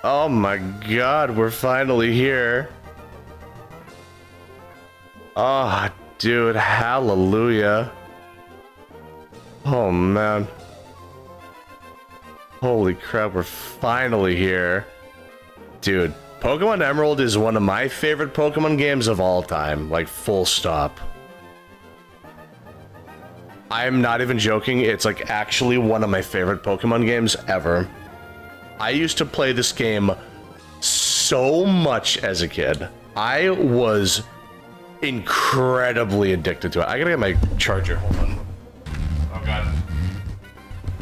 Oh my god, we're finally here. Oh, dude, hallelujah. Oh man. Holy crap, we're finally here. Dude, Pokemon Emerald is one of my favorite Pokemon games of all time. Like, full stop. I'm not even joking, it's like actually one of my favorite Pokemon games ever. I used to play this game so much as a kid. I was incredibly addicted to it. I gotta get my charger, hold on. Oh god.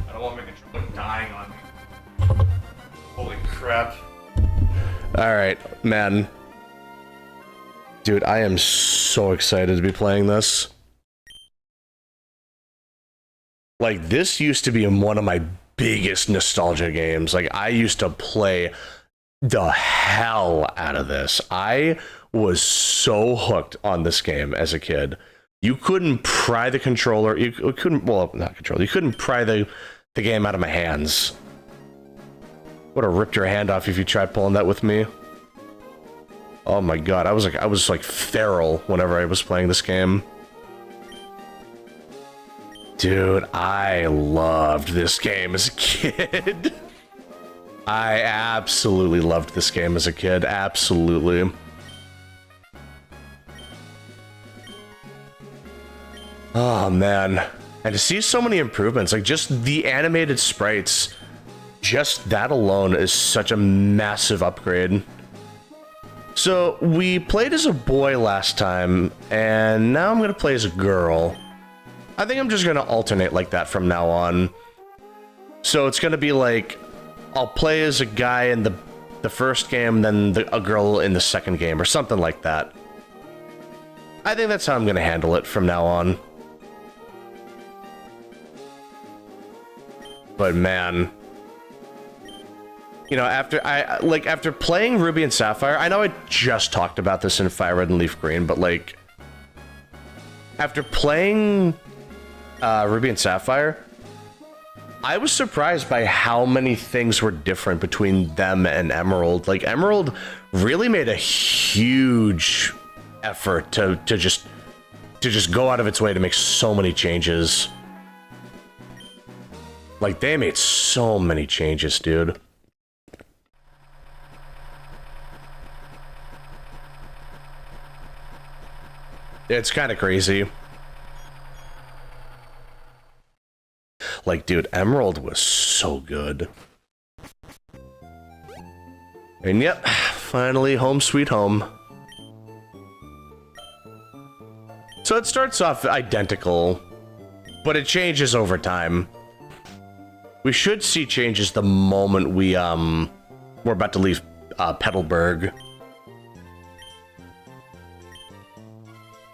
I don't want my controller dying on me. Holy crap. Alright, man. Dude, I am so excited to be playing this. Like, this used to be one of my biggest nostalgia games. Like, I used to play the hell out of this. I was so hooked on this game as a kid. You couldn't pry the controller, you couldn't, well, not controller, you couldn't pry the game out of my hands. Would have ripped your hand off if you tried pulling that with me. Oh my god, I was like feral whenever I was playing this game. Dude, I loved this game as a kid. I absolutely loved this game as a kid, absolutely. Oh man, and to see so many improvements, like just the animated sprites, just that alone is such a massive upgrade. So we played as a boy last time, and now I'm gonna play as a girl. I think I'm just gonna alternate like that from now on. So it's gonna be like, I'll play as a guy in the first game, then a girl in the second game, or something like that. I think that's how I'm gonna handle it from now on. But man, you know, after playing Ruby and Sapphire, I know I just talked about this in Fire Red and Leaf Green, but like, after playing Ruby and Sapphire, I was surprised by how many things were different between them and Emerald. Like, Emerald really made a huge effort to just go out of its way to make so many changes. Like, they made so many changes, dude. It's kind of crazy. Like, dude, Emerald was so good. And yep, finally home sweet home. So it starts off identical, but it changes over time. We should see changes the moment we're about to leave Petalburg.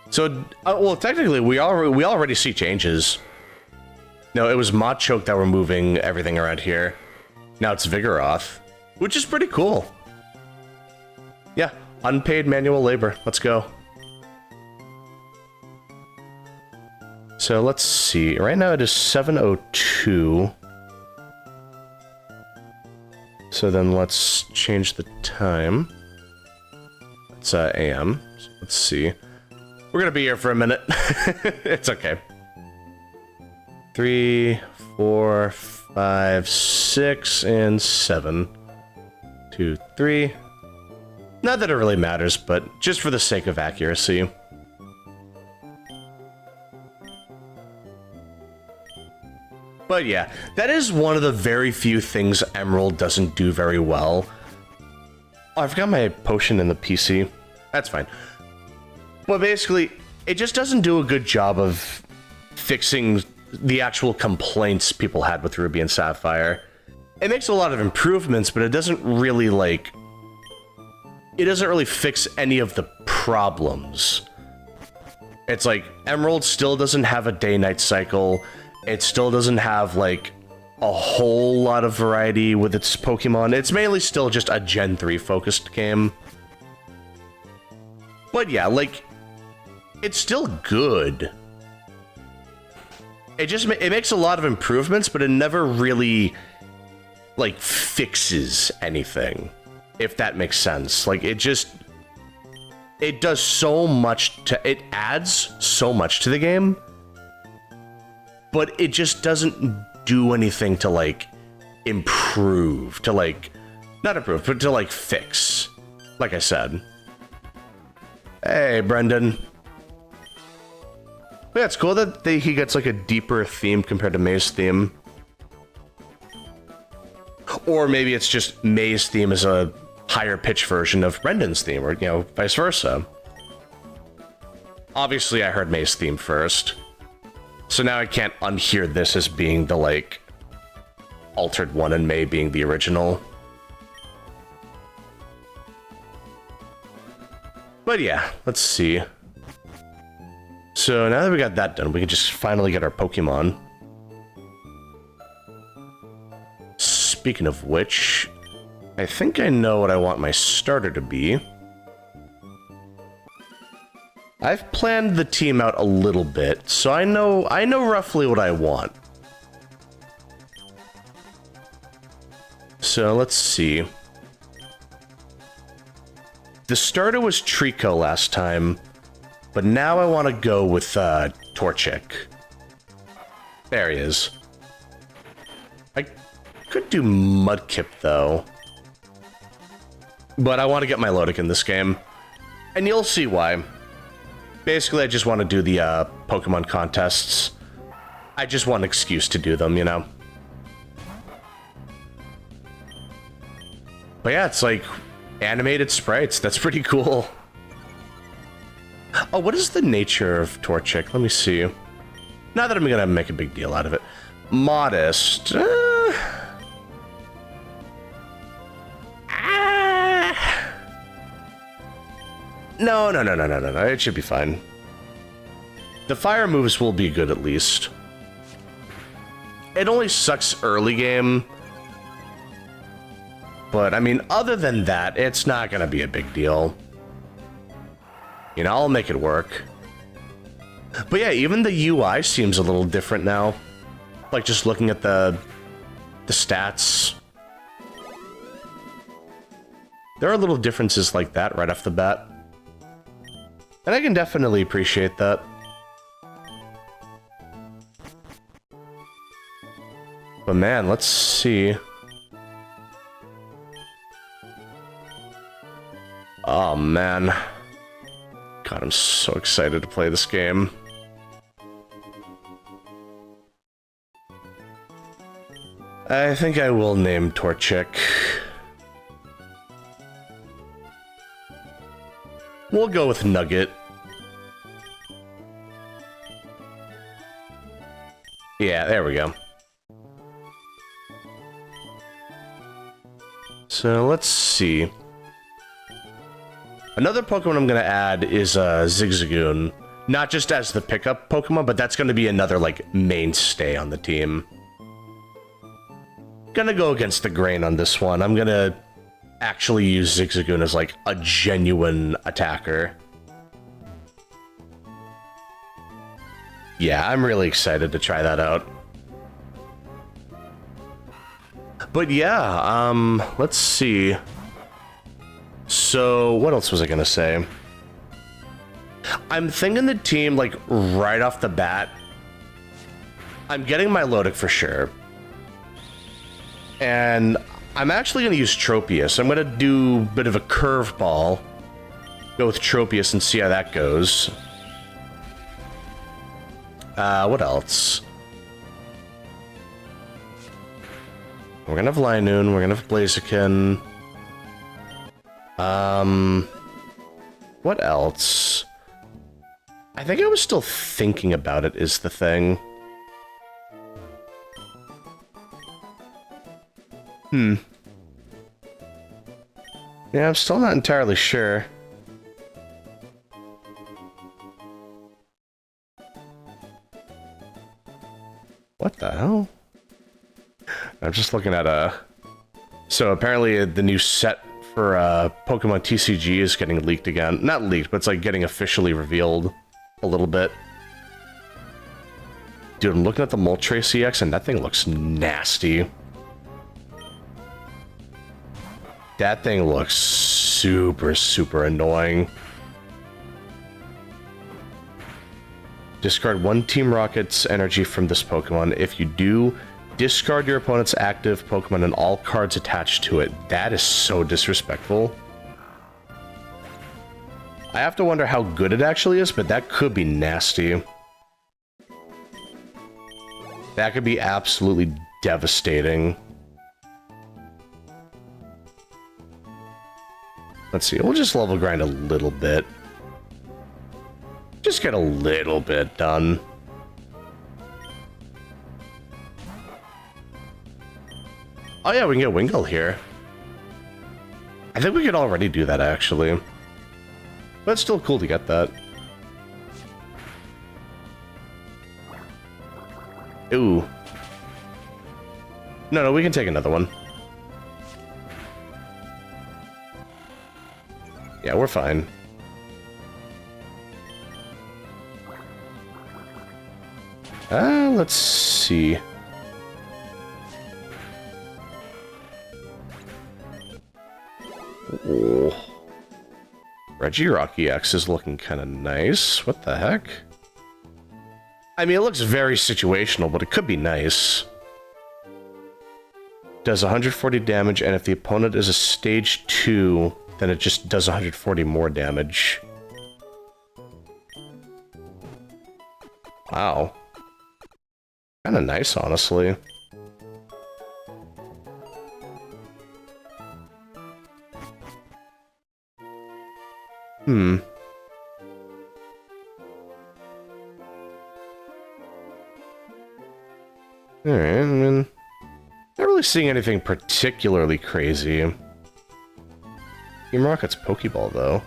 So, well, technically, we already see changes. No, it was Machoke that were moving everything around here. Now it's Vigoroth, which is pretty cool. Yeah, unpaid manual labor. Let's go. So let's see. Right now it is 7:02. So then let's change the time. It's AM. So let's see. We're gonna be here for a minute. It's okay. 3, 4, 5, 6, and 7. 2, 3. Not that it really matters, but just for the sake of accuracy. But yeah, that is one of the very few things Emerald doesn't do very well. Oh, I forgot my potion in the PC. That's fine. But basically, it just doesn't do a good job of fixing the actual complaints people had with Ruby and Sapphire. It makes a lot of improvements, but it doesn't really, like... It doesn't really fix any of the problems. It's like, Emerald still doesn't have a day-night cycle. It still doesn't have, like, a whole lot of variety with its Pokemon. It's mainly still just a Gen 3 focused game. But yeah, like, it's still good. It makes a lot of improvements, but it never really, like, fixes anything. if that makes sense. Like, it does so much it adds so much to the game, but it just doesn't do anything to, like, improve, to, like, not improve, but to, like, fix, like I said. Hey, Brendan. Yeah, it's cool that he gets, like, a deeper theme compared to May's theme. Or maybe it's just May's theme is a higher pitch version of Brendan's theme, or, you know, vice versa. Obviously, I heard May's theme first. So now I can't unhear this as being the, like, altered one and May being the original. But yeah, let's see. So now that we got that done, we can just finally get our Pokemon. Speaking of which, I think I know what I want my starter to be. I've planned the team out a little bit, so I know roughly what I want. So let's see. The starter was Trico last time, but now I want to go with Torchic. There he is. I could do Mudkip though, but I want to get my Milotic in this game, and you'll see why. Basically, I just want to do the Pokemon contests. I just want an excuse to do them, you know? But yeah, it's like animated sprites. That's pretty cool. Oh, what is the nature of Torchic? Let me see. Not that I'm gonna make a big deal out of it. Modest. No. It should be fine. The fire moves will be good at least. It only sucks early game. But, I mean, other than that, it's not gonna be a big deal. You know, I'll make it work. But yeah, even the UI seems a little different now. Like, just looking at the stats. There are little differences like that right off the bat. And I can definitely appreciate that. But man, let's see. Oh man. God, I'm so excited to play this game. I think I will name Torchic. We'll go with Nugget. Yeah, there we go. So let's see. Another Pokemon I'm going to add is Zigzagoon. Not just as the pickup Pokemon, but that's going to be another, like, mainstay on the team. Gonna go against the grain on this one. I'm gonna actually use Zigzagoon as, like, a genuine attacker. Yeah, I'm really excited to try that out. But yeah, let's see. So, what else was I gonna say? I'm thinking the team, like, right off the bat. I'm getting my Milotic for sure. And I'm actually going to use Tropius. I'm going to do a bit of a curveball. Go with Tropius and see how that goes. What else? We're going to have Linoon. We're going to have Blaziken. What else? I think I was still thinking about it is the thing. Yeah, I'm still not entirely sure. What the hell? I'm just looking at So apparently the new set for Pokemon TCG is getting leaked again. Not leaked, but it's like getting officially revealed a little bit. Dude, I'm looking at the Moltres EX and that thing looks nasty. That thing looks super, super annoying. Discard 1 Team Rocket's energy from this Pokemon. If you do, discard your opponent's active Pokemon and all cards attached to it. That is so disrespectful. I have to wonder how good it actually is, but that could be nasty. That could be absolutely devastating. Let's see, we'll just level grind a little bit. Just get a little bit done. Oh yeah, we can get Wingull here. I think we could already do that, actually. But it's still cool to get that. Ooh. No, we can take another one. Yeah, we're fine. Let's see. Oh. Regirock EX is looking kind of nice. What the heck? I mean, it looks very situational, but it could be nice. Does 140 damage, and if the opponent is a stage 2, then it just does 140 more damage. Wow. Kind of nice, honestly. Alright, I mean, not really seeing anything particularly crazy. Team Rocket's Pokeball, though.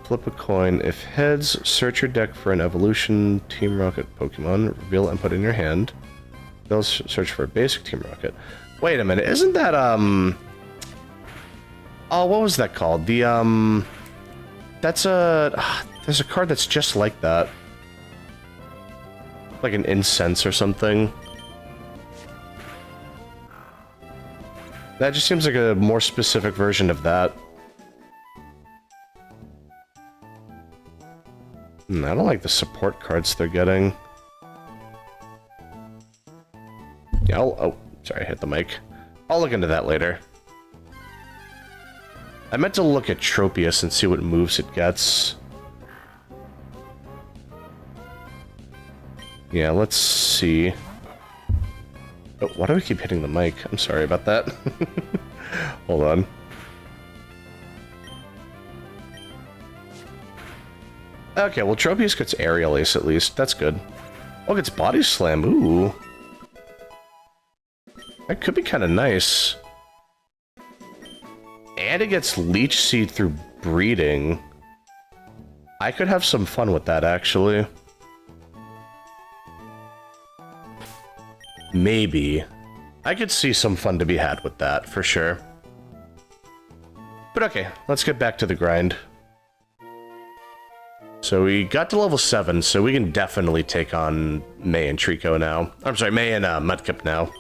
Flip a coin. If heads, search your deck for an evolution Team Rocket Pokemon, reveal it and put it in your hand. They'll search for a basic Team Rocket. Wait a minute, isn't that, oh, what was that called? The, that's there's a card that's just like that. Like an incense or something. That just seems like a more specific version of that. I don't like the support cards they're getting. Yeah, oh, sorry, I hit the mic. I'll look into that later. I meant to look at Tropius and see what moves it gets. Yeah, let's see. Oh, why do I keep hitting the mic? I'm sorry about that. Hold on. Okay, well, Tropius gets Aerial Ace at least. That's good. Oh, it gets Body Slam. Ooh. That could be kind of nice. And it gets Leech Seed through breeding. I could have some fun with that, actually. Maybe. I could see some fun to be had with that, for sure. But okay, let's get back to the grind. So we got to level 7, so we can definitely take on May and Trico now. I'm sorry, May and Mudkip now.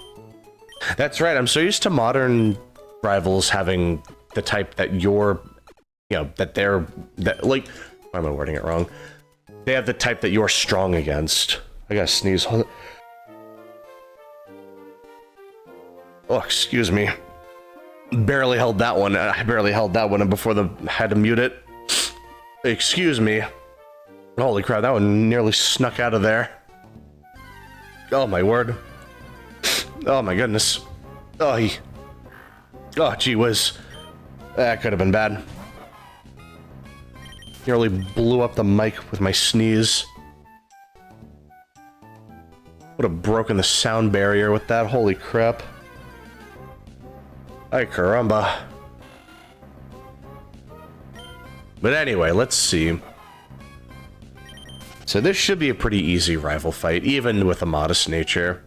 That's right, I'm so used to modern rivals having the type that you're, you know, like, why am I wording it wrong? They have the type that you're strong against. I gotta sneeze. Oh, excuse me. Barely held that one. I barely held that one before had to mute it. Excuse me. Holy crap, that one nearly snuck out of there. Oh my word. Oh my goodness. Oh, gee whiz. That could have been bad. Nearly blew up the mic with my sneeze. Would have broken the sound barrier with that. Holy crap. Ay caramba. But anyway, let's see. So this should be a pretty easy rival fight, even with a modest nature.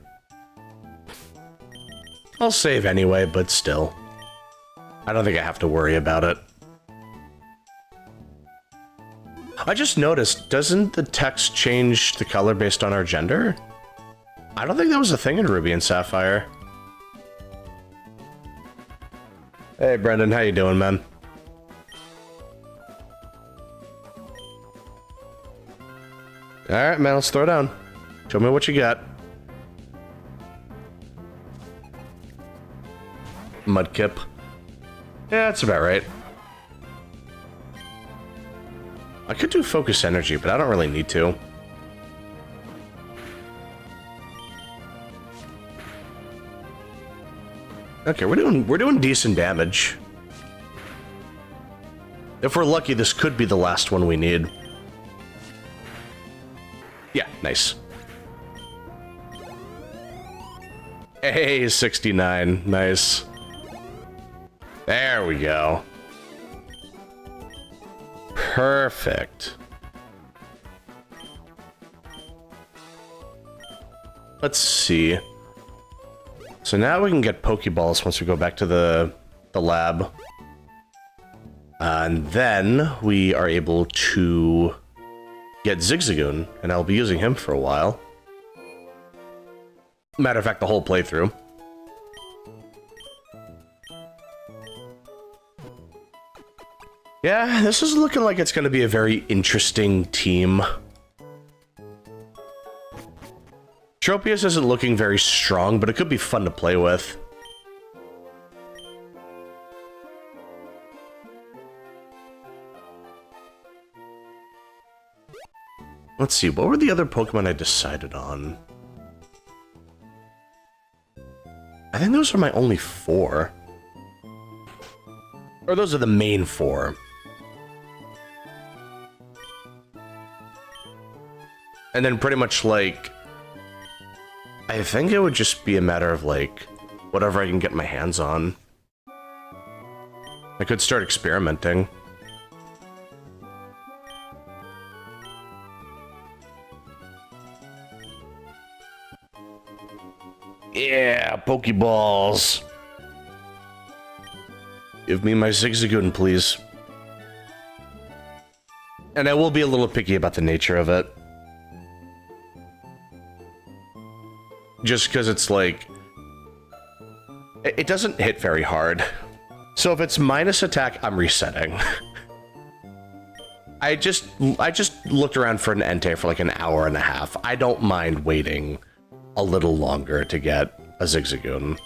I'll save anyway, but still. I don't think I have to worry about it. I just noticed, doesn't the text change the color based on our gender? I don't think that was a thing in Ruby and Sapphire. Hey, Brendan, how you doing, man? Alright, man, let's throw down. Show me what you got. Mudkip. Yeah, that's about right. I could do focus energy, but I don't really need to. Okay, we're doing decent damage. If we're lucky, this could be the last one we need. Yeah, nice. Hey, 69. Nice. There we go. Perfect. Let's see. So now we can get Pokeballs once we go back to the lab. And then we are able to get Zigzagoon, and I'll be using him for a while. Matter of fact, the whole playthrough. Yeah, this is looking like it's going to be a very interesting team. Tropius isn't looking very strong, but it could be fun to play with. Let's see, what were the other Pokemon I decided on? I think those are my only 4. Or those are the main 4. And then pretty much, like, I think it would just be a matter of, like, whatever I can get my hands on. I could start experimenting. Yeah, Pokeballs. Give me my Zigzagoon, please. And I will be a little picky about the nature of it. Just because it's like... It doesn't hit very hard. So if it's minus attack, I'm resetting. I just looked around for an Entei for like an hour and a half. I don't mind waiting a little longer to get a Zigzagoon.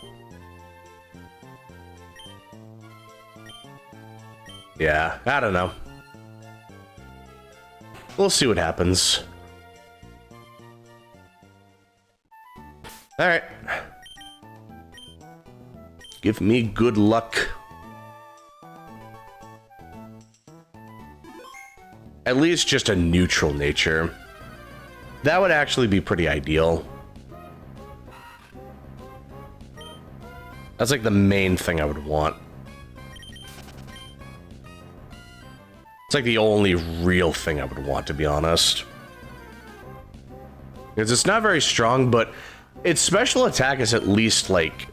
Yeah, I don't know. We'll see what happens. Alright. Give me good luck. At least just a neutral nature. That would actually be pretty ideal. That's like the main thing I would want. It's like the only real thing I would want, to be honest. Because it's not very strong, but its special attack is at least, like...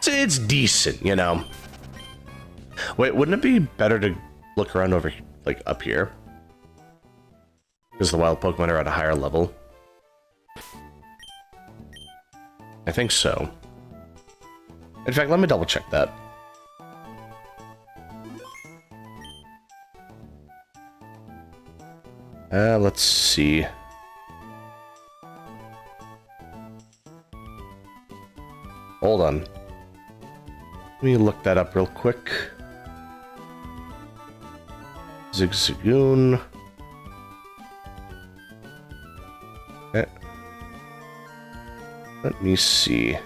It's decent, you know? Wait, wouldn't it be better to look around over, like, up here? Because the wild Pokemon are at a higher level. I think so. In fact, let me double check that. Let's see. Hold on. Let me look that up real quick. Zigzagoon. Okay. Let me see.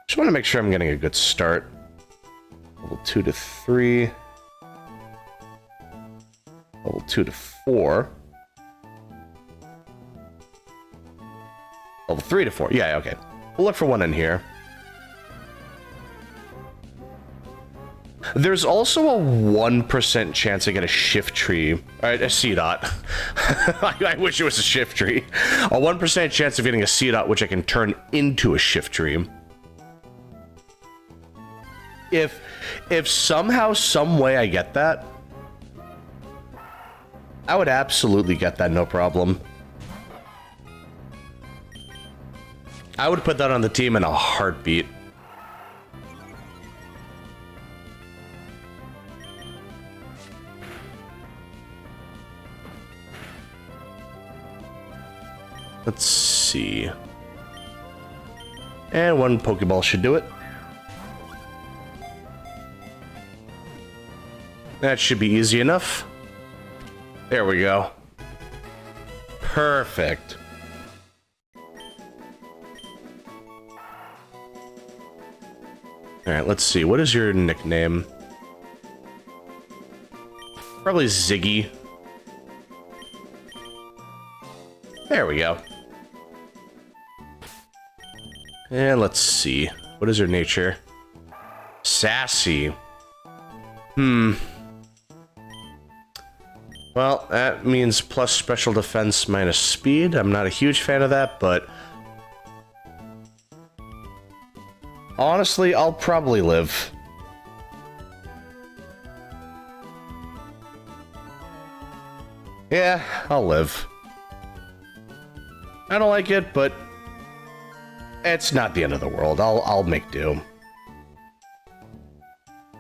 Just want to make sure I'm getting a good start. Level 2 to 3. Level 2 to 4. Level 3 to 4. Yeah, okay. We'll look for one in here. There's also a 1% chance I get a shift tree. Alright, a Seedot. I wish it was a shift tree. A 1% chance of getting a Seedot, which I can turn into a shift tree. If somehow, some way I get that, I would absolutely get that, no problem. I would put that on the team in a heartbeat. Let's see. And one Pokeball should do it. That should be easy enough. There we go. Perfect. Alright, let's see. What is your nickname? Probably Ziggy. There we go. And let's see. What is her nature? Sassy. Well, that means plus special defense minus speed. I'm not a huge fan of that, but... honestly, I'll probably live. Yeah, I'll live. I don't like it, but... it's not the end of the world. I'll make do.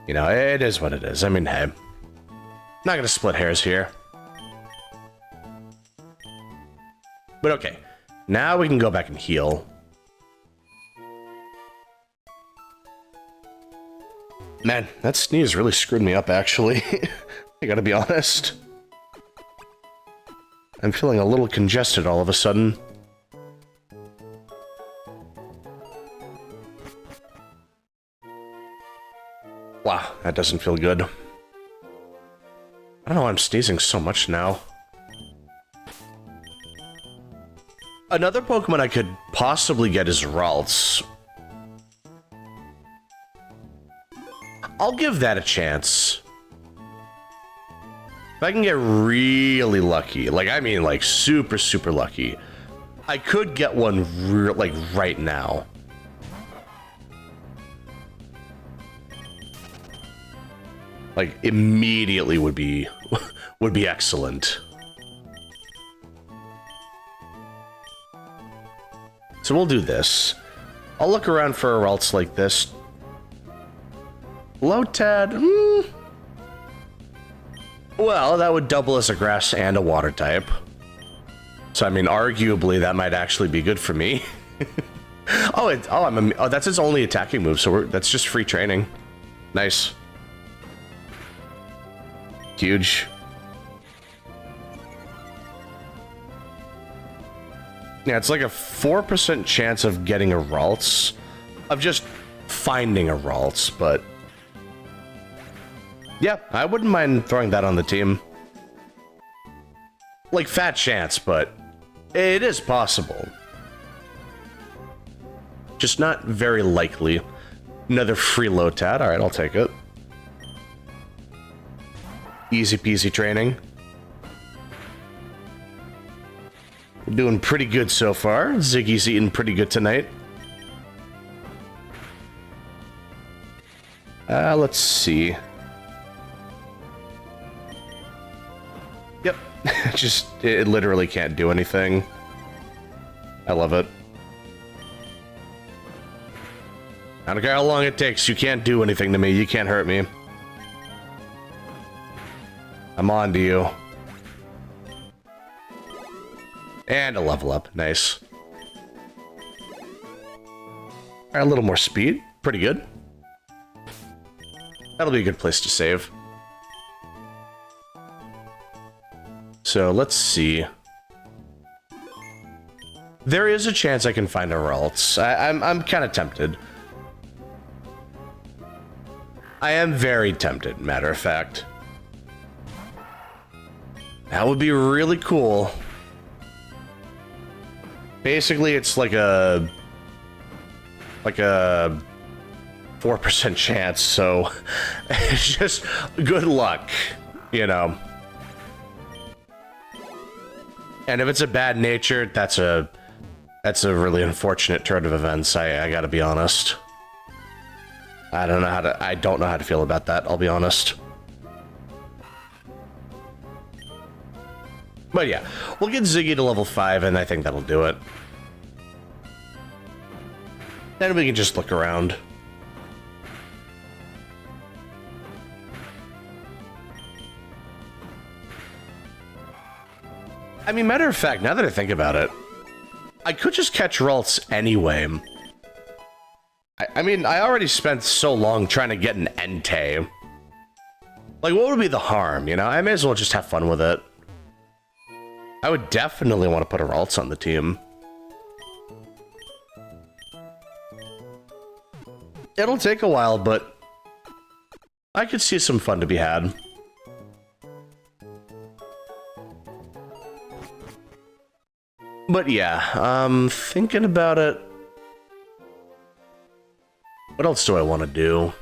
You know, it is what it is. I mean, hey. Not gonna split hairs here. But okay. Now we can go back and heal. Man, that sneeze really screwed me up, actually. I gotta be honest. I'm feeling a little congested all of a sudden. Wow, that doesn't feel good. I don't know why I'm sneezing so much now. Another Pokemon I could possibly get is Ralts. I'll give that a chance. If I can get really lucky, like, I mean, like, super, super lucky, I could get one, like, right now. Like, immediately would be excellent. So we'll do this. I'll look around for a Ralts like this. Lotad, well, that would double as a grass and a water type. So, I mean, arguably, that might actually be good for me. Oh, that's its only attacking move, so that's just free training. Nice. Huge. Yeah, it's like a 4% chance of getting a Ralts. Of just finding a Ralts, but... yeah, I wouldn't mind throwing that on the team. Like, fat chance, but it is possible. Just not very likely. Another free Lotad. Alright, I'll take it. Easy peasy training. We're doing pretty good so far. Ziggy's eating pretty good tonight. Let's see. Yep. It literally can't do anything. I love it. I don't care how long it takes. You can't do anything to me. You can't hurt me. I'm on to you. And a level up. Nice. A little more speed. Pretty good. That'll be a good place to save. So, let's see. There is a chance I can find a Ralts. I'm kind of tempted. I am very tempted, matter of fact. That would be really cool. Basically, it's like a 4% chance, so it's just good luck, you know. And if it's a bad nature, that's a really unfortunate turn of events. I gotta be honest. I don't know how to feel about that, I'll be honest. But yeah, we'll get Ziggy to level 5, and I think that'll do it. Then we can just look around. I mean, matter of fact, now that I think about it, I could just catch Ralts anyway. I mean, I already spent so long trying to get an Entei. Like, what would be the harm, you know? I may as well just have fun with it. I would definitely want to put a Ralts on the team. It'll take a while, but I could see some fun to be had. But yeah, thinking about it. What else do I want to do?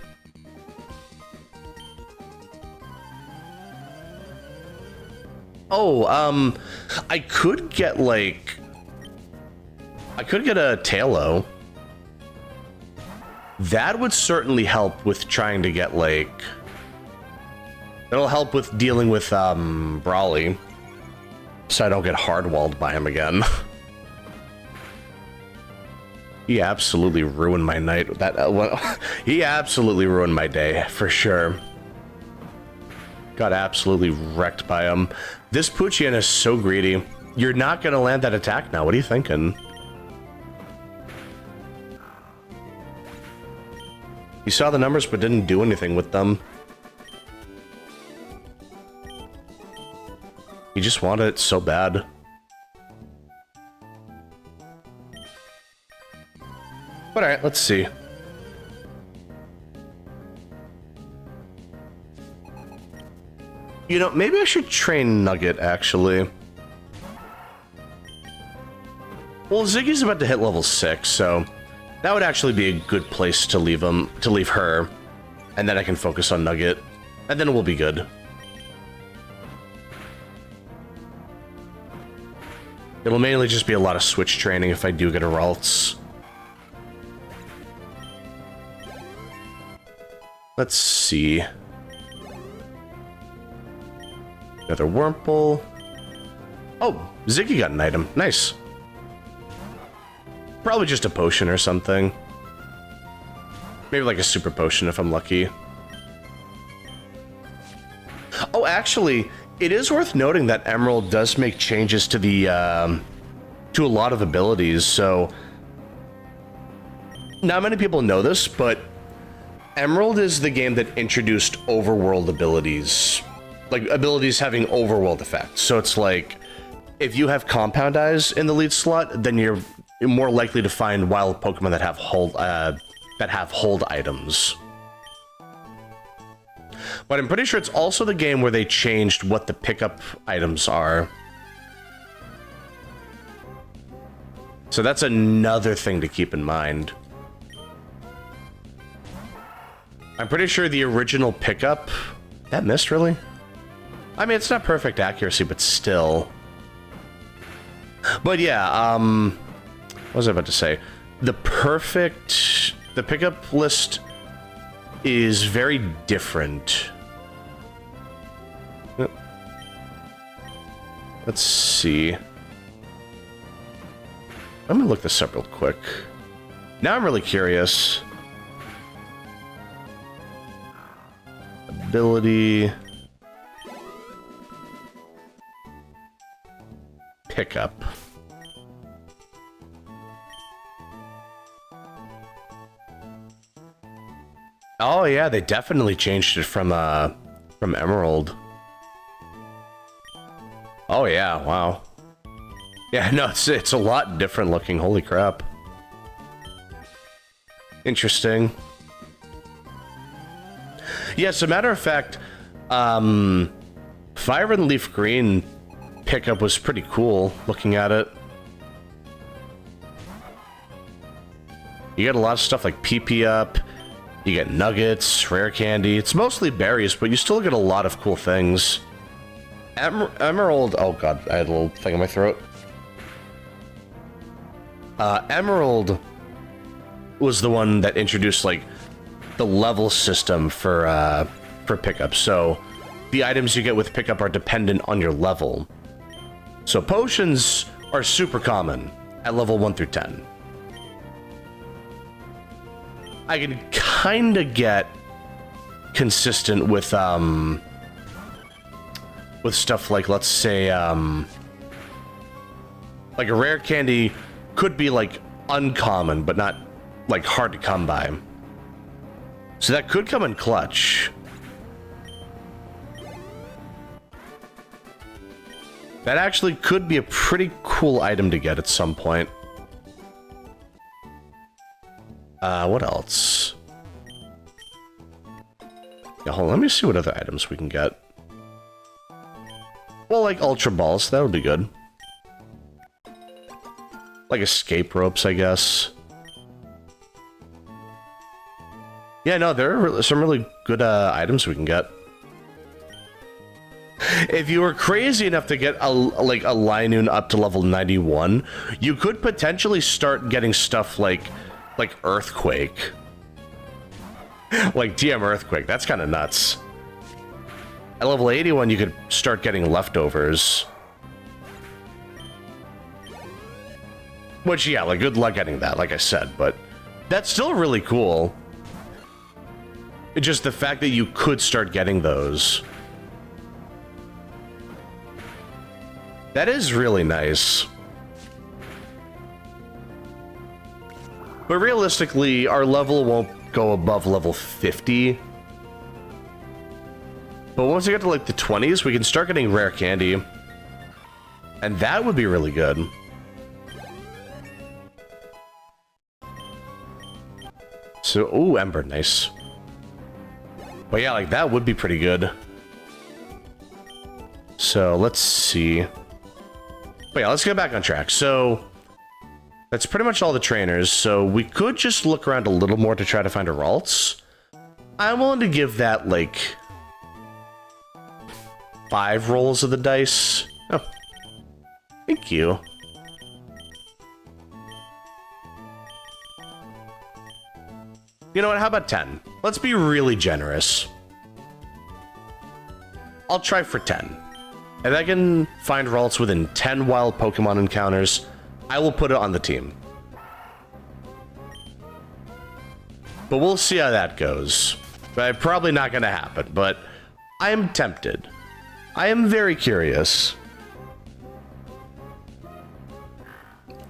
Oh, I could get, like... I could get a Tailo. That would certainly help with trying to get, like... It'll help with dealing with, Brawly. So I don't get hard-walled by him again. He absolutely ruined my night. He absolutely ruined my day, for sure. Got absolutely wrecked by him. This Poochyena is so greedy. You're not gonna land that attack now. What are you thinking? You saw the numbers but didn't do anything with them. You just wanted it so bad. But alright, let's see. You know, maybe I should train Nugget, actually. Well, Ziggy's about to hit level 6, so that would actually be a good place to leave her. And then I can focus on Nugget. And then we'll be good. It'll mainly just be a lot of switch training if I do get a Ralts. Let's see. Another Wurmple. Oh, Ziggy got an item. Nice. Probably just a potion or something. Maybe like a super potion if I'm lucky. Oh, actually, it is worth noting that Emerald does make changes to the to a lot of abilities. So, not many people know this, but Emerald is the game that introduced overworld abilities. Like, abilities having overworld effects. So it's like, if you have Compound Eyes in the lead slot, then you're more likely to find wild Pokemon that have hold items. But I'm pretty sure it's also the game where they changed what the pickup items are. So that's another thing to keep in mind. I'm pretty sure the original pickup... That missed, really? I mean, it's not perfect accuracy, but still. But yeah, what was I about to say? The pickup list is very different. Let's see. I'm gonna look this up real quick. Now I'm really curious. Ability... Pickup. Oh yeah, they definitely changed it from Emerald. Oh yeah, wow. Yeah, no, it's a lot different looking. Holy crap. Interesting. Yeah, as a matter of fact, Fire and Leaf Green pickup was pretty cool, looking at it. You get a lot of stuff like PP up, you get nuggets, rare candy. It's mostly berries, but you still get a lot of cool things. Emerald... Oh god, I had a little thing in my throat. Emerald was the one that introduced, like, the level system for pickup. So, the items you get with pickup are dependent on your level. So potions are super common at level 1 through 10. I can kinda get consistent with stuff like, let's say, like a rare candy could be like uncommon, but not like hard to come by. So that could come in clutch. That actually could be a pretty cool item to get at some point. What else? Yeah, hold on, let me see what other items we can get. Well, like Ultra Balls, that would be good. Like escape ropes, I guess. Yeah, no, there are some really good items we can get. If you were crazy enough to get a Linoon up to level 91, you could potentially start getting stuff like Earthquake. Like TM Earthquake, that's kind of nuts. At level 81, you could start getting leftovers. Which, yeah, like, good luck getting that, like I said, but that's still really cool. It's just the fact that you could start getting those. That is really nice. But realistically, our level won't go above level 50. But once we get to like the 20s, we can start getting rare candy. And that would be really good. So, ooh, Ember, nice. But yeah, like that would be pretty good. So let's see. But yeah, let's get back on track. So that's pretty much all the trainers. So we could just look around a little more to try to find a Ralts. I'm willing to give that like 5 rolls of the dice. Oh, thank you. You know what? How about 10? Let's be really generous. I'll try for 10. If I can find Ralts within 10 wild Pokemon encounters, I will put it on the team. But we'll see how that goes. Probably not going to happen, but I am tempted. I am very curious.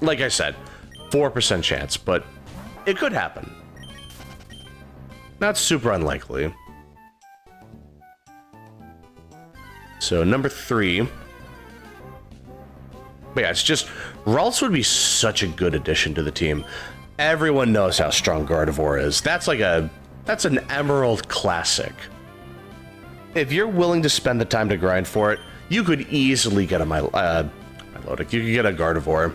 Like I said, 4% chance, but it could happen. Not super unlikely. So, number 3. But yeah, it's just... Ralts would be such a good addition to the team. Everyone knows how strong Gardevoir is. That's like a... That's an Emerald classic. If you're willing to spend the time to grind for it, you could easily get a Milotic. You could get a Gardevoir.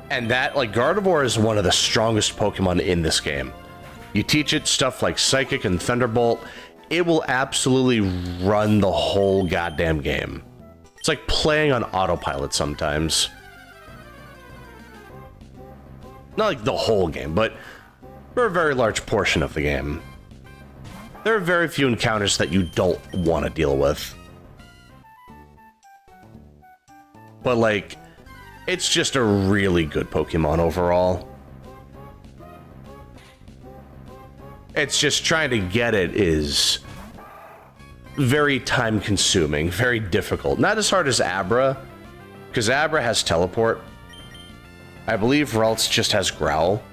And that, like, Gardevoir is one of the strongest Pokemon in this game. You teach it stuff like Psychic and Thunderbolt, it will absolutely run the whole goddamn game. It's like playing on autopilot sometimes. Not like the whole game, but for a very large portion of the game. There are very few encounters that you don't want to deal with. But, like, it's just a really good Pokemon overall. It's just trying to get it is very time consuming, very difficult. Not as hard as Abra, because Abra has Teleport. I believe Ralts just has Growl.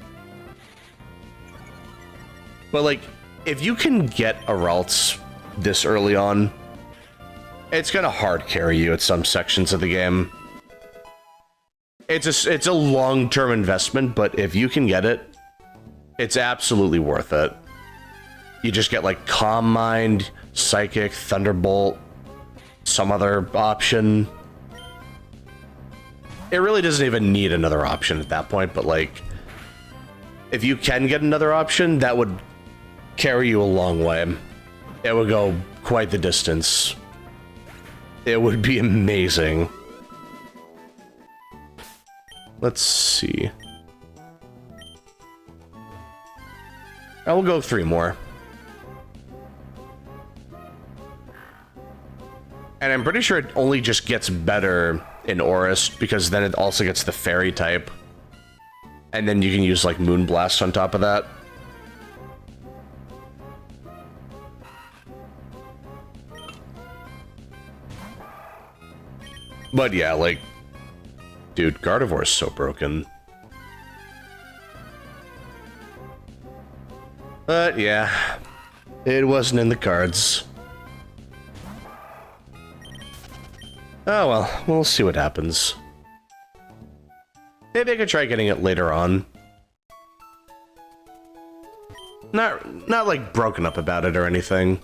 But like, if you can get a Ralts this early on, it's gonna hard carry you at some sections of the game. It's a long-term investment, but if you can get it, it's absolutely worth it. You just get like Calm Mind, Psychic, Thunderbolt, some other option. It really doesn't even need another option at that point, but like, if you can get another option, that would carry you a long way. It would go quite the distance. It would be amazing. Let's see. I will go 3 more. And I'm pretty sure it only just gets better in Orist, because then it also gets the Fairy type. And then you can use, like, Moonblast on top of that. But yeah, like, Dude, Gardevoir is so broken. But yeah, it wasn't in the cards. Oh well, we'll see what happens. Maybe I could try getting it later on. Not like broken up about it or anything.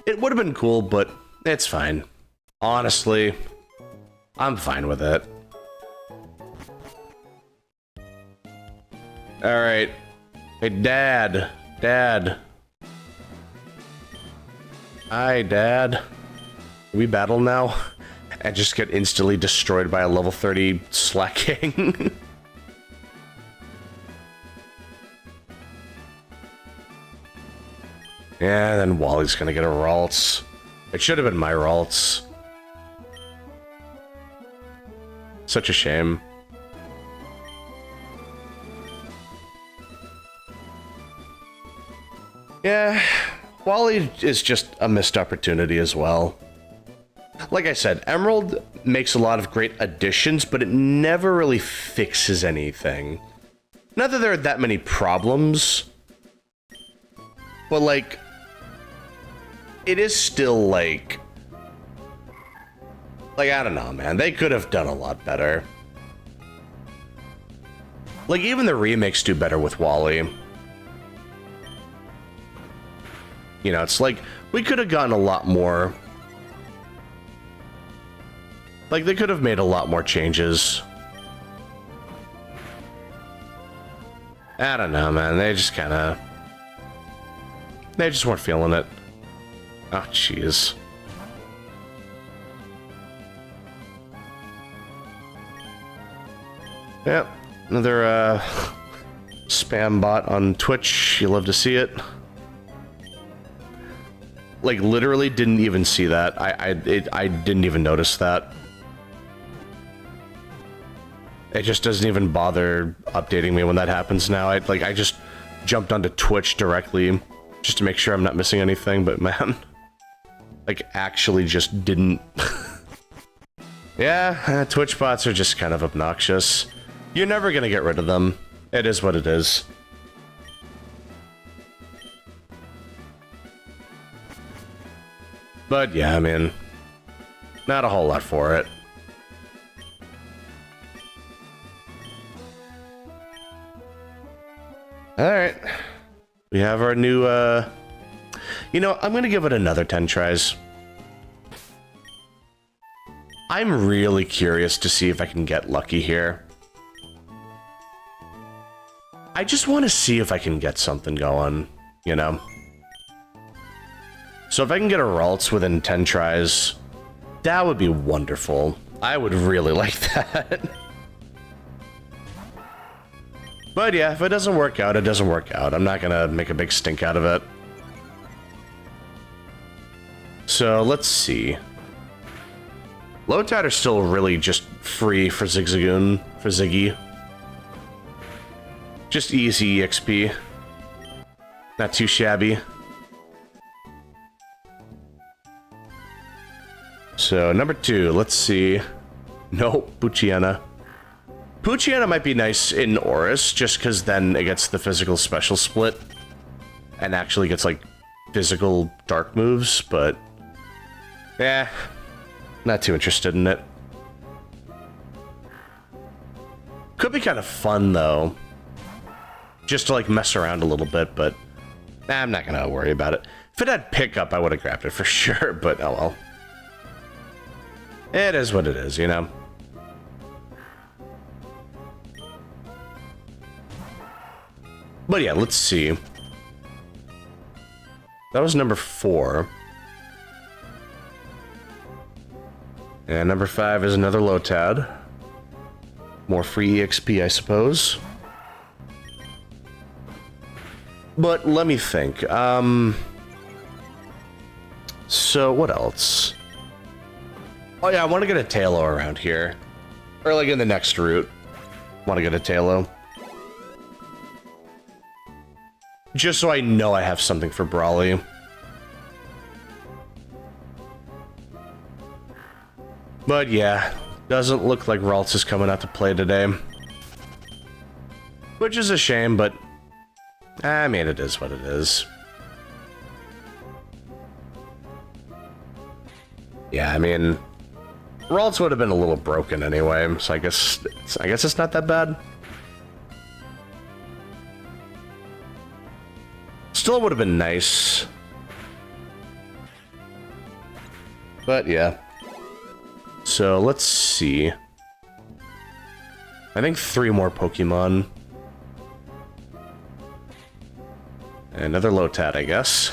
It would have been cool, but it's fine. Honestly, I'm fine with it. Alright. Hey, Dad. Dad. Hi, Dad. We battle now? And just get instantly destroyed by a level 30 slacking. Yeah, then Wally's gonna get a Ralts. It should have been my Ralts. Such a shame. Yeah, Wally is just a missed opportunity as well. Like I said, Emerald makes a lot of great additions, but it never really fixes anything. Not that there are that many problems, but like, it is still like, I don't know, man. They could have done a lot better. Like, even the remakes do better with Wally. You know, it's like, we could have gotten a lot more. Like, they could have made a lot more changes. I don't know, man. They just kind of... They just weren't feeling it. Oh, jeez. Yep. Another, spam bot on Twitch. You love to see it. Like, literally didn't even see that. I didn't even notice that. It just doesn't even bother updating me when that happens now. I just jumped onto Twitch directly just to make sure I'm not missing anything, but man, like, actually just didn't. Yeah, Twitch bots are just kind of obnoxious. You're never gonna get rid of them. It is what it is. But yeah, I mean, not a whole lot for it. Alright. We have our new, You know, I'm gonna give it another 10 tries. I'm really curious to see if I can get lucky here. I just want to see if I can get something going, you know? So if I can get a Ralts within 10 tries, that would be wonderful. I would really like that. But yeah, if it doesn't work out, it doesn't work out. I'm not gonna make a big stink out of it. So let's see. Lotad are still really just free for Zigzagoon, for Ziggy. Just easy EXP. Not too shabby. So, number 2, let's see. Nope, Poochyena. Poochyena might be nice in Oris, just because then it gets the physical special split. And actually gets, like, physical dark moves, but... yeah, not too interested in it. Could be kind of fun, though. Just to, like, mess around a little bit, but... I'm not gonna worry about it. If it had pickup, I would have grabbed it for sure, but oh well. It is what it is, you know? But yeah, let's see. That was number 4. And number 5 is another Lotad. More free EXP, I suppose. But let me think. So what else? Oh yeah, I want to get a Tailo around here. Or like in the next route. Want to get a Tailo. Just so I know I have something for Brawly. But yeah, Doesn't look like Ralts is coming out to play today. Which is a shame, but... I mean, it is what it is. Yeah, I mean... Ralts would have been a little broken anyway, so I guess it's not that bad. Still would have been nice. But yeah. So let's see. I think 3 more Pokemon. Another Lotad, I guess.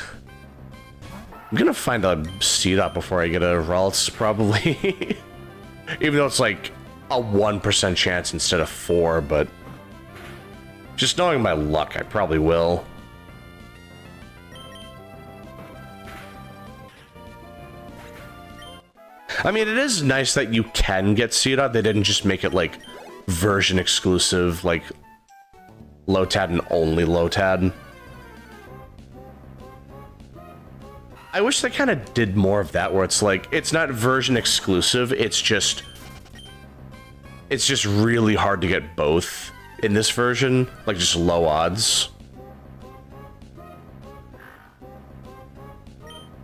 I'm gonna find a Seedot before I get a Ralts, probably. Even though it's like a 1% chance instead of 4, but... just knowing my luck, I probably will. I mean, it is nice that you can get Seedot. They didn't just make it, like, version exclusive, like, Lotad and only Lotad. I wish they kind of did more of that, where it's like, it's not version exclusive, it's just really hard to get both in this version, like just low odds.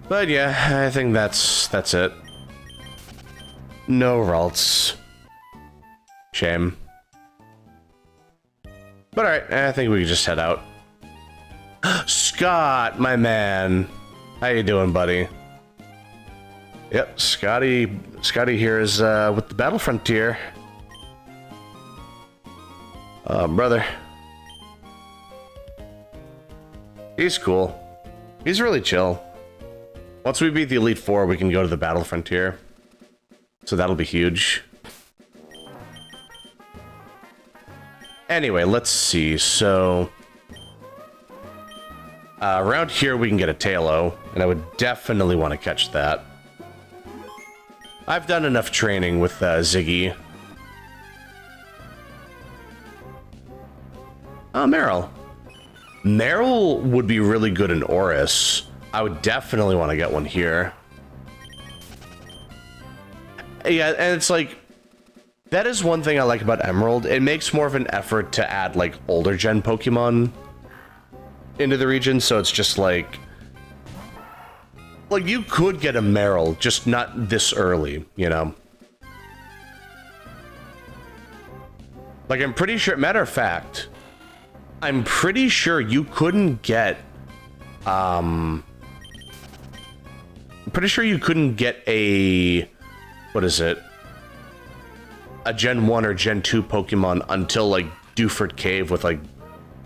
But yeah, I think that's it. No Ralts. Shame. But alright, I think we can just head out. Scott, my man. How you doing, buddy? Yep, Scotty here is with the Battle Frontier. Brother. He's cool. He's really chill. Once we beat the Elite Four, we can go to the Battle Frontier. So that'll be huge. Anyway, let's see. So... around here we can get a Tailo, and I would definitely want to catch that. I've done enough training with Ziggy. Meryl. Meryl would be really good in Oris. I would definitely want to get one here. Yeah, and it's like... that is one thing I like about Emerald. It makes more of an effort to add, like, older gen Pokemon into the region, so it's just like you could get a Meryl, just not this early, you know? Like, I'm pretty sure, matter of fact, I'm pretty sure you couldn't get, I'm pretty sure you couldn't get a, what is it? A Gen 1 or Gen 2 Pokemon until, like, Dewford Cave with, like,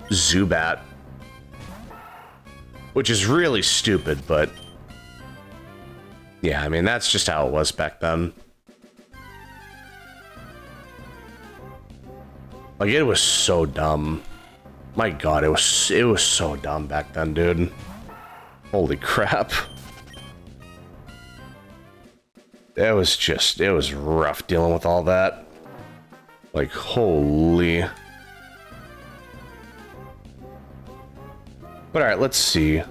Zubat. Which is really stupid, but... yeah, I mean, that's just how it was back then. Like, it was so dumb. My god, it was so dumb back then, dude. Holy crap. It was rough dealing with all that. Like, holy... But alright, let's see.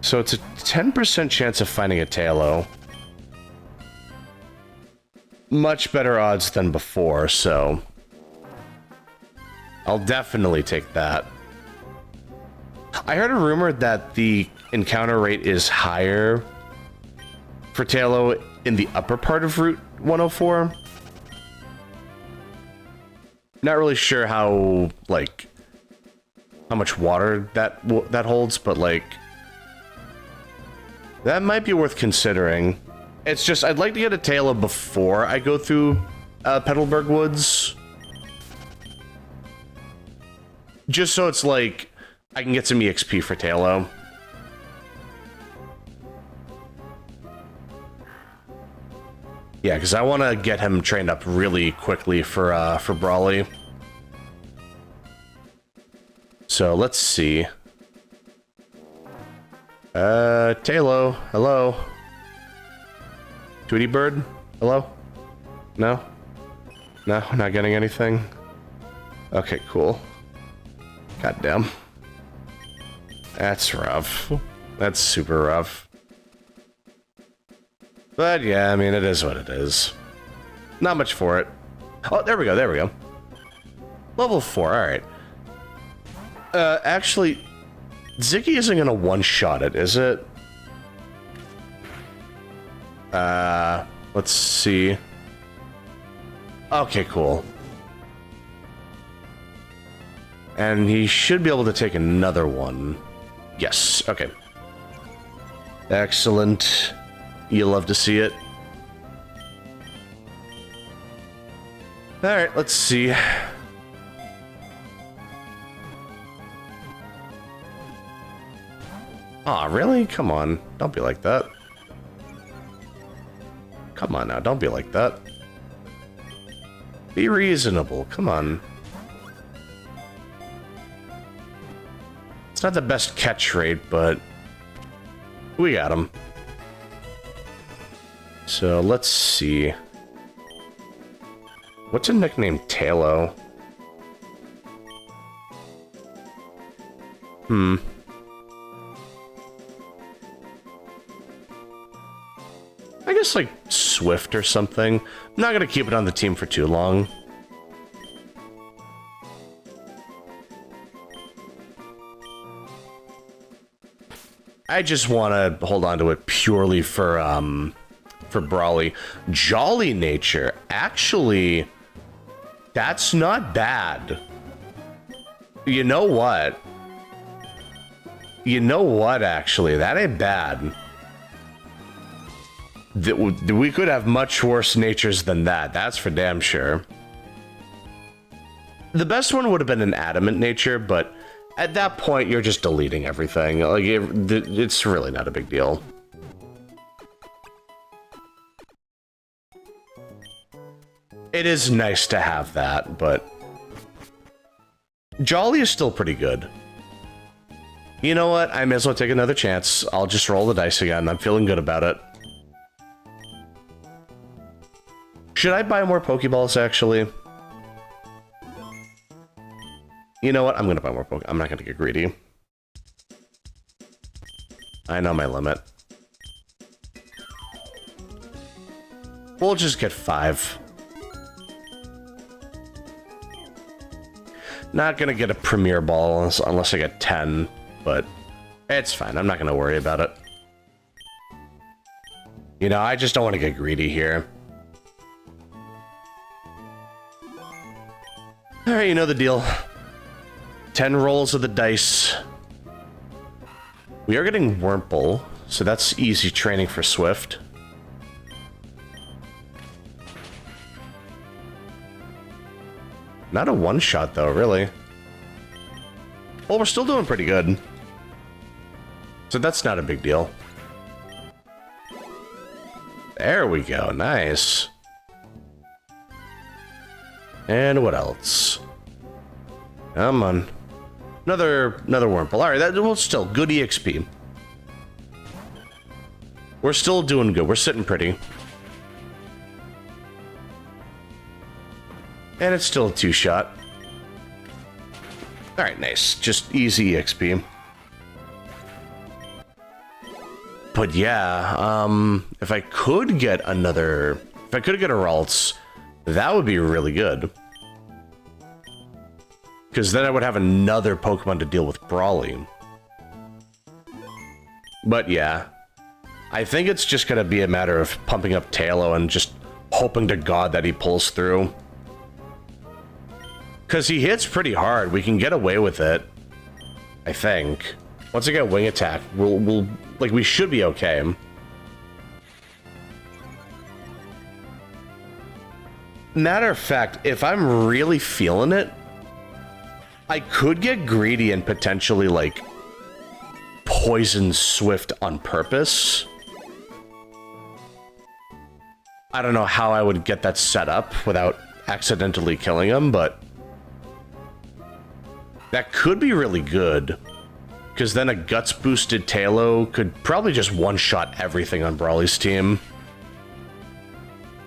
So it's a 10% chance of finding a Tailo. Much better odds than before, so... I'll definitely take that. I heard a rumor that the encounter rate is higher for Tailo in the upper part of Route 104. Not really sure how, like... how much water that holds, but like that might be worth considering. It's just I'd like to get a Tailo before I go through Petalburg Woods, just so it's like I can get some EXP for Tailo. Yeah, because I want to get him trained up really quickly for Brawly. So let's see. Tailo, hello. Tweety Bird, hello? No? No, not getting anything? Okay, cool. Goddamn. That's rough. That's super rough. But yeah, I mean, it is what it is. Not much for it. Oh, there we go, there we go. Level 4, alright. Actually, Ziggy isn't gonna one-shot it, is it? Let's see. Okay, cool. And he should be able to take another one. Yes, okay. Excellent. You love to see it. Alright, let's see. Aw, really? Come on. Don't be like that. Come on now, don't be like that. Be reasonable, come on. It's not the best catch rate, but we got him. So let's see. What's a nickname Talo? I guess like Swift or something. I'm not gonna keep it on the team for too long. I just want to hold on to it purely for Brawly. Jolly Nature, actually, that's not bad. You know what? You know what, actually, that ain't bad. We could have much worse natures than that, that's for damn sure. The best one would have been an adamant nature, but at that point, you're just deleting everything. Like, it's really not a big deal. It is nice to have that, but Jolly is still pretty good. You know what? I may as well take another chance. I'll just roll the dice again. I'm feeling good about it. Should I buy more Pokeballs, actually? You know what? I'm gonna buy more Poke. I'm not gonna get greedy. I know my limit. We'll just get 5. Not gonna get a Premier Ball unless I get 10, but it's fine. I'm not gonna worry about it. You know, I just don't want to get greedy here. Alright, you know the deal. 10 rolls of the dice. We are getting Wurmple, so that's easy training for Swift. Not a one-shot, though, really. Well, we're still doing pretty good. So that's not a big deal. There we go, nice. And what else? Come on. Another Wurmple. Alright, that well, still good EXP. We're still doing good. We're sitting pretty. And it's still a 2-shot. Alright, nice. Just easy EXP. But yeah, if I could get another... If I could get a Ralts, that would be really good. Because then I would have another Pokemon to deal with Brawly. But yeah. I think it's just going to be a matter of pumping up Talo and just hoping to God that he pulls through. Because he hits pretty hard. We can get away with it. I think. Once I get Wing Attack, we'll like, we should be okay. Matter of fact, if I'm really feeling it, I could get greedy and potentially, like, poison Swift on purpose. I don't know how I would get that set up without accidentally killing him, but that could be really good. Because then a Guts boosted Talo could probably just one-shot everything on Brawly's team.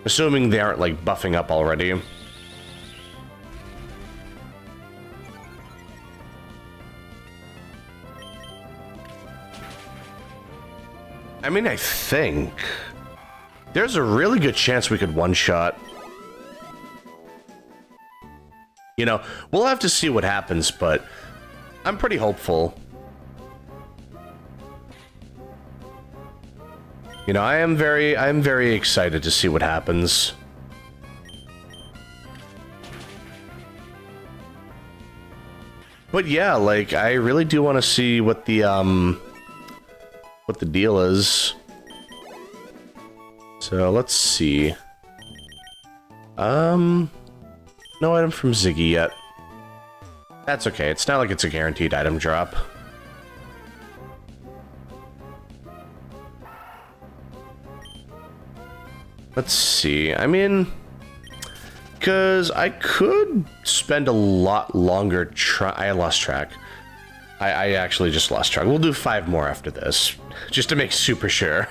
Assuming they aren't, like, buffing up already. I mean, I think... There's a really good chance we could one-shot. You know, we'll have to see what happens, but I'm pretty hopeful. You know, I'm very excited to see what happens. But yeah, like, I really do want to see what the deal is. So, let's see. No item from Ziggy yet. That's okay, it's not like it's a guaranteed item drop. Let's see, I mean... Because I could spend a lot longer I lost track. I actually just lost track. We'll do 5 more after this, just to make super sure.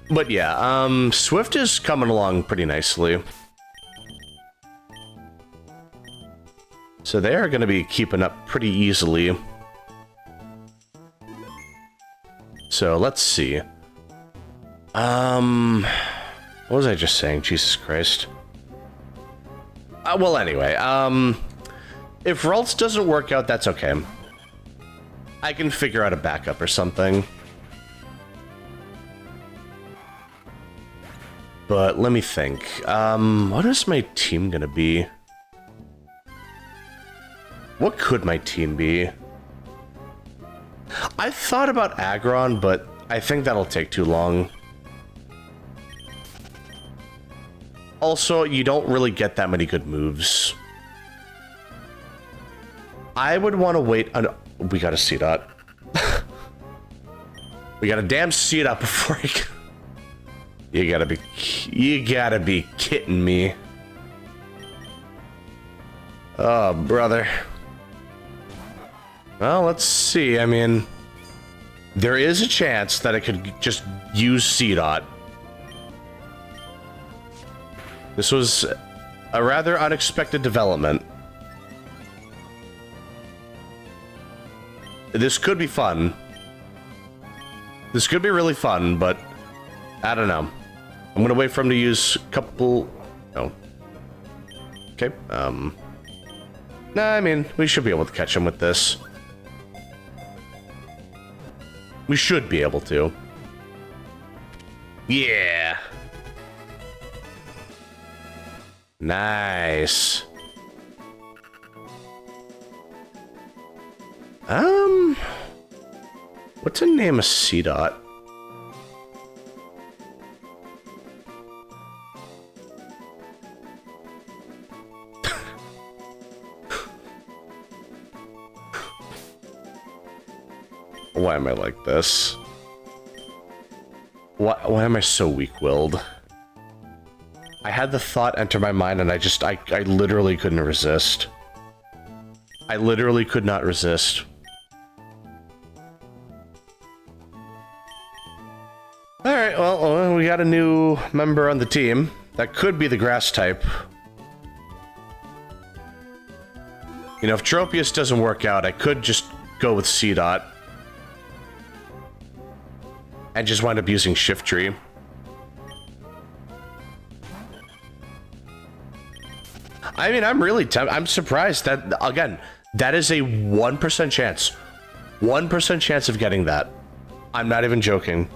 But yeah, Swift is coming along pretty nicely. So they are going to be keeping up pretty easily. So let's see. What was I just saying? Jesus Christ. Well, anyway, if Ralts doesn't work out, that's okay. I can figure out a backup or something. But let me think. What is my team gonna be? What could my team be? I thought about Aggron, but I think that'll take too long. Also, you don't really get that many good moves. I would want to wait on... We got a C-Dot. We got a damn C-Dot before I... You gotta be kidding me. Oh, brother. Well, let's see. I mean, there is a chance that I could just use C-Dot. This was a rather unexpected development. This could be fun. This could be really fun, but I don't know. I'm gonna wait for him to use a couple... Oh. Okay, Nah, I mean, we should be able to catch him with this. We should be able to. Yeah! Nice. What's the name of C-Dot? Why am I like this? Why am I so weak-willed? I had the thought enter my mind and I literally couldn't resist. I literally could not resist. Alright, well, we got a new member on the team. That could be the grass type. You know, if Tropius doesn't work out, I could just go with C-Dot. And just wind up using Shift Tree. I mean, I'm surprised that, again, that is a 1% chance. 1% chance of getting that. I'm not even joking.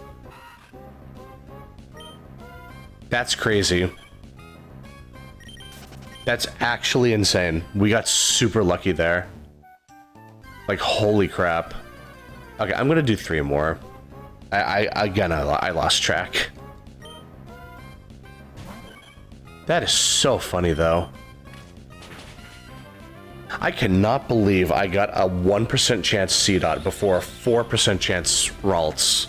That's crazy. That's actually insane. We got super lucky there. Like, holy crap. Okay, I'm gonna do 3 more. I lost track. That is so funny, though. I cannot believe I got a 1% chance C-Dot before a 4% chance Ralts.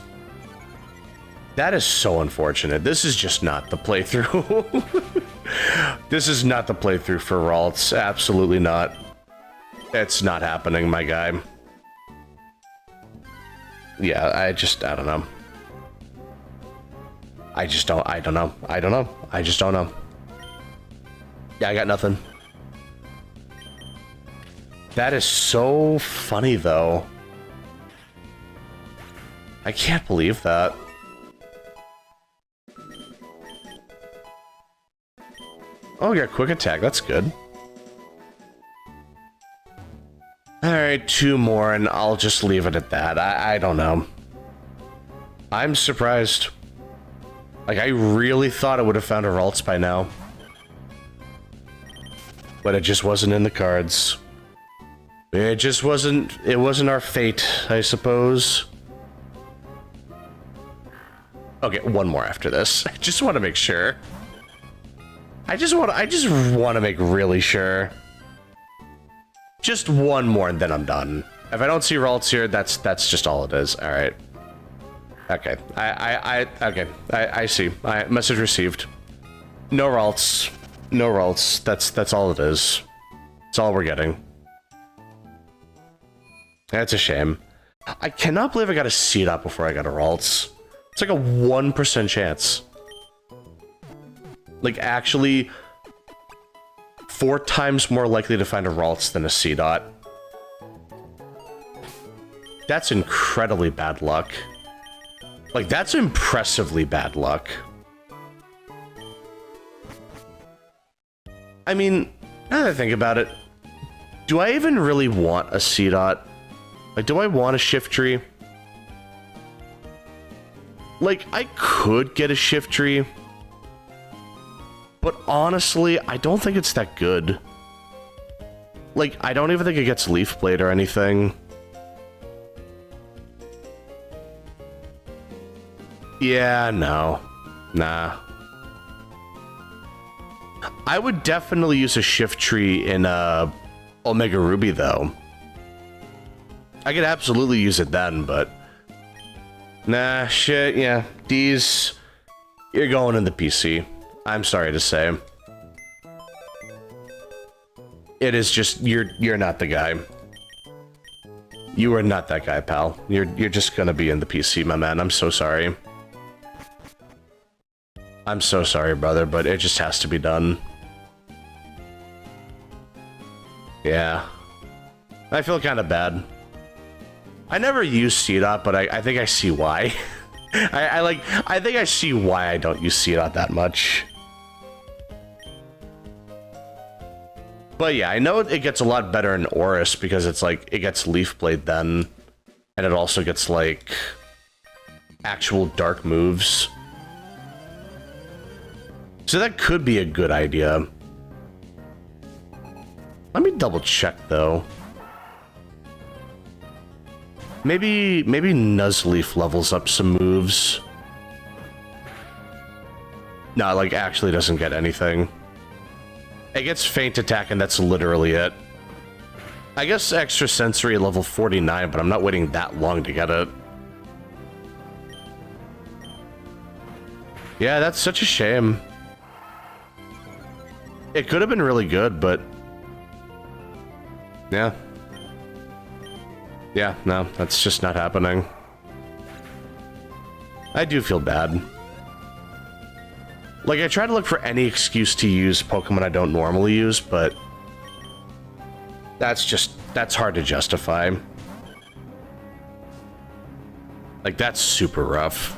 That is so unfortunate. This is just not the playthrough. This is not the playthrough for Ralts. Absolutely not. It's not happening, my guy. Yeah, I don't know. I just don't know. I just don't know. Yeah, I got nothing. That is so funny, though. I can't believe that. Oh, we got quick attack. That's good. Alright, 2 more, and I'll just leave it at that. I don't know. I'm surprised. Like, I really thought I would have found a Ralts by now. But it just wasn't in the cards. It just wasn't... It wasn't our fate, I suppose. Okay, 1 more after this. I just want to make sure. I just want to make really sure. Just 1 more and then I'm done. If I don't see Ralts here, that's just all it is. All right. Okay. I see. Message received. No Ralts. No Ralts. That's all it is. That's all we're getting. That's a shame. I cannot believe I got a seed up before I got a Ralts. It's like a 1% chance. Like, actually, 4 times more likely to find a Ralts than a C-Dot. That's incredibly bad luck. Like, that's impressively bad luck. I mean, now that I think about it, do I even really want a C-Dot? Like, do I want a shift tree? Like, I could get a shift tree. But honestly, I don't think it's that good. Like, I don't even think it gets Leaf Blade or anything. Yeah, no. Nah. I would definitely use a shift tree in Omega Ruby, though. I could absolutely use it then, but... Nah, shit, yeah. D's... You're going in the PC. I'm sorry to say. It is just... You're not the guy. You are not that guy, pal. You're just gonna be in the PC, my man. I'm so sorry. I'm so sorry, brother, but it just has to be done. Yeah. I feel kind of bad. I never use C-Dot, but I think I see why. I think I see why I don't use C-Dot that much. But yeah, I know it gets a lot better in Oris because it's like, it gets Leaf Blade then. And it also gets like actual dark moves. So that could be a good idea. Let me double check though. Maybe Nuzleaf levels up some moves. No, like actually doesn't get anything. It gets Feint Attack and that's literally it. I guess Extra Sensory level 49, but I'm not waiting that long to get it. Yeah, that's such a shame. It could have been really good, but... Yeah. Yeah, no, that's just not happening. I do feel bad. Like, I try to look for any excuse to use Pokemon I don't normally use, but... That's hard to justify. Like, that's super rough.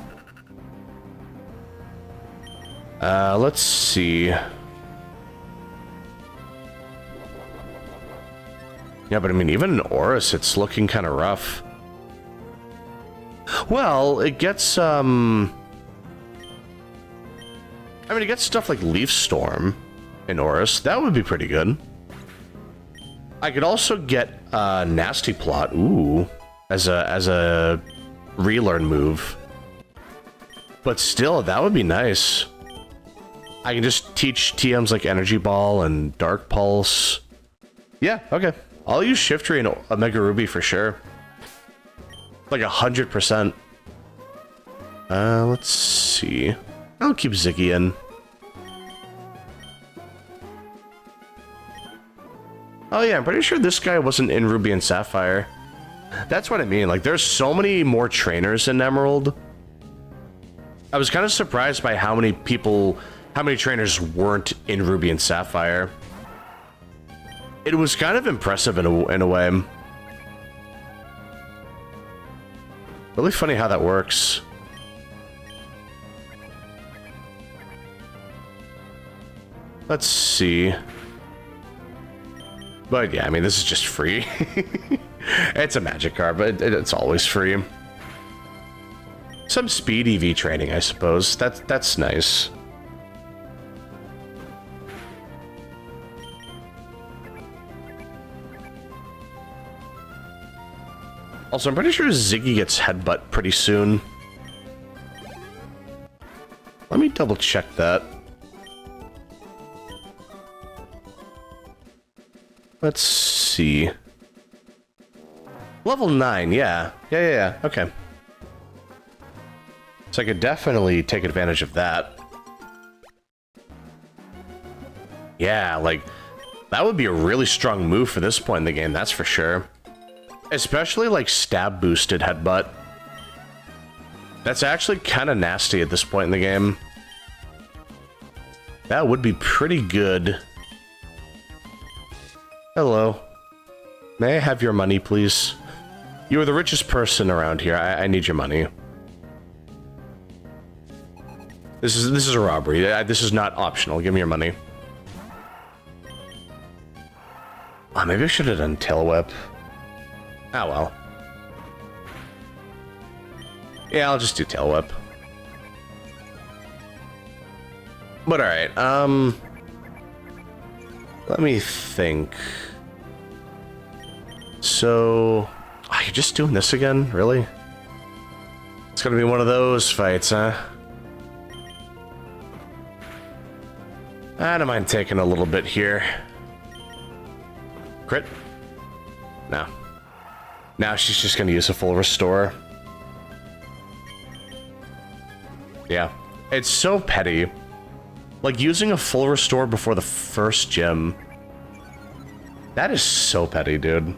Let's see... Yeah, but I mean, even in Oris, it's looking kind of rough. Well, it gets, I mean, it gets stuff like Leaf Storm in Oris. That would be pretty good. I could also get, Nasty Plot, ooh, as a relearn move. But still, that would be nice. I can just teach TMs like Energy Ball and Dark Pulse. Yeah, okay. I'll use Shift Tree and Omega Ruby for sure. Like 100%. Let's see. I'll keep Ziggy in. Oh yeah, I'm pretty sure this guy wasn't in Ruby and Sapphire. That's what I mean. Like, there's so many more trainers in Emerald. I was kind of surprised by how many trainers weren't in Ruby and Sapphire. It was kind of impressive in a way. Really funny how that works. Let's see. But yeah, I mean, this is just free. It's a magic card, but it's always free. Some speed EV training, I suppose. That's nice. Also, I'm pretty sure Ziggy gets headbutt pretty soon. Let me double check that. Let's see. Level 9, yeah. Yeah. Okay. So I could definitely take advantage of that. Yeah, like, that would be a really strong move for this point in the game, that's for sure. Especially, like, stab-boosted headbutt. That's actually kind of nasty at this point in the game. That would be pretty good. Hello. May I have your money, please? You are the richest person around here. I need your money. This is a robbery. This is not optional. Give me your money. Oh, maybe I should have done Tail Whip. Ah, well. Yeah, I'll just do Tail Whip. But alright, let me think. So... Oh, you're just doing this again? Really? It's gonna be one of those fights, huh? I don't mind taking a little bit here. Crit? No. Now she's just gonna use a full restore. Yeah. It's so petty. Like, using a full restore before the first gym. That is so petty, dude.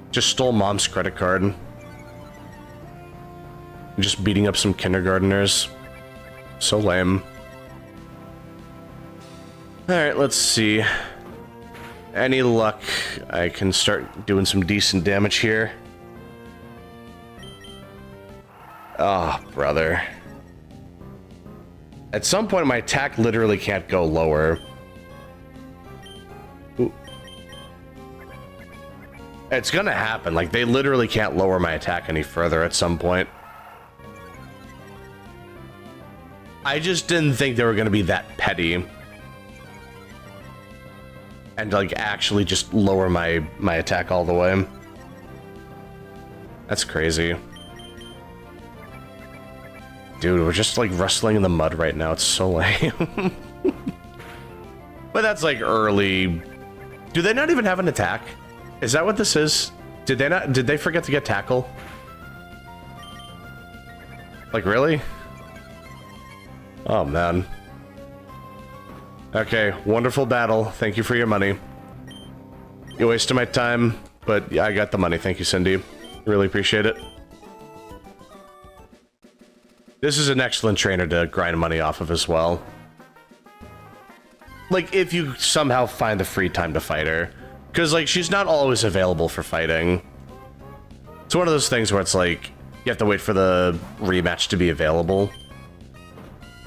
Just stole mom's credit card. Just beating up some kindergarteners. So lame. Alright, let's see. Any luck, I can start doing some decent damage here. Oh, brother. At some point, my attack literally can't go lower. Ooh. It's gonna happen. Like, they literally can't lower my attack any further at some point. I just didn't think they were gonna be that petty. And, like, actually just lower my attack all the way. That's crazy. Dude, we're just, like, wrestling in the mud right now. It's so lame. But that's, like, early. Do they not even have an attack? Is that what this is? Did they forget to get tackle? Like, really? Oh, man. Okay, wonderful battle. Thank you for your money. You wasted my time, but yeah, I got the money. Thank you, Cindy. Really appreciate it. This is an excellent trainer to grind money off of as well. Like, if you somehow find the free time to fight her. Because, like, she's not always available for fighting. It's one of those things where it's like, you have to wait for the rematch to be available.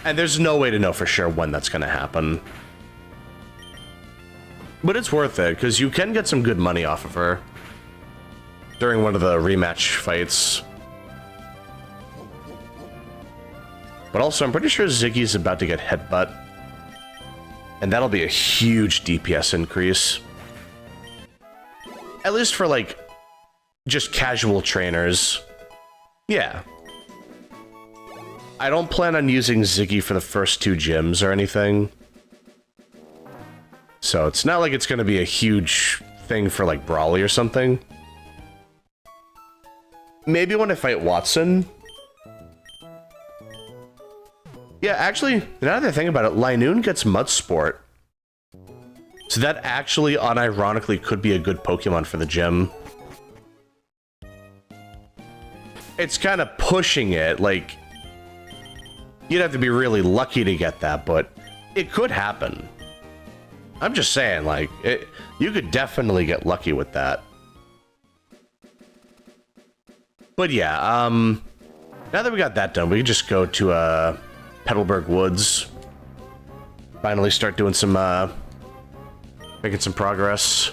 And there's no way to know for sure when that's going to happen. But it's worth it, because you can get some good money off of her. During one of the rematch fights. But also, I'm pretty sure Ziggy's about to get headbutt. And that'll be a huge DPS increase. At least for, like, just casual trainers. Yeah. I don't plan on using Ziggy for the first 2 gyms or anything. So it's not like it's going to be a huge thing for, like, Brawly or something. Maybe when I fight Watson. Yeah, actually, now that I think about it, Linoon gets Mud Sport. So that actually, unironically, could be a good Pokemon for the gym. It's kind of pushing it, like... You'd have to be really lucky to get that, but it could happen. I'm just saying, like, you could definitely get lucky with that. But yeah, now that we got that done, we can just go to Petalburg Woods. Finally start doing some, making some progress.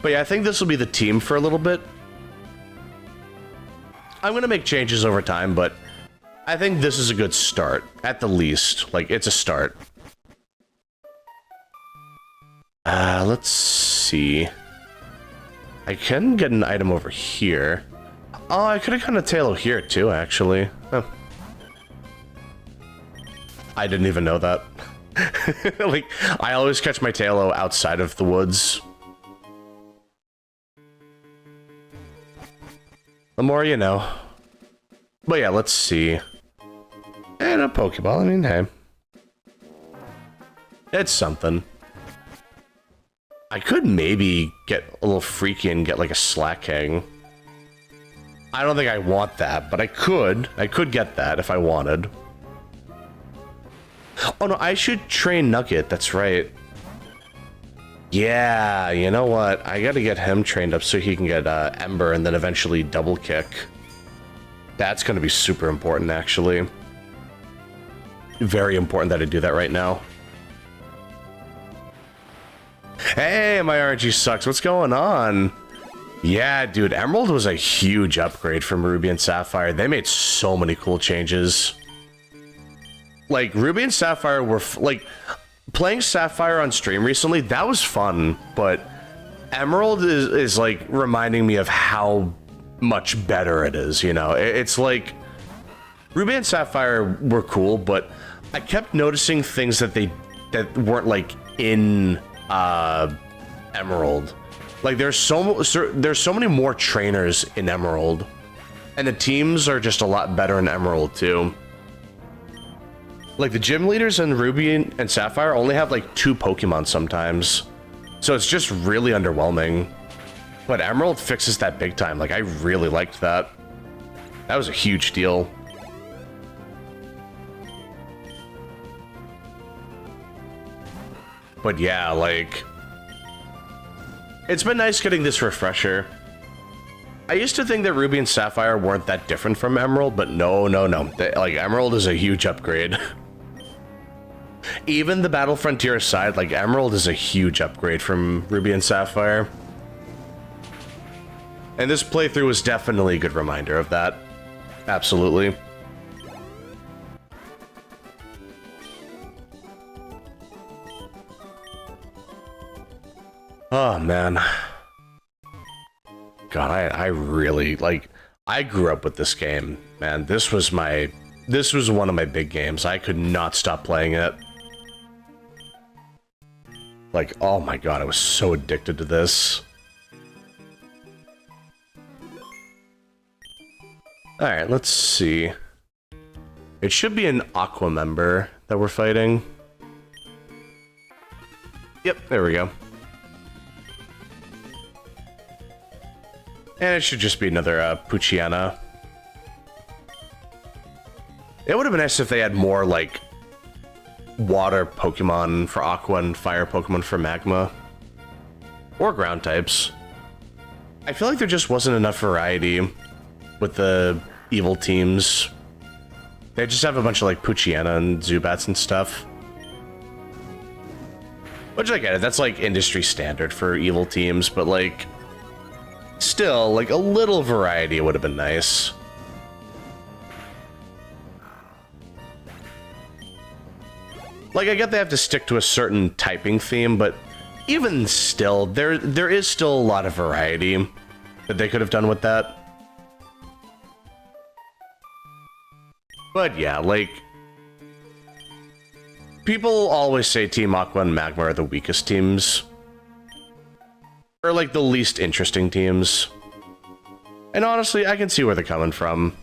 But yeah, I think this will be the team for a little bit. I'm gonna make changes over time, but I think this is a good start, at the least. Like, it's a start. Let's see. I can get an item over here. Oh, I could have gotten a Tailo here too, actually. Oh. I didn't even know that. Like, I always catch my Tailo outside of the woods. The more you know. But yeah, let's see. And a Pokeball, I mean, hey. It's something. I could maybe get a little freaky and get like a Slacking. I don't think I want that, but I could. I could get that if I wanted. Oh no, I should train Nugget, that's right. Yeah, you know what? I gotta get him trained up so he can get Ember and then eventually Double Kick. That's gonna be super important, actually. Very important that I do that right now. Hey, my RNG sucks. What's going on? Yeah, dude, Emerald was a huge upgrade from Ruby and Sapphire. They made so many cool changes. Like, Ruby and Sapphire were, like, playing Sapphire on stream recently, that was fun, but Emerald is like, reminding me of how much better it is, you know? It's like, Ruby and Sapphire were cool, but I kept noticing things that weren't, like, in Emerald. Like, there's so many more trainers in Emerald, and the teams are just a lot better in Emerald too. Like, the gym leaders in Ruby and Sapphire only have like 2 Pokemon sometimes, so it's just really underwhelming. But Emerald fixes that big time. Like, I really liked that. That was a huge deal. But yeah, like, it's been nice getting this refresher. I used to think that Ruby and Sapphire weren't that different from Emerald, but no. Like, Emerald is a huge upgrade. Even the Battle Frontier aside, like, Emerald is a huge upgrade from Ruby and Sapphire. And this playthrough was definitely a good reminder of that. Absolutely. Oh, man. God, I really, like, I grew up with this game, man. This was one of my big games. I could not stop playing it. Like, oh my god, I was so addicted to this. Alright, let's see. It should be an Aqua member that we're fighting. Yep, there we go. And it should just be another Poochyena. It would have been nice if they had more, like, water Pokemon for Aqua and fire Pokemon for Magma. Or ground types. I feel like there just wasn't enough variety with the evil teams. They just have a bunch of, like, Poochyena and Zubats and stuff. Which I get it, that's, like, industry standard for evil teams, but, like, still, like, a little variety would have been nice. Like, I get they have to stick to a certain typing theme, but even still, there is still a lot of variety that they could have done with that. But yeah, like, people always say Team Aqua and Magma are the weakest teams. Or, like, the least interesting teams. And honestly, I can see where they're coming from.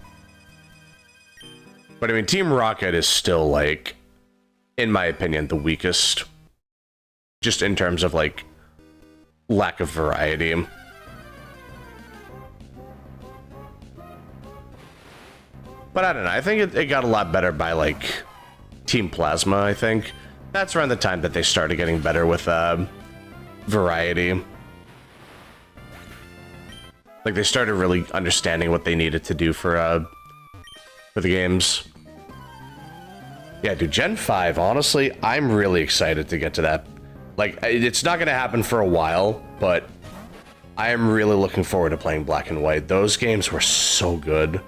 But I mean, Team Rocket is still, like, in my opinion, the weakest. Just in terms of, like, lack of variety. But I don't know, I think it got a lot better by, like, Team Plasma, I think. That's around the time that they started getting better with, variety. Like, they started really understanding what they needed to do for the games. Yeah, dude, Gen 5, honestly, I'm really excited to get to that. Like, it's not going to happen for a while, but I am really looking forward to playing Black and White. Those games were so good.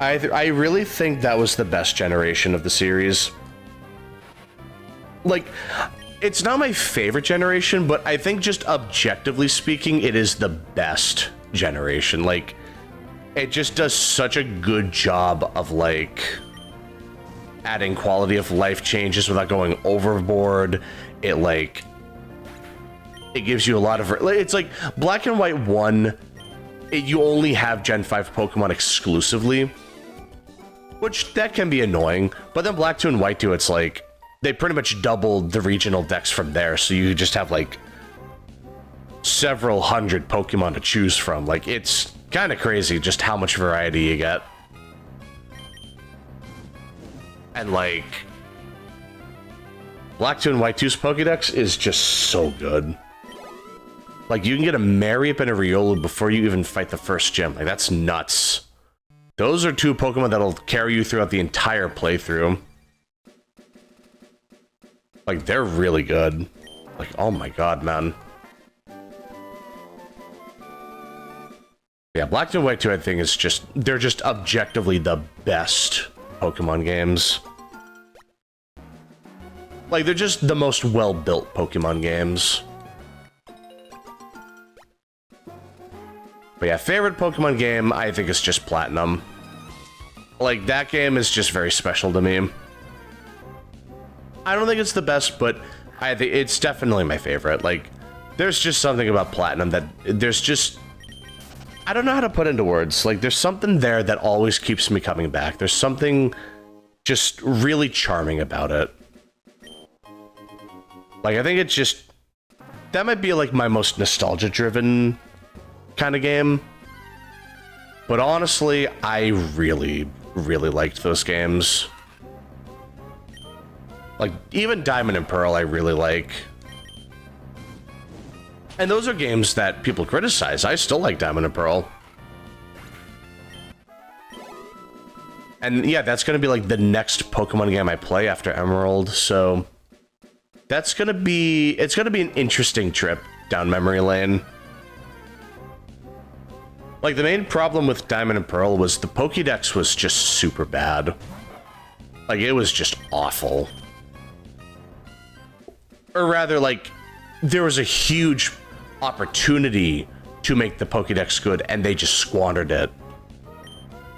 I really think that was the best generation of the series. Like, it's not my favorite generation, but I think just objectively speaking, it is the best generation. Like, it just does such a good job of, like, adding quality of life changes without going overboard. It, like, it gives you a lot of... It's like, Black and White 1, you only have Gen 5 Pokemon exclusively, which, that can be annoying. But then Black 2 and White 2, it's like, they pretty much doubled the regional dex from there, so you just have, like, several hundred Pokemon to choose from. Like, it's kind of crazy just how much variety you get. And, like, Black 2 and White 2's Pokedex is just so good. Like, you can get a Mariep and a Riolu before you even fight the first gym. Like, that's nuts. Those are two Pokemon that'll carry you throughout the entire playthrough. Like, they're really good. Like, oh my god, man. Yeah, Black and White 2, I think, is just... They're just objectively the best Pokemon games. Like, they're just the most well-built Pokemon games. But yeah, favorite Pokemon game, I think, is just Platinum. Like, that game is just very special to me. I don't think it's the best, but I think it's definitely my favorite. Like, there's just something about Platinum that... There's just... I don't know how to put into words. Like, there's something there that always keeps me coming back. There's something just really charming about it. Like, I think it's just... That might be, like, my most nostalgia-driven kind of game. But honestly, I really, really liked those games. Like, even Diamond and Pearl, I really like. And those are games that people criticize. I still like Diamond and Pearl. And yeah, that's going to be, like, the next Pokemon game I play after Emerald, so... That's going to be... It's going to be an interesting trip down memory lane. Like, the main problem with Diamond and Pearl was the Pokédex was just super bad. Like, it was just awful. Or rather, like, there was a huge opportunity to make the Pokédex good, and they just squandered it.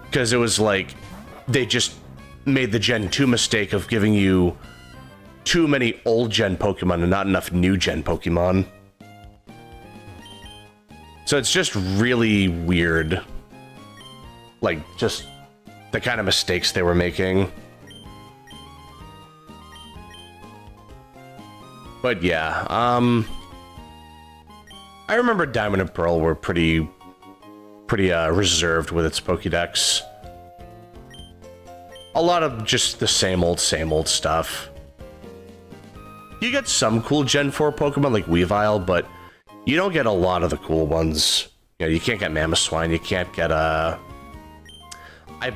Because it was like, they just made the Gen 2 mistake of giving you too many old-gen Pokemon and not enough new-gen Pokemon. So it's just really weird. Like, just the kind of mistakes they were making. But yeah, I remember Diamond and Pearl were pretty reserved with its Pokédex. A lot of just the same old stuff. You get some cool Gen 4 Pokemon like Weavile, but you don't get a lot of the cool ones. You know, you can't get Mamoswine, you can't get I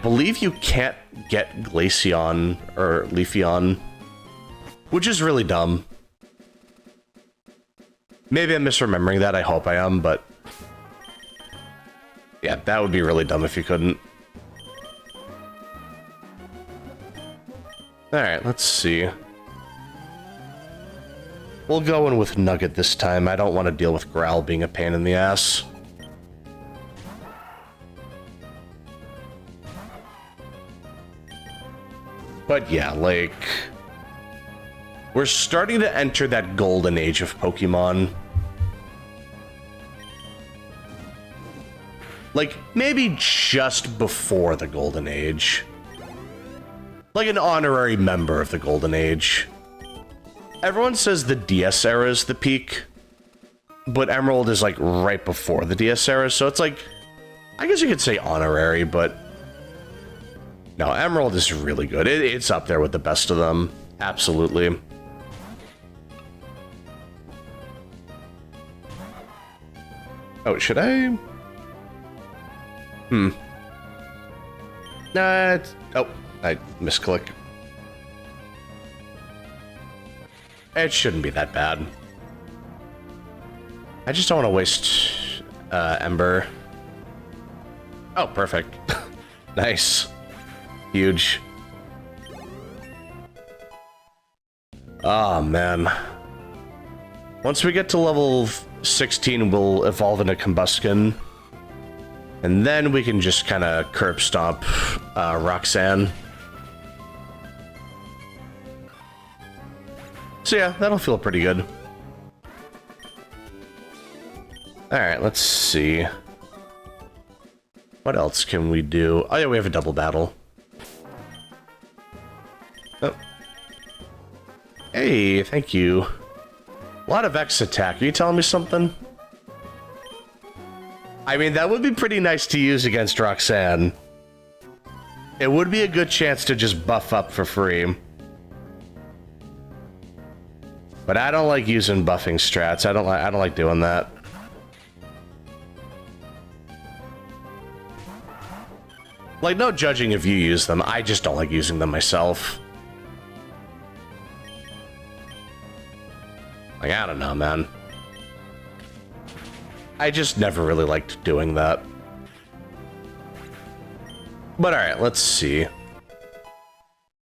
believe you can't get Glaceon or Leafeon, which is really dumb. Maybe I'm misremembering that, I hope I am, but... Yeah, that would be really dumb if you couldn't. Alright, let's see. We'll go in with Nugget this time. I don't want to deal with Growl being a pain in the ass. But yeah, like... We're starting to enter that golden age of Pokemon. Like, maybe just before the golden age. Like an honorary member of the golden age. Everyone says the DS era is the peak, but Emerald is like right before the DS era, so it's like, I guess you could say honorary, but no, Emerald is really good. It's up there with the best of them. Absolutely. Oh, should I? Oh, I misclick. It shouldn't be that bad. I just don't want to waste Ember. Oh, perfect. Nice. Huge. Oh, man. Once we get to level 16, we'll evolve into Combuskin. And then we can just kind of curb stomp Roxanne. So yeah, that'll feel pretty good. Alright, let's see. What else can we do? Oh yeah, we have a double battle. Oh. Hey, thank you. A lot of X attack. Are you telling me something? I mean, that would be pretty nice to use against Roxanne. It would be a good chance to just buff up for free. But I don't like using buffing strats. I don't like doing that. Like, no judging if you use them. I just don't like using them myself. Like, I don't know, man. I just never really liked doing that. But alright, let's see.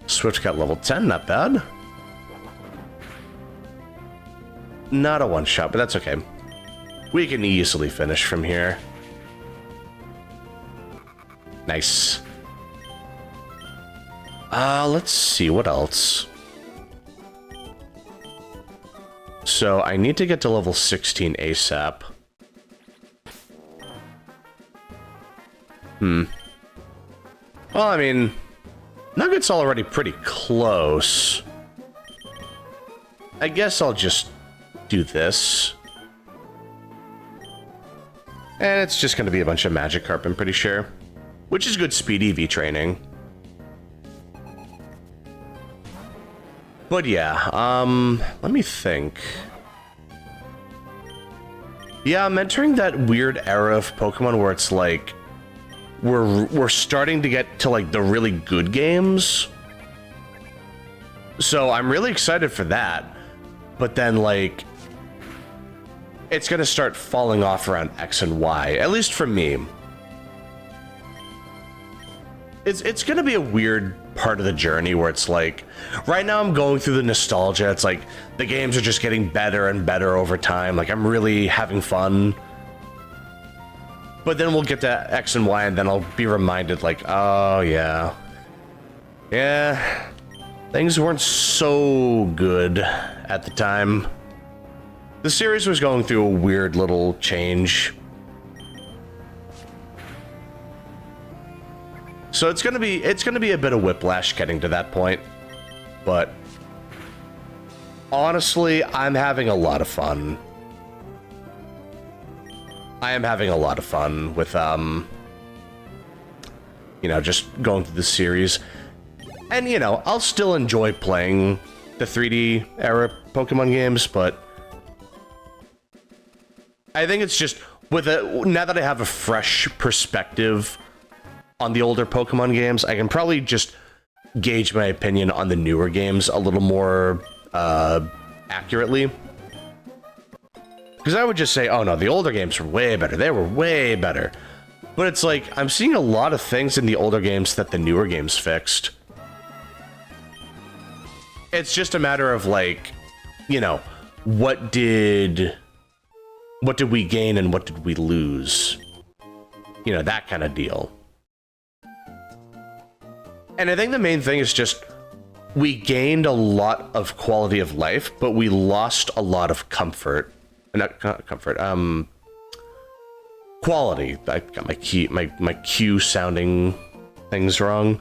Swift got level 10, not bad. Not a one-shot, but that's okay. We can easily finish from here. Nice. Let's see, what else? So, I need to get to level 16 ASAP. Well, I mean, Nugget's already pretty close. I guess I'll just do this. And it's just going to be a bunch of Magikarp, I'm pretty sure. Which is good speed EV training. But yeah, let me think. Yeah, I'm entering that weird era of Pokemon where it's like, we're starting to get to like the really good games. So I'm really excited for that. But then like, it's gonna start falling off around X and Y, at least for me. It's gonna be a weird part of the journey where it's like, right now I'm going through the nostalgia. It's like, the games are just getting better and better over time. Like, I'm really having fun. But then we'll get to X and Y, and then I'll be reminded, like, oh, yeah. Yeah, things weren't so good at the time. The series was going through a weird little change. So it's gonna be a bit of whiplash getting to that point. But honestly, I'm having a lot of fun. I am having a lot of fun with, you know, just going through the series. And, you know, I'll still enjoy playing the 3D era Pokemon games, but I think it's just, now that I have a fresh perspective on the older Pokemon games, I can probably just gauge my opinion on the newer games a little more, accurately. Because I would just say, oh no, the older games were way better. They were way better. But it's like, I'm seeing a lot of things in the older games that the newer games fixed. It's just a matter of like, you know, what did we gain and what did we lose? You know, that kind of deal. And I think the main thing is just, we gained a lot of quality of life, but we lost a lot of comfort. Not comfort, quality. I got my Q sounding things wrong.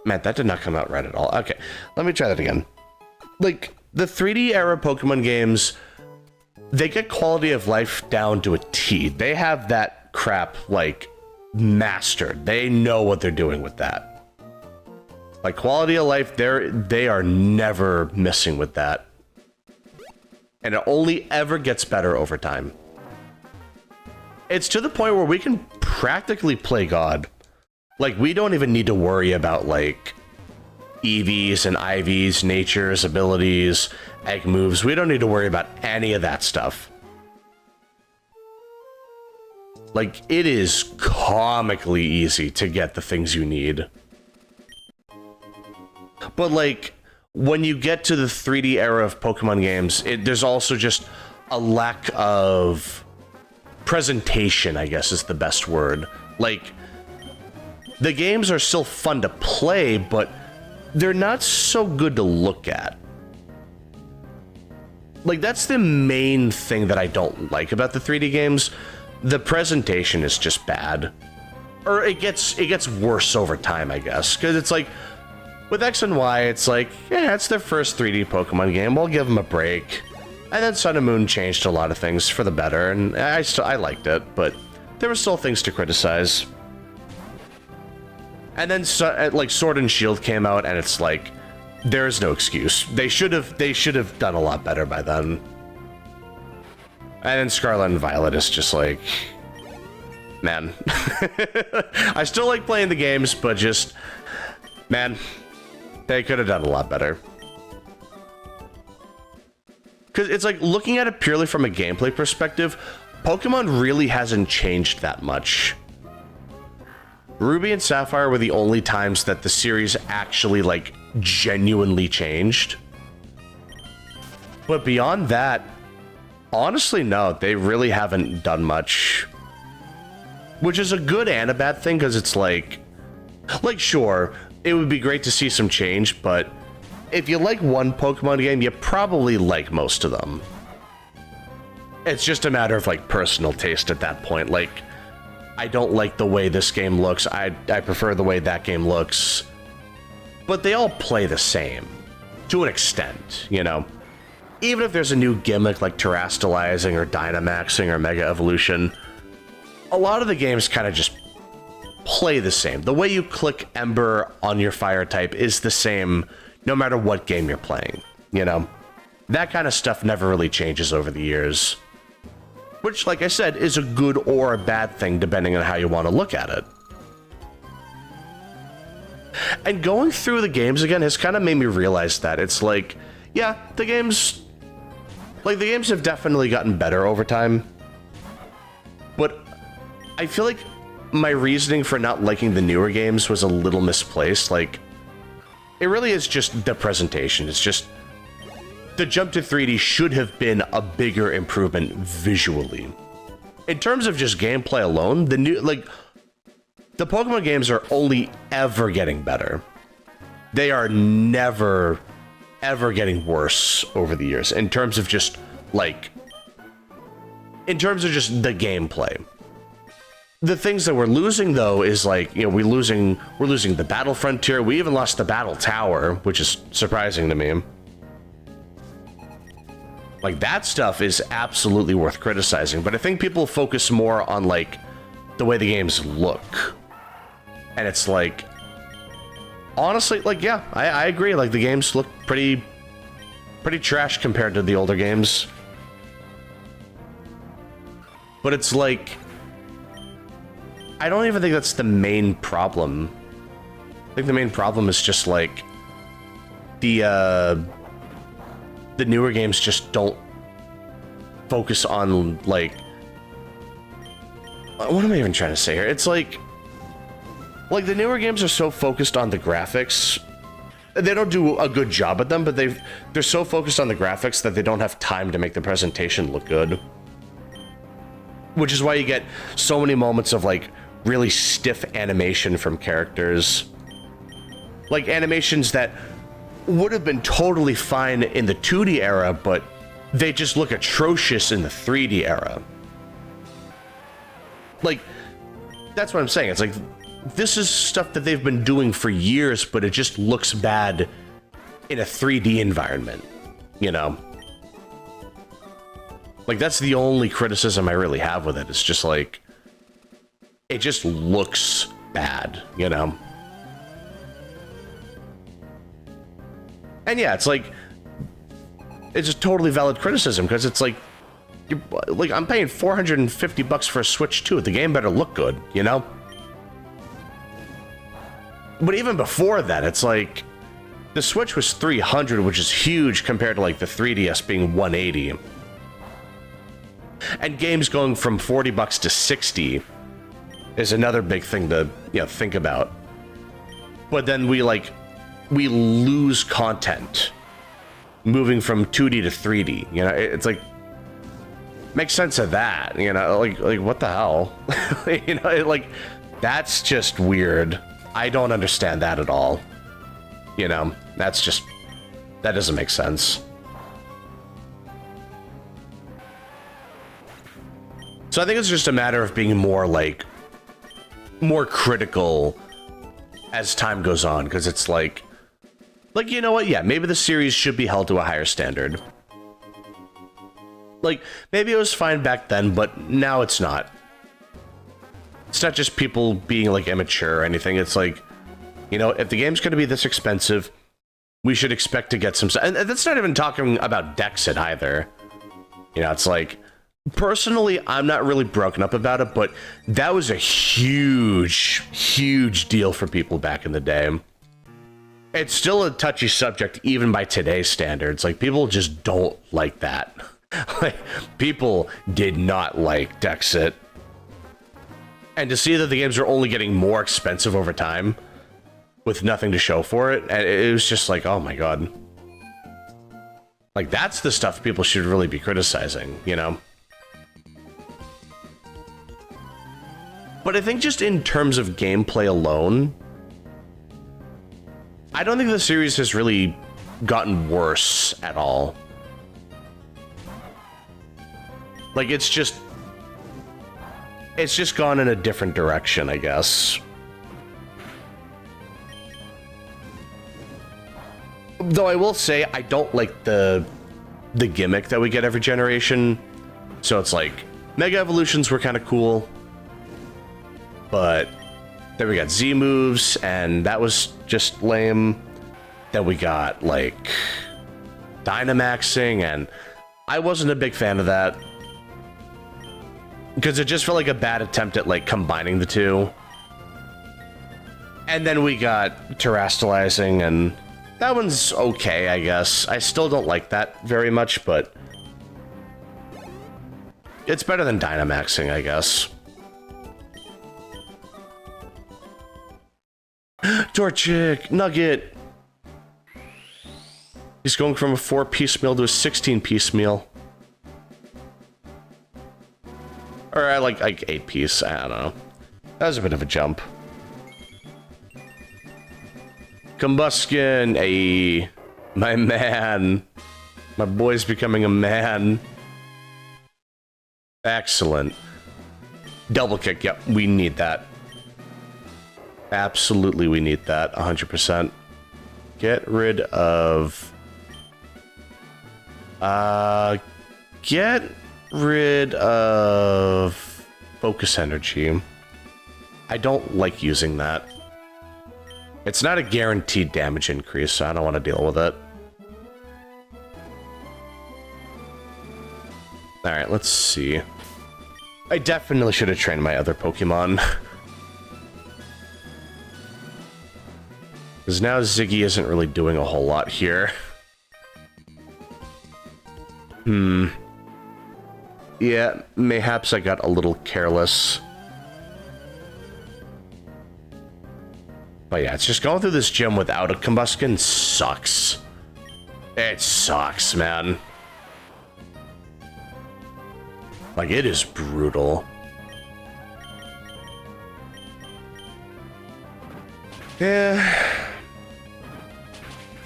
Man, that did not come out right at all. Okay, let me try that again. Like, the 3D era Pokemon games, they get quality of life down to a T. They have that crap, like, mastered. They know what they're doing with that. Like, quality of life, they are never missing with that. And it only ever gets better over time. It's to the point where we can practically play God. Like, we don't even need to worry about, like, EVs and IVs, natures, abilities, egg moves. We don't need to worry about any of that stuff. Like, it is comically easy to get the things you need. But, like, when you get to the 3D era of Pokemon games, there's also just a lack of presentation, I guess is the best word. Like, the games are still fun to play, but they're not so good to look at. Like, that's the main thing that I don't like about the 3D games. The presentation is just bad. Or it gets worse over time, I guess. Because it's like, with X and Y, it's like, yeah, it's their first 3D Pokemon game. We'll give them a break. And then Sun and Moon changed a lot of things for the better, and I liked it, but there were still things to criticize. And then like Sword and Shield came out, and it's like, there's no excuse. They should have done a lot better by then. And then Scarlet and Violet is just like, man. I still like playing the games, but just, man, they could have done a lot better. Because it's like, looking at it purely from a gameplay perspective, Pokemon really hasn't changed that much. Ruby and Sapphire were the only times that the series actually, like, genuinely changed. But beyond that, honestly, no, they really haven't done much. Which is a good and a bad thing, because it's like, sure, it would be great to see some change, but if you like one Pokemon game, you probably like most of them. It's just a matter of, like, personal taste at that point. Like, I don't like the way this game looks. I prefer the way that game looks. But they all play the same. To an extent, you know? Even if there's a new gimmick like Terastallizing or Dynamaxing or Mega Evolution, a lot of the games kind of just play the same. The way you click Ember on your fire type is the same no matter what game you're playing, you know? That kind of stuff never really changes over the years. Which, like I said, is a good or a bad thing depending on how you want to look at it. And going through the games again has kind of made me realize that. It's like, yeah, the games have definitely gotten better over time. But I feel like my reasoning for not liking the newer games was a little misplaced. Like, it really is just the presentation. It's just, the jump to 3D should have been a bigger improvement visually. In terms of just gameplay alone, the Pokemon games are only ever getting better. They are never, ever getting worse over the years in terms of just, like, in terms of just the gameplay. The things that we're losing, though, is like, you know, we're losing the Battle Frontier. We even lost the Battle Tower, which is surprising to me. Like, that stuff is absolutely worth criticizing, but I think people focus more on, like, the way the games look. And it's like, honestly, like, yeah, I agree. Like, the games look pretty trash compared to the older games. But it's like, I don't even think that's the main problem. I think the main problem is just, like, the newer games just don't focus on, like, what am I even trying to say here? It's like the newer games are so focused on the graphics. They don't do a good job at them, but they're so focused on the graphics that they don't have time to make the presentation look good. Which is why you get so many moments of, like, really stiff animation from characters. Like, animations that would have been totally fine in the 2D era, but they just look atrocious in the 3D era. Like, that's what I'm saying. It's like, this is stuff that they've been doing for years, but it just looks bad in a 3D environment, you know? Like, that's the only criticism I really have with it. It's just like, it just looks bad, you know? And yeah, it's like, it's a totally valid criticism, because it's like, I'm paying $450 for a Switch 2. The game better look good, you know? But even before that, it's like, the Switch was $300, which is huge compared to like the 3DS being $180. And games going from $40 to $60 is another big thing to, think about. But then we lose content moving from 2D to 3D. It's like, makes sense of that. Like what the hell? That's just weird. I don't understand that at all. That doesn't make sense. So I think it's just a matter of being more critical as time goes on, because it's like, you know what? Yeah, maybe the series should be held to a higher standard. Maybe it was fine back then, but now it's not. It's not just people being immature or anything. It's like, if the game's going to be this expensive, we should expect to get some... And that's not even talking about Dexit either. It's like... Personally, I'm not really broken up about it, but that was a huge, huge deal for people back in the day. It's still a touchy subject, even by today's standards. People just don't like that. People did not like Dexit. And to see that the games are only getting more expensive over time, with nothing to show for it, and it was just like, oh my god. That's the stuff people should really be criticizing, But I think just in terms of gameplay alone, I don't think the series has really gotten worse at all. It's just gone in a different direction, I guess. Though I will say, I don't like the gimmick that we get every generation. So it's like, Mega Evolutions were kind of cool. But then we got Z moves, and that was just lame. Then we got, Dynamaxing, and I wasn't a big fan of that. Because it just felt like a bad attempt at, combining the two. And then we got Terastallizing, and that one's okay, I guess. I still don't like that very much, but... it's better than Dynamaxing, I guess. Torchic! Nugget! He's going from a 4-piece meal to a 16-piece meal. Or I like 8-piece, I don't know. That was a bit of a jump. Combustion! Ayy. My man. My boy's becoming a man. Excellent. Double kick, yep, we need that. Absolutely, we need that, 100%. Get rid of... get rid of... Focus Energy. I don't like using that. It's not a guaranteed damage increase, so I don't want to deal with it. Alright, let's see. I definitely should have trained my other Pokemon. Because now Ziggy isn't really doing a whole lot here. Yeah, mayhaps I got a little careless. But yeah, it's just going through this gym without a Combustion sucks. It sucks, man. It is brutal. Yeah.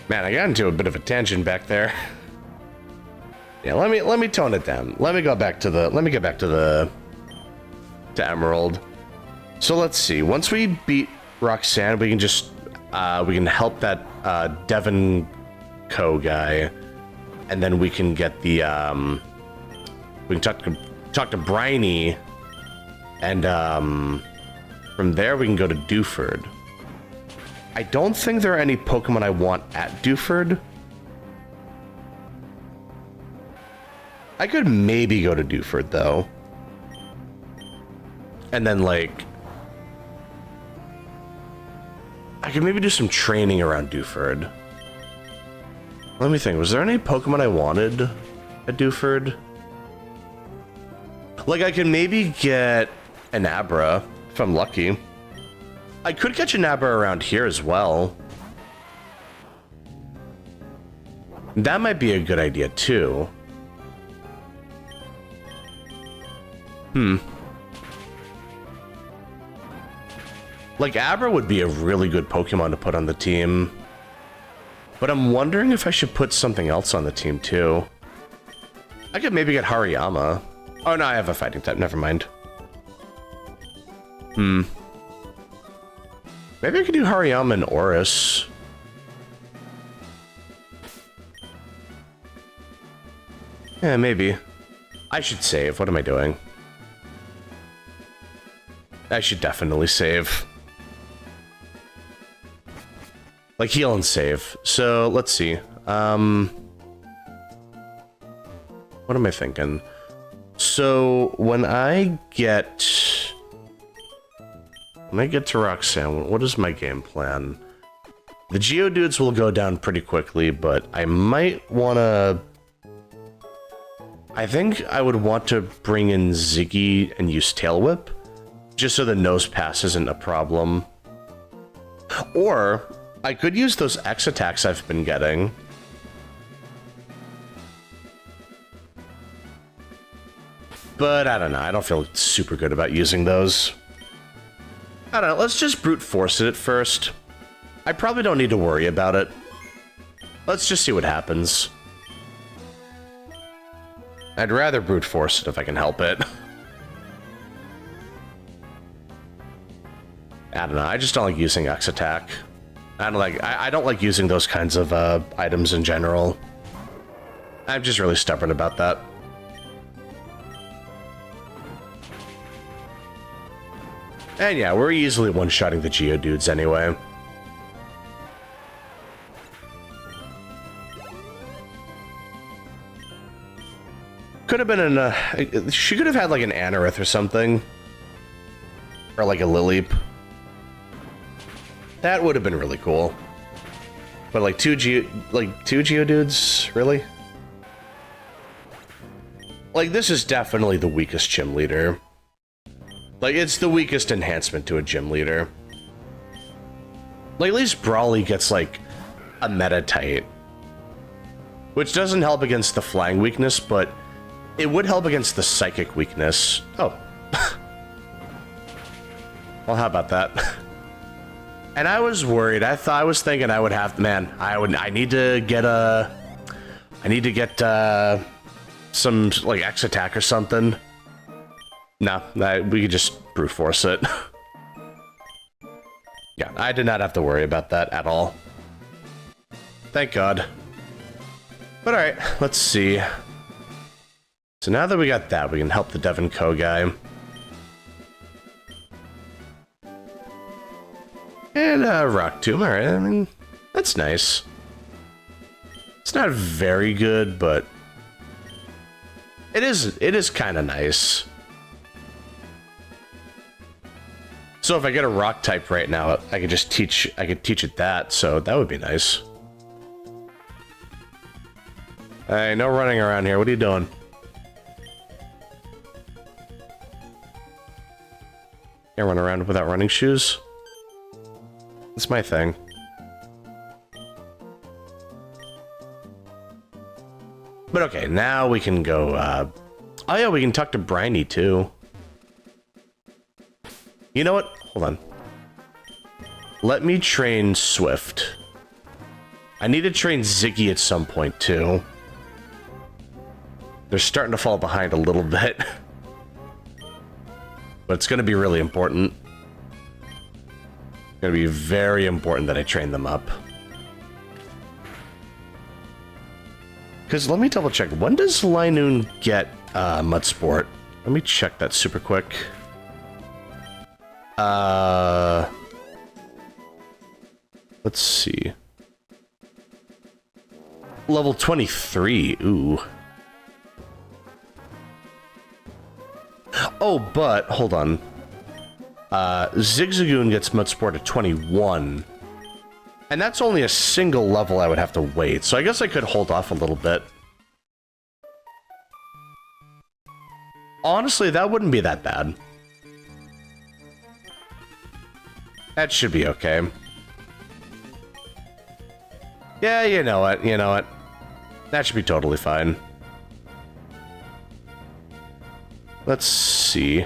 Man, I got into a bit of a tangent back there. Yeah, let me tone it down. Let me get back to the Emerald. So let's see. Once we beat Roxanne, we can just we can help that Devon Co guy, and then we can get the we can talk to Briny, and from there we can go to Dewford. I don't think there are any Pokemon I want at Dewford. I could maybe go to Dewford, though. And then, like... I could maybe do some training around Dewford. Let me think. Was there any Pokemon I wanted at Dewford? Like, I can maybe get an Abra, if I'm lucky. I could catch an Abra around here as well. That might be a good idea, too. Like, Abra would be a really good Pokemon to put on the team. But I'm wondering if I should put something else on the team, too. I could maybe get Hariyama. Oh, no, I have a fighting type. Never mind. Maybe I could do Hariyama and Oris. Yeah, maybe. I should save. What am I doing? I should definitely save. Like, heal and save. So, let's see. What am I thinking? So, when I get to Roxanne, what is my game plan? The Geodudes will go down pretty quickly, but I might want to... I think I would want to bring in Ziggy and use Tail Whip, just so the Nose Pass isn't a problem. Or, I could use those X attacks I've been getting. But I don't know, I don't feel super good about using those. I don't know, let's just brute force it at first. I probably don't need to worry about it. Let's just see what happens. I'd rather brute force it if I can help it. I don't know, I just don't like using X attack. I don't like using those kinds of items in general. I'm just really stubborn about that. And yeah, we're easily one-shotting the Geodudes anyway. Could have been an, she could have had like an Anorith or something. Or like a Lileep. That would have been really cool. But like two Geodudes, really? Like, this is definitely the weakest gym leader. Like, it's the weakest enhancement to a gym leader. Like, at least Brawly gets, like, a Meditite. Which doesn't help against the flying weakness, but it would help against the psychic weakness. Oh. Well, how about that? And I was worried. I was thinking I would have, man, I need to get some, like, X attack or something. No, we could just brute force it. Yeah, I did not have to worry about that at all. Thank God. But alright, let's see. So now that we got that, we can help the Devon Co guy. And Rock Tomb, alright, I mean, that's nice. It's not very good, but it is kind of nice. So if I get a rock type right now, I could teach it that, so that would be nice. Hey, no running around here. What are you doing? Can't run around without running shoes. That's my thing. But okay, now we can go, oh yeah, we can talk to Briny too. You know what? Hold on. Let me train Swift. I need to train Ziggy at some point, too. They're starting to fall behind a little bit. But it's going to be really important. It's going to be very important that I train them up. Because let me double check. When does Linoon get Mud Sport? Let me check that super quick. Let's see. Level 23. Ooh. Oh, but, hold on. Zigzagoon gets mud sport at 21. And that's only a single level I would have to wait, so I guess I could hold off a little bit. Honestly, that wouldn't be that bad. That should be okay. Yeah, you know what, you know what. That should be totally fine. Let's see.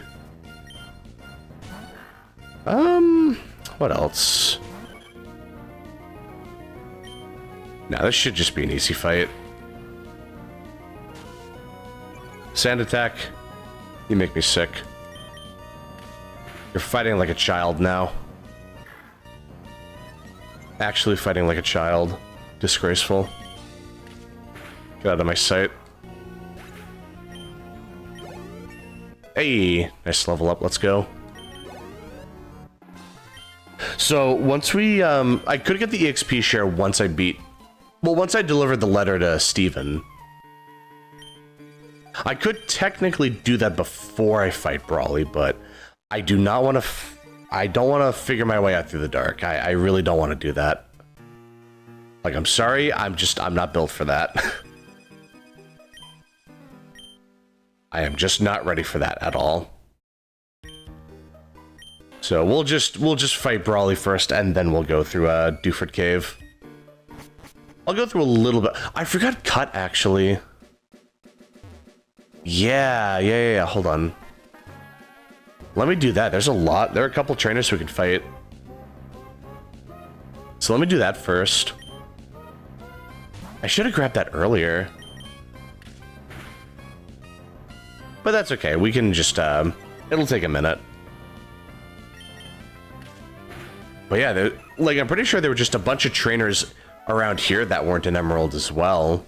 What else? Nah, this should just be an easy fight. Sand attack. You make me sick. You're fighting like a child now. Actually fighting like a child. Disgraceful. Get out of my sight. Hey, nice level up, let's go. So, once we, I could get the EXP share once I beat... Well, once I delivered the letter to Steven. I could technically do that before I fight Brawly, but I do not want to... I don't want to figure my way out through the dark. I really don't want to do that. Like, I'm sorry, I'm not built for that. I am just not ready for that at all. So we'll just fight Brawly first, and then we'll go through Dewford Cave. I'll go through a little bit. I forgot Cut, actually. Yeah, hold on. Let me do that. There's a lot. There are a couple trainers who can fight. So let me do that first. I should have grabbed that earlier. But that's okay. We can just, it'll take a minute. But yeah, like, I'm pretty sure there were just a bunch of trainers around here that weren't in Emerald as well.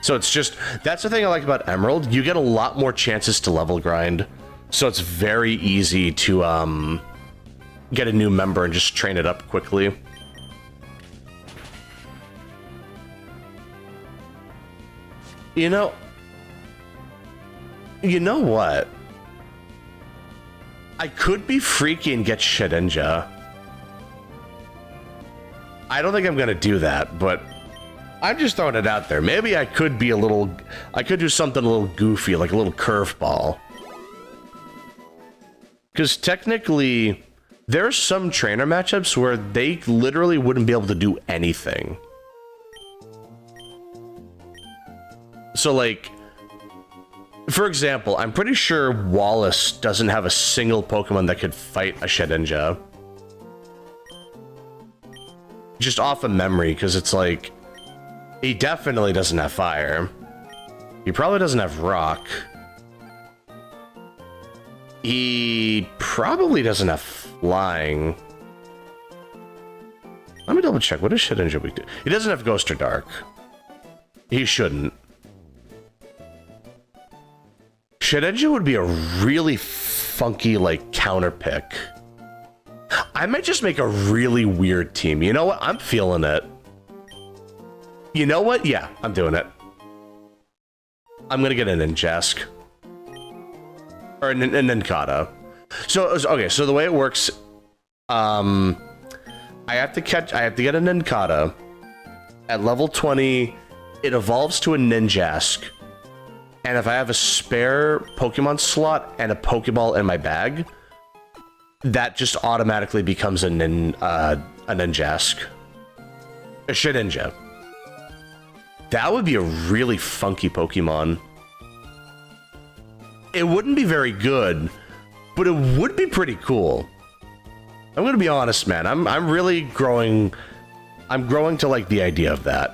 So it's just, that's the thing I like about Emerald. You get a lot more chances to level grind. So it's very easy to, get a new member and just train it up quickly. You know what? I could be freaky and get Shedinja. I don't think I'm gonna do that, but I'm just throwing it out there. Maybe I could be I could do something a little goofy, like a little curveball. Because technically, there are some trainer matchups where they literally wouldn't be able to do anything. So, like, for example, I'm pretty sure Wallace doesn't have a single Pokemon that could fight a Shedinja. Just off of memory, because it's like, he definitely doesn't have fire. He probably doesn't have rock. He probably doesn't have flying. Let me double check. What does Shedinja weak to? He doesn't have ghost or dark. He shouldn't. Shedinja would be a really funky, like, counter pick. I might just make a really weird team. You know what? I'm feeling it. You know what? Yeah, I'm doing it. I'm gonna get a Ninjask. Or a Nincada. So, okay, so the way it works, I have to get a Nincada. At level 20, it evolves to a Ninjask. And if I have a spare Pokemon slot and a Pokeball in my bag, that just automatically becomes a Ninjask. A Shedinja. That would be a really funky Pokemon. It wouldn't be very good, but it would be pretty cool. I'm gonna be honest, man. I'm really growing. I'm growing to like the idea of that.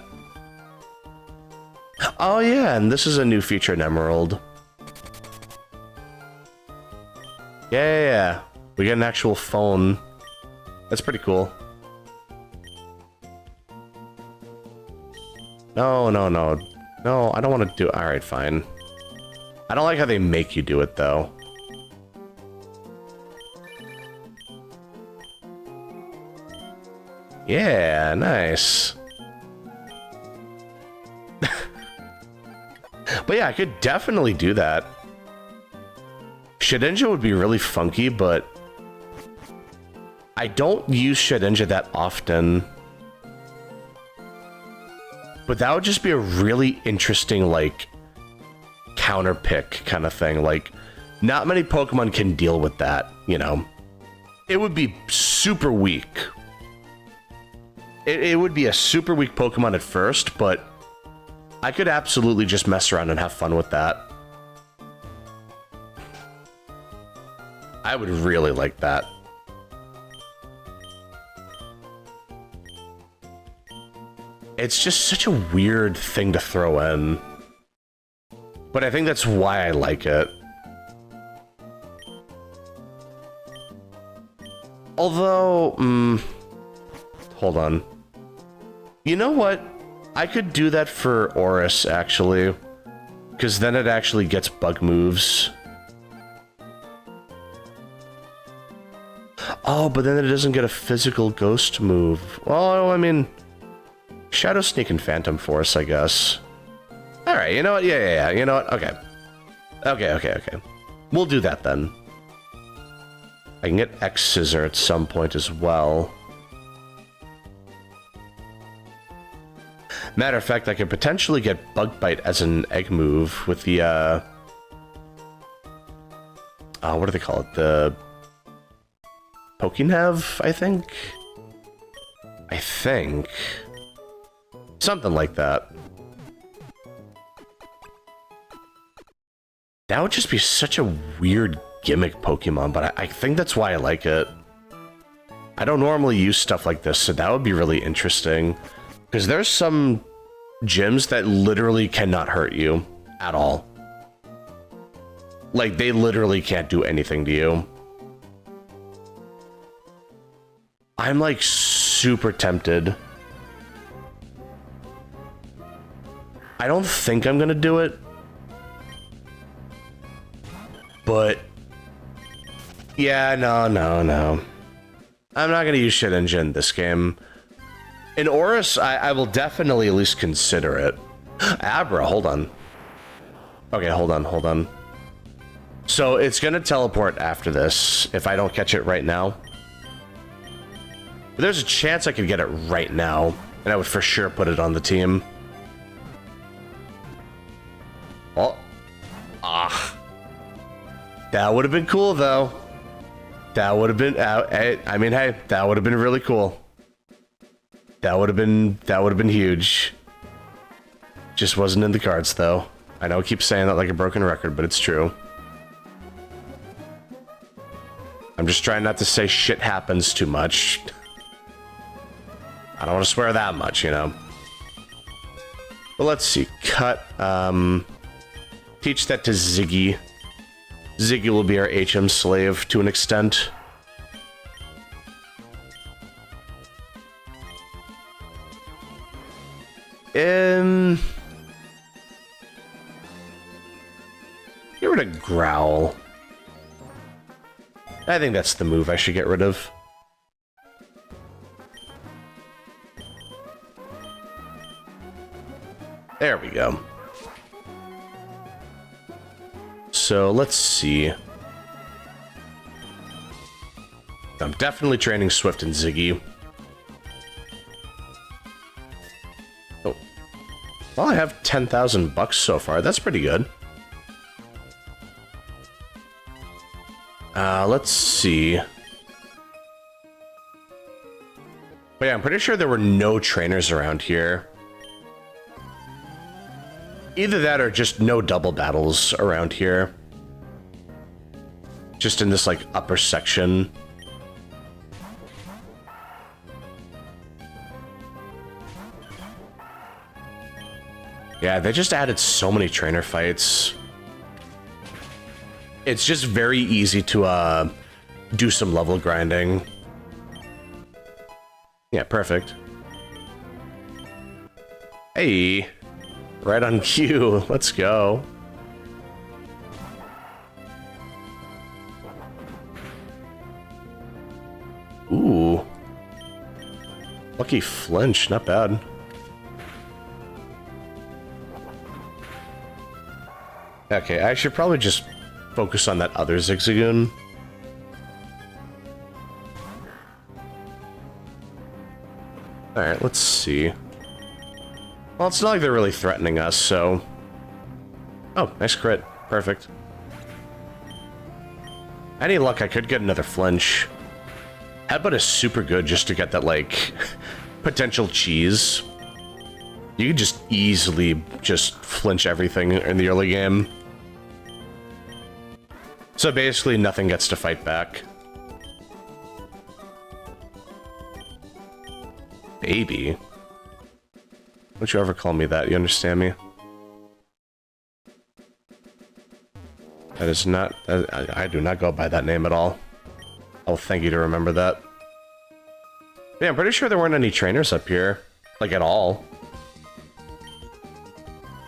Oh yeah, and this is a new feature in Emerald. Yeah. We get an actual phone. That's pretty cool. No, I don't want to do it. Alright, fine. I don't like how they make you do it, though. Yeah, nice. But yeah, I could definitely do that. Shedinja would be really funky, but I don't use Shedinja that often. But that would just be a really interesting, like, counter pick kind of thing. Like, not many Pokemon can deal with that, you know. It would be super weak. It would be a super weak Pokemon at first, but I could absolutely just mess around and have fun with that. I would really like that. It's just such a weird thing to throw in. But I think that's why I like it. Although, hold on. You know what? I could do that for Oris, actually. Because then it actually gets bug moves. Oh, but then it doesn't get a physical ghost move. Well, I mean, Shadow Sneak and Phantom Force, I guess. Alright, you know what? Yeah. You know what? Okay. Okay. We'll do that then. I can get X-Scissor at some point as well. Matter of fact, I could potentially get Bug Bite as an egg move with the, what do they call it? The Pokenav, I think? Something like that. That would just be such a weird gimmick Pokemon, but I think that's why I like it. I don't normally use stuff like this, so that would be really interesting. Because there's some gyms that literally cannot hurt you at all. Like, they literally can't do anything to you. I'm, like, super tempted. I don't think I'm gonna do it. But yeah, no. I'm not gonna use Shedinja in this game. In Oris, I will definitely at least consider it. Abra, hold on. Okay, hold on. So it's gonna teleport after this if I don't catch it right now. But there's a chance I could get it right now, and I would for sure put it on the team. Oh. Ah. That would have been cool, though. That would have been... I mean, hey, that would have been really cool. That would have been huge. Just wasn't in the cards, though. I know I keep saying that like a broken record, but it's true. I'm just trying not to say shit happens too much. I don't want to swear that much, you know. But let's see. Cut. Teach that to Ziggy. Ziggy will be our HM slave to an extent. Get rid of Growl. I think that's the move I should get rid of. There we go. So let's see. I'm definitely training Swift and Ziggy. Oh. Well, I have 10,000 bucks so far. That's pretty good. Let's see. But yeah, I'm pretty sure there were no trainers around here. Either that or just no double battles around here. Just in this, like, upper section. Yeah, they just added so many trainer fights. It's just very easy to, do some level grinding. Yeah, perfect. Hey. Right on cue. Let's go. Ooh. Lucky flinch. Not bad. Okay, I should probably just focus on that other Zigzagoon. Alright, let's see. Well, it's not like they're really threatening us, so... Oh, nice crit. Perfect. Any luck, I could get another flinch. Headbutt is super good just to get that, like, potential cheese. You can just easily just flinch everything in the early game. So basically, nothing gets to fight back. Baby? Don't you ever call me that, you understand me? That is not... I do not go by that name at all. I'll thank you to remember that. Yeah, I'm pretty sure there weren't any trainers up here. Like, at all.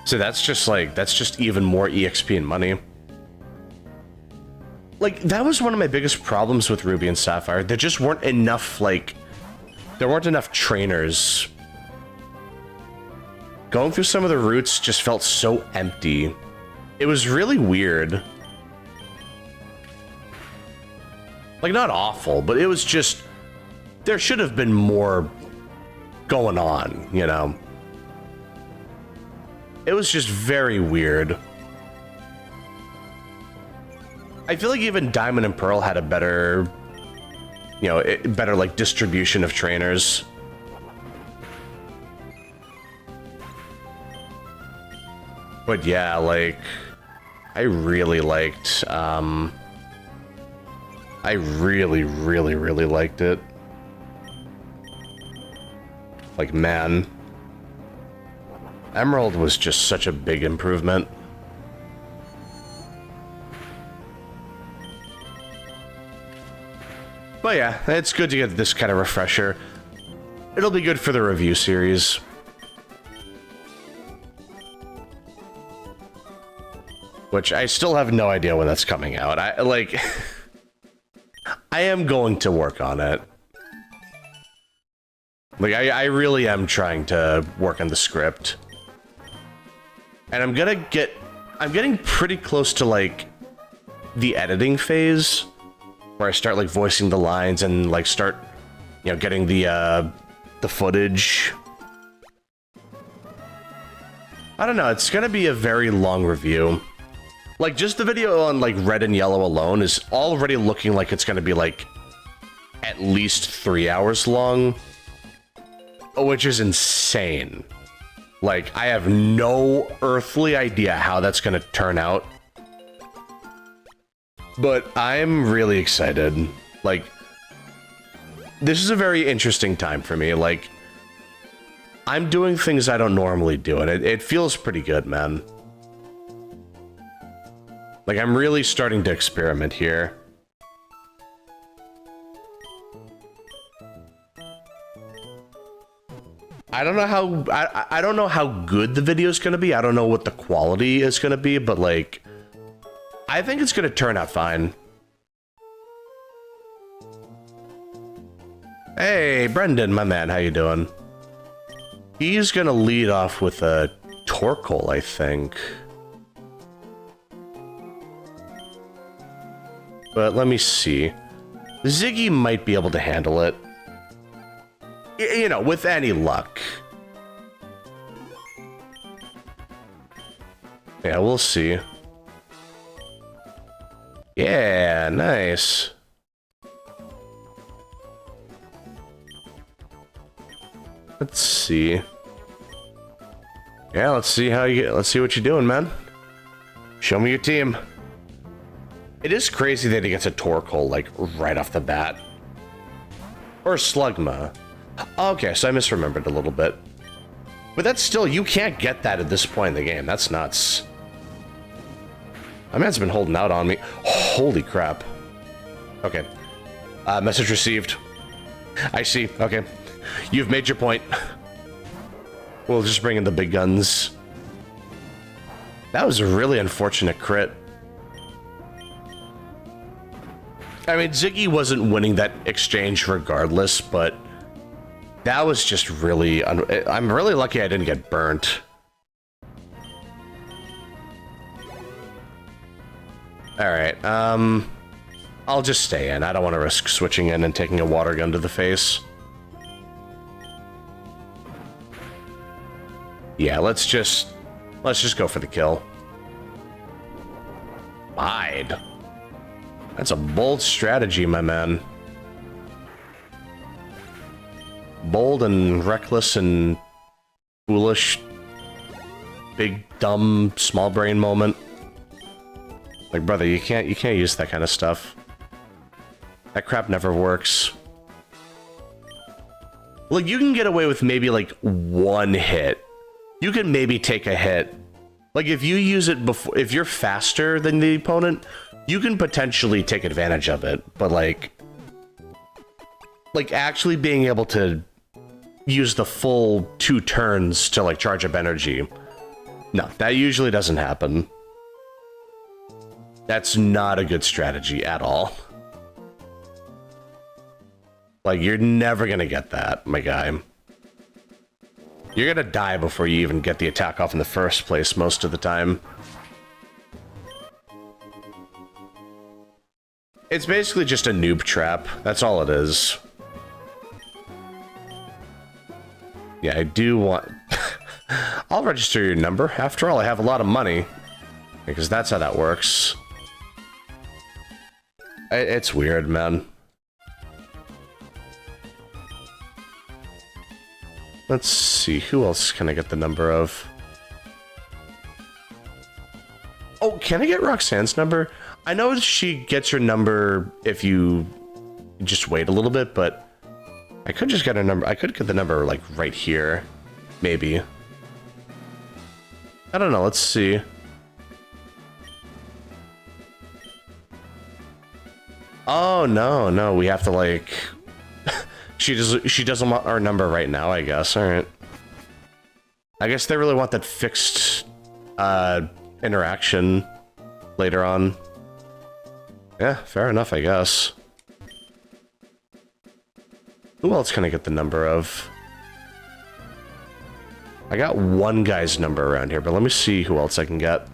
So that's just, like, that's just even more EXP and money. Like, that was one of my biggest problems with Ruby and Sapphire. There just weren't enough, like... There weren't enough trainers. Going through some of the routes just felt so empty. It was really weird. Like, not awful, but it was just... There should have been more going on, you know? It was just very weird. I feel like even Diamond and Pearl had a better... You know, better, like, distribution of trainers. But yeah, like... I really liked, I really liked it. Like, man. Emerald was just such a big improvement. But yeah, it's good to get this kind of refresher. It'll be good for the review series. Which I still have no idea when that's coming out. I am going to work on it. Like, I really am trying to work on the script. And I'm getting pretty close to, like, the editing phase, where I start, like, voicing the lines and, like, start, you know, getting the footage. I don't know, it's gonna be a very long review. Like, just the video on, like, red and yellow alone is already looking like it's gonna be, like, at least 3 hours long. Which is insane. Like, I have no earthly idea how that's gonna turn out. But I'm really excited. Like, this is a very interesting time for me. Like, I'm doing things I don't normally do, and it feels pretty good, man. Like, I'm really starting to experiment here. I don't know how I don't know how good the video is gonna be. I don't know what the quality is gonna be, but like, I think it's gonna turn out fine. Hey, Brendan, my man, how you doing? He's gonna lead off with a Torkoal, I think. But let me see. Ziggy might be able to handle it. You know, with any luck. Yeah, we'll see. Yeah, nice. Let's see. Yeah, let's see let's see what you're doing, man. Show me your team. It is crazy that he gets a Torkoal, like, right off the bat. Or Slugma. Okay, so I misremembered a little bit. But that's still, you can't get that at this point in the game. That's nuts. My man's been holding out on me. Holy crap. Okay. Message received. I see. Okay. You've made your point. We'll just bring in the big guns. That was a really unfortunate crit. I mean, Ziggy wasn't winning that exchange regardless, but that was just really... I'm really lucky I didn't get burnt. Alright, I'll just stay in. I don't want to risk switching in and taking a water gun to the face. Yeah, let's just go for the kill. Bide. That's a bold strategy, my man. Bold and reckless and foolish. Big, dumb, small brain moment. Like, brother, you can't use that kind of stuff. That crap never works. Like, you can get away with maybe, like, one hit. You can maybe take a hit. Like, if you use it before... If you're faster than the opponent, you can potentially take advantage of it. But, like, actually being able to use the full 2 turns to, like, charge up energy... No, that usually doesn't happen. That's not a good strategy at all. Like, you're never gonna get that, my guy. You're gonna die before you even get the attack off in the first place most of the time. It's basically just a noob trap. That's all it is. Yeah, I do want... I'll register your number. After all, I have a lot of money. Because that's how that works. It's weird, man. Let's see, who else can I get the number of? Oh, can I get Roxanne's number? I know she gets your number if you just wait a little bit, but I could just get her number. I could get the number, like, right here. Maybe. I don't know, let's see. Oh, no, we have to, like... She doesn't want our number right now, I guess. Alright. I guess they really want that fixed, interaction later on. Yeah, fair enough, I guess. Who else can I get the number of? I got one guy's number around here, but let me see who else I can get.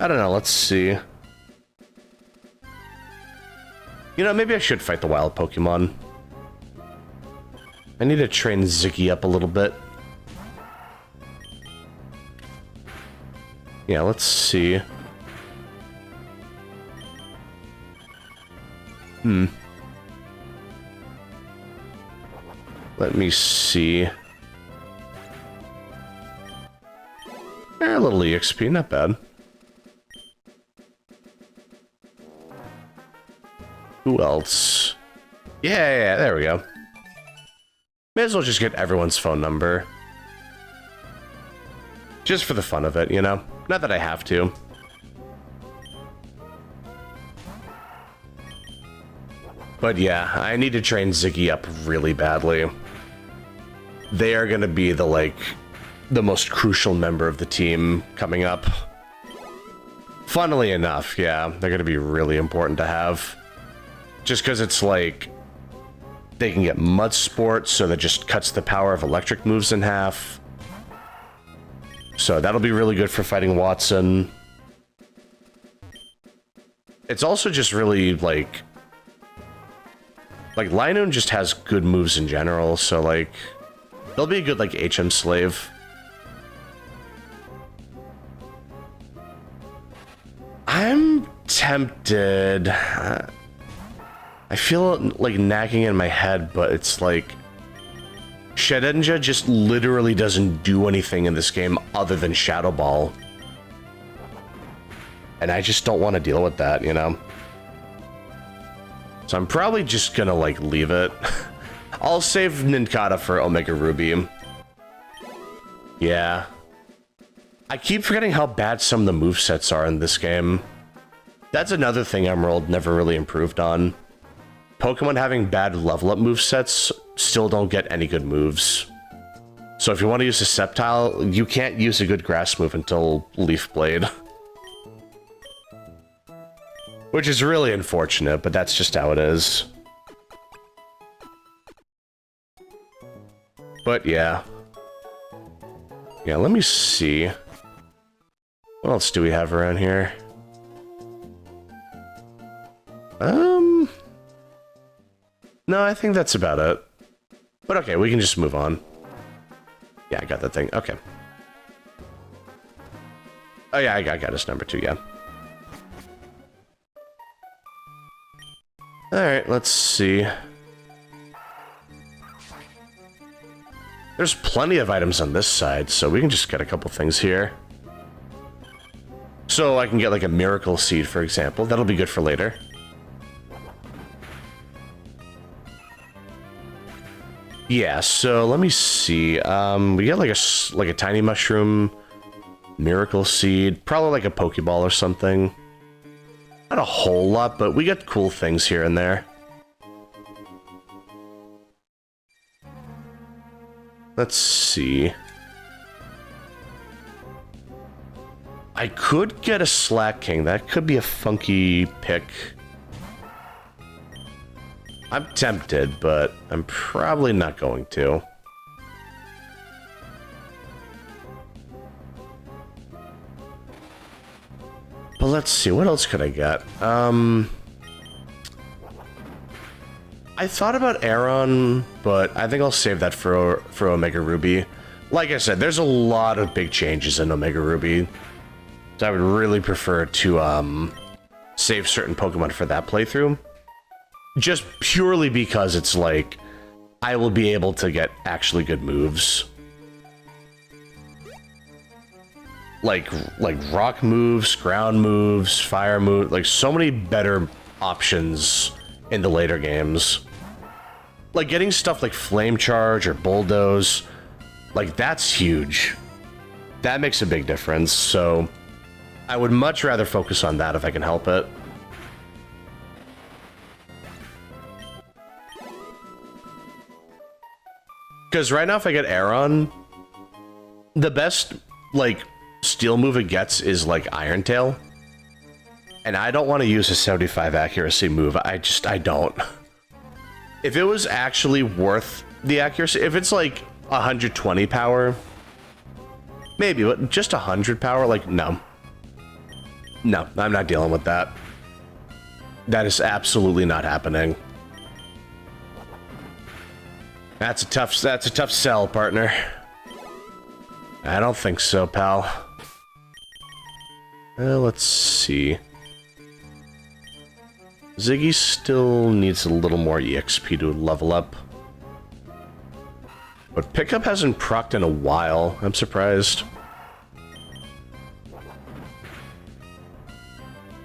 I don't know, let's see. You know, maybe I should fight the wild Pokemon. I need to train Ziggy up a little bit. Yeah, let's see. Let me see. A little EXP, not bad. Who else? Yeah, there we go. May as well just get everyone's phone number. Just for the fun of it, you know? Not that I have to. But yeah, I need to train Ziggy up really badly. They are gonna be the, like, the most crucial member of the team coming up. Funnily enough, yeah, they're gonna be really important to have. Just because it's like, they can get Mud Sport, so that just cuts the power of electric moves in half. So that'll be really good for fighting Watson. It's also just really, like Linoon just has good moves in general, so, like, they'll be a good, like, HM slave. I'm tempted... I feel like nagging in my head, but it's like... Shedinja just literally doesn't do anything in this game other than Shadow Ball. And I just don't want to deal with that, you know? So I'm probably just gonna, like, leave it. I'll save Nincada for Omega Ruby. Yeah. I keep forgetting how bad some of the movesets are in this game. That's another thing Emerald never really improved on. Pokemon having bad level-up movesets still don't get any good moves. So if you want to use a Sceptile, you can't use a good grass move until Leaf Blade. Which is really unfortunate, but that's just how it is. But yeah. Yeah, let me see. What else do we have around here? No, I think that's about it. But okay, we can just move on. Yeah, I got that thing. Okay. Oh yeah, I got his number too, yeah. Alright, let's see. There's plenty of items on this side, so we can just get a couple things here. So I can get like a miracle seed, for example. That'll be good for later. Yeah, so let me see. We get like a tiny mushroom, miracle seed, probably like a Pokeball or something. Not a whole lot, but we get cool things here and there. Let's see. I could get a Slack King. That could be a funky pick. I'm tempted, but I'm probably not going to. But let's see, what else could I get? I thought about Aeron, but I think I'll save that for Omega Ruby. Like I said, there's a lot of big changes in Omega Ruby, so I would really prefer to save certain Pokemon for that playthrough. Just purely because it's like, I will be able to get actually good moves. Like rock moves, ground moves, fire moves, like so many better options in the later games. Like getting stuff like Flame Charge or Bulldoze, like that's huge. That makes a big difference, so I would much rather focus on that if I can help it. Because right now, if I get Aeron, the best, like, steel move it gets is, like, Iron Tail. And I don't want to use a 75 accuracy move. I don't. If it was actually worth the accuracy, if it's, like, 120 power, maybe, but just 100 power, like, no. No, I'm not dealing with that. That is absolutely not happening. That's a tough sell, partner. I don't think so, pal. Let's see. Ziggy still needs a little more EXP to level up. But Pickup hasn't procced in a while. I'm surprised.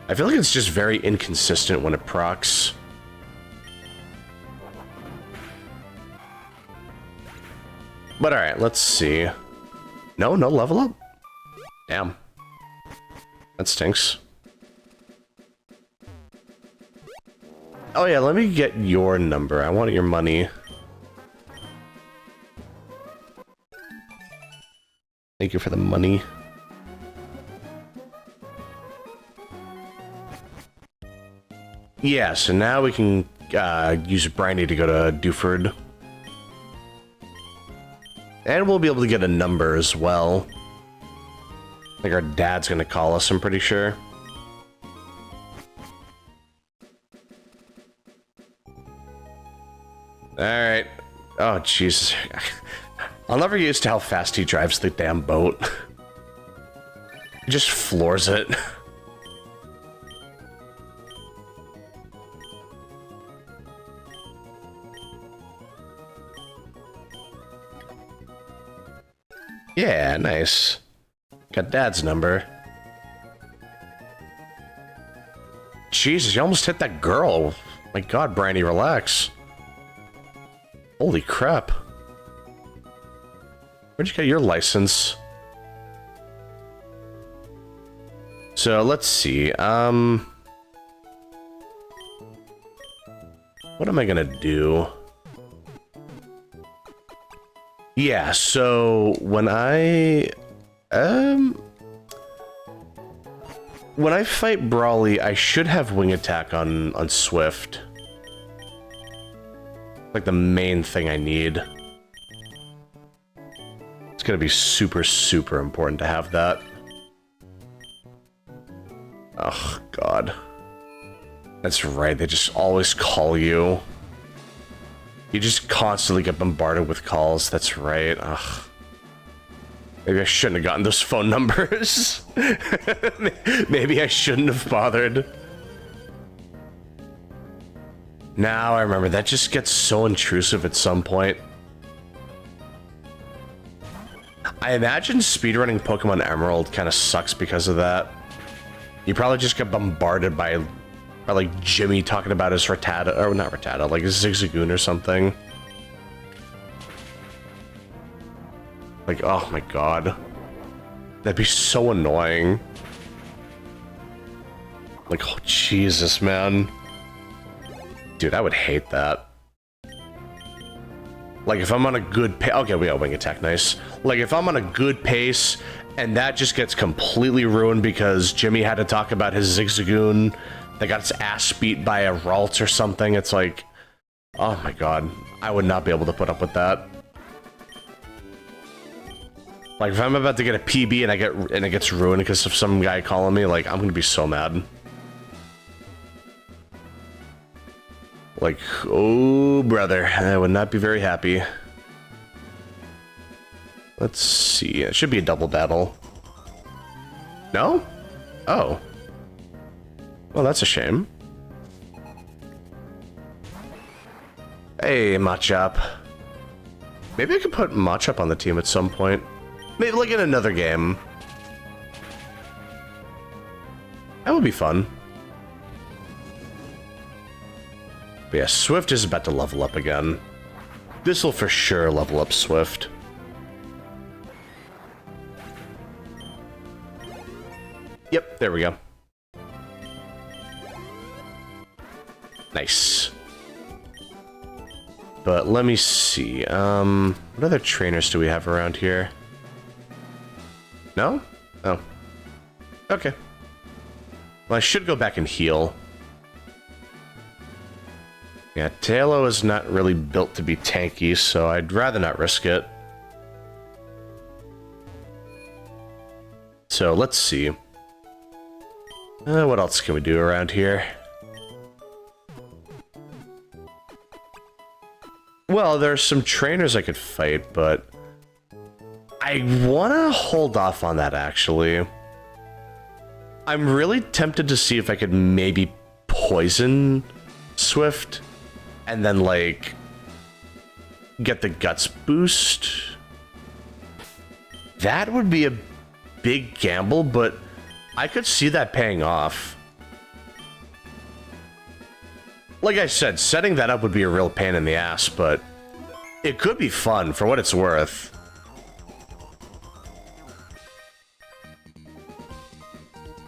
I feel like it's just very inconsistent when it procs. But alright, let's see. No level up? Damn. That stinks. Oh yeah, let me get your number. I want your money. Thank you for the money. Yeah, so now we can use Briny to go to Dewford. And we'll be able to get a number as well. Like our dad's gonna call us, I'm pretty sure. Alright. Oh, Jesus. I'll never get used to how fast he drives the damn boat. He just floors it. Yeah, nice. Got Dad's number. Jesus, you almost hit that girl. My God, Briny, relax. Holy crap. Where'd you get your license? So, let's see. What am I gonna do? Yeah, so when I fight Brawly, I should have wing attack on Swift. Like the main thing I need. It's gonna be super, super important to have that. Oh, God. That's right, they just always call you. You just constantly get bombarded with calls, that's right. Ugh. Maybe I shouldn't have gotten those phone numbers. Maybe I shouldn't have bothered. Now I remember, that just gets so intrusive at some point. I imagine speedrunning Pokemon Emerald kind of sucks because of that. You probably just get bombarded by like Jimmy talking about his Rattata, or not Rattata, like his Zigzagoon or something. Like, oh my god. That'd be so annoying. Like, oh Jesus, man. Dude, I would hate that. Like, if I'm on a good pace... Okay, we got Wing Attack, nice. Like, if I'm on a good pace, and that just gets completely ruined because Jimmy had to talk about his Zigzagoon that got its ass beat by a Ralt or something, it's like... Oh my god. I would not be able to put up with that. Like, if I'm about to get a PB and it gets ruined because of some guy calling me, like, I'm gonna be so mad. Like, oh, brother, I would not be very happy. Let's see. It should be a double battle. No? Oh. Well, that's a shame. Hey, Machop. Maybe I could put Machop on the team at some point. Maybe like in another game. That would be fun. But yeah, Swift is about to level up again. This will for sure level up Swift. Yep, there we go. Nice. But let me see. What other trainers do we have around here? No? Oh. Okay. Well, I should go back and heal. Yeah, Tailo is not really built to be tanky, so I'd rather not risk it. So, let's see. What else can we do around here? Well, there's some trainers I could fight, but... I want to hold off on that, actually. I'm really tempted to see if I could maybe poison Swift. And then, like, get the Guts boost. That would be a big gamble, but I could see that paying off. Like I said, setting that up would be a real pain in the ass, but it could be fun for what it's worth.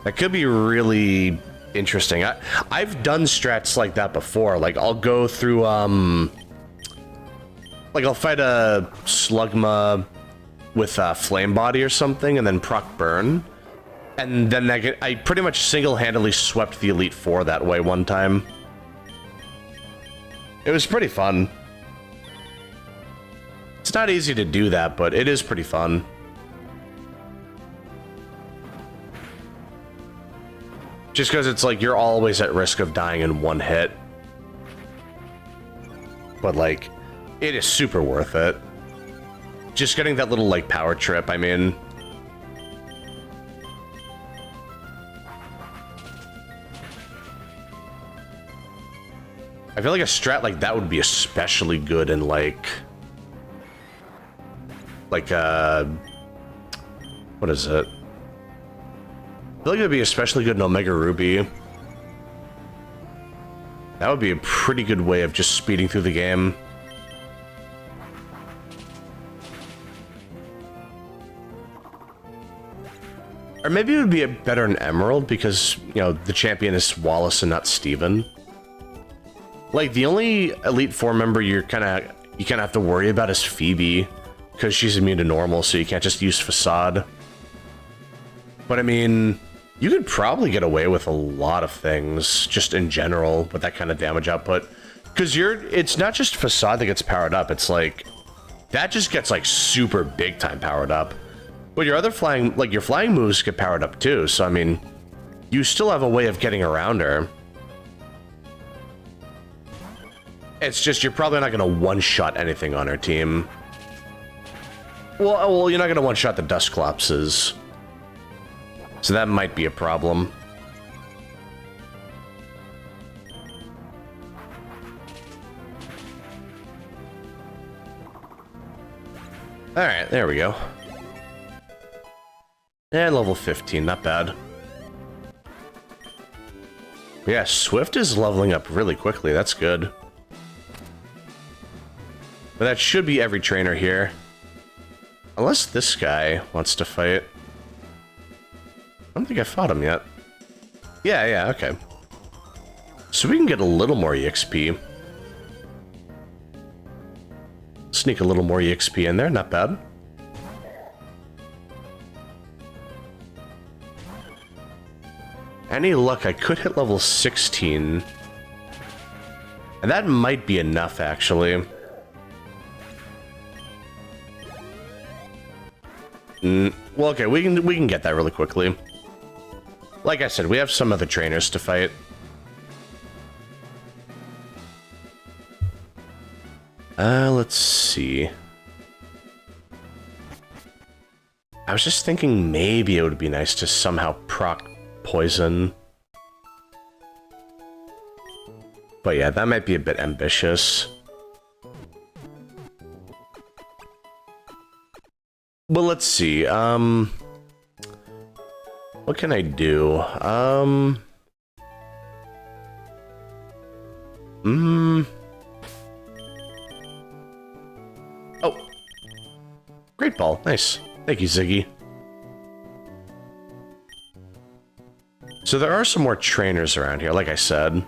That could be really... interesting. I've done strats like that before. Like, I'll go through, like, I'll fight a Slugma with a Flame Body or something, and then proc Burn. And then I pretty much single-handedly swept the Elite Four that way one time. It was pretty fun. It's not easy to do that, but it is pretty fun. Just because it's like, you're always at risk of dying in one hit. But like, it is super worth it. Just getting that little like power trip, I mean. I feel like a strat like that would be especially good in like... what is it? I feel like it would be especially good in Omega Ruby. That would be a pretty good way of just speeding through the game. Or maybe it would be better in Emerald because, you know, the champion is Wallace and not Steven. Like, the only Elite Four member you kind of have to worry about is Phoebe, because she's immune to normal, so you can't just use Facade. But I mean... you could probably get away with a lot of things, just in general, with that kind of damage output. Because it's not just Facade that gets powered up, it's like... that just gets, like, super big-time powered up. But your other flying, like, your flying moves get powered up too, so I mean... you still have a way of getting around her. It's just you're probably not going to one-shot anything on her team. Well, you're not going to one-shot the Dusclopses. So that might be a problem. Alright, there we go. And level 15, not bad. Yeah, Swift is leveling up really quickly, that's good. But that should be every trainer here. Unless this guy wants to fight. I don't think I fought him yet. Yeah, okay. So we can get a little more EXP. Sneak a little more EXP in there, not bad. Any luck, I could hit level 16. And that might be enough, actually. Well, okay, we can get that really quickly. Like I said, we have some other trainers to fight. Let's see. I was just thinking maybe it would be nice to somehow proc poison. But yeah, that might be a bit ambitious. Well, let's see. What can I do? Oh. Great ball. Nice. Thank you, Ziggy. So there are some more trainers around here, like I said.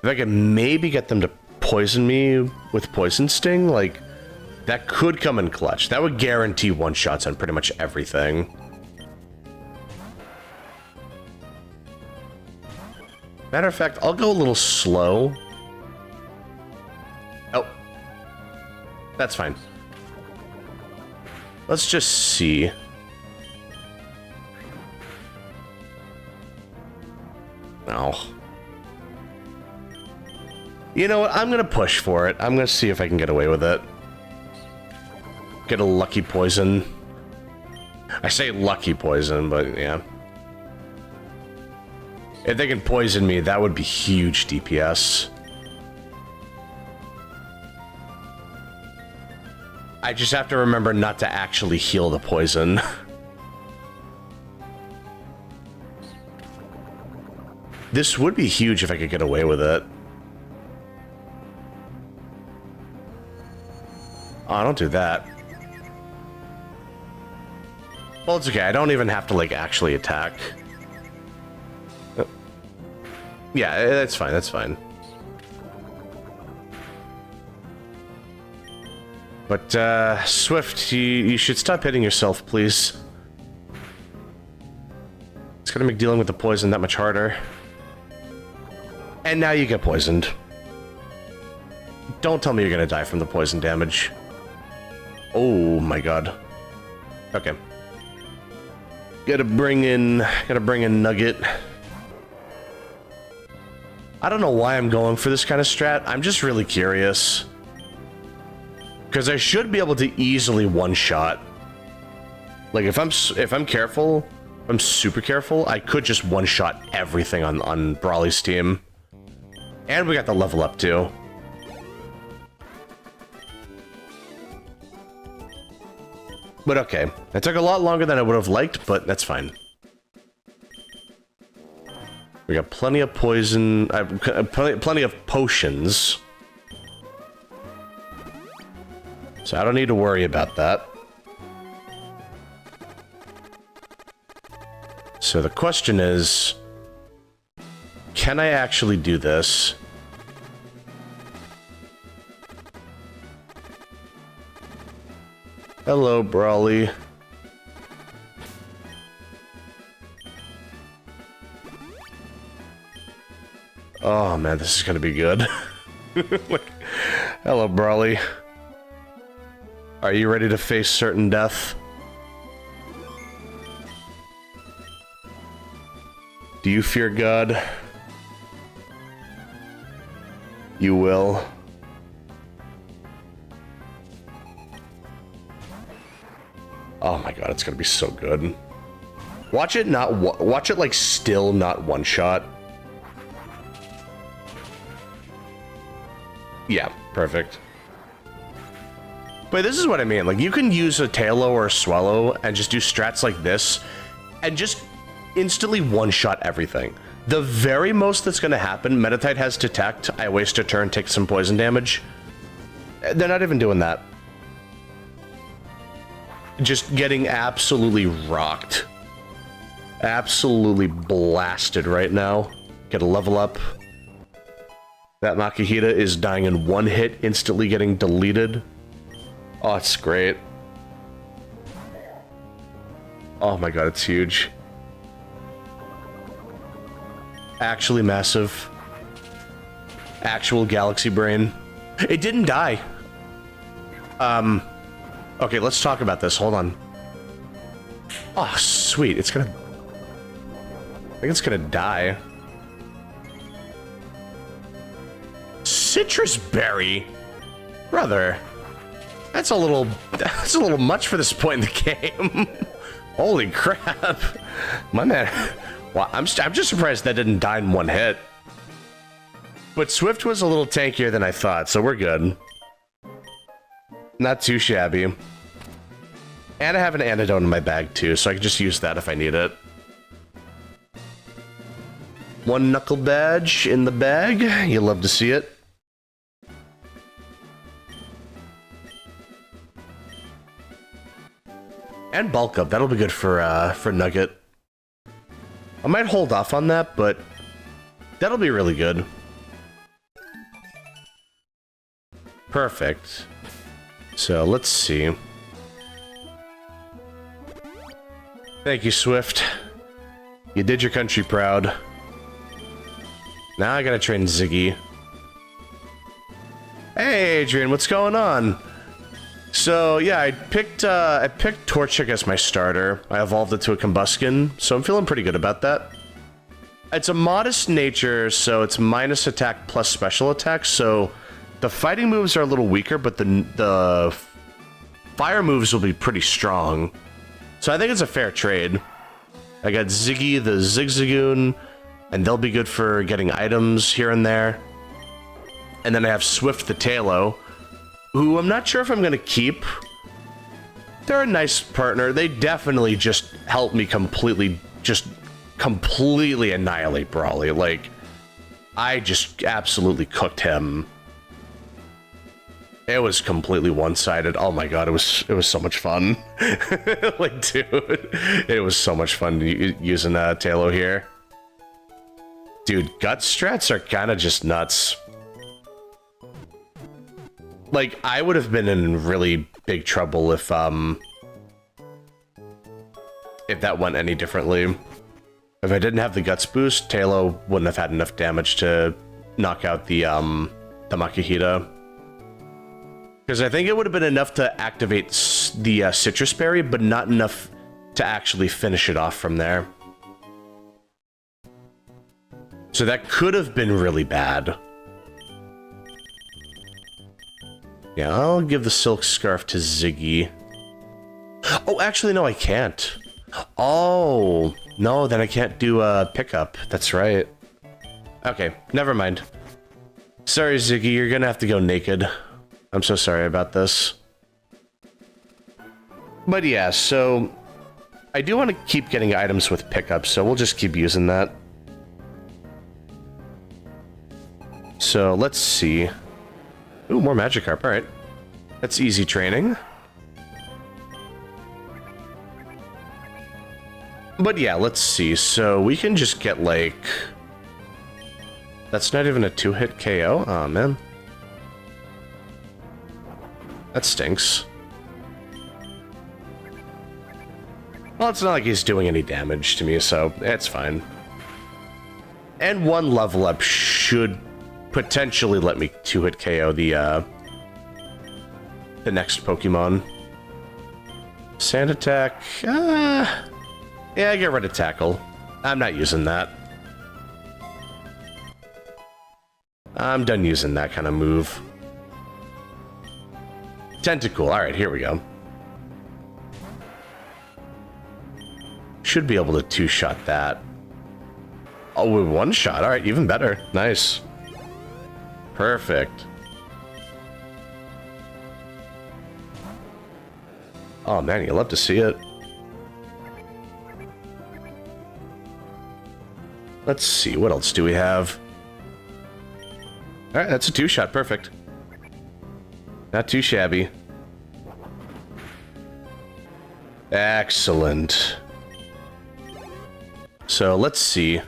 If I could maybe get them to poison me with Poison Sting, like, that could come in clutch. That would guarantee one-shots on pretty much everything. Matter of fact, I'll go a little slow. Oh. That's fine. Let's just see. Oh. You know what? I'm gonna push for it. I'm gonna see if I can get away with it. Get a lucky poison. I say lucky poison, but yeah. If they can poison me, that would be huge DPS. I just have to remember not to actually heal the poison. This would be huge if I could get away with it. Oh, don't do that. Well, it's okay. I don't even have to, like, actually attack. Yeah, that's fine. That's fine. But, Swift, you should stop hitting yourself, please. It's gonna make dealing with the poison that much harder. And now you get poisoned. Don't tell me you're gonna die from the poison damage. Oh my god. Okay. Gotta bring in Nugget. I don't know why I'm going for this kind of strat. I'm just really curious. Because I should be able to easily one-shot. Like, if I'm careful, if I'm super careful, I could just one-shot everything on Brawly's team. And we got the level up, too. But okay. It took a lot longer than I would have liked, but that's fine. We got plenty of poison, plenty of potions. So I don't need to worry about that. So the question is, can I actually do this? Hello, Brawly. Oh man, this is gonna be good. Hello, Brawly. Are you ready to face certain death? Do you fear God? You will. Oh my god, it's gonna be so good. Watch it not watch it like still not one shot. Yeah, perfect. But this is what I mean. Like, you can use a Tailo or a Swallow and just do strats like this and just instantly one-shot everything. The very most that's going to happen, Meditite has Detect. I waste a turn, take some poison damage. They're not even doing that. Just getting absolutely rocked. Absolutely blasted right now. Get a level up. That Makihita is dying in one hit, instantly getting deleted. Oh, it's great. Oh my god, it's huge. Actually massive. Actual galaxy brain. It didn't die. Okay, let's talk about this. Hold on. Oh, sweet. It's gonna... I think it's gonna die. Citrus berry? Brother. That's a little much for this point in the game. Holy crap. My man. Wow, I'm just surprised that didn't die in one hit. But Swift was a little tankier than I thought, so we're good. Not too shabby. And I have an antidote in my bag too, so I can just use that if I need it. One knuckle badge in the bag. You love to see it. And bulk up. That'll be good for Nugget. I might hold off on that, but that'll be really good. Perfect. So let's see. Thank you, Swift. You did your country proud. Now I gotta train Ziggy. Hey, Adrian, what's going on? So yeah, I picked Torchic as my starter. I evolved it to a Combuskin, so I'm feeling pretty good about that. It's a modest nature, so it's minus attack plus special attack, so the fighting moves are a little weaker, but the fire moves will be pretty strong. So I think it's a fair trade. I got Ziggy the Zigzagoon, and they'll be good for getting items here and there. And then I have Swift the Tailo, who I'm not sure if I'm going to keep. They're a nice partner. They definitely just help me completely annihilate Brawly. Like, I just absolutely cooked him. It was completely one-sided. Oh my god, it was so much fun. Like, dude, it was so much fun using Tailo here. Dude, gut strats are kind of just nuts. Like, I would have been in really big trouble if that went any differently. If I didn't have the guts boost, Tailo wouldn't have had enough damage to knock out the Makihita. Because I think it would have been enough to activate the Citrus Berry, but not enough to actually finish it off from there. So that could have been really bad. Yeah, I'll give the Silk Scarf to Ziggy. Oh, actually, no, I can't. Oh, no, then I can't do a pickup. That's right. Okay, never mind. Sorry, Ziggy, you're gonna have to go naked. I'm so sorry about this. But yeah, so I do want to keep getting items with pickups, so we'll just keep using that. So let's see. Ooh, more Magikarp, alright. That's easy training. But yeah, let's see. So we can just get like... That's not even a 2-hit KO? Aw, man. That stinks. Well, it's not like he's doing any damage to me, so it's fine. And one level up should potentially let me 2-hit KO the next Pokemon. Sand Attack, yeah, get rid of Tackle. I'm not using that. I'm done using that kind of move. Tentacle. Alright, here we go. Should be able to two-shot that. Oh, with one shot. Alright, even better. Nice. Perfect. Oh man, you love to see it. Let's see, what else do we have? Alright, that's a two-shot. Perfect. Not too shabby. Excellent. So, let's see.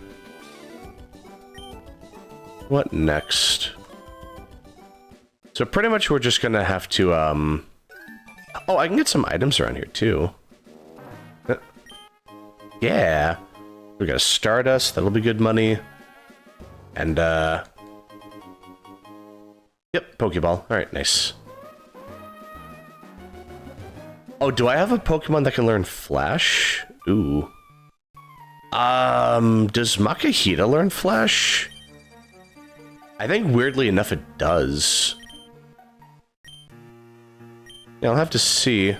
What next? So pretty much we're just gonna have to, Oh, I can get some items around here, too. Yeah. We got a Stardust, that'll be good money. And, Yep, Pokeball. Alright, nice. Oh, do I have a Pokemon that can learn Flash? Ooh. Does Makahita learn Flash? I think weirdly enough it does. Yeah, I'll have to see.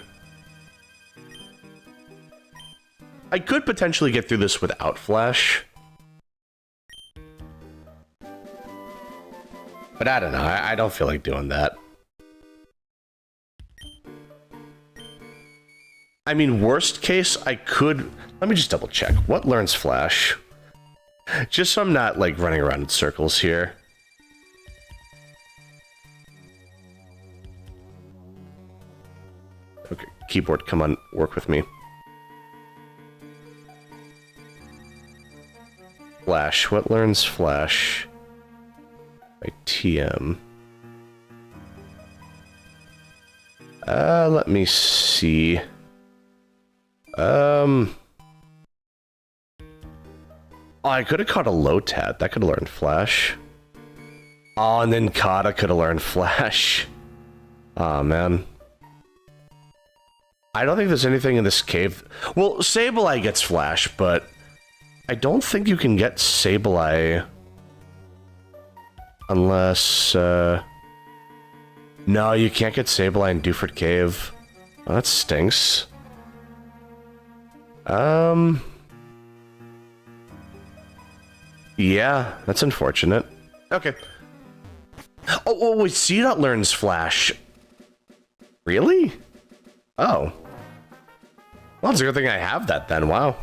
I could potentially get through this without Flash. But I don't know, I don't feel like doing that. I mean, worst case, I could... Let me just double check. What learns Flash? Just so I'm not, like, running around in circles here. Okay, keyboard, come on, work with me. Flash, what learns Flash? By TM. Let me see. Oh, I could have caught a Lotat. That could have learned Flash. Oh, and then Kata could have learned Flash. Aw, man. I don't think there's anything in this cave. Well, Sableye gets Flash, but I don't think you can get Sableye unless, No, you can't get Sableye in Dewford Cave. Oh, that stinks. Yeah, that's unfortunate. Okay. Oh, wait, Seedot learns Flash. Really? Oh. Well, it's a good thing I have that then, wow.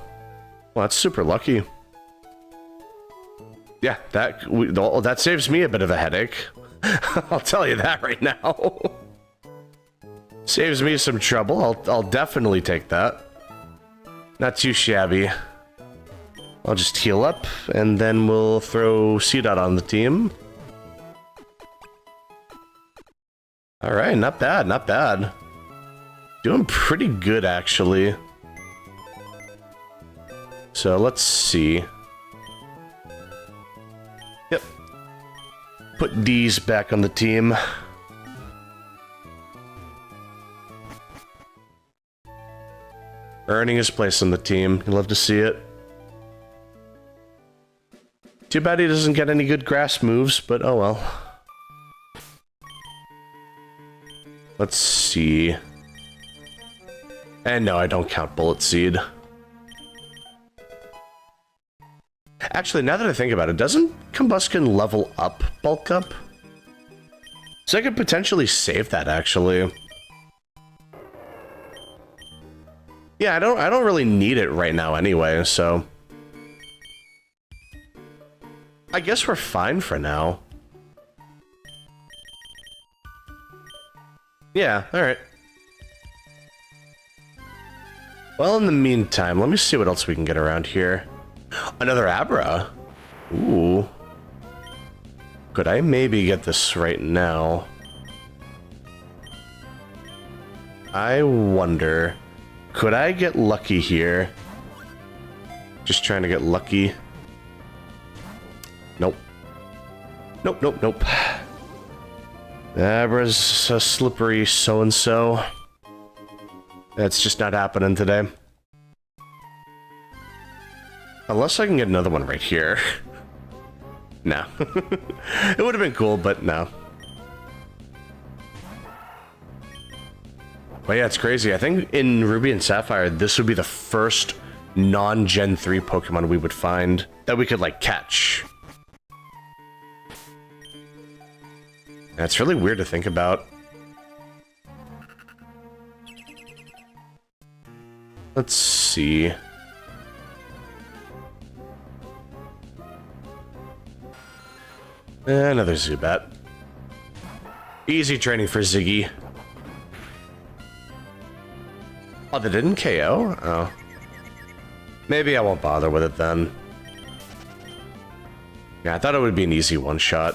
Well, that's super lucky. Yeah, that saves me a bit of a headache. I'll tell you that right now. Saves me some trouble, I'll definitely take that. Not too shabby. I'll just heal up, and then we'll throw Seedot on the team. Alright, not bad, not bad. Doing pretty good, actually. So, let's see. Yep. Put D's back on the team. Earning his place on the team. You love to see it. Too bad he doesn't get any good grass moves, but oh well. Let's see. And no, I don't count Bullet Seed. Actually, now that I think about it, doesn't Combuskin level up Bulk Up? So I could potentially save that, actually. Yeah, I don't really need it right now anyway, so... I guess we're fine for now. Yeah, alright. Well, in the meantime, let me see what else we can get around here. Another Abra? Ooh. Could I maybe get this right now? I wonder... Could I get lucky here? Just trying to get lucky. Nope. Nope, nope, nope. Abra's a slippery so-and-so. That's just not happening today. Unless I can get another one right here. No. It would have been cool, but no. But yeah, it's crazy. I think in Ruby and Sapphire, this would be the first non-Gen 3 Pokemon we would find that we could, like, catch. And it's really weird to think about. Let's see. Another Zubat. Easy training for Ziggy. Oh, they didn't KO? Oh. Maybe I won't bother with it then. Yeah, I thought it would be an easy one-shot.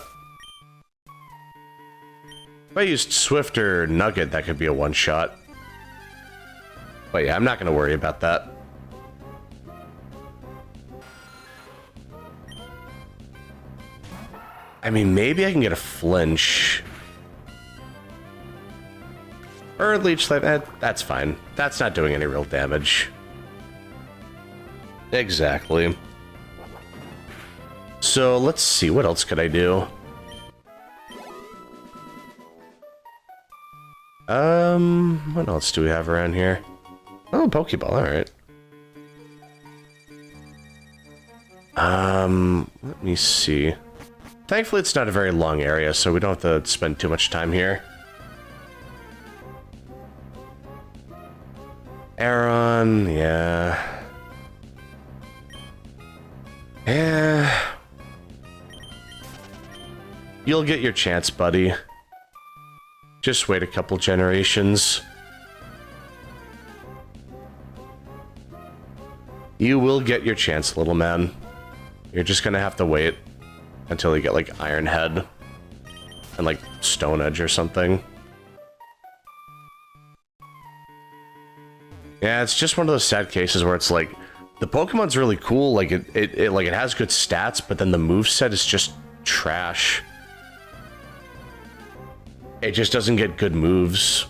If I used Swift or Nugget, that could be a one-shot. But yeah, I'm not going to worry about that. I mean, maybe I can get a flinch. Or leech life, that's fine. That's not doing any real damage. Exactly. So let's see, what else could I do? What else do we have around here? Oh, Pokeball, alright. Let me see. Thankfully, it's not a very long area, so we don't have to spend too much time here. Aeron, yeah. Yeah. You'll get your chance, buddy. Just wait a couple generations. You will get your chance, little man. You're just gonna have to wait until you get, like, Iron Head and, like, Stone Edge or something. Yeah, it's just one of those sad cases where it's like, the Pokemon's really cool, like, it has good stats, but then the moveset is just trash. It just doesn't get good moves.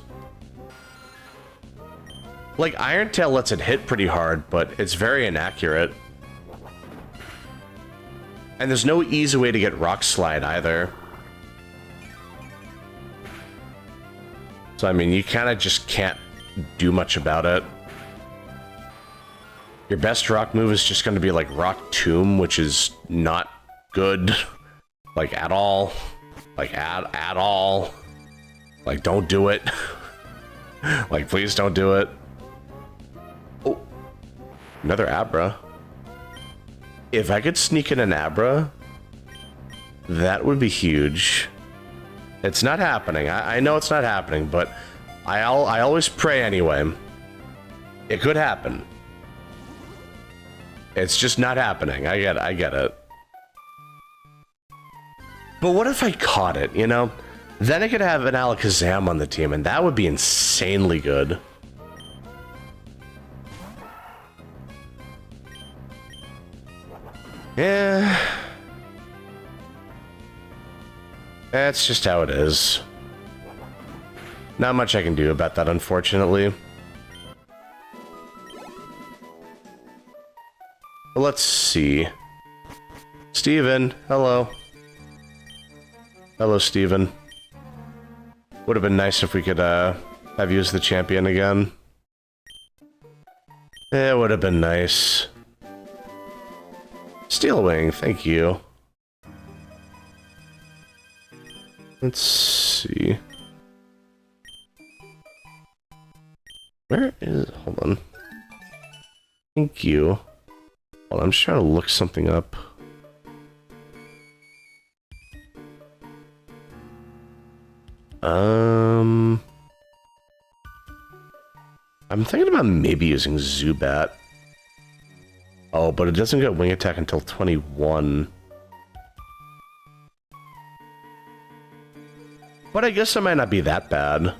Like, Iron Tail lets it hit pretty hard, but it's very inaccurate. And there's no easy way to get Rock Slide either. So, I mean, you kind of just can't do much about it. Your best rock move is just going to be like Rock Tomb, which is not good. Like, at all. Like, at all. Like, don't do it. Like, please don't do it. Oh. Another Abra. If I could sneak in an Abra, that would be huge. It's not happening. I know it's not happening, but I always pray anyway. It could happen. It's just not happening. I get it. But what if I caught it, you know? Then I could have an Alakazam on the team, and that would be insanely good. Yeah. That's just how it is. Not much I can do about that, unfortunately. But let's see. Steven, hello. Hello, Steven. Would have been nice if we could have you as the champion again. It would have been nice. Steel Wing, thank you. Let's see. Where is... Hold on. Thank you. Well, I'm just trying to look something up. I'm thinking about maybe using Zubat. Oh, but it doesn't get Wing Attack until 21. But I guess it might not be that bad.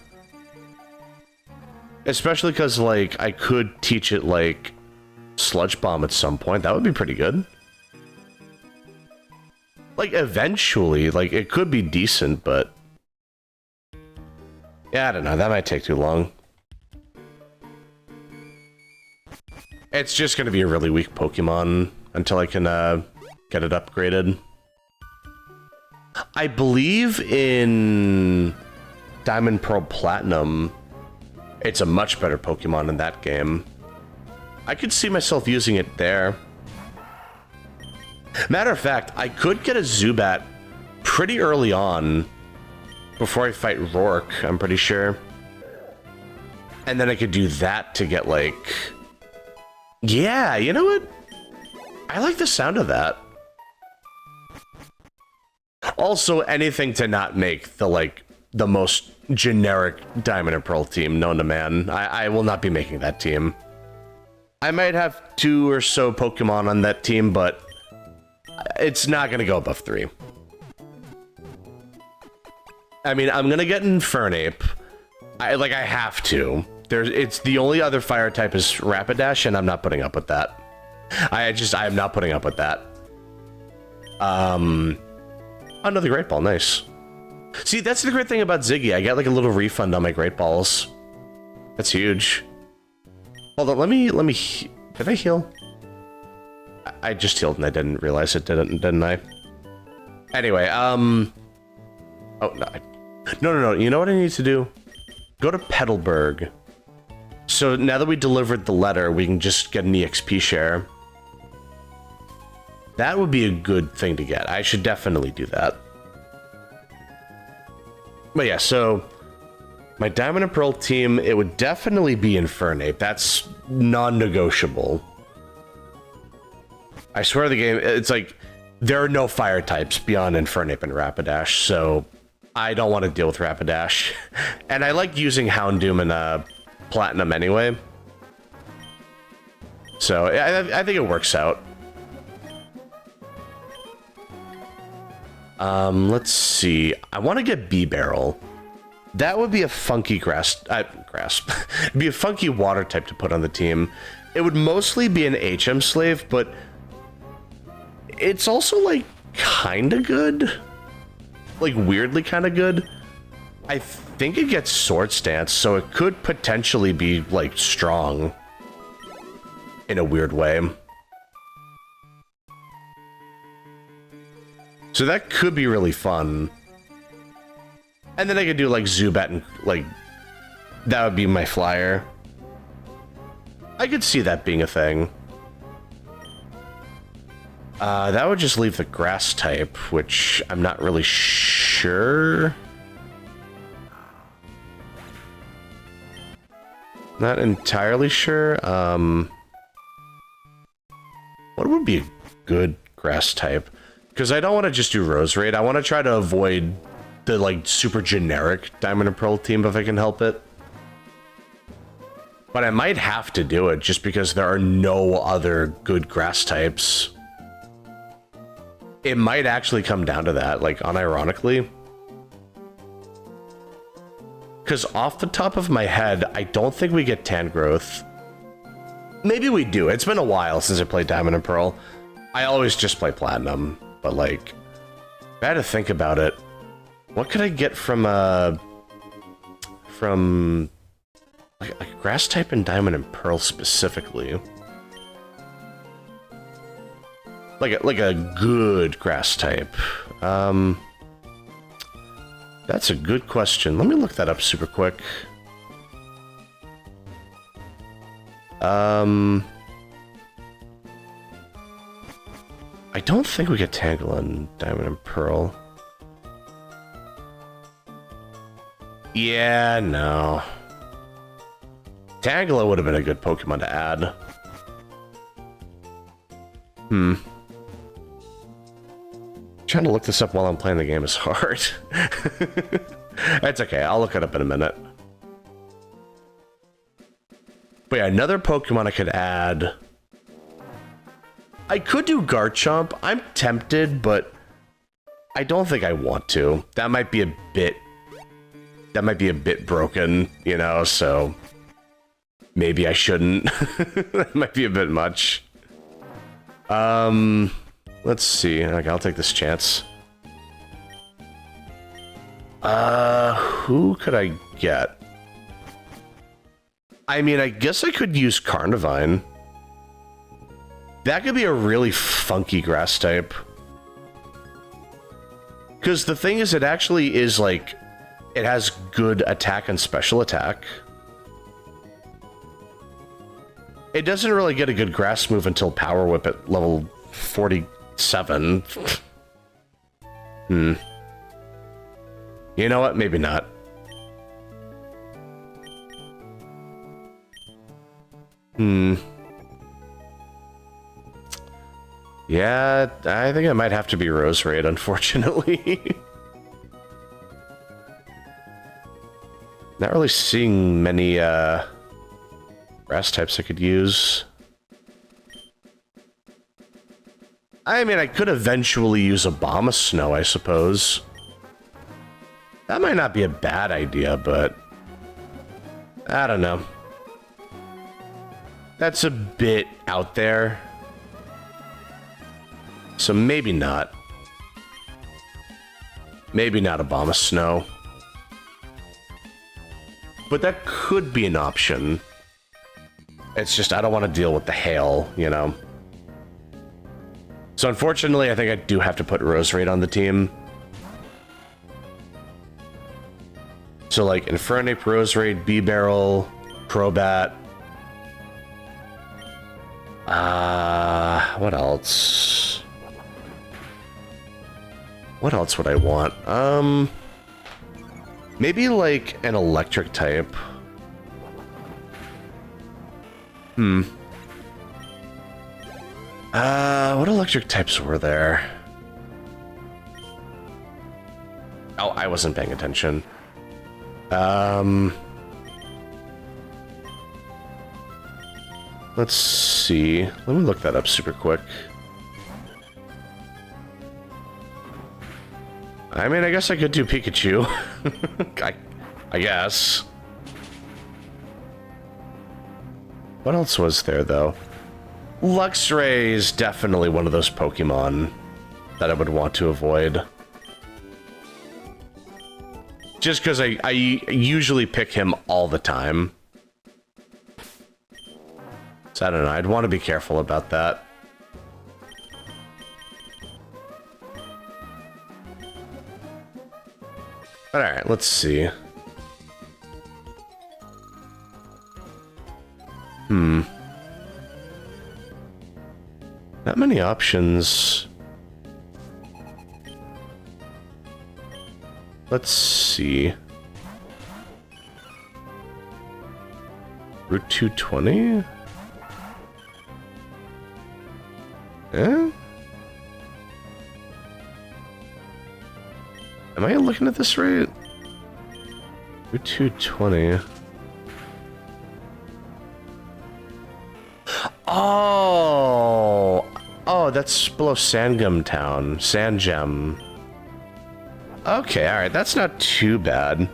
Especially because, like, I could teach it, like, Sludge Bomb at some point. That would be pretty good. Like, eventually, like, it could be decent, but... yeah, I don't know. That might take too long. It's just going to be a really weak Pokemon until I can get it upgraded. I believe in Diamond, Pearl, Platinum, it's a much better Pokemon in that game. I could see myself using it there. Matter of fact, I could get a Zubat pretty early on before I fight Rourke, I'm pretty sure. And then I could do that to get, like... Yeah, you know what? I like the sound of that. Also, anything to not make the, like, the most generic Diamond and Pearl team known to man. I will not be making that team. I might have 2 or so Pokemon on that team, but it's not going to go above 3. I mean, I'm going to get Infernape. I have to. It's the only other fire type is Rapidash, and I'm not putting up with that. I am not putting up with that. Another Great Ball, nice. See, that's the great thing about Ziggy. I get like a little refund on my Great Balls. That's huge. Hold on, let me. Did I heal? I just healed and I didn't realize it, didn't I? Anyway, oh no. You know what I need to do? Go to Petalburg. So now that we delivered the letter, we can just get an EXP share. That would be a good thing to get. I should definitely do that. But yeah, so my Diamond and Pearl team, it would definitely be Infernape. That's non-negotiable. I swear the game, it's like, there are no fire types beyond Infernape and Rapidash, so I don't want to deal with Rapidash. And I like using Houndoom and Platinum anyway. So I think it works out. Let's see. I want to get B-Barrel. That would be a funky grass. It'd be a funky water type to put on the team. It would mostly be an HM slave, but it's also like kind of good. Like weirdly kind of good. I think it gets Sword Stance, so it could potentially be like strong in a weird way. So that could be really fun. And then I could do like Zubat and like that would be my flyer. I could see that being a thing. That would just leave the grass type, which I'm not really sure. Not entirely sure. What would be a good grass type? Because I don't want to just do Roserade. I want to try to avoid the like super generic Diamond and Pearl team if I can help it. But I might have to do it just because there are no other good grass types. It might actually come down to that, like unironically. Because off the top of my head, I don't think we get Tangrowth. Maybe we do. It's been a while since I played Diamond and Pearl. I always just play Platinum, but like, I had to think about it. What could I get from like a grass type in Diamond and Pearl specifically? Like a good grass type. That's a good question. Let me look that up super quick. I don't think we get Tangela in Diamond and Pearl. Yeah, no. Tangela would have been a good Pokemon to add. Trying to look this up while I'm playing the game is hard. That's okay, I'll look it up in a minute. But yeah, another Pokemon I could add. I could do Garchomp. I'm tempted, but I don't think I want to. That might be a bit broken, you know, so maybe I shouldn't. That might be a bit much. Let's see. Okay, I'll take this chance. Who could I get? I mean, I guess I could use Carnivine. That could be a really funky grass type. Because the thing is, it actually is like, it has good attack and special attack. It doesn't really get a good grass move until Power Whip at level 47. You know what? Maybe not. Yeah, I think it might have to be Rose Raid, unfortunately. Not really seeing many grass types I could use. I mean, I could eventually use a Bomb of Snow, I suppose. That might not be a bad idea, but I don't know. That's a bit out there. So maybe not. Maybe not a Bomb of Snow. But that could be an option. It's just I don't want to deal with the hail, you know. So unfortunately, I think I do have to put Rose Raid on the team. So like Infernape, Rose Raid, B-Barrel, Crobat. What else? What else would I want? Maybe like an electric type. What electric types were there? Oh, I wasn't paying attention. Let's see. Let me look that up super quick. I mean, I guess I could do Pikachu. I guess. What else was there, though? Luxray is definitely one of those Pokemon that I would want to avoid. Just because I usually pick him all the time. So I don't know, I'd want to be careful about that. But alright, let's see. Not many options. Let's see. Route 220? Eh? Am I looking at this right? Route 220. Oh! Oh, that's below Sangam Town. Sangem. Okay, alright, that's not too bad.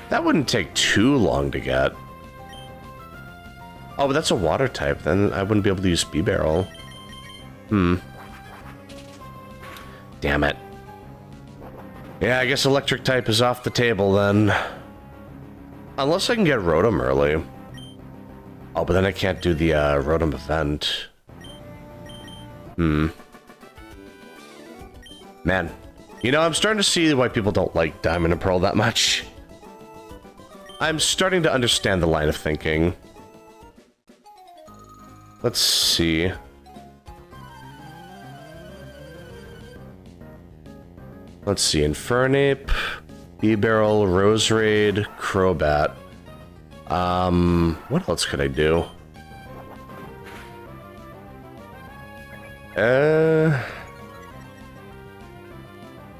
That wouldn't take too long to get. Oh, but that's a water type, then I wouldn't be able to use B-Barrel. Damn it. Yeah, I guess electric type is off the table then. Unless I can get Rotom early. Oh, but then I can't do the Rotom event. Man. You know, I'm starting to see why people don't like Diamond and Pearl that much. I'm starting to understand the line of thinking. Let's see. Let's see. Infernape, B-Barrel, Rose Raid, Crobat. What else could I do?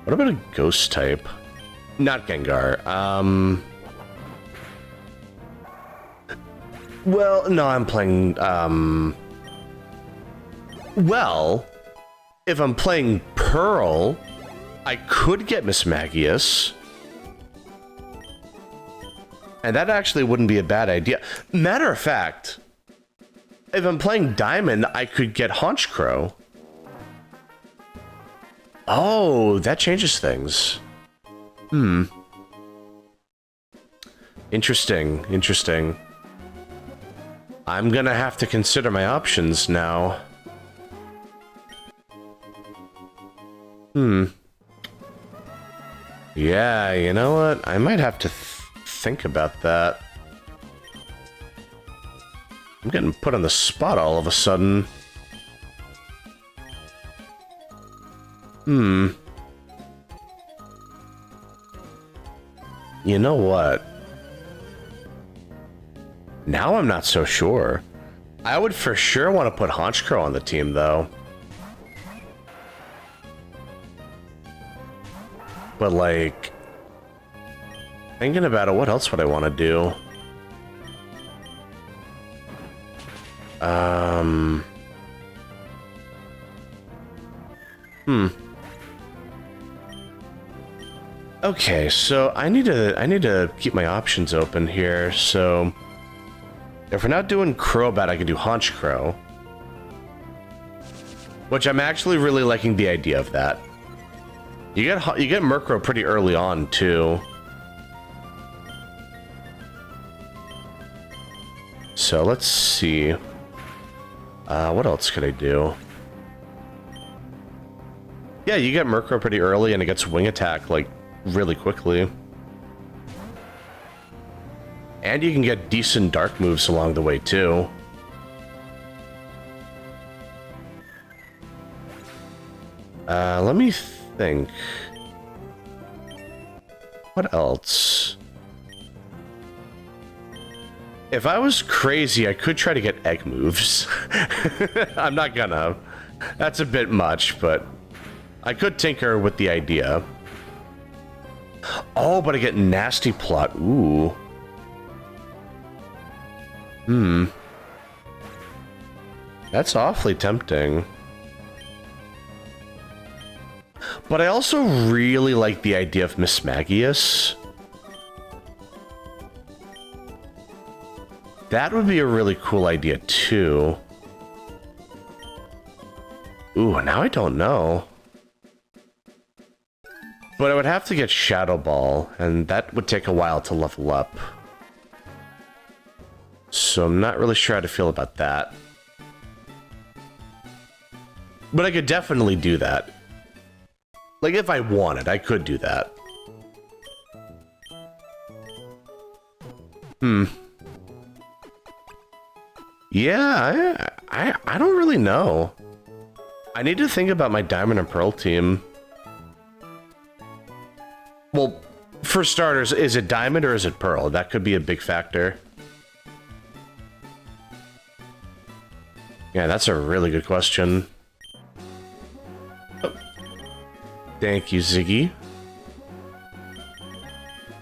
What about a ghost type? Not Gengar. Well, no, I'm playing, well, if I'm playing Pearl, I could get Mismagius. And that actually wouldn't be a bad idea. Matter of fact, if I'm playing Diamond, I could get Honchkrow. Oh, that changes things. Interesting, interesting. I'm gonna have to consider my options now. Yeah, you know what? I might have to think about that. I'm getting put on the spot all of a sudden. You know what? Now I'm not so sure. I would for sure want to put Honchkrow on the team, though. But, like, thinking about it, what else would I want to do? Okay, so I need to keep my options open here. So if we're not doing Crobat, I can do Honchkrow, which I'm actually really liking the idea of that. You get Murkrow pretty early on too. So let's see. What else could I do? Yeah, you get Murkrow pretty early, and it gets Wing Attack like really quickly. And you can get decent dark moves along the way too. Let me think. What else? If I was crazy, I could try to get egg moves. I'm not gonna. That's a bit much, but I could tinker with the idea. Oh, but I get Nasty Plot. Ooh. That's awfully tempting. But I also really like the idea of Mismagius. That would be a really cool idea, too. Ooh, now I don't know. But I would have to get Shadow Ball, and that would take a while to level up. So I'm not really sure how to feel about that. But I could definitely do that. Like, if I wanted, I could do that. Yeah, I don't really know. I need to think about my Diamond and Pearl team. Well, for starters, is it Diamond or is it Pearl? That could be a big factor. Yeah, that's a really good question. Oh. Thank you, Ziggy.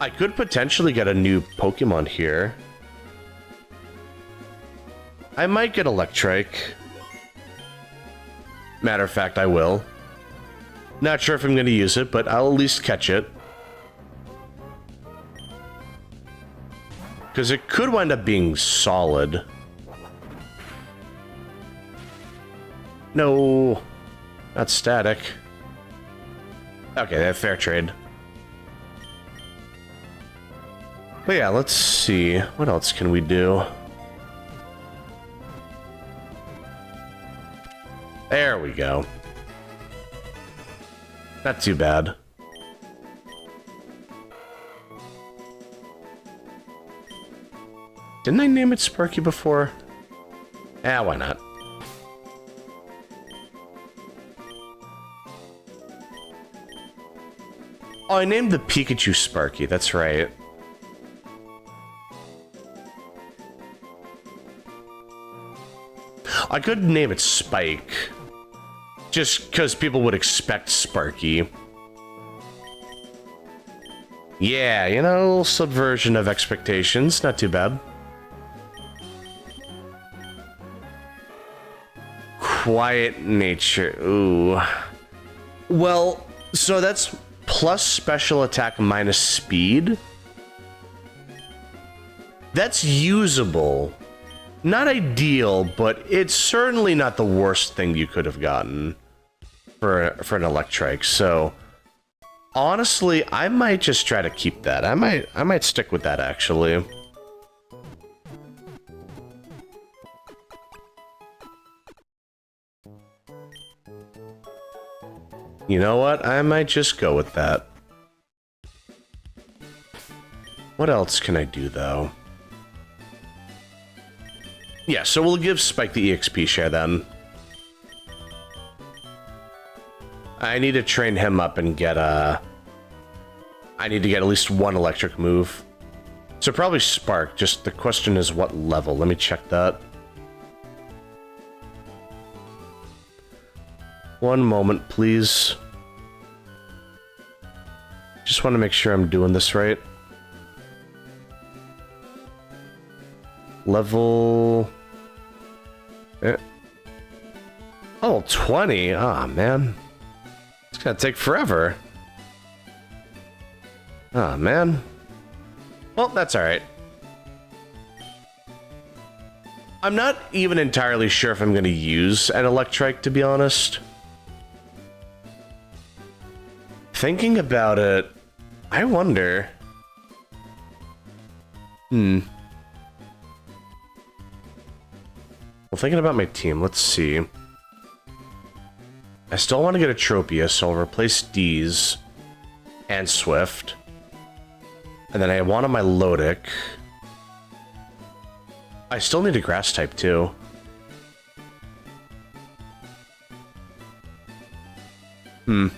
I could potentially get a new Pokemon here. I might get Electrike. Matter of fact, I will. Not sure if I'm going to use it, but I'll at least catch it. Because it could wind up being solid. No, not static. Okay, that's fair trade. But yeah, let's see. What else can we do? There we go. Not too bad. Didn't I name it Sparky before? Ah, why not? Oh, I named the Pikachu Sparky, that's right. I could name it Spike. Just because people would expect Sparky. Yeah, you know, a little subversion of expectations, not too bad. Quiet nature, ooh. Well, so that's plus special attack minus speed. That's usable. Not ideal, but it's certainly not the worst thing you could have gotten for an Electrike. So honestly, I might just try to keep that. I might stick with that actually. You know what? I might just go with that. What else can I do, though? Yeah, so we'll give Spike the EXP share, then. I need to train him up and get a... I need to get at least one electric move. So probably Spark, just the question is what level. Let me check that. One moment, please. Just want to make sure I'm doing this right. Level... Oh, 20? Ah, man. It's gonna take forever. Ah, man. Well, that's alright. I'm not even entirely sure if I'm gonna use an Electrike, to be honest. Thinking about it, I wonder... Well, thinking about my team, let's see. I still want to get a Tropia, so I'll replace D's and Swift. And then I wanted my Lodic. I still need a Grass type, too. Oh,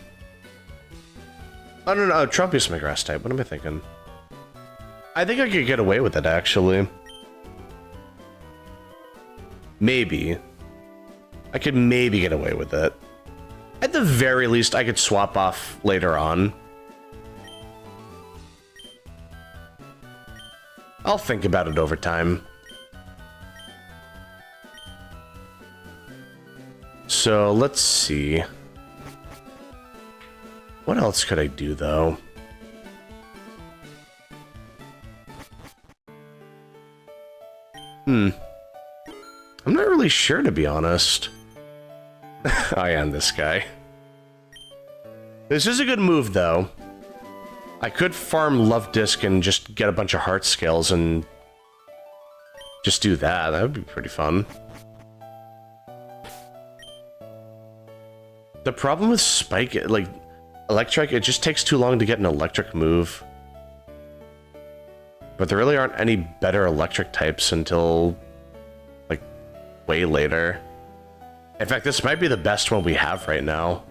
no, Trumpia's my Grass type. What am I thinking? I think I could get away with it, actually. Maybe. I could maybe get away with it. At the very least, I could swap off later on. I'll think about it over time. So, let's see. What else could I do, though? I'm not really sure, to be honest. I am this guy. This is a good move, though. I could farm Love Disc and just get a bunch of heart scales and just do that. That would be pretty fun. The problem with Spike, like, Electric, it just takes too long to get an electric move. But there really aren't any better electric types until, like, way later. In fact, this might be the best one we have right now.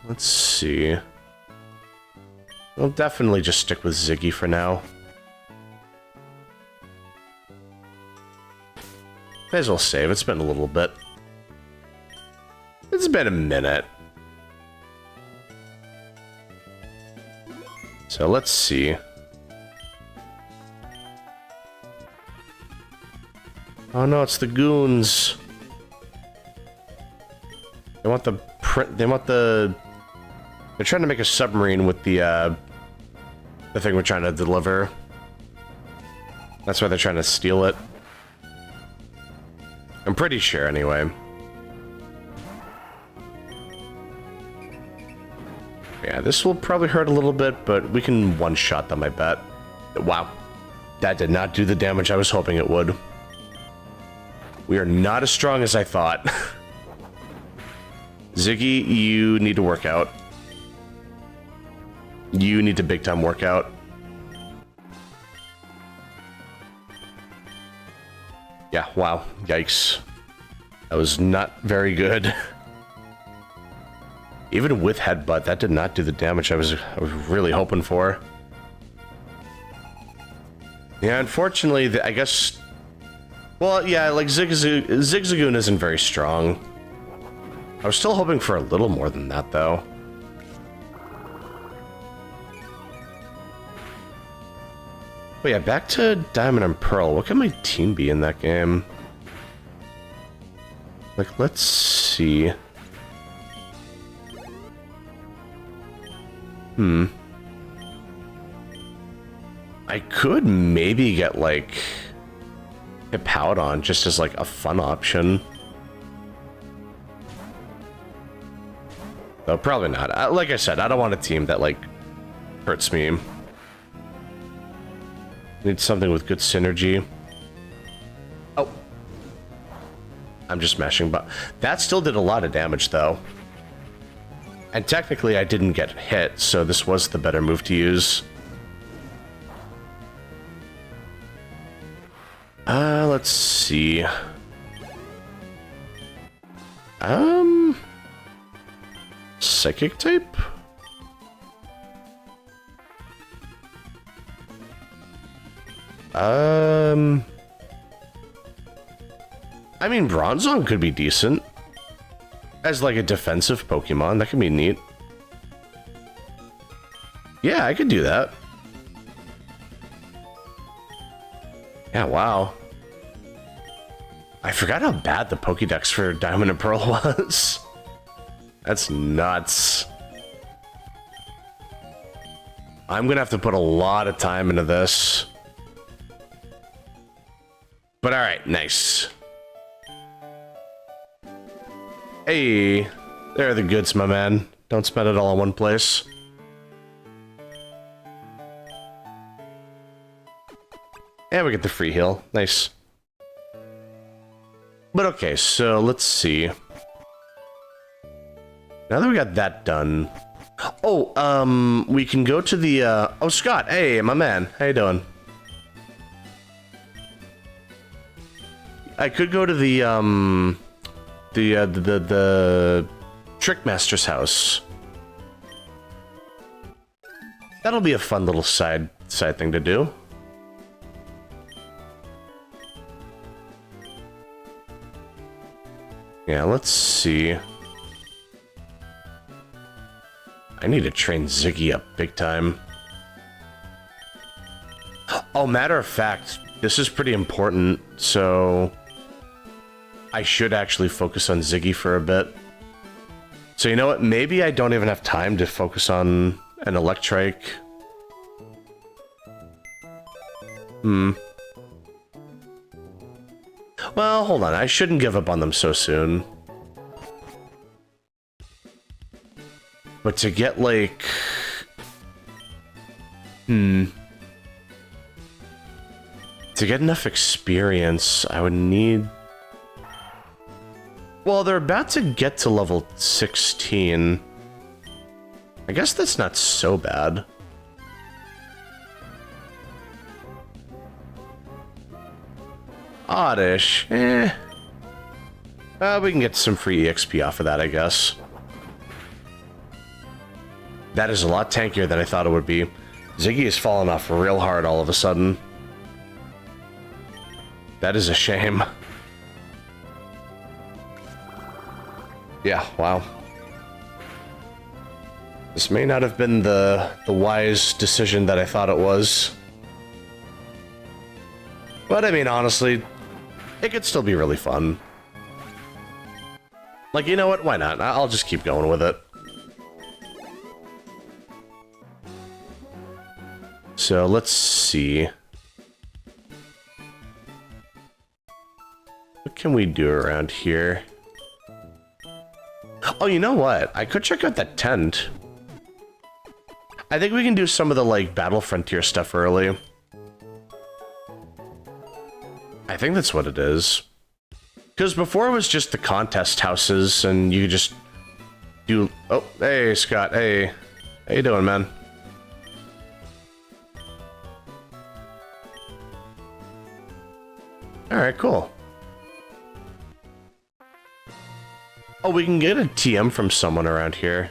Let's see. We'll definitely just stick with Ziggy for now. May as well save. It's been a little bit. It's been a minute. So let's see. Oh no, it's the goons. They want the print. They want the. They're trying to make a submarine with the thing we're trying to deliver. That's why they're trying to steal it. I'm pretty sure, anyway. Yeah, this will probably hurt a little bit, but we can one-shot them, I bet. Wow. That did not do the damage I was hoping it would. We are not as strong as I thought. Ziggy, you need to work out. You need to big-time work out. Yeah, wow. Yikes. That was not very good. Even with Headbutt, that did not do the damage I was really hoping for. Yeah, unfortunately, I guess... Well, yeah, like, Zigzagoon isn't very strong. I was still hoping for a little more than that, though. But yeah, back to Diamond and Pearl. What can my team be in that game? Like, let's see. I could maybe get, like, Hippowdon just as, like, a fun option. Though, probably not. Like I said, I don't want a team that, like, hurts me. Need something with good synergy. Oh. I'm just mashing, but that still did a lot of damage, though. And technically I didn't get hit, so this was the better move to use. Let's see. Psychic type? I mean, Bronzong could be decent. As like a defensive Pokemon, that could be neat. Yeah, I could do that. Yeah, wow. I forgot how bad the PokeDex for Diamond and Pearl was. That's nuts. I'm gonna have to put a lot of time into this. But alright, nice. Hey, there are the goods, my man. Don't spend it all in one place. And we get the free heal. Nice. But okay, so let's see. Now that we got that done... Oh, we can go to the, Oh, Scott, hey, my man. How you doing? I could go to the Trickmaster's house. That'll be a fun little side thing to do. Yeah, let's see. I need to train Ziggy up big time. Oh, matter of fact, this is pretty important, so I should actually focus on Ziggy for a bit. So you know what? Maybe I don't even have time to focus on an Electrike. Well, hold on. I shouldn't give up on them so soon. But to get, like... To get enough experience, I would need... Well, they're about to get to level 16. I guess that's not so bad. Oddish. We can get some free EXP off of that, I guess. That is a lot tankier than I thought it would be. Ziggy has fallen off real hard all of a sudden. That is a shame. Yeah, wow. This may not have been the wise decision that I thought it was. But I mean, honestly, it could still be really fun. Like, you know what? Why not? I'll just keep going with it. So, let's see. What can we do around here? Oh, you know what? I could check out that tent. I think we can do some of the, like, Battle Frontier stuff early. I think that's what it is. Because before it was just the contest houses, and you could just do... Oh, hey, Scott. Hey. How you doing, man? Alright, cool. Oh, we can get a TM from someone around here.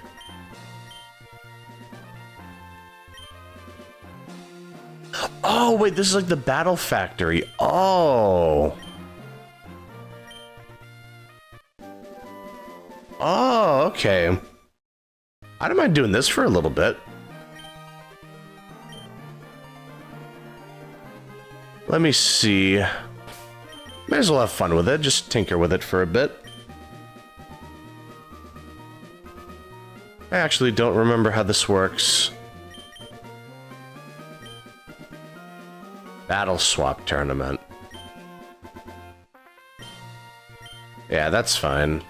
Oh, wait, this is like the Battle Factory. Oh. Oh, okay. I don't mind doing this for a little bit. Let me see. Might as well have fun with it. Just tinker with it for a bit. I actually don't remember how this works. Battle swap tournament. Yeah, that's fine.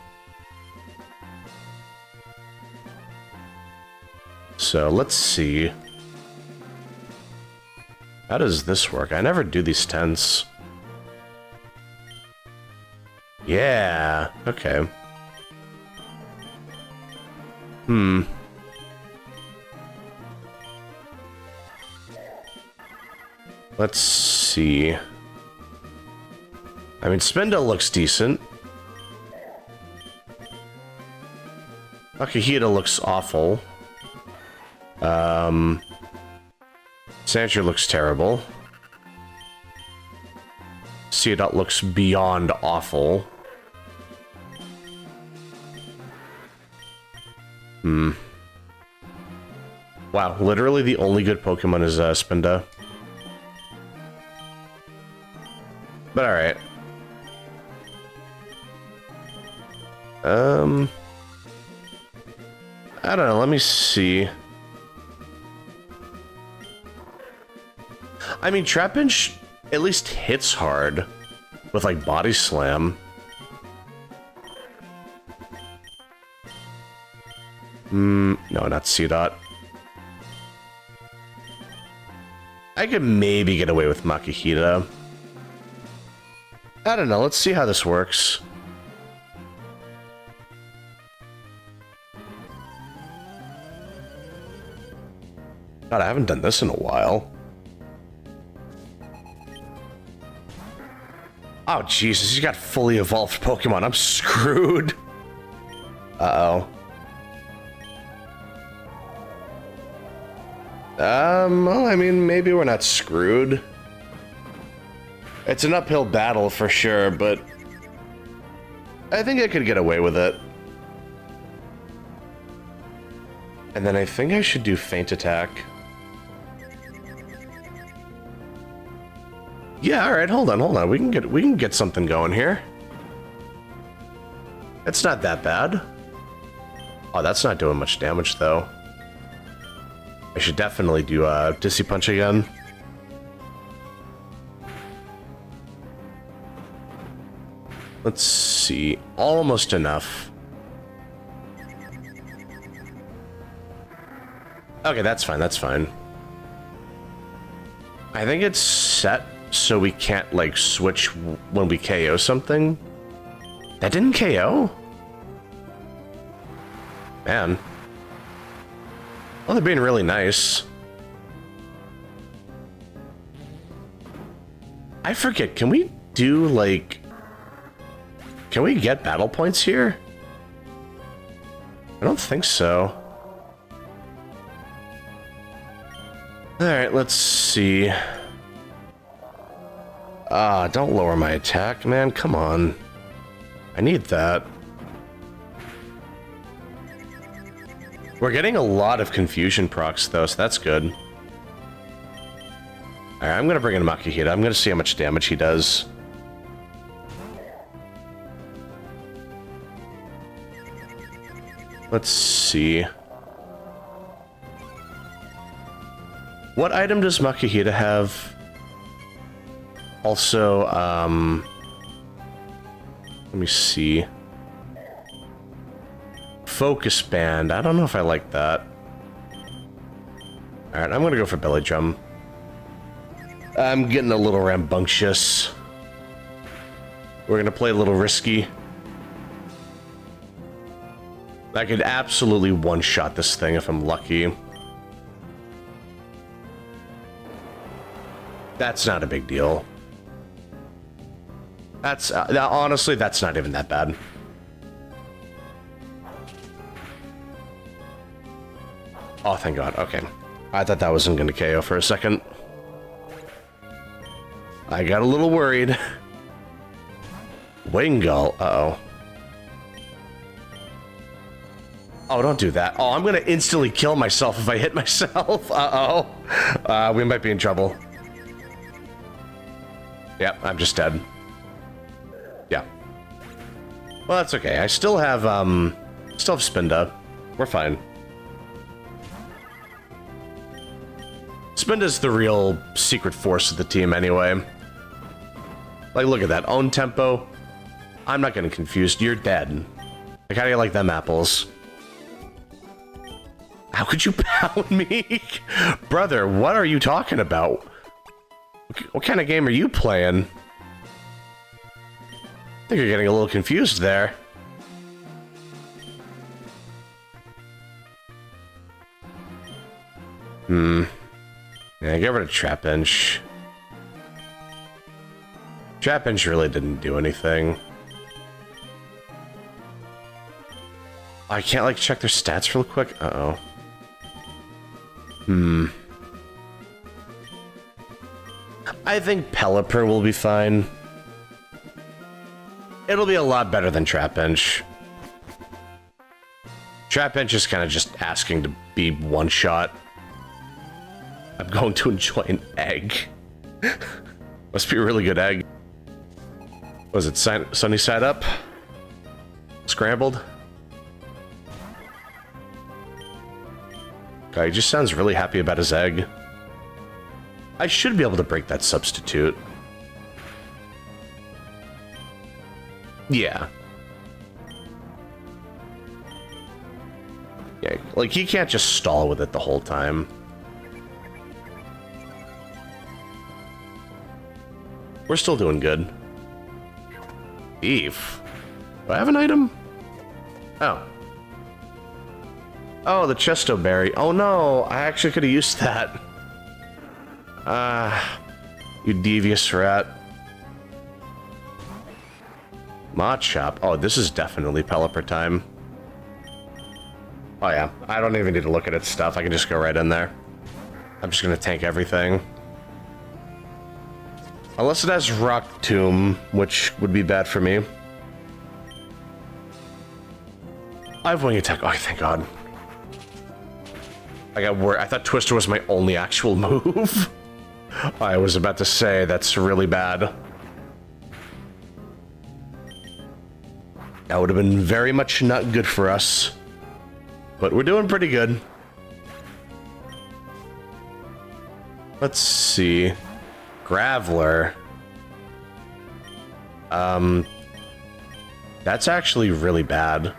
So, let's see. How does this work? I never do these tents. Yeah, okay. Let's see. I mean, Spinda looks decent. Akihita looks awful. Sandshrew looks terrible. Seedot looks beyond awful. Wow, literally the only good Pokemon is Spinda. But alright. I don't know, let me see. I mean, Trapinch at least hits hard with, like, Body Slam. No, not Seedot. I could maybe get away with Makihita. I don't know, let's see how this works. God, I haven't done this in a while. Oh, Jesus, he's got fully evolved Pokemon. I'm screwed. Uh-oh. Well, I mean, maybe we're not screwed. It's an uphill battle for sure, but I think I could get away with it. And then I think I should do Feint Attack. Yeah, alright, hold on. We can get something going here. It's not that bad. Oh, that's not doing much damage though. I should definitely do Dissy Punch again. Let's see. Almost enough. Okay, that's fine, that's fine. I think it's set so we can't, like, switch when we KO something. That didn't KO? Man. Well, they're being really nice. I forget, can we do, like... Can we get battle points here? I don't think so. Alright, let's see. Don't lower my attack, man. Come on. I need that. We're getting a lot of confusion procs, though, so that's good. Alright, I'm gonna bring in Makihita. I'm gonna see how much damage he does. Let's see. What item does Makihita have? Also, let me see. Focus Band. I don't know if I like that. Alright, I'm gonna go for Belly Drum. I'm getting a little rambunctious. We're gonna play a little risky. I could absolutely one-shot this thing if I'm lucky. That's not a big deal. That's, honestly, that's not even that bad. Oh, thank God. Okay. I thought that wasn't going to KO for a second. I got a little worried. Wingull. Uh-oh. Oh, don't do that. Oh, I'm going to instantly kill myself if I hit myself. Uh-oh. We might be in trouble. Yep, I'm just dead. Yeah. Well, that's okay. I still have Spinda. We're fine. Spinda's the real secret force of the team anyway. Like, look at that. Own tempo. I'm not getting confused. You're dead. Like, how do you like them apples? How could you pound me? Brother, what are you talking about? What kind of game are you playing? I think you're getting a little confused there. Yeah, get rid of Trapinch. Trapinch really didn't do anything. I can't, like, check their stats real quick? Uh-oh. I think Pelipper will be fine. It'll be a lot better than Trapinch. Trapinch is kind of just asking to be one-shot. I'm going to enjoy an egg. Must be a really good egg. Was it sunny side up? Scrambled? Okay, he just sounds really happy about his egg. I should be able to break that substitute. Yeah. Yeah, like, he can't just stall with it the whole time. We're still doing good. Eve. Do I have an item? Oh. Oh, the Chesto Berry. Oh no, I actually could have used that. You devious rat. Machop. Oh, this is definitely Pelipper time. Oh yeah, I don't even need to look at its stuff. I can just go right in there. I'm just gonna tank everything. Unless it has Rock Tomb, which would be bad for me. I have Wing Attack. Oh, thank God. I got worried. I thought Twister was my only actual move. I was about to say, that's really bad. That would have been very much not good for us. But we're doing pretty good. Let's see. Graveler. That's actually really bad.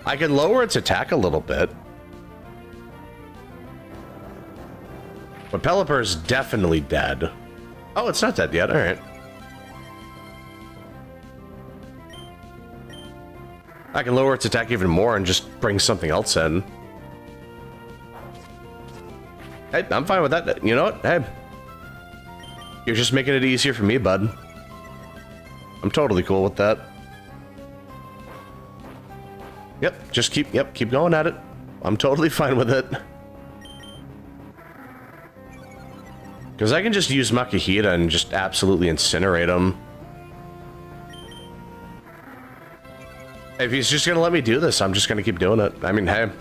I can lower its attack a little bit. But Pelipper is definitely dead. Oh, it's not dead yet. Alright. I can lower its attack even more and just bring something else in. Hey, I'm fine with that. You know what? Hey. You're just making it easier for me, bud. I'm totally cool with that. Yep, just keep going at it. I'm totally fine with it. Because I can just use Makihita and just absolutely incinerate him. If he's just gonna let me do this, I'm just gonna keep doing it. I mean, hey.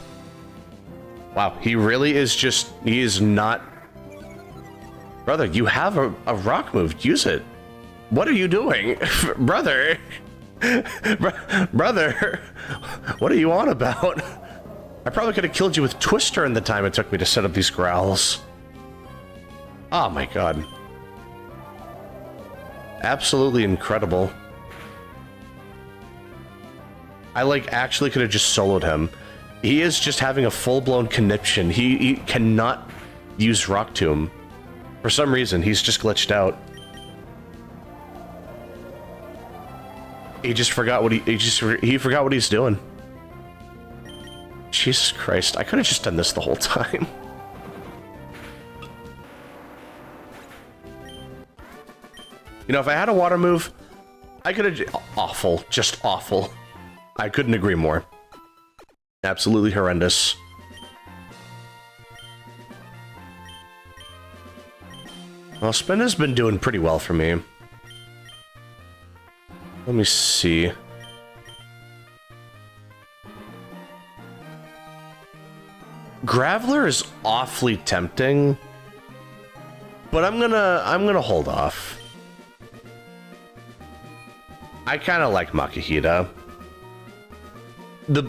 Wow, he really is just... He is not... Brother, you have a rock move. Use it. What are you doing? Brother! Brother! What are you on about? I probably could have killed you with Twister in the time it took me to set up these growls. Oh my God. Absolutely incredible. I, like, actually could have just soloed him. He is just having a full-blown conniption. He cannot use Rock Tomb. For some reason, he's just glitched out. He just forgot what he forgot what he's doing. Jesus Christ, I could have just done this the whole time. You know, if I had a water move, I could have... Awful. Just awful. I couldn't agree more. Absolutely horrendous. Well, Spin has been doing pretty well for me. Let me see. Graveler is awfully tempting, but I'm gonna hold off. I kind of like Makihita. The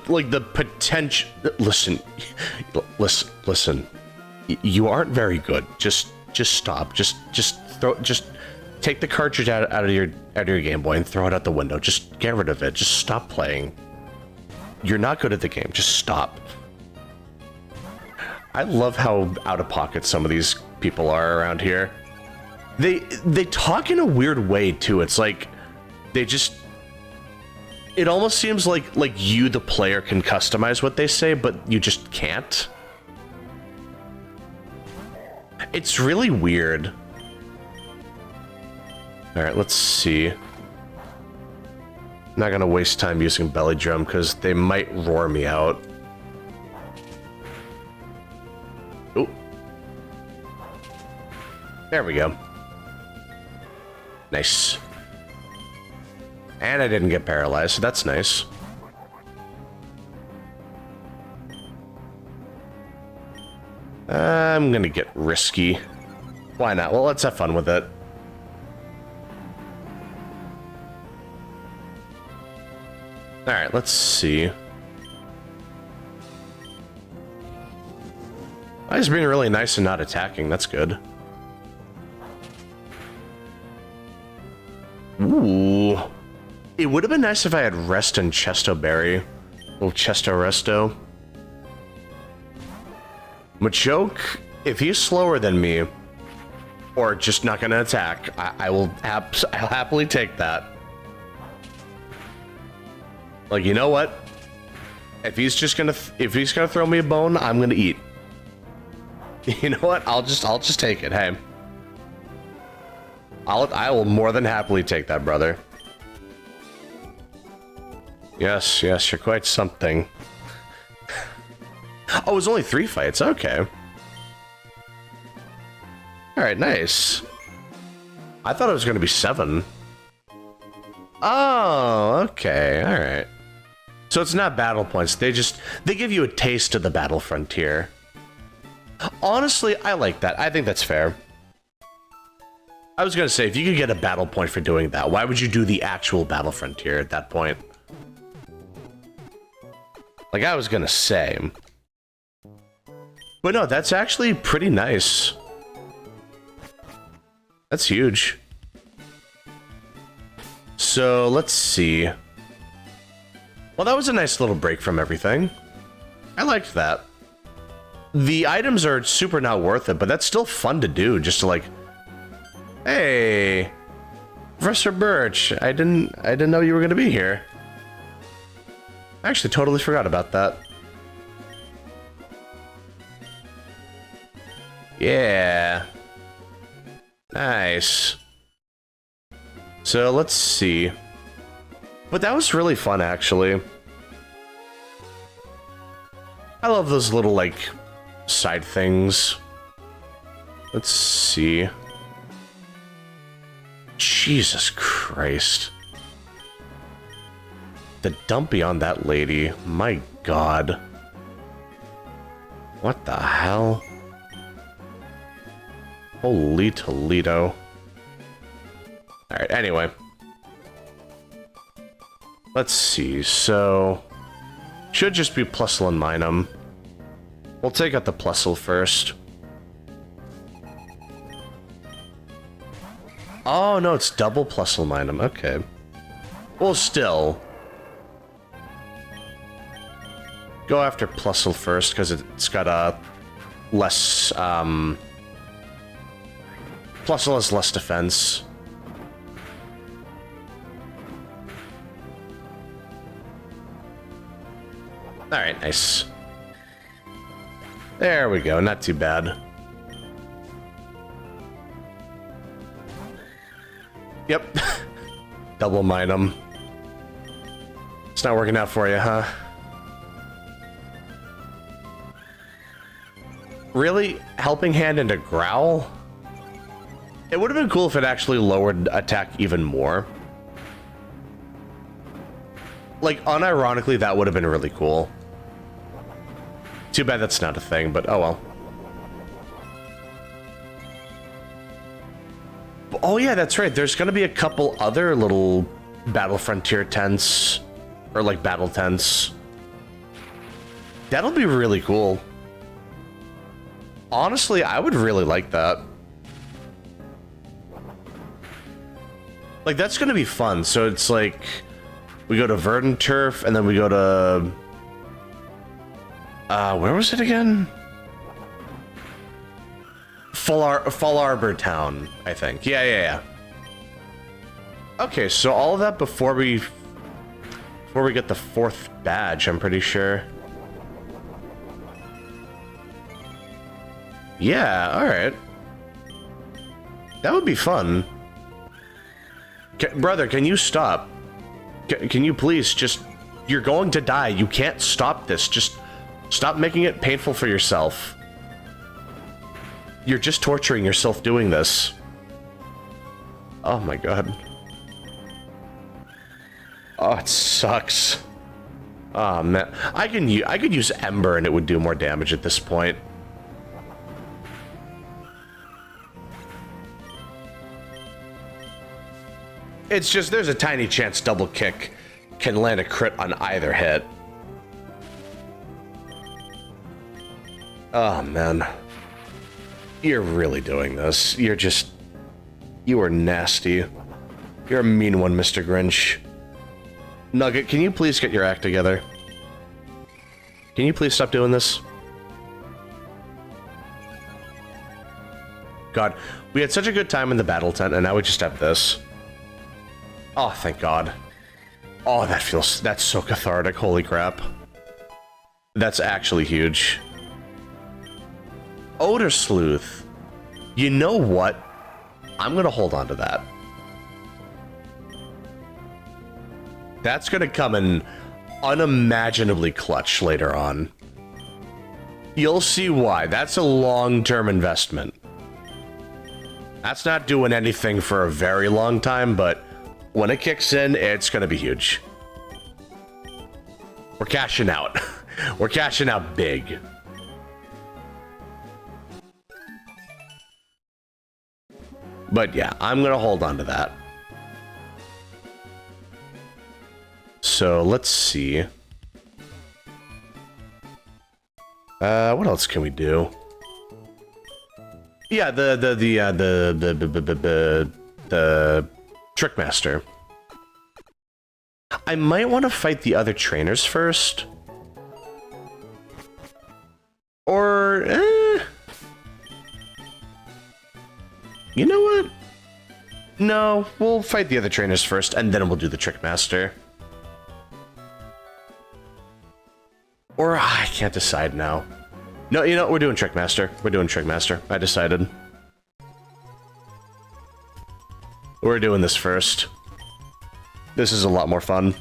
potential. Listen. You aren't very good. Just stop. Just take the cartridge out of your Game Boy and throw it out the window. Just get rid of it. Just stop playing. You're not good at the game. Just stop. I love how out of pocket some of these people are around here. They talk in a weird way too. It's like they just... It almost seems like you, the player, can customize what they say, but you just can't. It's really weird. Alright, let's see. Not gonna waste time using belly drum because they might roar me out. Oh. There we go. Nice. And I didn't get paralyzed, so that's nice. I'm gonna get risky. Why not? Well, let's have fun with it. Alright, let's see. He's being really nice and not attacking. That's good. Ooh. It would have been nice if I had Rest and Chesto Berry. Little Chesto Resto. Machoke, if he's slower than me, or just not gonna attack, I'll happily take that. Like, you know what? If he's gonna throw me a bone, I'm gonna eat. You know what? I'll just take it. Hey, I will more than happily take that, brother. Yes, yes, you're quite something. Oh, it was only 3 fights. Okay. All right, nice. I thought it was going to be 7. Oh, okay. All right. So it's not battle points. They give you a taste of the battle frontier. Honestly, I like that. I think that's fair. I was going to say, if you could get a battle point for doing that, why would you do the actual battle frontier at that point? Like I was going to say. But no, that's actually pretty nice. That's huge. So, let's see. Well, that was a nice little break from everything. I liked that. The items are super not worth it, but that's still fun to do, just to like... Hey, Professor Birch, I didn't know you were going to be here. I actually totally forgot about that. Yeah. Nice. So let's see. But that was really fun, actually. I love those little, like, side things. Let's see. Jesus Christ. The dumpy on that lady. My God. What the hell? Holy Toledo. Alright, anyway. Let's see, so... Should just be Plusle and Minum. We'll take out the Plusle first. Oh, no, it's double Plusle Minum, okay. Well, still. Go after Plusle first, because it's got a less, Plusle has less defense. Alright, nice. There we go, not too bad. Yep. Double Minum. It's not working out for you, huh? Really? Helping Hand into Growl? It would have been cool if it actually lowered attack even more. Like, unironically, that would have been really cool. Too bad that's not a thing, but oh well. Oh yeah, that's right. There's gonna be a couple other little Battle Frontier tents. Or like battle tents. That'll be really cool. Honestly, I would really like that. Like, that's gonna be fun. So it's like... We go to Verdant Turf, and then we go to... where was it again? Fall Arbor Town, I think. Yeah. Okay, so all of that before we get the 4th badge, I'm pretty sure. Yeah, alright. That would be fun. Brother, can you stop? Can you please just... You're going to die. You can't stop this. Just stop making it painful for yourself. You're just torturing yourself doing this. Oh my god. Oh, it sucks. Oh man, I could use Ember and it would do more damage at this point. It's just there's a tiny chance double kick can land a crit on either hit. Oh man. You're really doing this. You are nasty. You're a mean one, Mr. Grinch. Nugget, can you please get your act together? Can you please stop doing this? God, we had such a good time in the battle tent, and now we just have this. Oh, thank God. Oh, that's so cathartic, holy crap. That's actually huge. Odor Sleuth. You know what? I'm gonna hold on to that. That's gonna come in unimaginably clutch later on. You'll see why. That's a long-term investment. That's not doing anything for a very long time, but when it kicks in, it's gonna be huge. We're cashing out. We're cashing out big. But yeah, I'm gonna hold on to that. So let's see. What else can we do? Yeah, the Trickmaster. I might want to fight the other trainers first. Or, you know what? No, we'll fight the other trainers first, and then we'll do the Trickmaster. Or, I can't decide now. No, you know, we're doing Trickmaster. We're doing Trickmaster. I decided. We're doing this first. This is a lot more fun.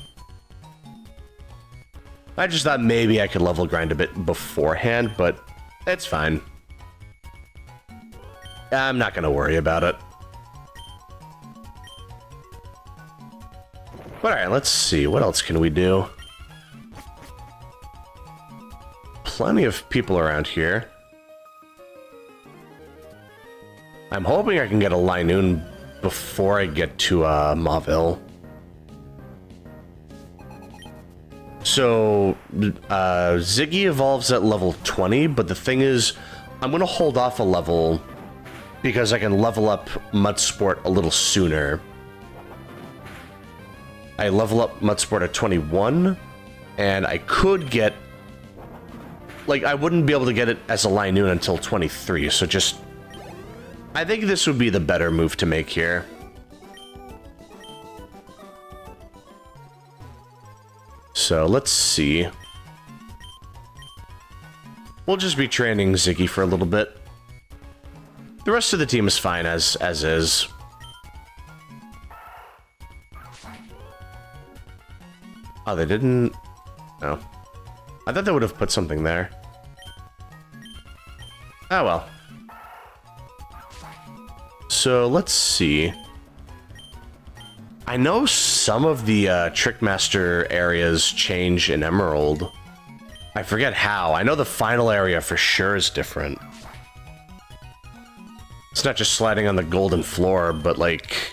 I just thought maybe I could level grind a bit beforehand, but it's fine. I'm not gonna worry about it. But alright, let's see. What else can we do? Plenty of people around here. I'm hoping I can get a Linoon before I get to Mauville. So, Ziggy evolves at level 20, but the thing is, I'm going to hold off a level because I can level up Mudsport a little sooner. I level up Mudsport at 21, and I could get... Like, I wouldn't be able to get it as a Linoon until 23, so just... I think this would be the better move to make here. So, let's see. We'll just be training Ziggy for a little bit. The rest of the team is fine as is. Oh, they didn't... No. I thought they would have put something there. Oh well. So, let's see. I know some of the Trickmaster areas change in Emerald. I forget how. I know the final area for sure is different. It's not just sliding on the golden floor, but like...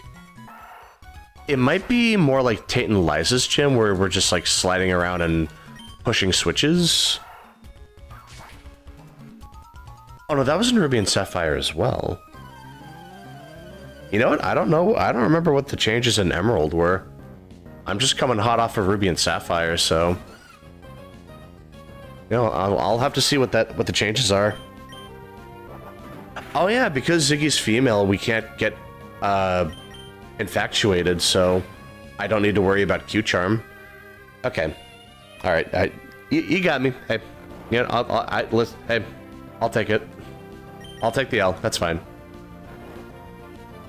It might be more like Tate and Liza's gym, where we're just like sliding around and pushing switches. Oh no, that was in Ruby and Sapphire as well. You know what? I don't know. I don't remember what the changes in Emerald were. I'm just coming hot off of Ruby and Sapphire, so... You know, I'll have to see what the changes are. Oh yeah, because Ziggy's female, we can't get, infatuated, so I don't need to worry about Q-Charm. Okay. Alright, you got me. Hey, you know, listen, hey, I'll take it. I'll take the L, that's fine.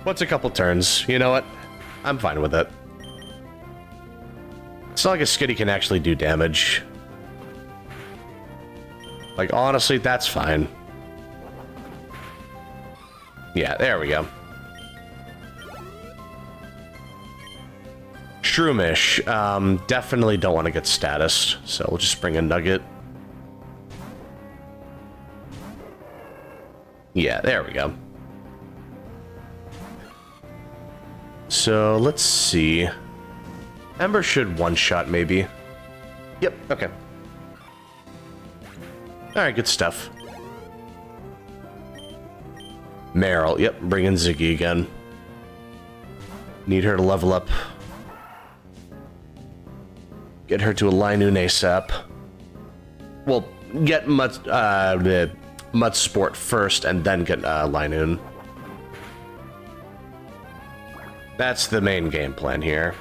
What's a couple turns? You know what? I'm fine with it. It's not like a skitty can actually do damage. Like, honestly, that's fine. Yeah, there we go. Shroomish. Definitely don't want to get status, so we'll just bring a nugget. Yeah, there we go. So, let's see. Ember should one-shot, maybe. Yep, okay. Alright, good stuff. Meryl, yep, bring in Ziggy again. Need her to level up. Get her to a Linoon ASAP. Well, get Mud Sport first, and then get Linoon. That's the main game plan here.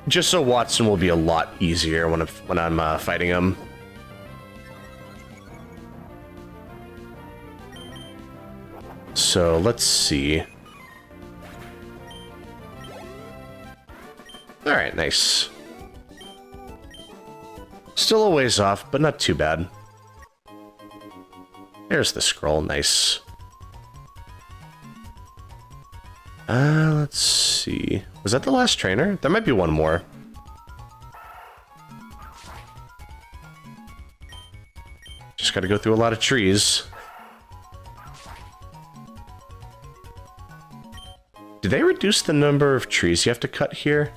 Just so Watson will be a lot easier when I'm fighting him. So let's see. All right, nice. Still a ways off, but not too bad. There's the scroll, nice. Let's see. Was that the last trainer? There might be one more. Just gotta go through a lot of trees. Did they reduce the number of trees you have to cut here?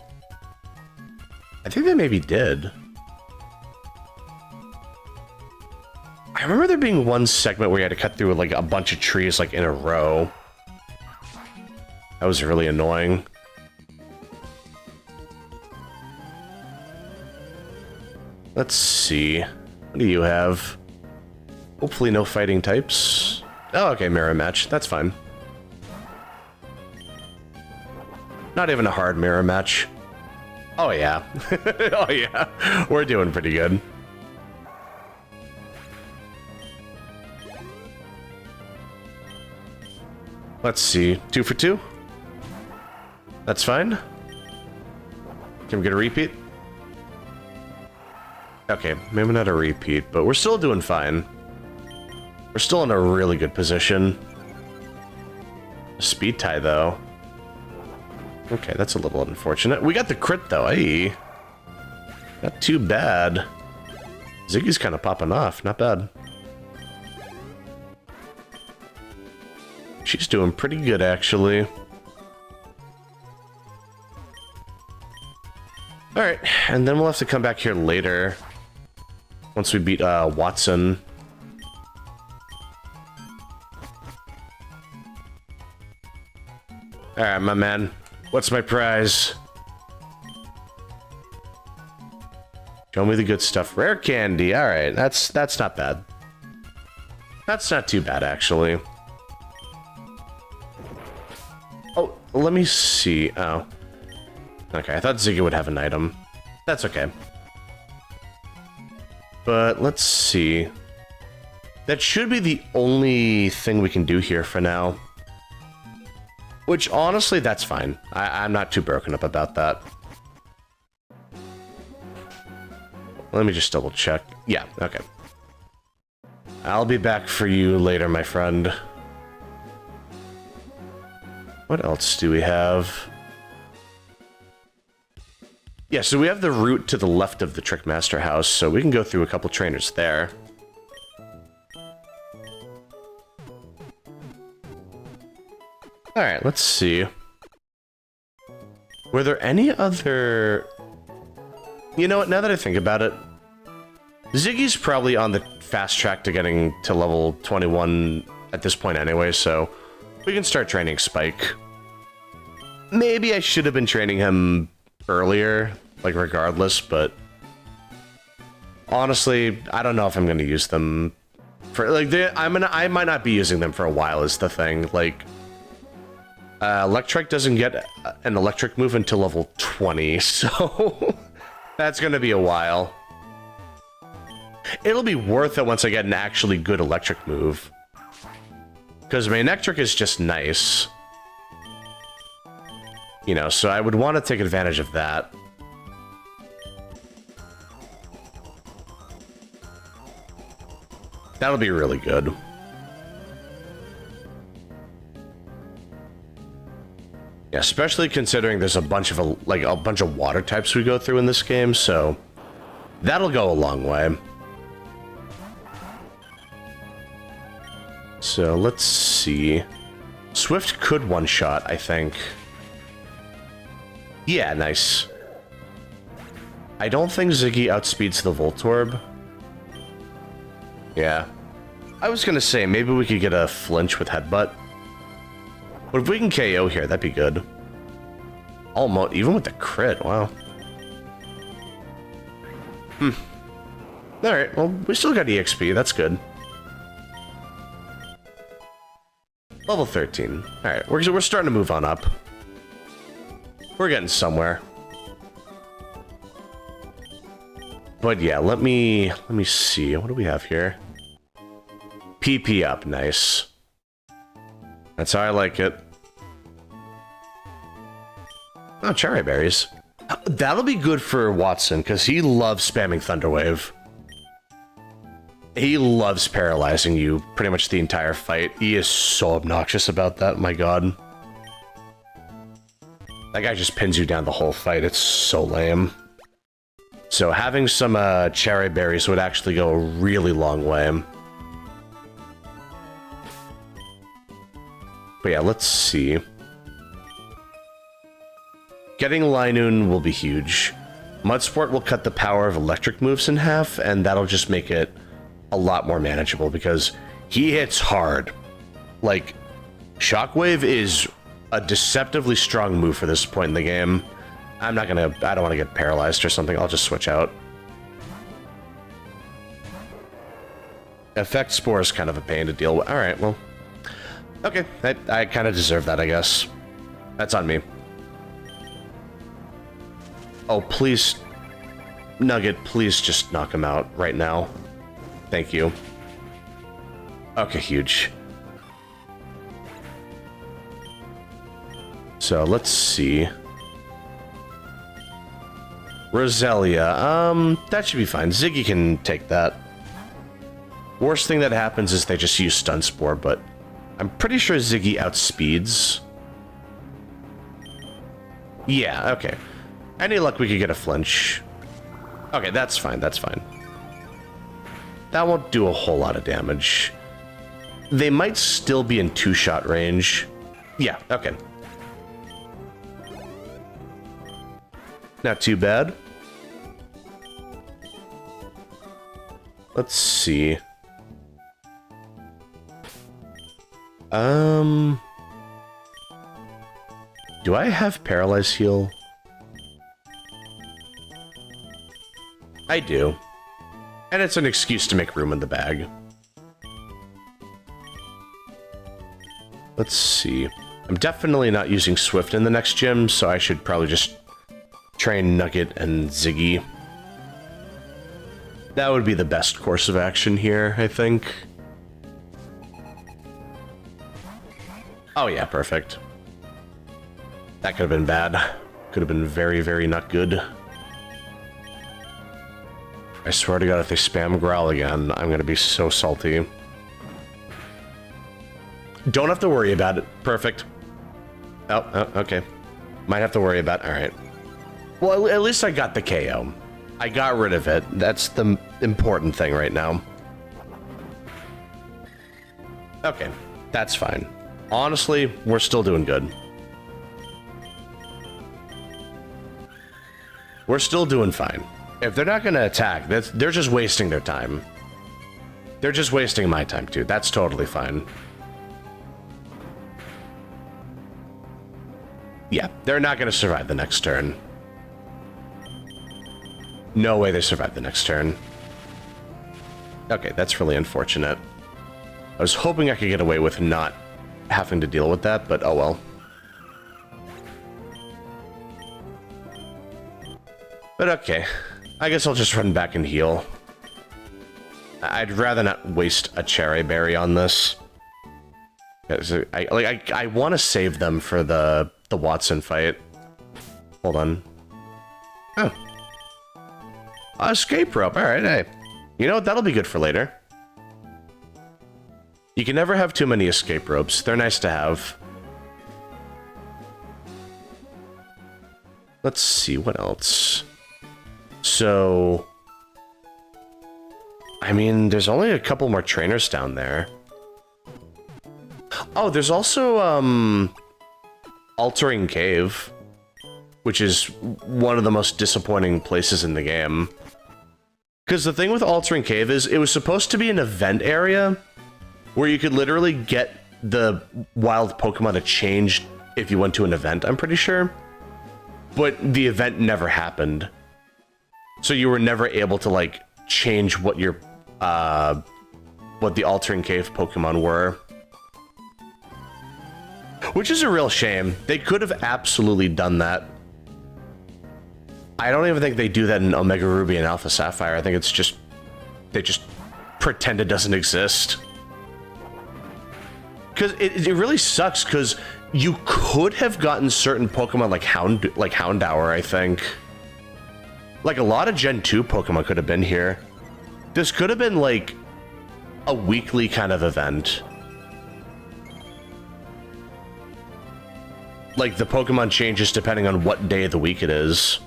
I think they maybe did. I remember there being one segment where you had to cut through like a bunch of trees like in a row. That was really annoying. Let's see. What do you have? Hopefully no fighting types. Oh, okay, mirror match. That's fine. Not even a hard mirror match. Oh, yeah. Oh, yeah. We're doing pretty good. Let's see. 2 for 2? That's fine. Can we get a repeat? Okay, maybe not a repeat, but we're still doing fine. We're still in a really good position. Speed tie, though. Okay, that's a little unfortunate. We got the crit, though. Hey. Not too bad. Ziggy's kind of popping off. Not bad. She's doing pretty good, actually. Alright, and then we'll have to come back here later. Once we beat Watson. Alright, my man. What's my prize? Show me the good stuff. Rare candy. Alright, that's not bad. That's not too bad, actually. Oh, let me see. Oh. Okay, I thought Ziggy would have an item. That's okay. But let's see. That should be the only thing we can do here for now. Which, honestly, that's fine. I'm not too broken up about that. Let me just double check. Yeah, okay. I'll be back for you later, my friend. What else do we have? Yeah, so we have the route to the left of the Trickmaster house, so we can go through a couple trainers there. Alright, let's see. Were there any other... You know what, now that I think about it, Ziggy's probably on the fast track to getting to level 21 at this point anyway, so we can start training Spike. Maybe I should have been training him earlier, like regardless, but honestly, I don't know if I'm going to use them for like I might not be using them for a while is the thing. Like Electric doesn't get an electric move until level 20, so that's going to be a while. It'll be worth it once I get an actually good electric move. Because my electric is just nice. You know, so I would want to take advantage of that. That'll be really good. Yeah, especially considering there's a bunch of water types we go through in this game, so that'll go a long way. So let's see. Swift could one-shot, I think. Yeah, nice. I don't think Ziggy outspeeds the Voltorb. Yeah. I was gonna say, maybe we could get a flinch with Headbutt. But if we can KO here, that'd be good. Almost, even with the crit, wow. Alright, well, we still got EXP, that's good. Level 13. Alright, we're starting to move on up. We're getting somewhere. But yeah, let me see. What do we have here? PP up, nice. That's how I like it. Oh, cherry berries. That'll be good for Watson, because he loves spamming Thunder Wave. He loves paralyzing you pretty much the entire fight. He is so obnoxious about that, my god. That guy just pins you down the whole fight. It's so lame. So having some cherry berries would actually go a really long way. But yeah, let's see. Getting Linoon will be huge. Mudsport will cut the power of electric moves in half, and that'll just make it a lot more manageable because he hits hard. Like, Shockwave is a deceptively strong move for this point in the game. I don't want to get paralyzed or something. I'll just switch out. Effect Spore is kind of a pain to deal with. Alright, well. Okay, I kind of deserve that, I guess. That's on me. Oh, please. Nugget, please just knock him out right now. Thank you. Okay, huge. So, let's see. Roselia, that should be fine. Ziggy can take that. Worst thing that happens is they just use Stun Spore, but I'm pretty sure Ziggy outspeeds. Yeah, okay. Any luck we could get a flinch. Okay, that's fine, that's fine. That won't do a whole lot of damage. They might still be in two-shot range. Yeah, okay. Not too bad. Let's see. Do I have Paralyze Heal? I do. And it's an excuse to make room in the bag. Let's see. I'm definitely not using Swift in the next gym, so I should probably just train Nugget and Ziggy. That would be the best course of action here, I think. Oh yeah, perfect. That could have been bad. Could have been very, very not good. I swear to God, if they spam Growl again, I'm gonna be so salty. Don't have to worry about it. Perfect. Oh, okay. Might have to worry about it. Alright. Well, at least I got the KO. I got rid of it. That's the important thing right now. Okay. That's fine. Honestly, we're still doing good. We're still doing fine. If they're not gonna attack, they're just wasting their time. They're just wasting my time, too. That's totally fine. Yeah, they're not gonna survive the next turn. No way they survive the next turn. Okay, that's really unfortunate. I was hoping I could get away with not having to deal with that, but oh well. But okay, I guess I'll just run back and heal. I'd rather not waste a cherry berry on this. I want to save them for the Watson fight. Hold on. Oh. Escape rope. Alright, hey. You know what? That'll be good for later. You can never have too many escape ropes. They're nice to have. Let's see, what else? So... I mean, there's only a couple more trainers down there. Oh, there's also, Altering Cave, which is one of the most disappointing places in the game. Because the thing with Altering Cave is, it was supposed to be an event area where you could literally get the wild Pokemon to change if you went to an event, I'm pretty sure. But the event never happened. So you were never able to, like, change what your, what the Altering Cave Pokemon were. Which is a real shame. They could have absolutely done that. I don't even think they do that in Omega Ruby and Alpha Sapphire. I think it's just... they just pretend it doesn't exist. Because it really sucks, because you could have gotten certain Pokemon like Houndour, I think. Like, a lot of Gen 2 Pokemon could have been here. This could have been, like, a weekly kind of event. Like, the Pokemon changes depending on what day of the week it is.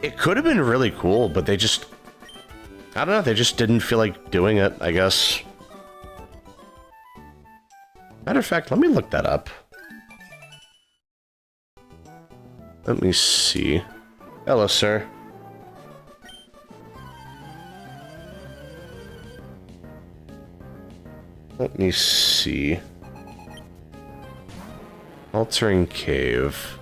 It could have been really cool, but they just... I don't know, they just didn't feel like doing it, I guess. Matter of fact, let me look that up. Let me see. Hello, sir. Let me see. Altering Cave.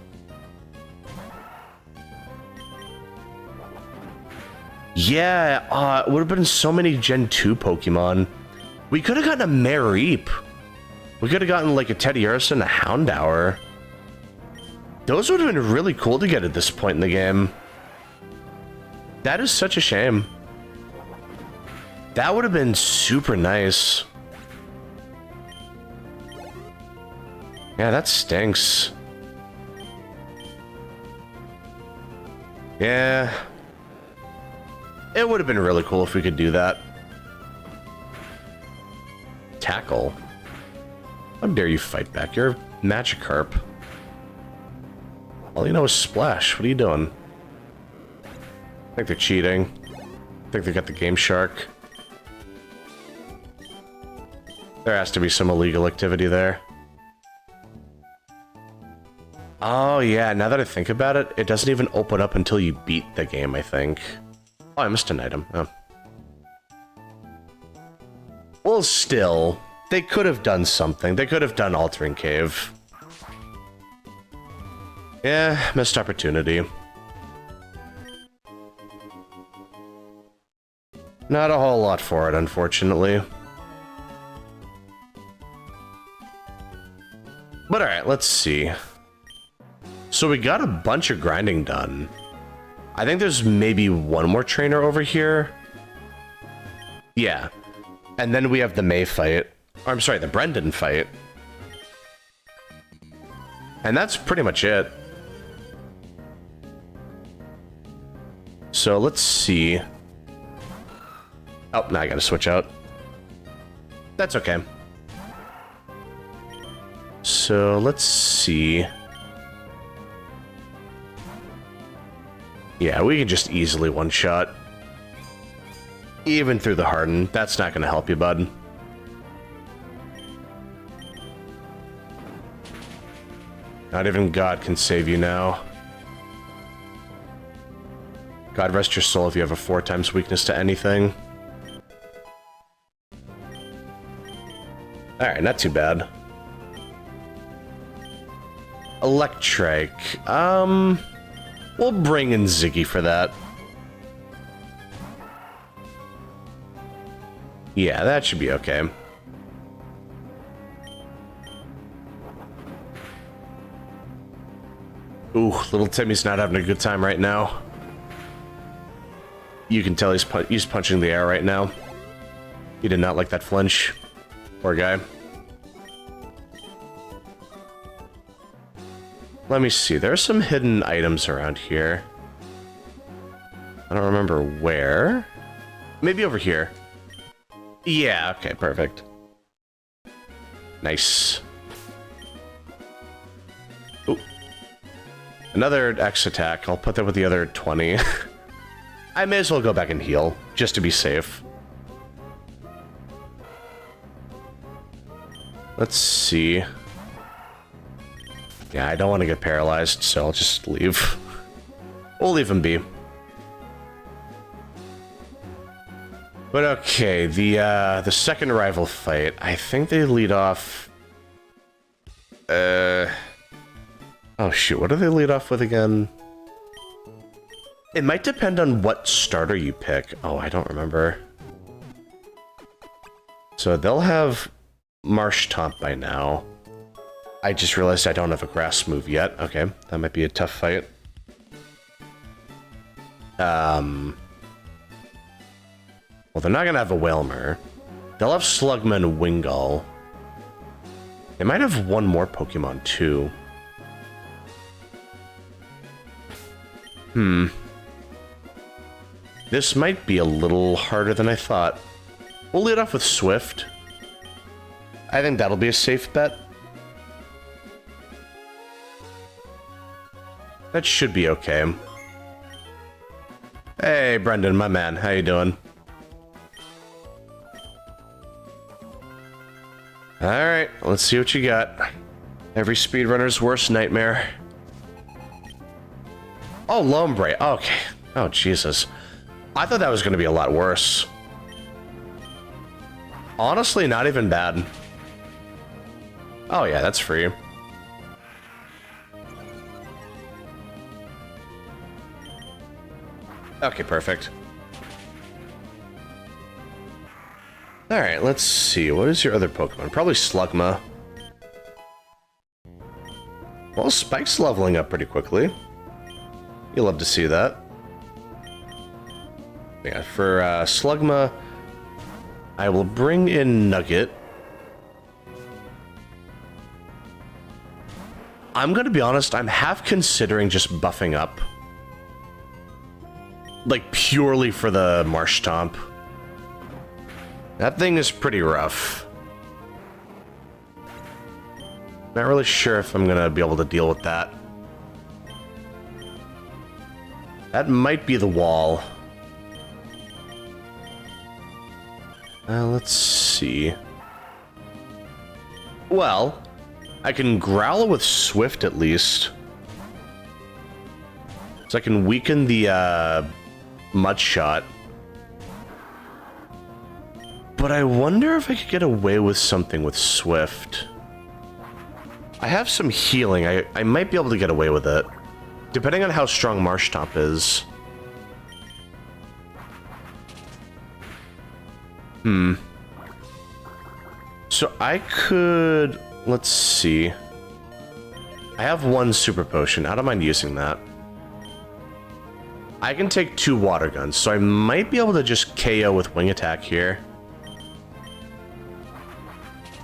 Yeah, it would have been so many Gen 2 Pokemon. We could have gotten a Mareep. We could have gotten, like, a Teddiursa and a Houndour. Those would have been really cool to get at this point in the game. That is such a shame. That would have been super nice. Yeah, that stinks. Yeah. It would have been really cool if we could do that. Tackle? How dare you fight back? You're a Magikarp. All you know is Splash. What are you doing? I think they're cheating. I think they got the Game Shark. There has to be some illegal activity there. Oh yeah, now that I think about it, it doesn't even open up until you beat the game, I think. Oh, I missed an item. Oh. Well, still, they could have done something. They could have done Altering Cave. Yeah, missed opportunity. Not a whole lot for it, unfortunately. But alright, let's see. So we got a bunch of grinding done. I think there's maybe one more trainer over here. Yeah. And then we have the May fight. Or, I'm sorry, the Brendan fight. And that's pretty much it. So let's see. Oh, now I gotta switch out. That's okay. So let's see. Yeah, we can just easily one-shot. Even through the Harden. That's not going to help you, bud. Not even God can save you now. God rest your soul if you have a 4 times weakness to anything. Alright, not too bad. Electric. We'll bring in Ziggy for that. Yeah, that should be okay. Ooh, little Timmy's not having a good time right now. You can tell he's punching the air right now. He did not like that flinch. Poor guy. Let me see. There are some hidden items around here. I don't remember where. Maybe over here. Yeah, okay, perfect. Nice. Ooh. Another X attack. I'll put that with the other 20. I may as well go back and heal, just to be safe. Let's see. Yeah, I don't want to get paralyzed, so I'll just leave. We'll leave him be. But okay, the second rival fight, I think they lead off... Oh shoot, what do they lead off with again? It might depend on what starter you pick. Oh, I don't remember. So they'll have Marsh Tomp by now. I just realized I don't have a grass move yet. Okay, that might be a tough fight. Well, they're not gonna have a Whalmer. They'll have Slugma and Wingull. They might have one more Pokemon, too. This might be a little harder than I thought. We'll lead off with Swift. I think that'll be a safe bet. That should be okay. Hey, Brendan, my man. How you doing? Alright, let's see what you got. Every speedrunner's worst nightmare. Oh, Lombre. Okay. Oh, Jesus. I thought that was going to be a lot worse. Honestly, not even bad. Oh, yeah, that's free. Okay, perfect. Alright, let's see. What is your other Pokemon? Probably Slugma. Well, Spike's leveling up pretty quickly. You'll love to see that. Yeah, for Slugma, I will bring in Nugget. I'm gonna be honest, I'm half considering just buffing up. Like, purely for the Marsh Tomp. That thing is pretty rough. Not really sure if I'm gonna be able to deal with that. That might be the wall. Let's see. Well, I can growl with Swift at least. So I can weaken the Mud Shot. But I wonder if I could get away with something with Swift. I have some healing. I might be able to get away with it. Depending on how strong Marsh Tomp is. So I could... Let's see. I have one Super Potion. I don't mind using that. I can take 2 Water Guns, so I might be able to just KO with Wing Attack here.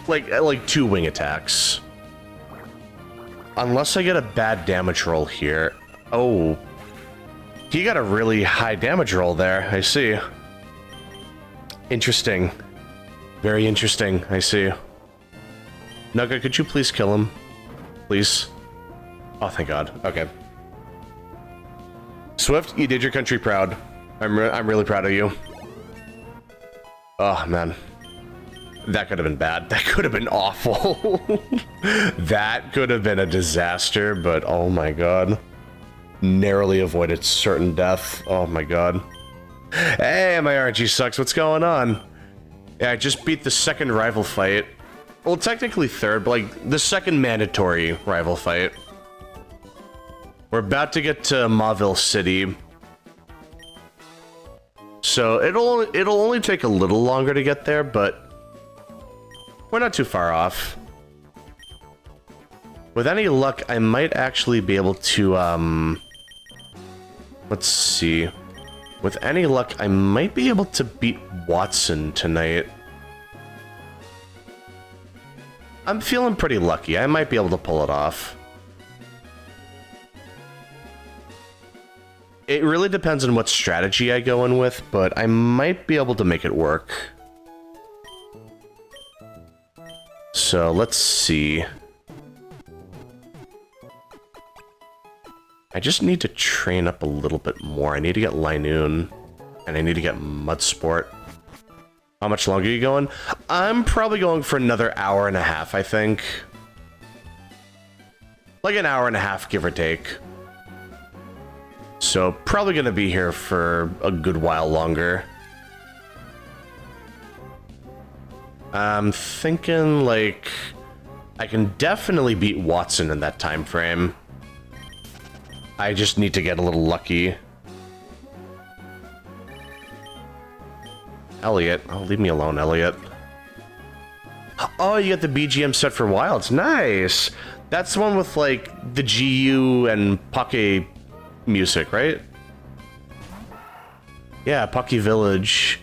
Like 2 Wing Attacks. Unless I get a bad damage roll here. Oh. He got a really high damage roll there, I see. Interesting. Very interesting, I see. Nugget, could you please kill him? Please? Oh, thank God. Okay. Swift, you did your country proud. I'm really proud of you. Oh, man. That could have been bad. That could have been awful. That could have been a disaster, but oh my God. Narrowly avoided certain death. Oh my God. Hey, my RNG sucks. What's going on? Yeah, I just beat the second rival fight. Well, technically third, but like the second mandatory rival fight. We're about to get to Mauville City. So it'll only take a little longer to get there, but we're not too far off. With any luck, I might actually be able to, let's see. With any luck, I might be able to beat Watson tonight. I'm feeling pretty lucky. I might be able to pull it off. It really depends on what strategy I go in with, but I might be able to make it work. So let's see. I just need to train up a little bit more. I need to get Linoon, and I need to get Mudsport. How much longer are you going? I'm probably going for another hour and a half, I think. Like an hour and a half, give or take. So, probably gonna be here for a good while longer. I'm thinking, like, I can definitely beat Watson in that time frame. I just need to get a little lucky. Elliot. Oh, leave me alone, Elliot. Oh, you got the BGM set for Wilds. Nice! That's the one with, like, the GU and Poke music, right? Yeah, Poke Village.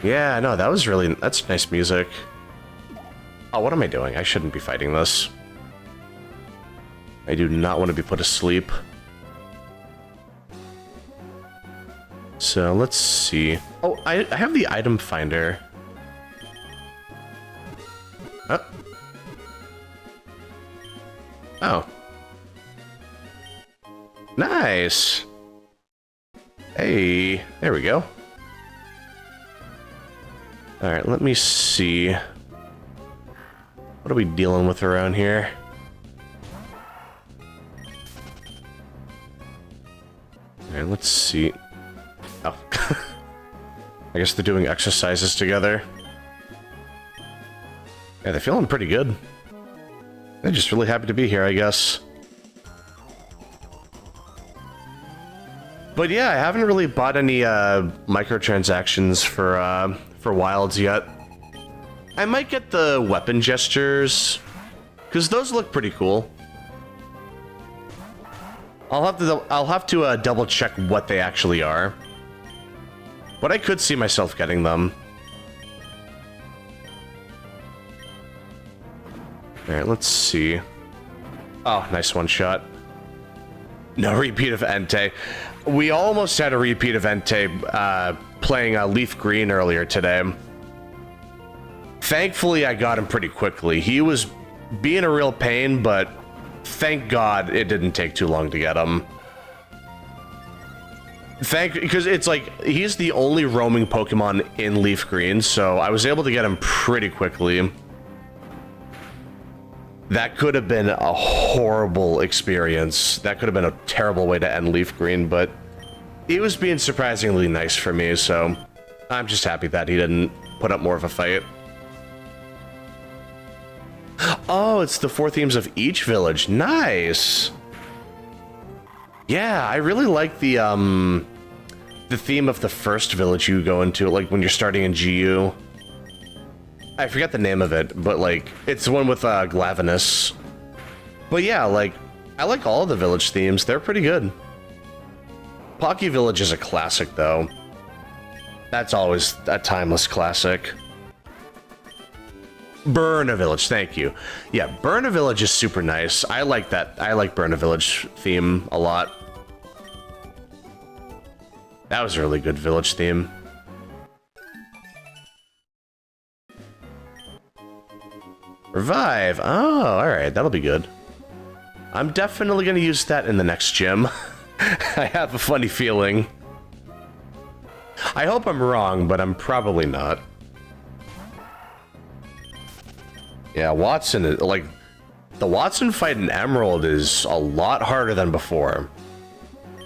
Yeah, no, that's nice music. Oh, what am I doing? I shouldn't be fighting this. I do not want to be put asleep. So, let's see. Oh, I have the item finder. Oh. Oh. Nice! Hey, there we go. Alright, let me see. What are we dealing with around here? Alright, let's see. Oh. I guess they're doing exercises together. Yeah, they're feeling pretty good. They're just really happy to be here, I guess. But yeah, I haven't really bought any microtransactions for Wilds yet. I might get the weapon gestures, because those look pretty cool. I'll have to double check what they actually are. But I could see myself getting them. Alright, let's see. Oh, nice one shot. No repeat of Entei. We almost had a repeat of Entei playing Leaf Green earlier today. Thankfully, I got him pretty quickly. He was being a real pain, but thank God it didn't take too long to get him. Because it's like, he's the only roaming Pokemon in Leaf Green, so I was able to get him pretty quickly. That could have been a horrible experience. That could have been a terrible way to end Leaf Green, but he was being surprisingly nice for me, so I'm just happy that he didn't put up more of a fight. Oh, it's the 4 themes of each village. Nice! Yeah, I really like the theme of the first village you go into, like when you're starting in GU. I forget the name of it, but like, it's the one with Glavenus. But yeah, like, I like all of the village themes. They're pretty good. Pocky Village is a classic, though. That's always a timeless classic. Burn a Village, thank you. Yeah, Burn a Village is super nice. I like that. I like Burn a Village theme a lot. That was a really good village theme. Revive! Oh, alright, that'll be good. I'm definitely gonna use that in the next gym. I have a funny feeling. I hope I'm wrong, but I'm probably not. Yeah, Watson is, like, the Watson fight in Emerald is a lot harder than before.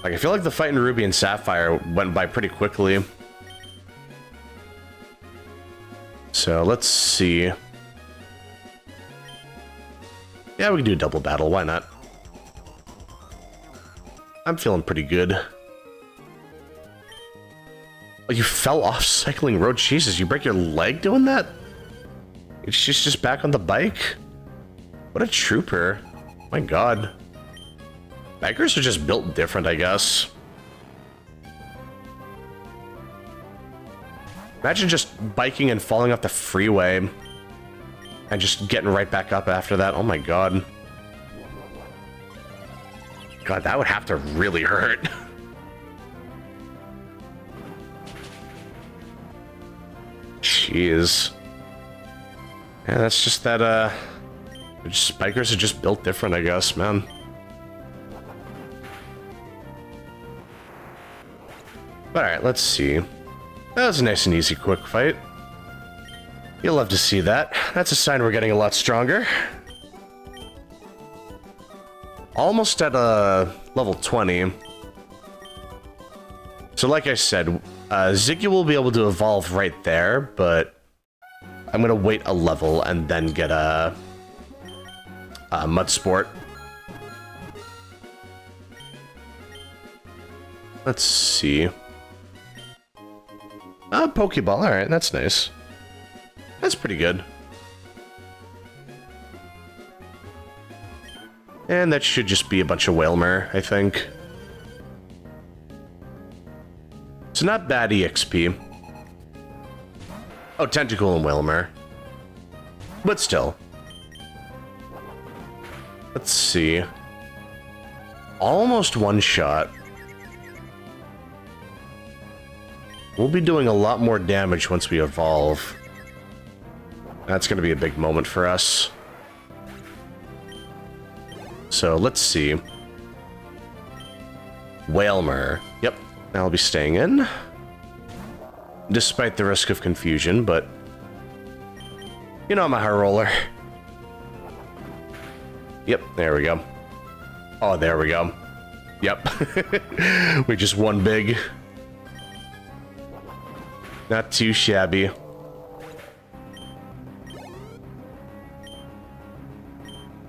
Like, I feel like the fight in Ruby and Sapphire went by pretty quickly. So, let's see. Yeah, we can do a double battle, why not? I'm feeling pretty good. Oh, you fell off cycling road? Jesus, you break your leg doing that? She's just back on the bike? What a trooper. My god. Bikers are just built different, I guess. Imagine just biking and falling off the freeway. And just getting right back up after that. Oh my god. God, that would have to really hurt. Jeez. Yeah, that's just that, spikers are just built different, I guess, man. Alright, let's see. That was a nice and easy quick fight. You'll love to see that. That's a sign we're getting a lot stronger. Almost at level 20. So like I said, Ziggy will be able to evolve right there, but I'm gonna wait a level and then get a Mud Sport. Let's see. Pokeball, alright, that's nice. That's pretty good. And that should just be a bunch of Whalmer, I think. It's not bad EXP. Oh, Tentacle and Whalmer. But still. Let's see. Almost one shot. We'll be doing a lot more damage once we evolve. That's going to be a big moment for us. So, let's see. Whalmer. Yep, I'll be staying in. Despite the risk of confusion, but... You know I'm a high roller. Yep, there we go. Oh, there we go. Yep. We just won big. Not too shabby.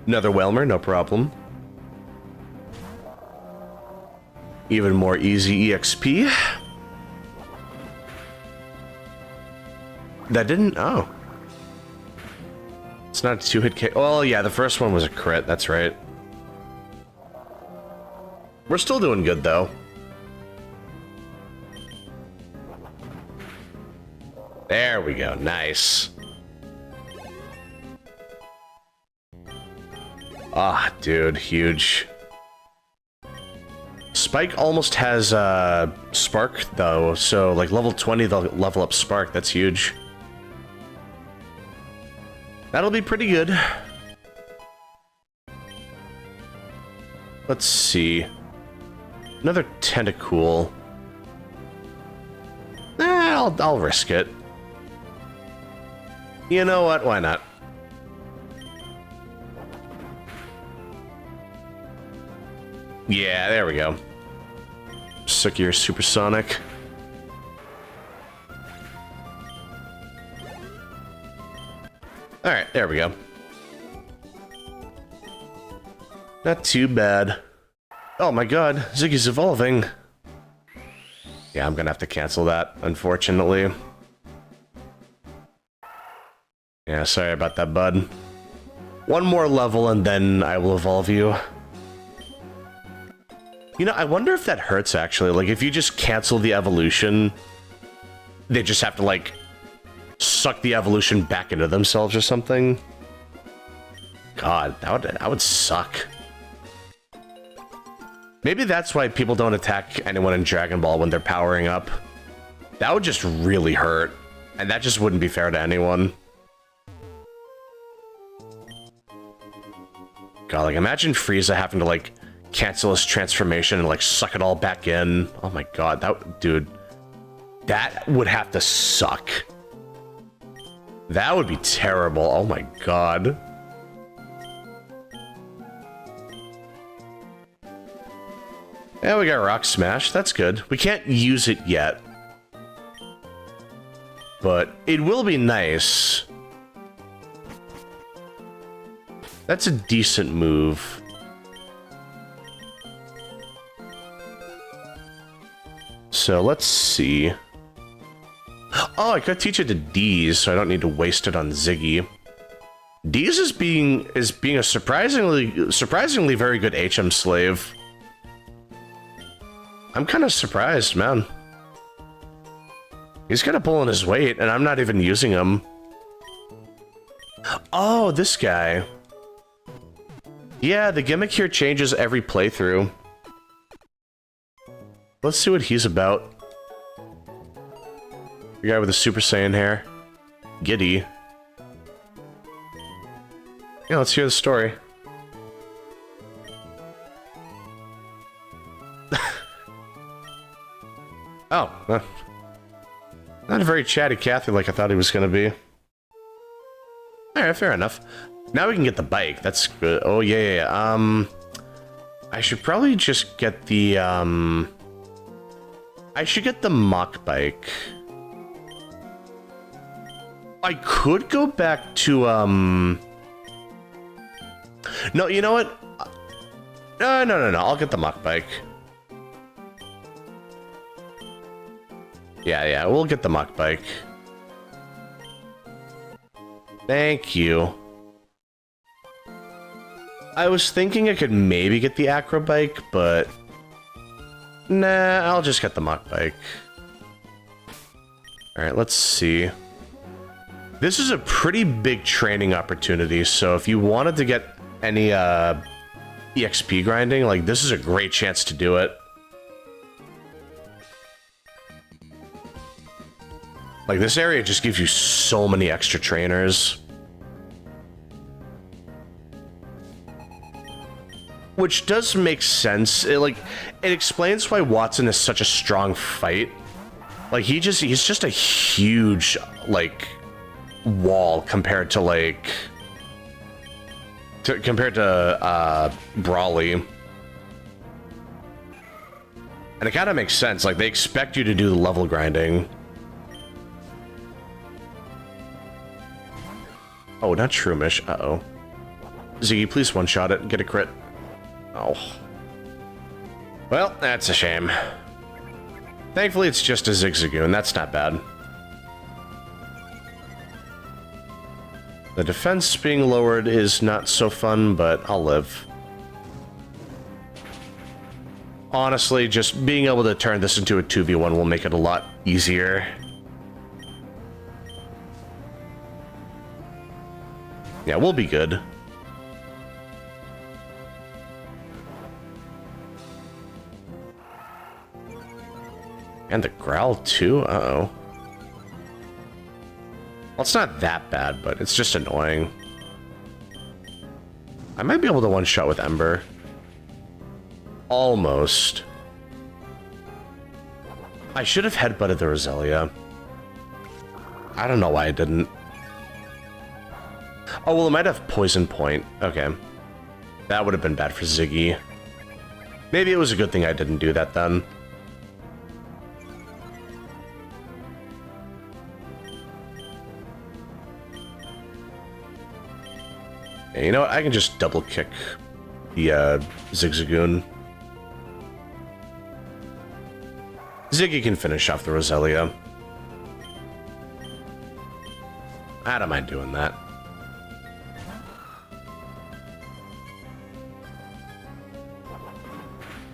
Another Whalmer, no problem. Even more easy EXP. That didn't... Oh. It's not a two-hit K... Oh, yeah, the first one was a crit, that's right. We're still doing good, though. There we go, nice. Ah, dude, huge. Spike almost has Spark, though, so like level 20, they'll level up Spark. That's huge. That'll be pretty good. Let's see. Another Tentacool. I'll risk it. You know what? Why not? Yeah, there we go. Suck your supersonic. Alright, there we go. Not too bad. Oh my god, Ziggy's evolving. Yeah, I'm gonna have to cancel that, unfortunately. Yeah, sorry about that, bud. One more level and then I will evolve you. You know, I wonder if that hurts, actually. Like, if you just cancel the evolution, they just have to, like, suck the evolution back into themselves or something. God, that would suck. Maybe that's why people don't attack anyone in Dragon Ball when they're powering up. That would just really hurt. And that just wouldn't be fair to anyone. God, like, imagine Frieza having to, like, cancel his transformation and, like, suck it all back in. Oh my god, dude. That would have to suck. That would be terrible. Oh my god. Yeah, we got Rock Smash. That's good. We can't use it yet. But it will be nice. That's a decent move. So let's see. Oh, I could teach it to D's, so I don't need to waste it on Ziggy. D's is being a surprisingly very good HM slave. I'm kind of surprised, man. He's kind of pulling his weight, and I'm not even using him. Oh, this guy. Yeah, the gimmick here changes every playthrough. Let's see what he's about. The guy with the Super Saiyan hair. Giddy. Yeah, let's hear the story. Oh. Not a very chatty Cathy like I thought he was going to be. Alright, fair enough. Now we can get the bike. That's good. Oh, yeah. I should probably just get the, I should get the mock bike. I could go back to, No, you know what? No. I'll get the mock bike. Yeah, we'll get the mock bike. Thank you. I was thinking I could maybe get the Aqua bike, but... Nah, I'll just get the mock bike. Alright, let's see. This is a pretty big training opportunity, so if you wanted to get any EXP grinding, like, this is a great chance to do it. Like, this area just gives you so many extra trainers. Which does make sense. It explains why Watson is such a strong fight. Like, he's just a huge, like, wall compared to, like... compared to, Brawly. And it kind of makes sense. Like, they expect you to do the level grinding. Oh, not Shroomish. Uh-oh. Ziggy, please one-shot it and get a crit. Oh. Well, that's a shame. Thankfully, it's just a Zigzagoon. That's not bad. The defense being lowered is not so fun, but I'll live. Honestly, just being able to turn this into a 2v1 will make it a lot easier. Yeah, we'll be good. And the growl too? Uh-oh. Well, it's not that bad, but it's just annoying. I might be able to one-shot with Ember. Almost. I should have headbutted the Roselia. I don't know why I didn't. Oh, well, it might have Poison Point. Okay. That would have been bad for Ziggy. Maybe it was a good thing I didn't do that then. Yeah, you know what? I can just double kick the Zigzagoon. Ziggy can finish off the Roselia. I don't mind doing that.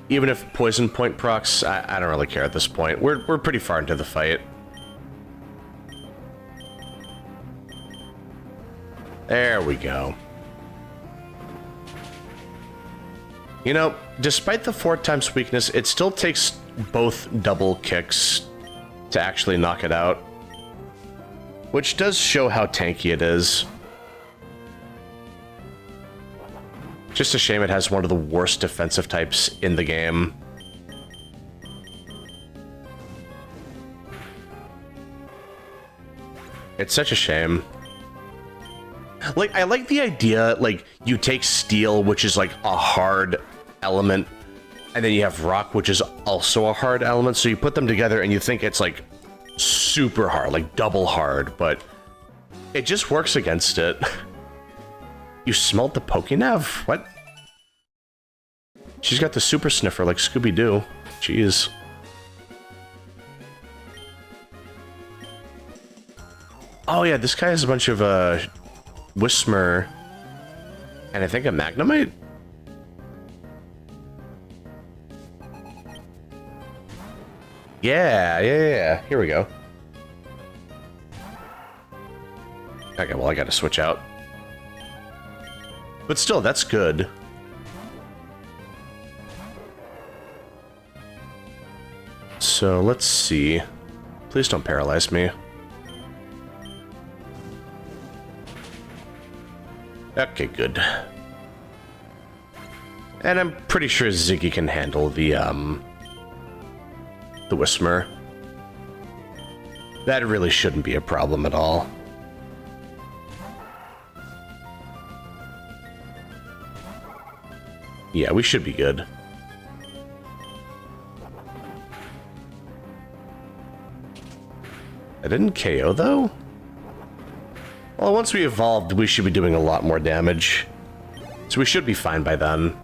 Even if Poison Point procs, I don't really care at this point. We're pretty far into the fight. There we go. You know, despite the 4x weakness, it still takes both double kicks to actually knock it out. Which does show how tanky it is. Just a shame it has one of the worst defensive types in the game. It's such a shame. Like, I like the idea, like, you take steel, which is like a hard element, and then you have rock, which is also a hard element, so you put them together and you think it's like super hard, like double hard, but it just works against it. You smelled the Pokenav? What? She's got the super sniffer like Scooby-Doo. Jeez. Oh yeah, this guy has a bunch of Whismer and I think a Magnemite? Yeah. Here we go. Okay, well I gotta switch out. But still, that's good. So let's see. Please don't paralyze me. Okay, good. And I'm pretty sure Ziggy can handle the Whismer. That really shouldn't be a problem at all. Yeah, we should be good. I didn't KO, though? Well, once we evolved, we should be doing a lot more damage. So we should be fine by then.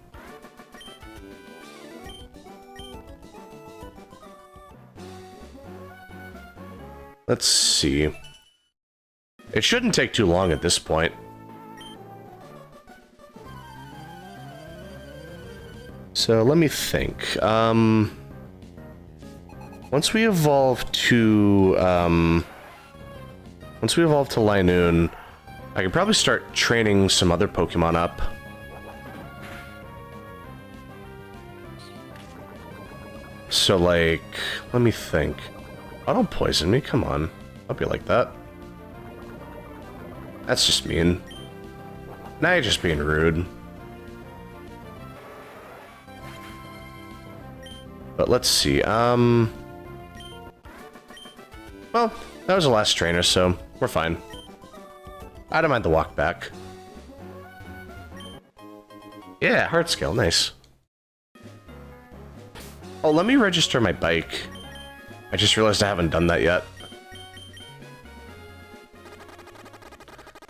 Let's see. It shouldn't take too long at this point. So let me think. Once we evolve to Linoon, I could probably start training some other Pokemon up. So like, let me think. Oh, don't poison me, come on. Don't be like that. That's just mean. Now you're just being rude. But let's see, well, that was the last trainer, so we're fine. I don't mind the walk back. Yeah, heart scale, nice. Oh, let me register my bike. I just realized I haven't done that yet.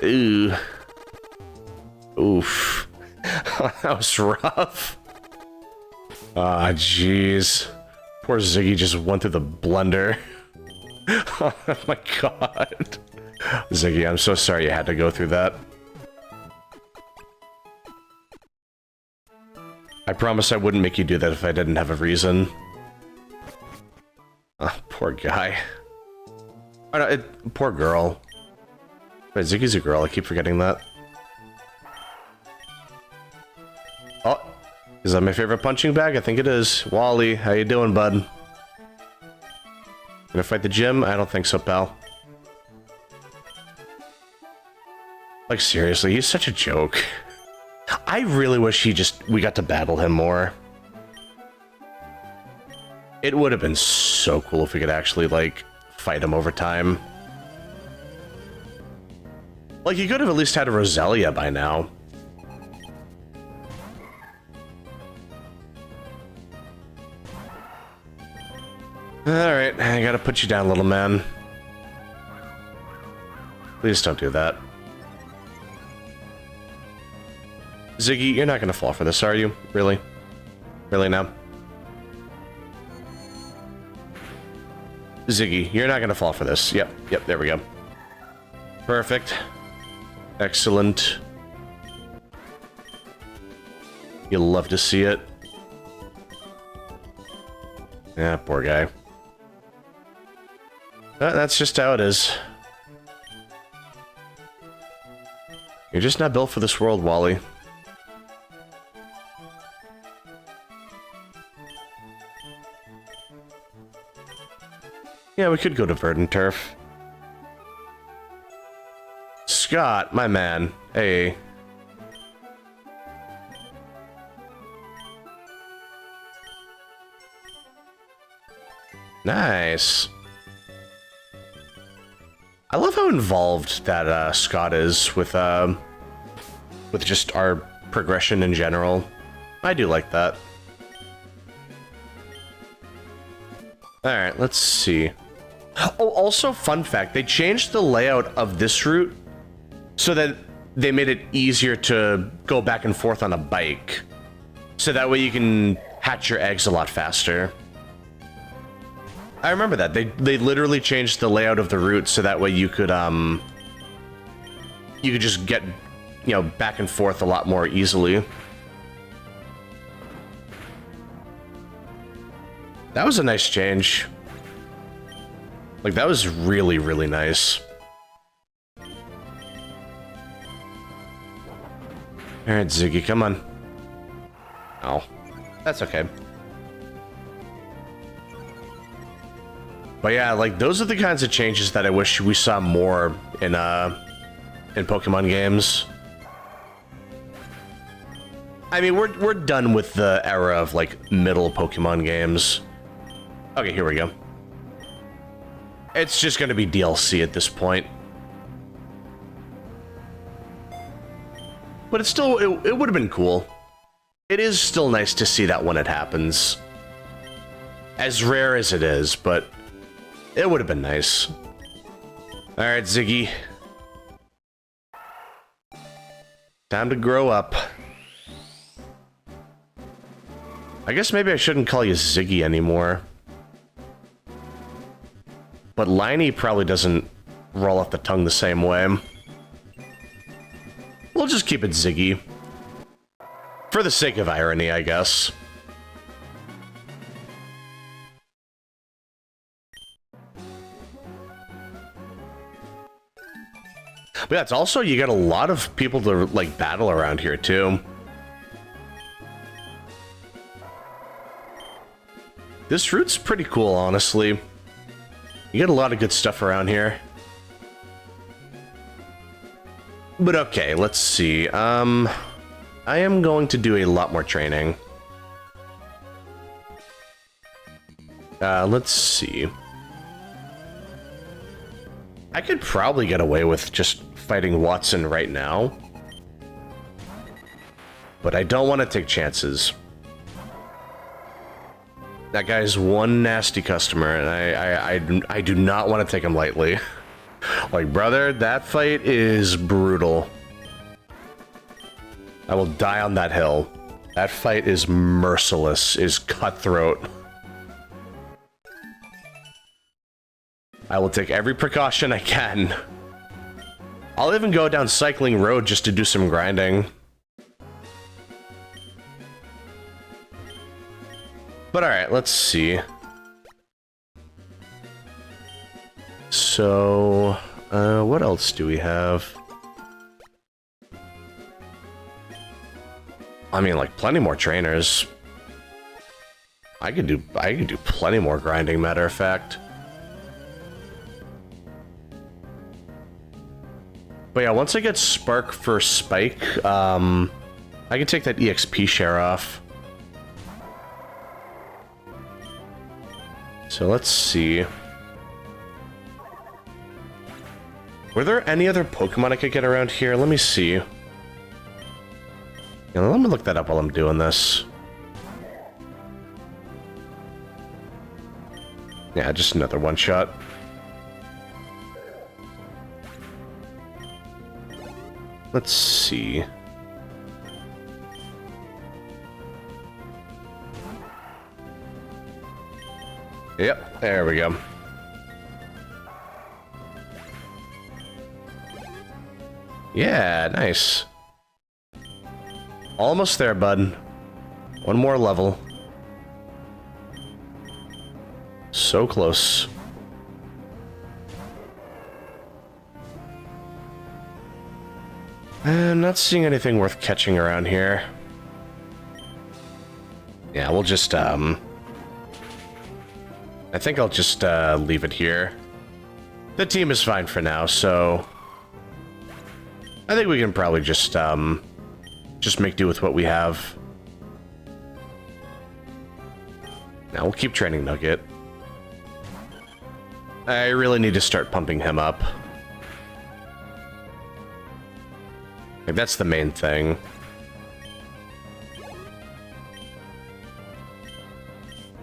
Ooh. Oof. That was rough. Ah, jeez. Poor Ziggy just went through the blender. Oh my god. Ziggy, I'm so sorry you had to go through that. I promise I wouldn't make you do that if I didn't have a reason. Oh, poor guy. Oh, no, poor girl. Wait, Ziggy's a girl, I keep forgetting that. Oh, is that my favorite punching bag? I think it is. Wally, how you doing, bud? Gonna fight the gym? I don't think so, pal. Like, seriously, he's such a joke. I really wish we got to battle him more. It would have been so cool if we could actually, like, fight him over time. Like, you could have at least had a Roselia by now. Alright, I gotta put you down, little man. Please don't do that. Ziggy, you're not gonna fall for this, are you? Really? Really now? Ziggy, you're not gonna fall for this. Yep, there we go. Perfect. Excellent. You'll love to see it. Yeah, poor guy. That's just how it is. You're just not built for this world, Wally. Yeah, we could go to Verdant Turf. Scott, my man. Hey. Nice. I love how involved that Scott is with just our progression in general. I do like that. Alright, let's see. Oh, also, fun fact, they changed the layout of this route so that they made it easier to go back and forth on a bike. So that way you can hatch your eggs a lot faster. I remember that. They literally changed the layout of the route so that way you could just get, you know, back and forth a lot more easily. That was a nice change. Like, that was really, really nice. Alright, Ziggy, come on. Oh, that's okay. But yeah, like, those are the kinds of changes that I wish we saw more in Pokemon games. I mean, we're done with the era of, like, middle Pokemon games. Okay, here we go. It's just gonna be DLC at this point. But it's still, it would have been cool. It is still nice to see that when it happens. As rare as it is, but it would have been nice. Alright, Ziggy. Time to grow up. I guess maybe I shouldn't call you Ziggy anymore. But Liney probably doesn't roll off the tongue the same way. We'll just keep it Ziggy. For the sake of irony, I guess. But yeah, it's also, you got a lot of people to, like, battle around here, too. This route's pretty cool, honestly. You get a lot of good stuff around here. But okay, let's see. I am going to do a lot more training. Let's see. I could probably get away with just fighting Watson right now. But I don't want to take chances. That guy's one nasty customer, and I do not want to take him lightly. Like, brother, that fight is brutal. I will die on that hill. That fight is merciless, is cutthroat. I will take every precaution I can. I'll even go down Cycling Road just to do some grinding. But alright, let's see. So, what else do we have? I mean, like, plenty more trainers. I could do plenty more grinding, matter of fact. But yeah, once I get Spark for Spike, I can take that EXP share off. So let's see. Were there any other Pokemon I could get around here? Let me see. Yeah, let me look that up while I'm doing this. Yeah, just another one-shot. Let's see. Yep, there we go. Yeah, nice. Almost there, bud. One more level. So close. I'm not seeing anything worth catching around here. Yeah, we'll just, I think I'll just, leave it here. The team is fine for now, so... I think we can probably just make do with what we have. Now we'll keep training Nugget. I really need to start pumping him up. Like, that's the main thing.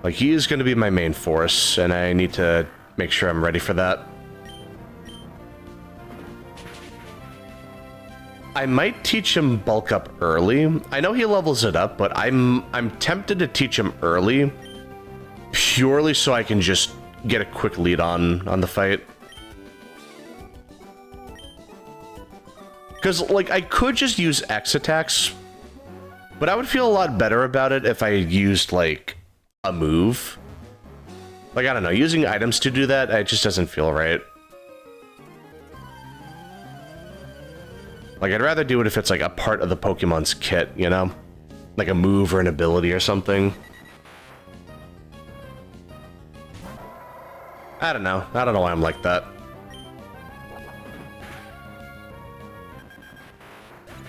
Like, he is going to be my main force, and I need to make sure I'm ready for that. I might teach him bulk up early. I know he levels it up, but I'm tempted to teach him early, purely so I can just get a quick lead on the fight. Because, like, I could just use X attacks, but I would feel a lot better about it if I used, like, a move. Like, I don't know, using items to do that, it just doesn't feel right. Like, I'd rather do it if it's, like, a part of the Pokemon's kit, you know? Like a move or an ability or something. I don't know. I don't know why I'm like that.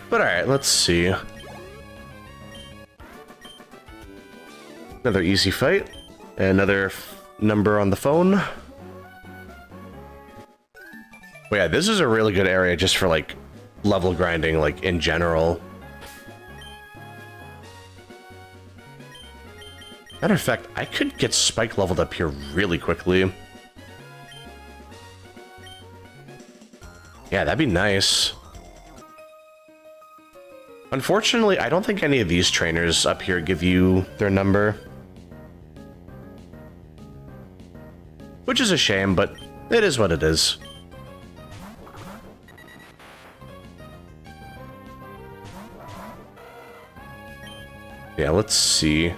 But alright, let's see. Another easy fight. Another number on the phone. But yeah, this is a really good area just for, like, level grinding, like, in general. Matter of fact, I could get Spike leveled up here really quickly. Yeah, that'd be nice. Unfortunately, I don't think any of these trainers up here give you their number. Which is a shame, but it is what it is. Yeah, let's see.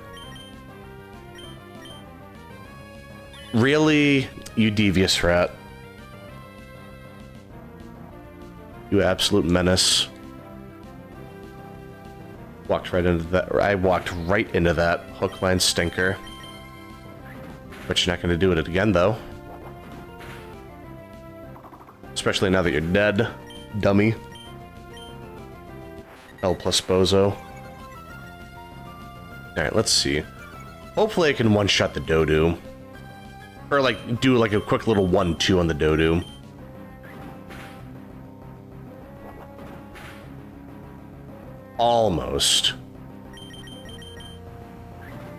Really? You devious rat. You absolute menace. Walked right into that. I walked right into that hook, line, stinker. But you're not going to do it again, though. Especially now that you're dead, dummy. L plus bozo. Alright, let's see. Hopefully I can one-shot the Dodu. Or, like, do, like, a quick little 1-2 on the Dodu. Almost.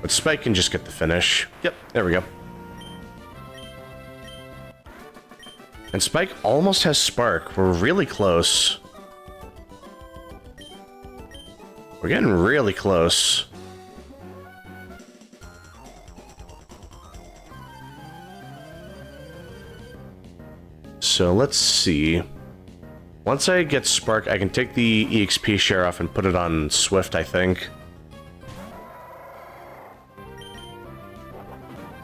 But Spike can just get the finish. Yep, there we go. And Spike almost has Spark. We're really close. We're getting really close. So let's see. Once I get Spark, I can take the EXP share off and put it on Swift, I think.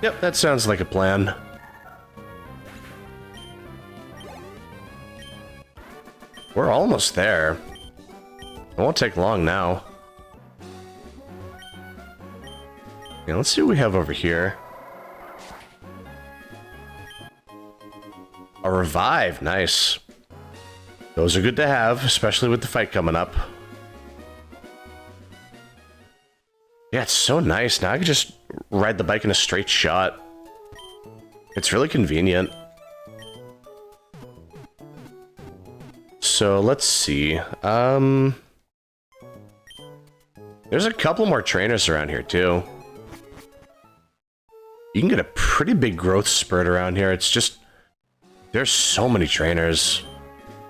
Yep, that sounds like a plan. We're almost there. It won't take long now. Yeah, let's see what we have over here. A revive, nice. Those are good to have, especially with the fight coming up. Yeah, it's so nice. Now I can just ride the bike in a straight shot. It's really convenient. So let's see. There's a couple more trainers around here too. You can get a pretty big growth spurt around here. It's just there's so many trainers.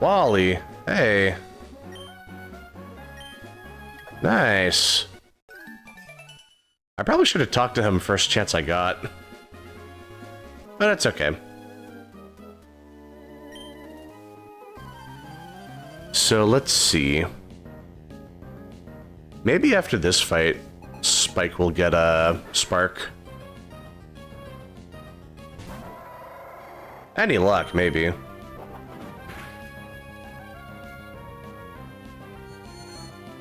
Wally, hey. Nice. I probably should have talked to him first chance I got. But it's okay. So let's see. Maybe after this fight, Spike will get a Spark. Any luck, maybe.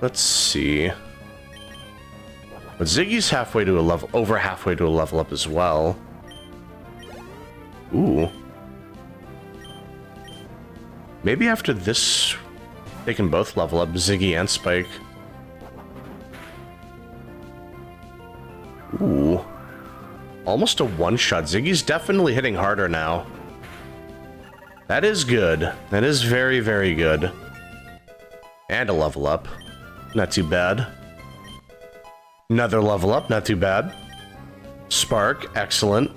Let's see. But Ziggy's halfway to a level, over halfway to a level up as well. Ooh. Maybe after this, they can both level up, Ziggy and Spike. Ooh. Almost a one-shot. Ziggy's definitely hitting harder now. That is good. That is very, very good. And a level up. Not too bad. Another level up, not too bad. Spark, excellent.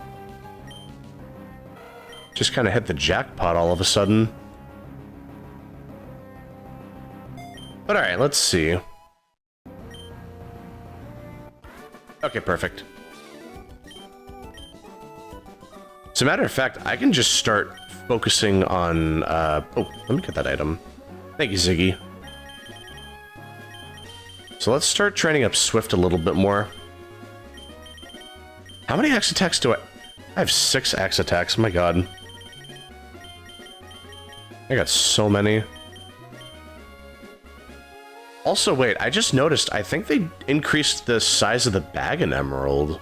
Just kind of hit the jackpot all of a sudden. But alright, let's see. Okay, perfect. As a matter of fact, I can just start focusing on, oh, let me get that item. Thank you, Ziggy. So let's start training up Swift a little bit more. How many X attacks do I have 6 X attacks, oh my god. I got so many. Also, wait, I just noticed, I think they increased the size of the bag in Emerald.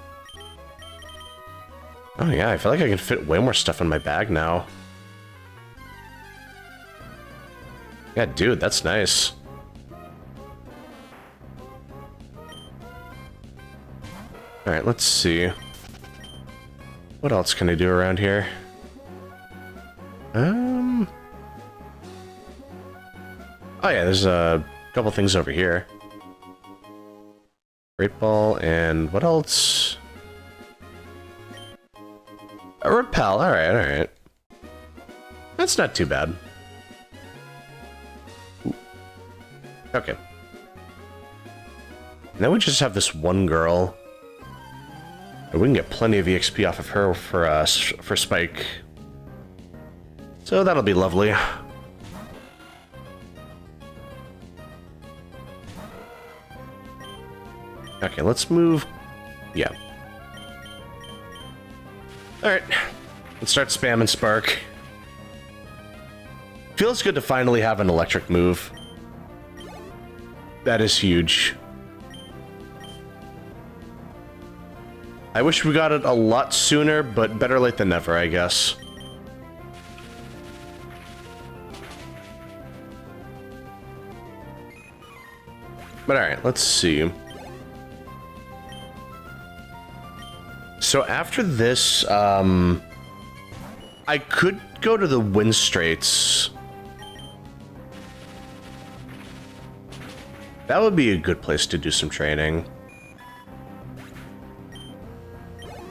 Oh yeah, I feel like I can fit way more stuff in my bag now. Yeah, dude, that's nice. Alright, let's see. What else can I do around here? Oh yeah, there's a couple things over here. Great ball, and what else? A repel, alright. That's not too bad. Ooh. Okay. And then we just have this one girl. And we can get plenty of EXP off of her for Spike. So that'll be lovely. Okay, let's move. Yeah. Alright. Let's start spamming Spark. Feels good to finally have an electric move. That is huge. I wish we got it a lot sooner, but better late than never, I guess. But alright, let's see. So after this, I could go to the Wind Straits. That would be a good place to do some training.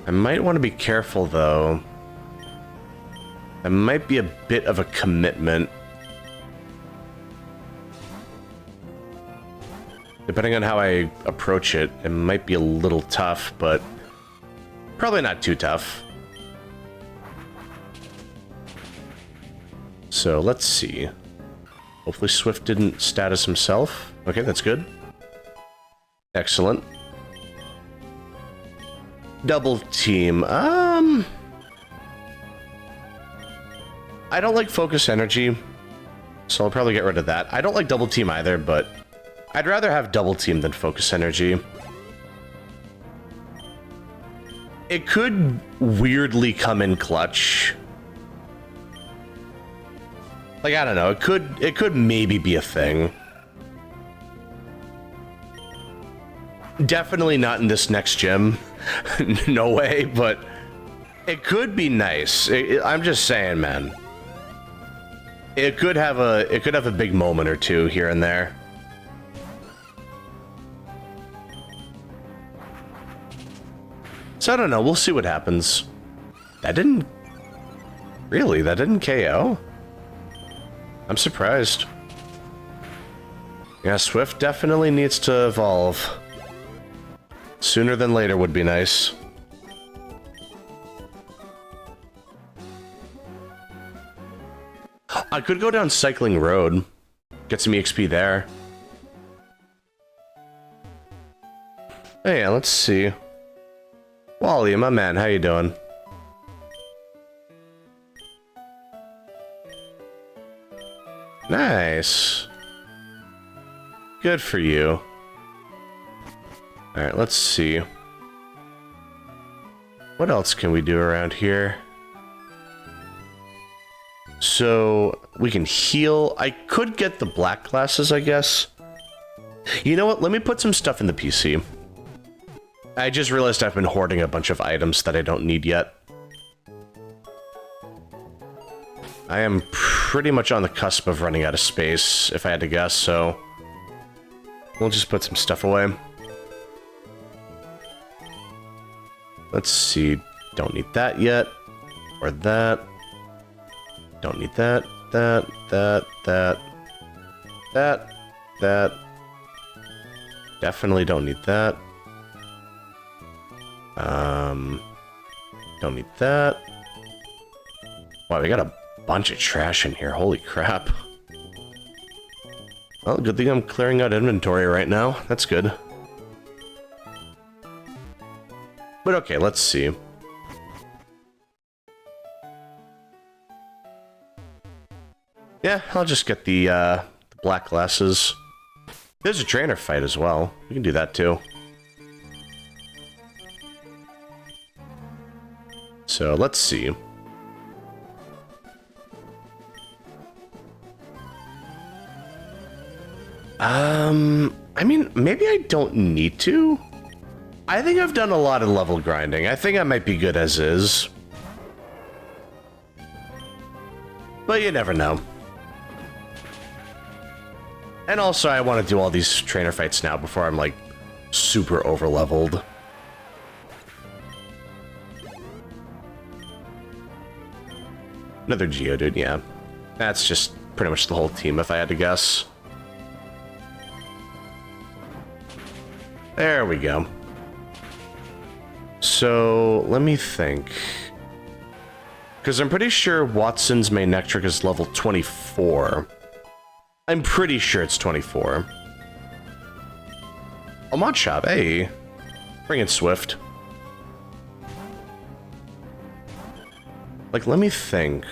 I might want to be careful, though. That might be a bit of a commitment. Depending on how I approach it, it might be a little tough, but probably not too tough. So let's see. Hopefully Swift didn't status himself. Okay, that's good. Excellent. Double team. I don't like focus energy, so I'll probably get rid of that. I don't like double team either, but I'd rather have double team than focus energy. It could weirdly come in clutch. Like, I don't know, it could maybe be a thing. Definitely not in this next gym. No way, but it could be nice. I'm just saying, man. It could have a big moment or two here and there. So I don't know, we'll see what happens. That didn't KO? I'm surprised. Yeah, Swift definitely needs to evolve. Sooner than later would be nice. I could go down Cycling Road. Get some EXP there. Hey, let's see. Wally, my man, how you doing? Nice. Good for you. Alright, let's see. What else can we do around here? So, we can heal. I could get the black glasses, I guess. You know what? Let me put some stuff in the PC. I just realized I've been hoarding a bunch of items that I don't need yet. I am pretty much on the cusp of running out of space, if I had to guess, so we'll just put some stuff away. Let's see. Don't need that yet. Or that. Don't need that. That. Definitely don't need that. Don't need that. Wow, we got a bunch of trash in here. Holy crap. Well, good thing I'm clearing out inventory right now. That's good. But okay, let's see. Yeah, I'll just get the black glasses. There's a trainer fight as well. We can do that too. So let's see. I mean, maybe I don't need to. I think I've done a lot of level grinding. I think I might be good as is. But you never know. And also, I want to do all these trainer fights now before I'm, like, super over-leveled. Another Geodude, yeah. That's just pretty much the whole team, if I had to guess. There we go. So, let me think. Because I'm pretty sure Watson's main Nectric is level 24. I'm pretty sure it's 24. Oh, Mod Shop, hey. Bring in Swift. Like, let me think.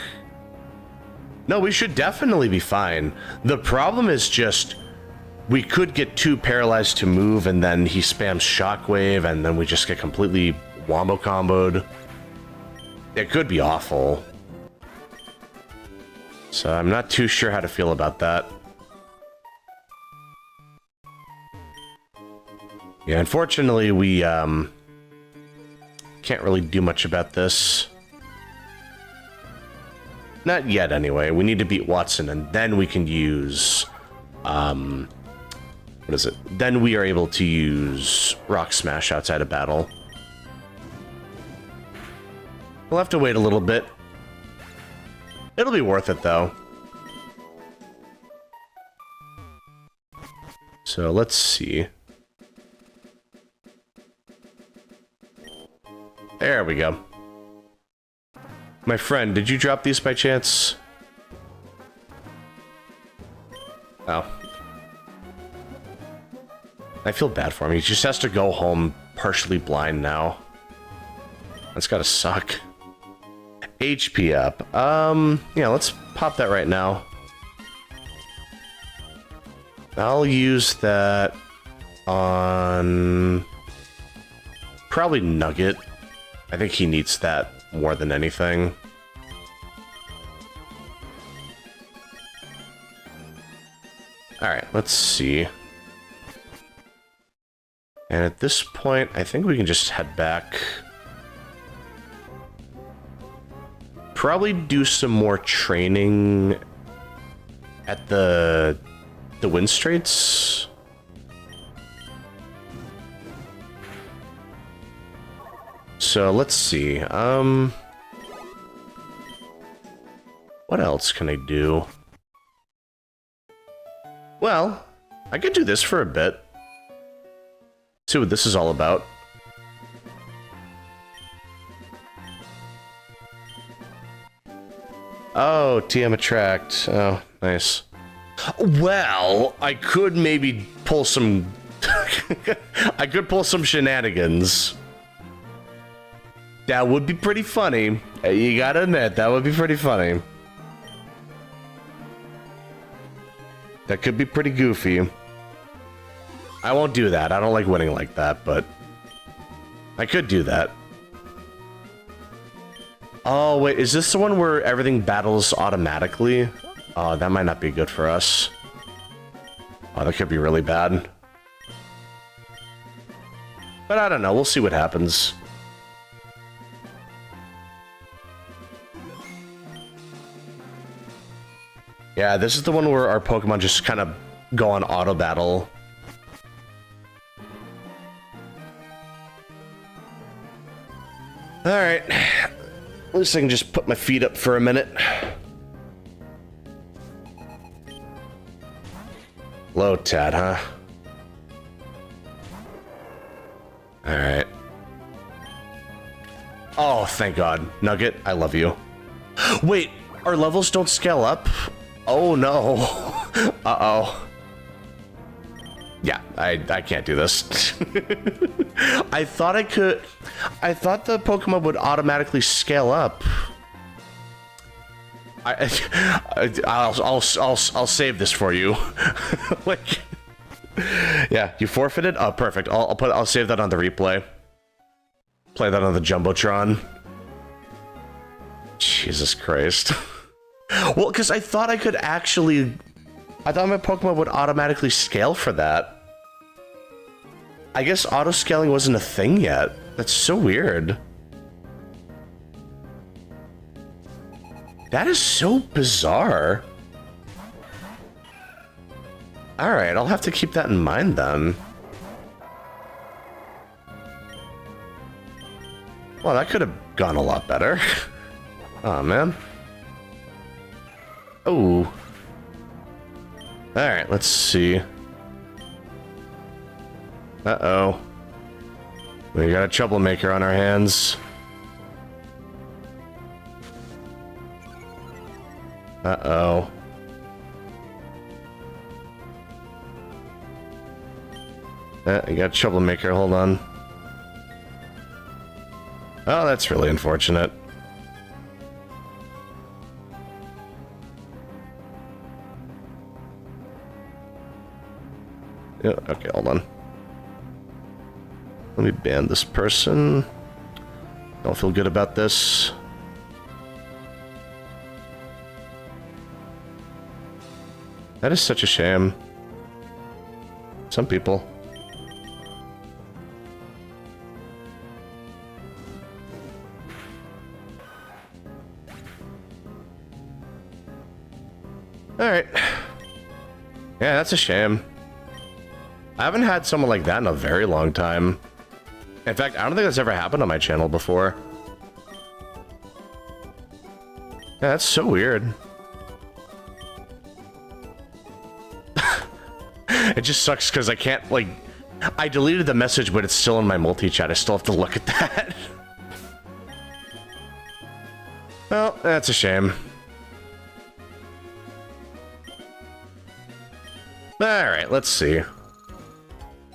No, we should definitely be fine. The problem is just, we could get too paralyzed to move, and then he spams Shockwave, and then we just get completely wombo comboed. It could be awful. So I'm not too sure how to feel about that. Yeah, unfortunately, we can't really do much about this. Not yet, anyway. We need to beat Watson, and then we can use... what is it? Then we are able to use Rock Smash outside of battle. We'll have to wait a little bit. It'll be worth it, though. So, let's see. There we go. My friend, did you drop these by chance? Oh. I feel bad for him. He just has to go home partially blind now. That's gotta suck. HP up. Yeah, let's pop that right now. I'll use that on... probably Nugget. I think he needs that more than anything. Alright, let's see. And at this point, I think we can just head back. Probably do some more training at the Wind Straits. So let's see. What else can I do? Well, I could do this for a bit. See what this is all about. Oh, TM Attract. Oh, nice. Well, I could maybe pull some... I could pull some shenanigans. That would be pretty funny. You gotta admit, that would be pretty funny. That could be pretty goofy. I won't do that. I don't like winning like that, but... I could do that. Oh, wait, is this the one where everything battles automatically? Oh, that might not be good for us. Oh, that could be really bad. But I don't know, we'll see what happens. Yeah, this is the one where our Pokemon just kind of go on auto battle. Alright. At least I can just put my feet up for a minute. Low Tad, huh? Alright. Oh, thank God. Nugget, I love you. Wait, our levels don't scale up? Oh no. Uh-oh. Yeah, I can't do this. I thought I could... I thought the Pokemon would automatically scale up. I'll save this for you. Like... Yeah, you forfeited? Oh, perfect. I'll save that on the replay. Play that on the Jumbotron. Jesus Christ. Well, because I thought I could actually... I thought my Pokemon would automatically scale for that. I guess auto-scaling wasn't a thing yet. That's so weird. That is so bizarre. Alright, I'll have to keep that in mind then. Well, that could have gone a lot better. Oh, man. Oh. Alright, let's see. Uh-oh. We got a troublemaker on our hands. Uh-oh. You got a troublemaker, hold on. Oh, that's really unfortunate. Yeah, okay, hold on. Let me ban this person. Don't feel good about this. That is such a shame. Some people. Alright. Yeah, that's a shame. I haven't had someone like that in a very long time. In fact, I don't think that's ever happened on my channel before. Yeah, that's so weird. It just sucks because I can't, like... I deleted the message, but it's still in my multi-chat. I still have to look at that. Well, that's a shame. Alright, let's see.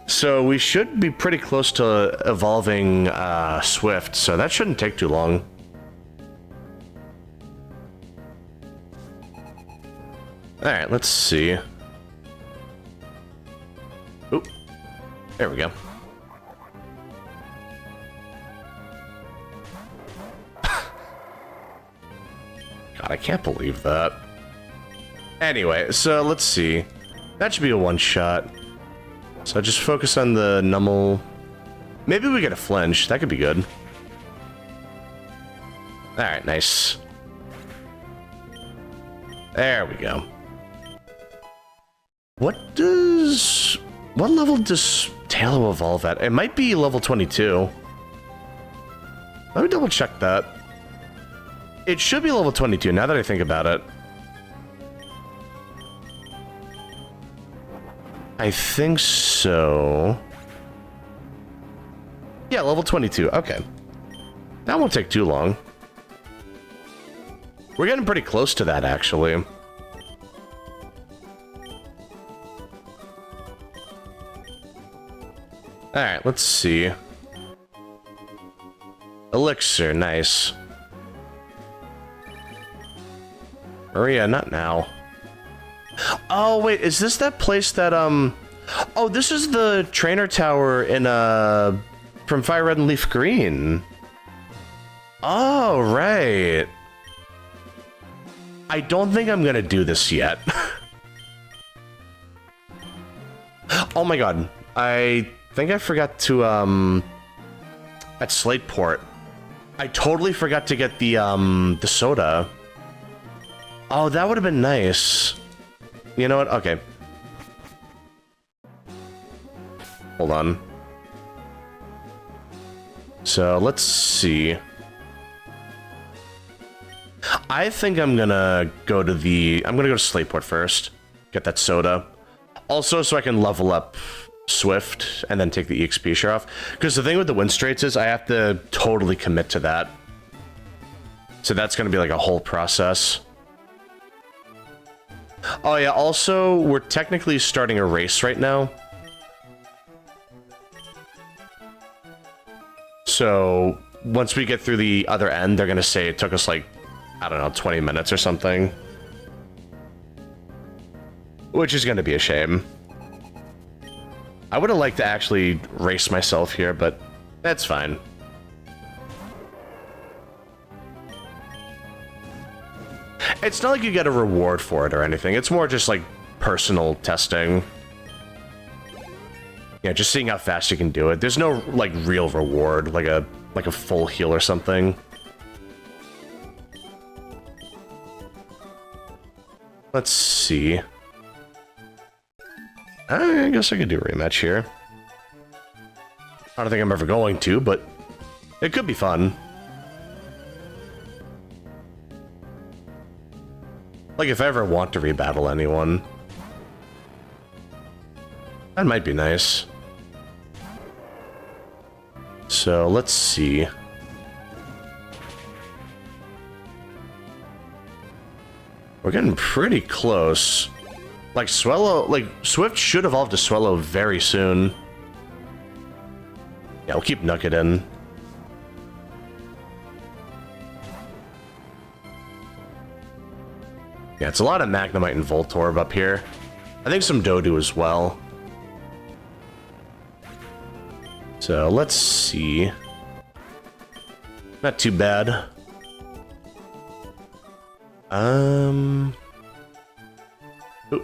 So we should be pretty close to evolving Swift, so that shouldn't take too long. Alright, let's see. Oop. There we go. God, I can't believe that. Anyway, so let's see. That should be a one-shot. So just focus on the Nummel. Maybe we get a flinch. That could be good. Alright, nice. There we go. What level does Taillow evolve at? It might be level 22. Let me double check that. It should be level 22 now that I think about it. I think so. Yeah, level 22. Okay. That won't take too long. We're getting pretty close to that, actually. Alright, let's see. Elixir, nice. Maria, not now. Oh, wait, is this that place that, Oh, this is the trainer tower in, from Fire Red and Leaf Green. Oh, right. I don't think I'm gonna do this yet. Oh my god. I think I forgot to, at Slateport. I totally forgot to get the soda. Oh, that would have been nice. You know what? Okay. Hold on. So, let's see. I think I'm gonna go to Slateport first. Get that soda. Also, so I can level up Swift and then take the EXP share off. Because the thing with the win straits is I have to totally commit to that. So that's gonna be like a whole process. Oh yeah, also, we're technically starting a race right now. So, once we get through the other end, they're gonna say it took us like, I don't know, 20 minutes or something. Which is gonna be a shame. I would have liked to actually race myself here, but that's fine. It's not like you get a reward for it or anything. It's more just like personal testing. Yeah, just seeing how fast you can do it. There's no like real reward, like a full heal or something. Let's see. I guess I could do a rematch here. I don't think I'm ever going to, but it could be fun. Like, if I ever want to rebattle anyone. That might be nice. So, let's see. We're getting pretty close. Like, Swellow... Like, Swift should evolve to Swellow very soon. Yeah, we'll keep Nugget in. Yeah, it's a lot of Magnemite and Voltorb up here. I think some Dodu as well. So, let's see. Not too bad. Ooh. Yeah,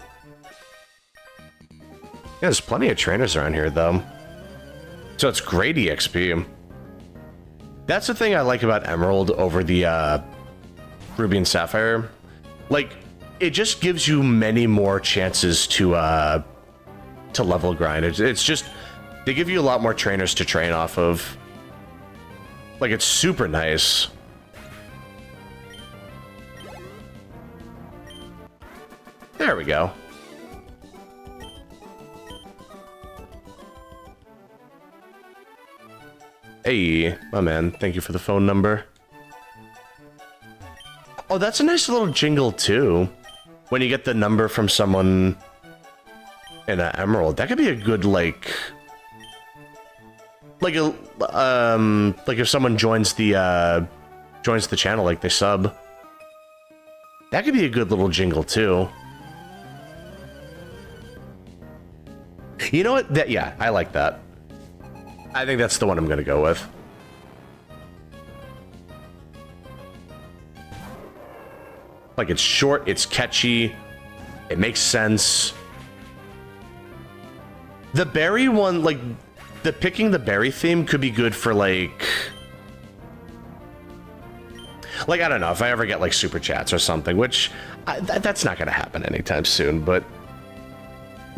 there's plenty of trainers around here, though. So it's great EXP. That's the thing I like about Emerald over the Ruby and Sapphire. Like, it just gives you many more chances to level grind. It's just, they give you a lot more trainers to train off of. Like, it's super nice. There we go. Hey, my man, thank you for the phone number. Oh, that's a nice little jingle, too. When you get the number from someone in an Emerald, that could be a good, like if someone joins the channel, like they sub. That could be a good little jingle, too. You know what? Yeah, I like that. I think that's the one I'm gonna go with. Like, it's short, it's catchy, it makes sense. The berry one, like, picking the berry theme could be good for, like, I don't know, if I ever get, like, super chats or something, which, that's not gonna happen anytime soon, but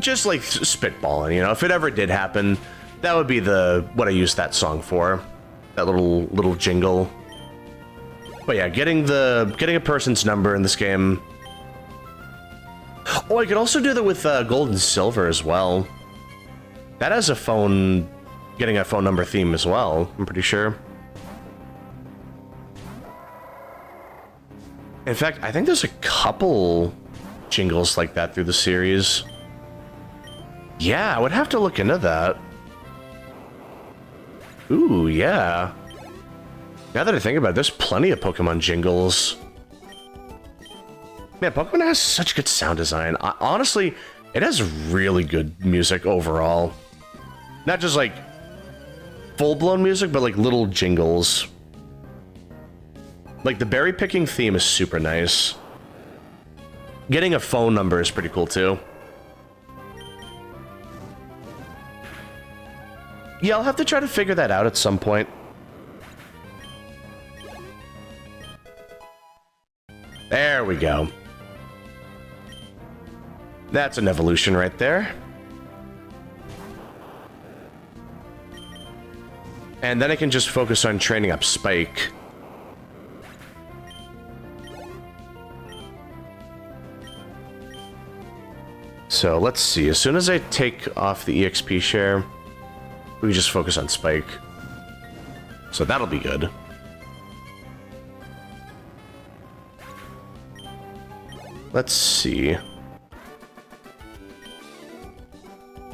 just, like, spitballing, you know, if it ever did happen, that would be what I use that song for. That little jingle. But yeah, getting a person's number in this game. Oh, I could also do that with Gold and Silver as well. That has getting a phone number theme as well, I'm pretty sure. In fact, I think there's a couple jingles like that through the series. Yeah, I would have to look into that. Ooh, yeah. Now that I think about it, there's plenty of Pokemon jingles. Man, Pokemon has such good sound design. Honestly, it has really good music overall. Not just, like, full-blown music, but, like, little jingles. Like, the berry picking theme is super nice. Getting a phone number is pretty cool, too. Yeah, I'll have to try to figure that out at some point. There we go. That's an evolution right there. And then I can just focus on training up Spike. So let's see, as soon as I take off the EXP share, we just focus on Spike. So that'll be good. Let's see.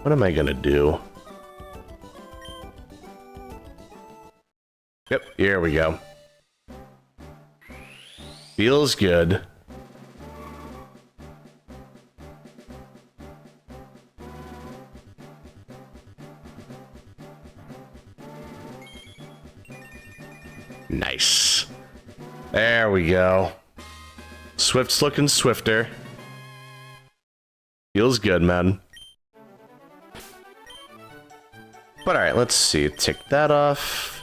What am I gonna do? Yep, here we go. Feels good. Nice. There we go. Swift's looking swifter. Feels good, man. But alright, let's see. Take that off.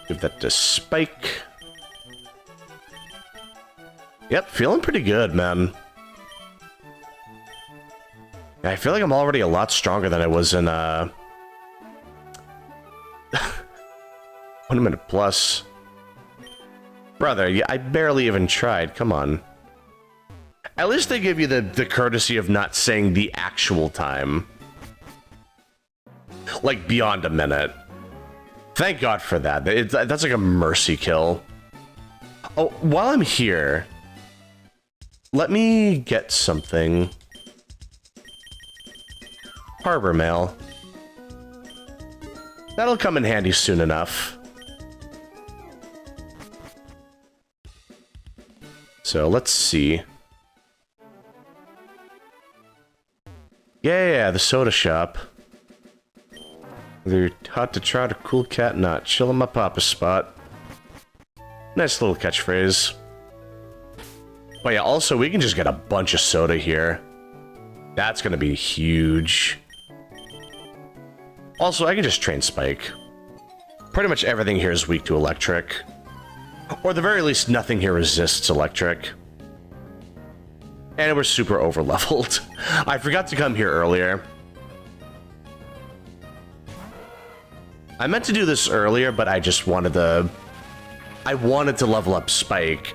Give that to Spike. Yep, feeling pretty good, man. I feel like I'm already a lot stronger than I was in, 1 minute plus. Brother, I barely even tried. Come on. At least they give you the courtesy of not saying the actual time. Like, beyond a minute. Thank God for that. That's like a mercy kill. Oh, while I'm here, let me get something. Harbor mail. That'll come in handy soon enough. So, let's see. Yeah, the soda shop. They're hot to trot a cool cat not. Chill in my papa spot. Nice little catchphrase. But yeah, also, we can just get a bunch of soda here. That's gonna be huge. Also, I can just train Spike. Pretty much everything here is weak to electric. Or at the very least, nothing here resists electric. And we're super over-leveled. I forgot to come here earlier. I meant to do this earlier, but I just wanted to... I wanted to level up Spike,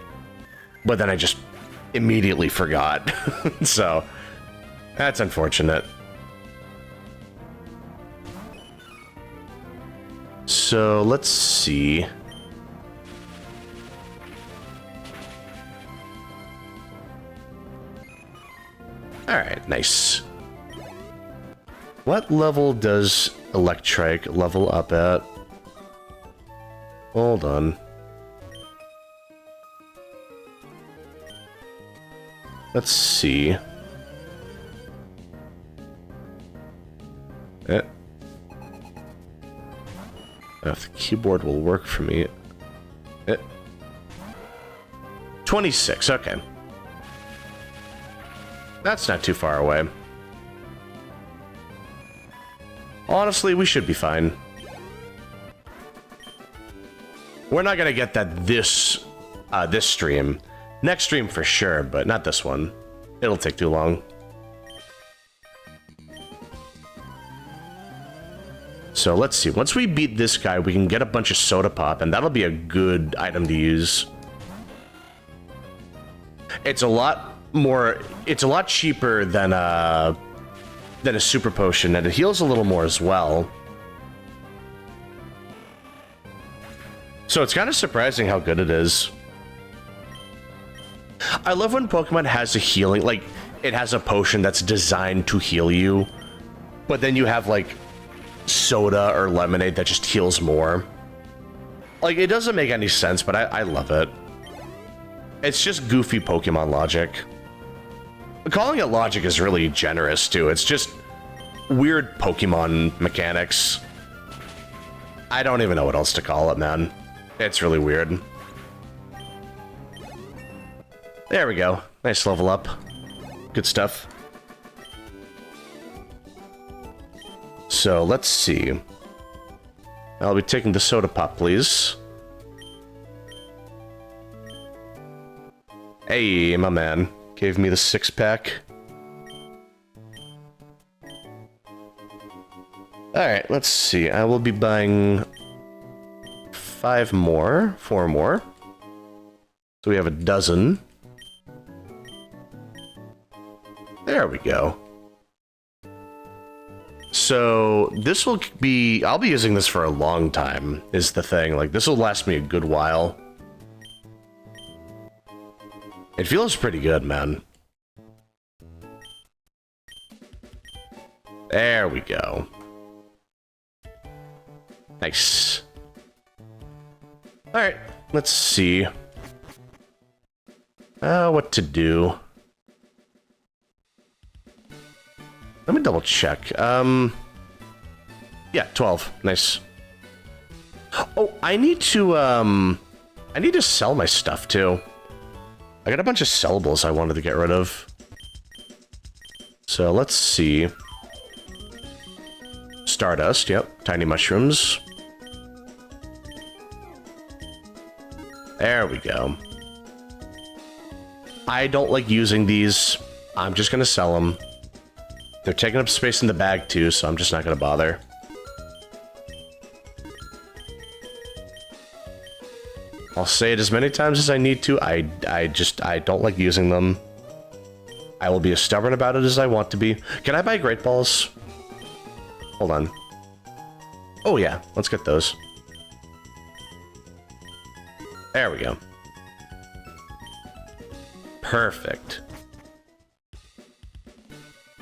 but then I just immediately forgot. So, that's unfortunate. So, let's see. Alright, nice. What level does Electrike level up at? Hold on. Let's see. If the keyboard will work for me. 26, okay. That's not too far away. Honestly, we should be fine. We're not gonna get that this stream. Next stream for sure, but not this one. It'll take too long. So let's see. Once we beat this guy, we can get a bunch of soda pop, and that'll be a good item to use. It's a lot more. It's a lot cheaper than a super potion, and it heals a little more as well. So it's kind of surprising how good it is. I love when Pokemon has a healing, like, it has a potion that's designed to heal you, but then you have, like, soda or lemonade that just heals more. Like, it doesn't make any sense, but I love it. It's just goofy Pokemon logic. Calling it logic is really generous, too. It's just weird Pokemon mechanics. I don't even know what else to call it, man. It's really weird. There we go. Nice level up. Good stuff. So, let's see. I'll be taking the soda pop, please. Hey, my man. Gave me the 6-pack. Alright, let's see. I will be buying 4 more. So we have a dozen. There we go. So, this will be... I'll be using this for a long time, is the thing. Like, this will last me a good while. It feels pretty good, man. There we go. Nice. Alright, let's see. What to do. Let me double check. Yeah, 12. Nice. Oh, I need to sell my stuff, too. I got a bunch of sellables I wanted to get rid of. So let's see. Stardust, yep. Tiny mushrooms. There we go. I don't like using these. I'm just gonna sell them. They're taking up space in the bag too, so I'm just not gonna bother. I'll say it as many times as I need to. I don't like using them. I will be as stubborn about it as I want to be. Can I buy Great Balls? Hold on. Oh yeah, let's get those. There we go. Perfect.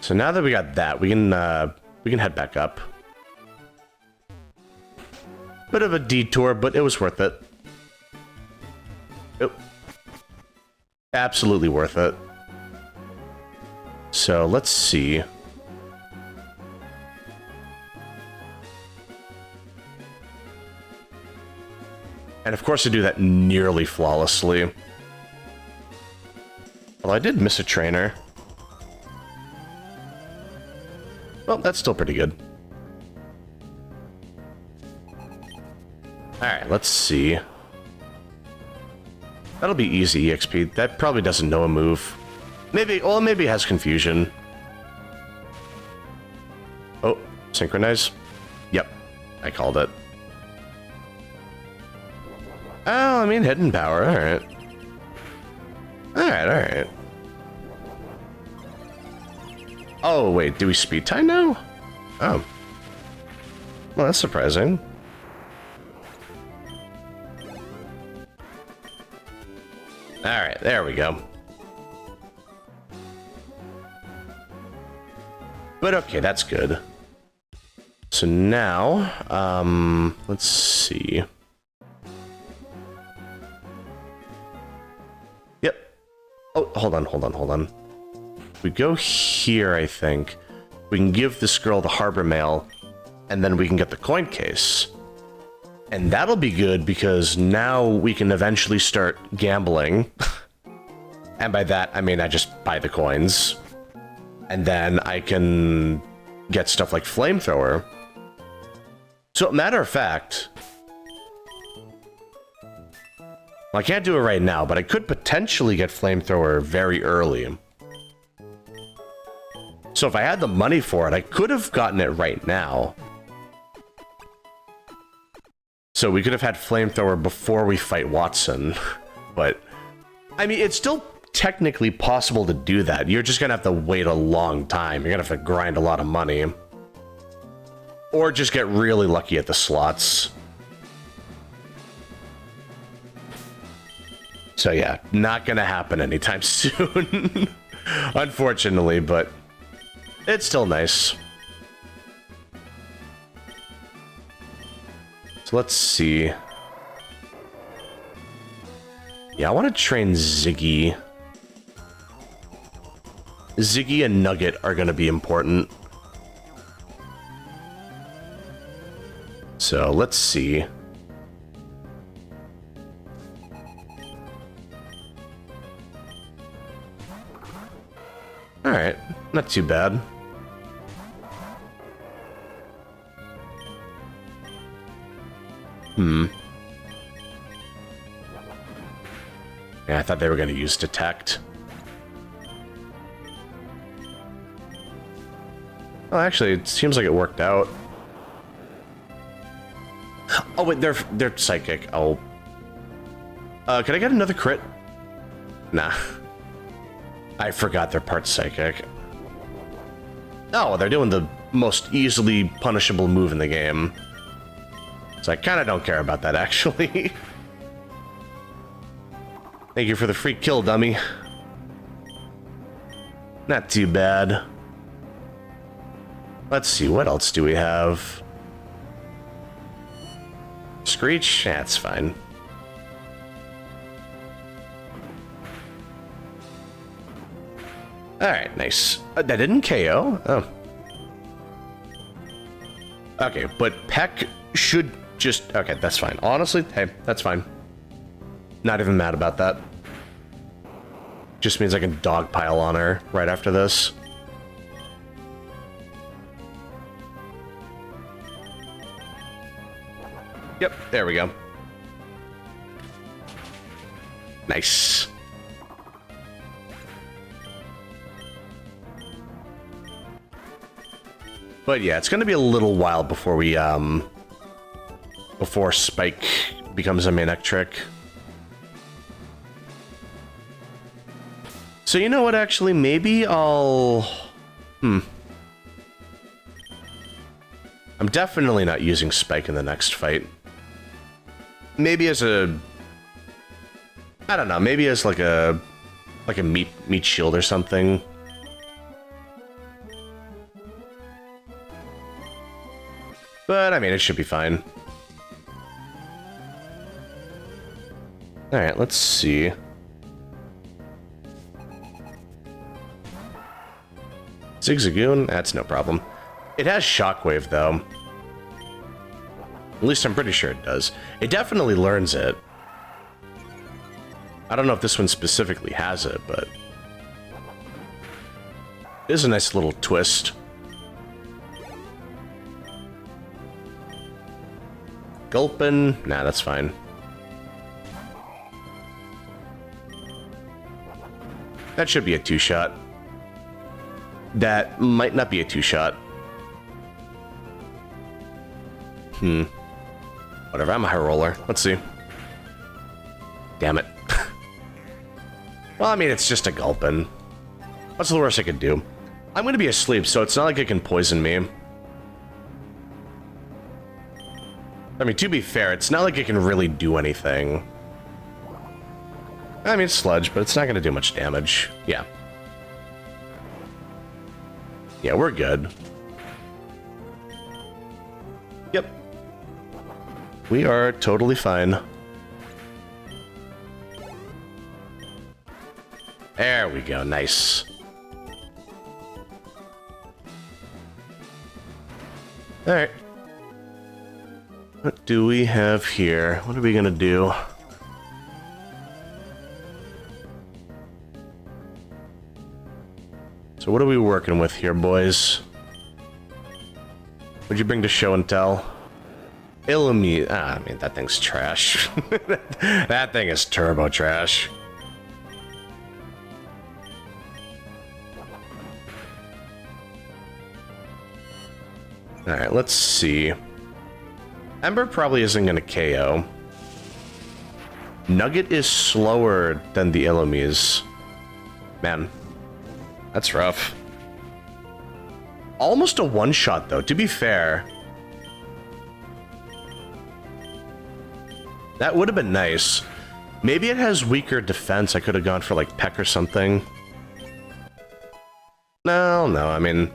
So now that we got that, we can head back up. Bit of a detour, but it was worth it. Oh. Absolutely worth it. So let's see. And of course I do that nearly flawlessly. Although I did miss a trainer. Well, that's still pretty good. Alright, let's see. That'll be easy EXP. That probably doesn't know a move. Maybe, well, maybe it has confusion. Oh, synchronize? Yep, I called it. Oh, I mean hidden power, alright. Alright. Oh, wait, do we speed time now? Oh. Well, that's surprising. Alright, there we go. But okay, that's good. So now, let's see. Yep. Oh, hold on. We go here, I think. We can give this girl the harbor mail, and then we can get the coin case. And that'll be good because now we can eventually start gambling. And by that, I mean I just buy the coins. And then I can get stuff like flamethrower. So, matter of fact, well, I can't do it right now, but I could potentially get flamethrower very early. So if I had the money for it, I could have gotten it right now. So we could have had flamethrower before we fight Watson. But, I mean, it's still technically possible to do that. You're just gonna have to wait a long time. You're gonna have to grind a lot of money. Or just get really lucky at the slots. So yeah, not gonna happen anytime soon. Unfortunately, but it's still nice. So let's see. Yeah, I want to train Ziggy. Ziggy and Nugget are going to be important. So let's see. Alright, not too bad. Yeah, I thought they were going to use Detect. Well, actually, it seems like it worked out. Oh, wait, they're psychic. Oh. Can I get another crit? Nah. I forgot they're part psychic. Oh, they're doing the most easily punishable move in the game. So I kind of don't care about that, actually. Thank you for the free kill, dummy. Not too bad. Let's see, what else do we have? Screech? That's fine. Alright, nice. That didn't KO? Oh. Okay, but Peck should just... Okay, that's fine. Honestly, hey, that's fine. Not even mad about that. Just means I can dogpile on her right after this. Yep, there we go. Nice. But yeah, it's gonna be a little while before we, before Spike becomes a main trick. So you know what, actually, maybe I'll... I'm definitely not using Spike in the next fight. Maybe as a... I don't know, maybe as like a meat shield or something. But, I mean, it should be fine. Alright, let's see. Zigzagoon? That's no problem. It has Shockwave, though. At least I'm pretty sure it does. It definitely learns it. I don't know if this one specifically has it, but... it is a nice little twist. Gulpin? Nah, that's fine. That should be a two-shot. That might not be a two-shot. Whatever, I'm a high roller. Let's see. Damn it. Well, I mean, it's just a Gulpin. What's the worst I could do? I'm gonna be asleep, so it's not like it can poison me. I mean, to be fair, it's not like it can really do anything. I mean, it's Sludge, but it's not gonna do much damage. Yeah. Yeah, we're good. Yep. We are totally fine. There we go, nice. Alright. What do we have here? What are we gonna do? So what are we working with here, boys? What'd you bring to show and tell? Illumi. Ah, I mean, that thing's trash. That thing is turbo trash. Alright, let's see. Ember probably isn't going to KO. Nugget is slower than the Illumis. Man, that's rough. Almost a one-shot, though, to be fair. That would have been nice. Maybe it has weaker defense. I could have gone for, like, Peck or something. No, I mean...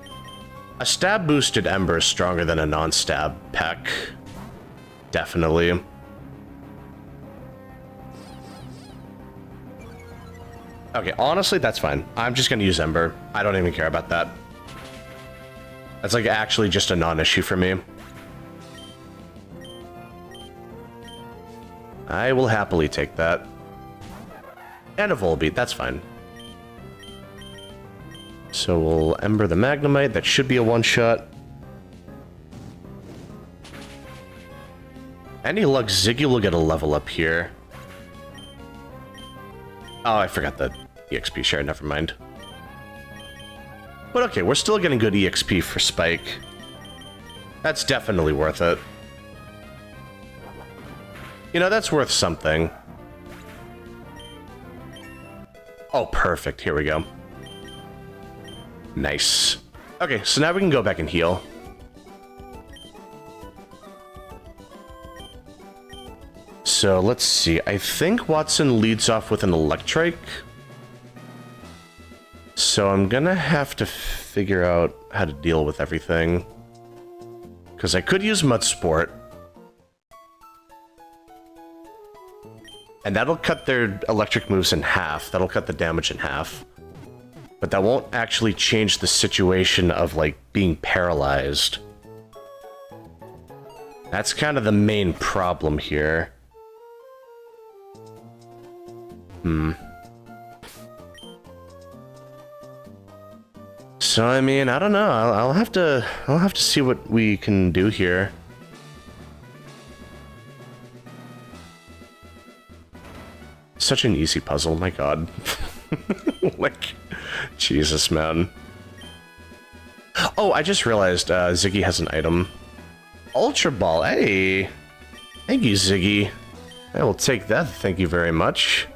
a stab-boosted Ember is stronger than a non-stab Peck. Definitely. Okay, honestly, that's fine. I'm just gonna use Ember. I don't even care about that. That's, like, actually just a non-issue for me. I will happily take that. And a Volbeat, that's fine. So we'll Ember the Magnemite. That should be a one-shot. Any luck, Ziggy will get a level up here. Oh, I forgot the EXP share, never mind. But okay, we're still getting good EXP for Spike. That's definitely worth it. You know, that's worth something. Oh, perfect. Here we go. Nice. Okay, so now we can go back and heal. So, let's see. I think Watson leads off with an Electrike. So I'm gonna have to figure out how to deal with everything. Because I could use Mud Sport. And that'll cut their electric moves in half. That'll cut the damage in half. But that won't actually change the situation of, like, being paralyzed. That's kind of the main problem here. So I mean, I don't know. I'll have to see what we can do here. Such an easy puzzle, my god. Like, Jesus, man. Oh, I just realized Ziggy has an item. Ultra Ball, hey! Thank you, Ziggy. I will take that, thank you very much.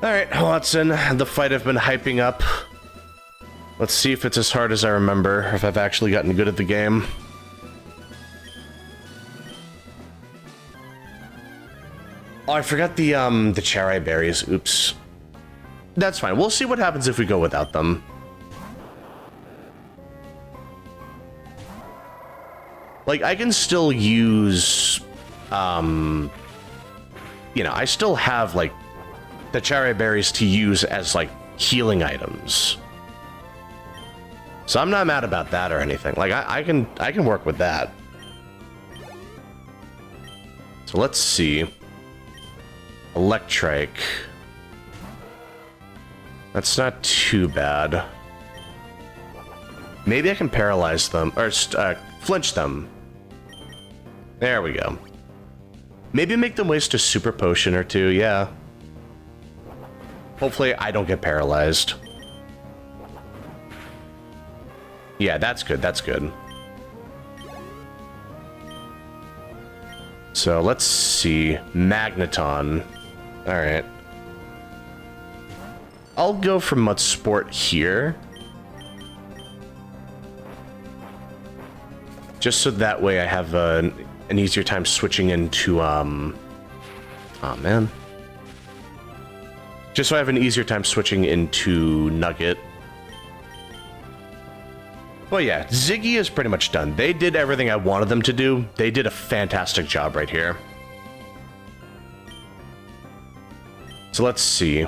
Alright, Watson, the fight I've been hyping up. Let's see if it's as hard as I remember, or if I've actually gotten good at the game. Oh, I forgot the cherry berries, oops. That's fine, we'll see what happens if we go without them. Like, I can still use, you know, I still have, like, the cherry berries to use as, like, healing items. So I'm not mad about that or anything. Like, I can work with that. So let's see. Electric. That's not too bad. Maybe I can paralyze them, or flinch them. There we go. Maybe make them waste a super potion or two, yeah. Hopefully I don't get paralyzed. Yeah, that's good, that's good. So let's see. Magneton. Alright. I'll go for Mud Sport here. Just so that way I have an easier time switching into, oh man. Just so I have an easier time switching into Nugget. Well, yeah, Ziggy is pretty much done. They did everything I wanted them to do. They did a fantastic job right here. So let's see.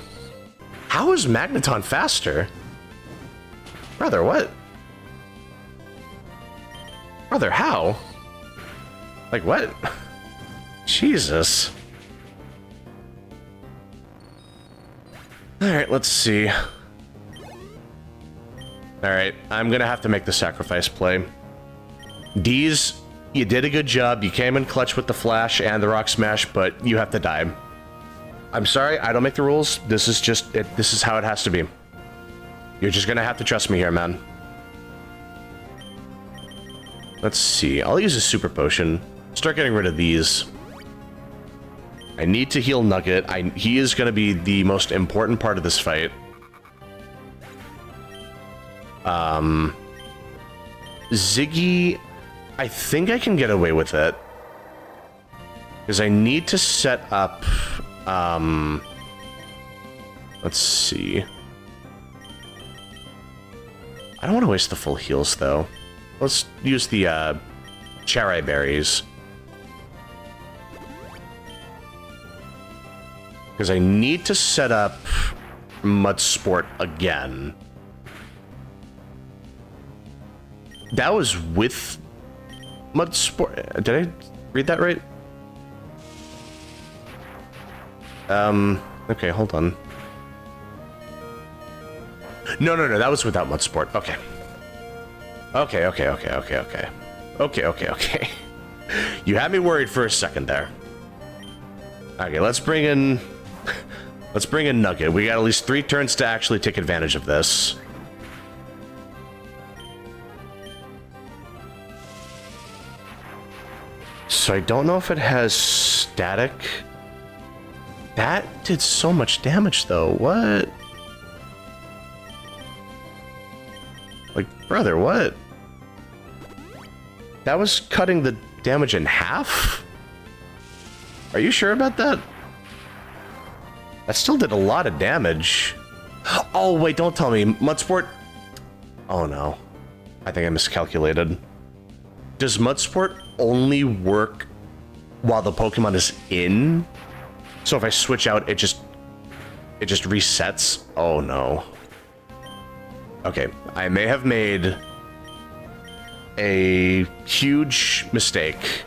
How is Magneton faster? Brother, what? Brother, how? Like, what? Jesus. Alright, let's see. Alright, I'm gonna have to make the sacrifice play. D's, you did a good job. You came in clutch with the Flash and the Rock Smash, but you have to die. I'm sorry, I don't make the rules. This is just it. This is how it has to be. You're just gonna have to trust me here, man. Let's see. I'll use a super potion. Start getting rid of these. I need to heal Nugget. He is gonna be the most important part of this fight. Ziggy, I think I can get away with it. Because I need to set up, let's see. I don't want to waste the full heals, though. Let's use the, cherry berries. Because I need to set up Mud Sport again. That was with Mud Sport. Did I read that right? Okay, hold on. No, that was without Mud Sport. Okay. Okay. You had me worried for a second there. Okay, let's bring in Nugget. We got at least 3 turns to actually take advantage of this. So I don't know if it has static. That did so much damage, though. What? Like, brother, what? That was cutting the damage in half? Are you sure about that? That still did a lot of damage. Oh, wait, don't tell me. Mudsport? Oh, no. I think I miscalculated. Does Mudsport only work while the Pokemon is in? So if I switch out, it just resets? Oh, no. Okay, I may have made a huge mistake.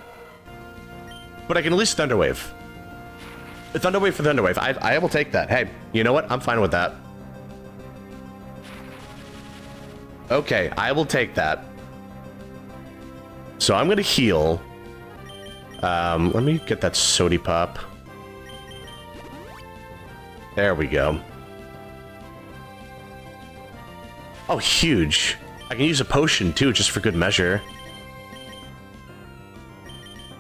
But I can at least Thunder Wave. Thunder Wave for Thunder Wave. I will take that. Hey, you know what? I'm fine with that. Okay, I will take that. So I'm gonna heal. Let me get that sody pop. There we go. Oh, huge. I can use a potion too, just for good measure.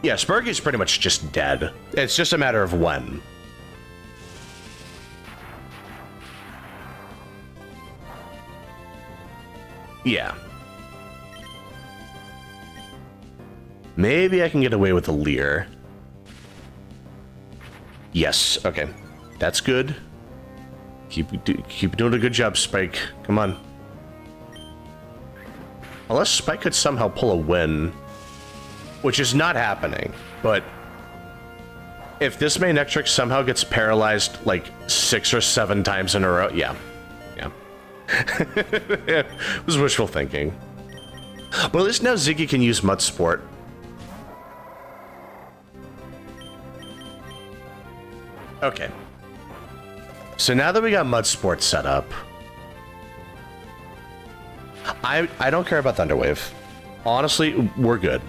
Yeah, Sparky's pretty much just dead. It's just a matter of when. Yeah. Maybe I can get away with a leer. Yes, okay. That's good. Keep doing a good job, Spike. Come on. Unless Spike could somehow pull a win. Which is not happening, but... if this main Ectric somehow gets paralyzed, like, 6 or 7 times in a row... yeah. Yeah. It was wishful thinking. But at least now Ziggy can use Mud Sport. Okay. So now that we got Mud Sport set up... I don't care about Thunderwave. Honestly, we're good.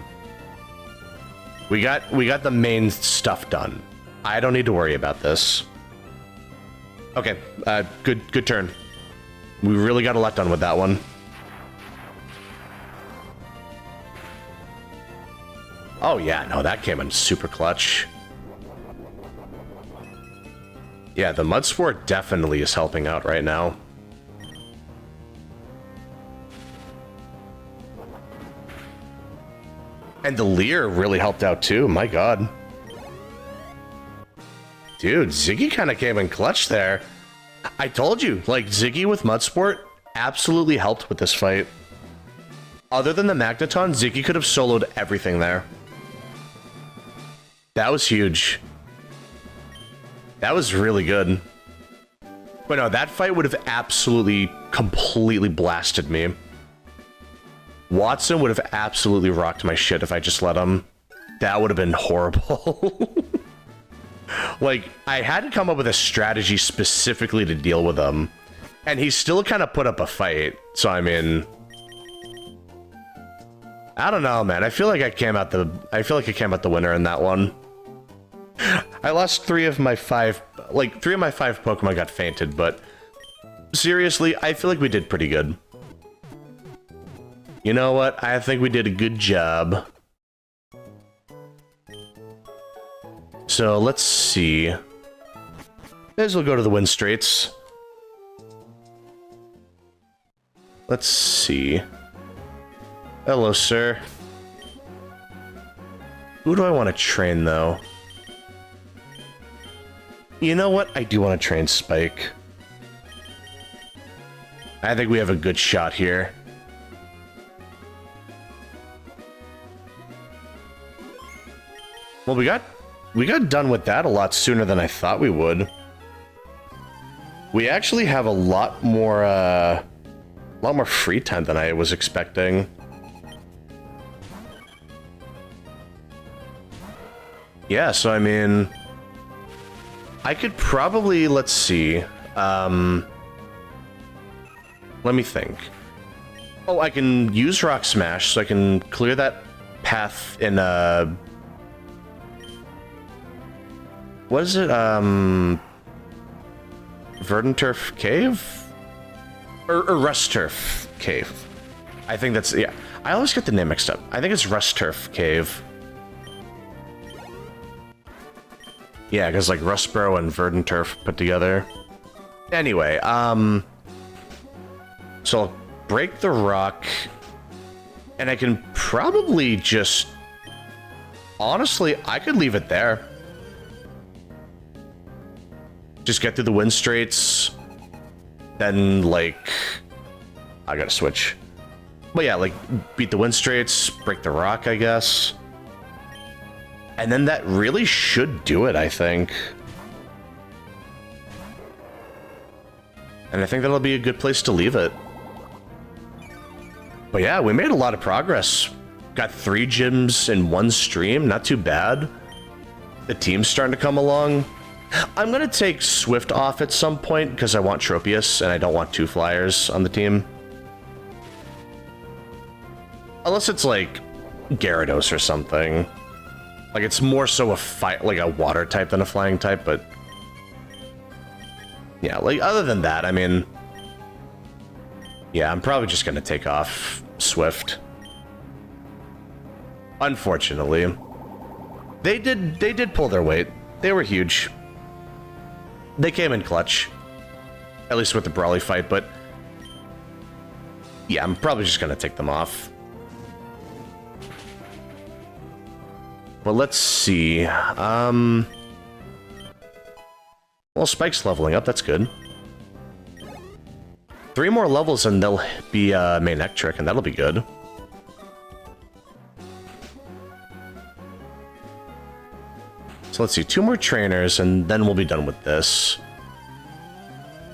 We got the main stuff done. I don't need to worry about this. Okay, good turn. We really got a lot done with that one. Oh yeah, no, that came in super clutch. Yeah, the Mud Sport definitely is helping out right now. And the Leer really helped out too, my god. Dude, Ziggy kind of came in clutch there. I told you, like, Ziggy with Mud Sport absolutely helped with this fight. Other than the Magneton, Ziggy could have soloed everything there. That was huge. That was really good. But no, that fight would have absolutely, completely blasted me. Watson would have absolutely rocked my shit if I just let him. That would have been horrible. Like, I had to come up with a strategy specifically to deal with him. And he still kind of put up a fight. So, I mean... I don't know, man. I feel like I came out the winner in that one. I lost 3 of my 5... Like, 3 of my 5 Pokemon got fainted, but... seriously, I feel like we did pretty good. You know what? I think we did a good job. So, let's see. May as well go to the Wind Straits. Let's see. Hello, sir. Who do I want to train, though? You know what? I do want to train Spike. I think we have a good shot here. Well, we got done with that a lot sooner than I thought we would. We actually have a lot more free time than I was expecting. Yeah, so I mean, I could probably, let's see, let me think. Oh, I can use Rock Smash, so I can clear that path in, what is it, Verdanturf Cave? Or Rustturf Cave. I think that's, yeah. I always get the name mixed up. I think it's Rustturf Cave. Yeah, because like Rustboro and Verdanturf put together. Anyway, so I'll break the rock, and I can probably just... honestly, I could leave it there. Just get through the Wind Straits, then, like... I gotta switch. But yeah, like, beat the Wind Straits, break the rock, I guess. And then that really should do it, I think. And I think that'll be a good place to leave it. But yeah, we made a lot of progress. Got 3 gyms in 1 stream, not too bad. The team's starting to come along. I'm gonna take Swift off at some point because I want Tropius and I don't want 2 flyers on the team. Unless it's like Gyarados or something. Like it's more so like a water type than a flying type, but yeah, like other than that, I mean, yeah, I'm probably just gonna take off Swift. Unfortunately. They did pull their weight. They were huge. They came in clutch. At least with the Brawly fight, but yeah, I'm probably just gonna take them off. Well, let's see. Well, Spike's leveling up, that's good. 3 more levels and they'll be main Ectric, and that'll be good. So let's see, 2 more trainers, and then we'll be done with this.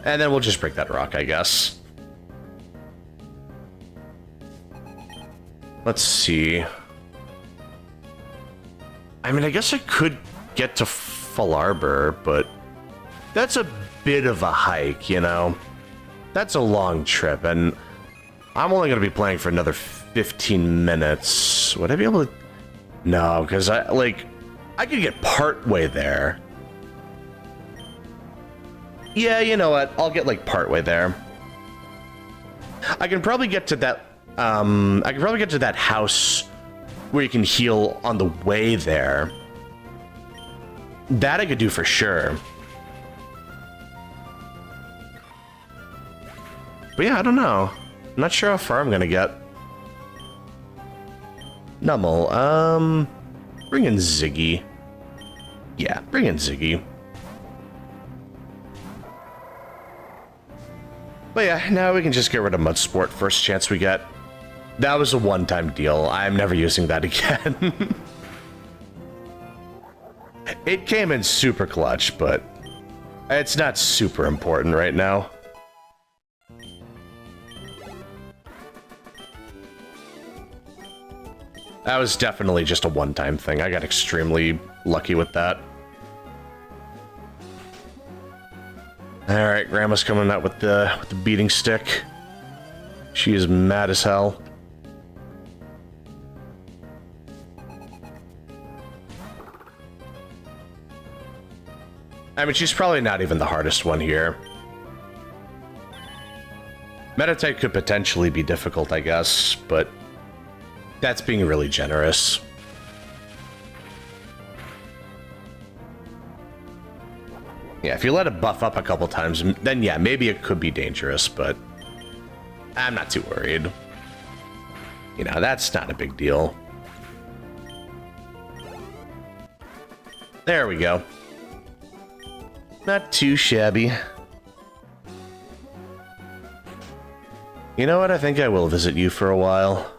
And then we'll just break that rock, I guess. Let's see. I mean, I guess I could get to Full Arbor, but that's a bit of a hike, you know? That's a long trip, and I'm only going to be playing for another 15 minutes. Would I be able to... No, because I could get part way there. Yeah, you know what? I'll get, like, part way there. I can probably get to that, I can probably get to that house where you can heal on the way there. That I could do for sure. But yeah, I don't know. I'm not sure how far I'm gonna get. Nummel, bring in Ziggy. Yeah, bring in Ziggy. But yeah, now we can just get rid of Mudsport first chance we get. That was a one-time deal. I'm never using that again. It came in super clutch, but it's not super important right now. That was definitely just a one-time thing. I got extremely lucky with that. Alright, Grandma's coming out with the beating stick. She is mad as hell. I mean, she's probably not even the hardest one here. Meditite could potentially be difficult, I guess, but that's being really generous. Yeah, if you let it buff up a couple times, then yeah, maybe it could be dangerous, but I'm not too worried. You know, that's not a big deal. There we go. Not too shabby. You know what? I think I will visit you for a while.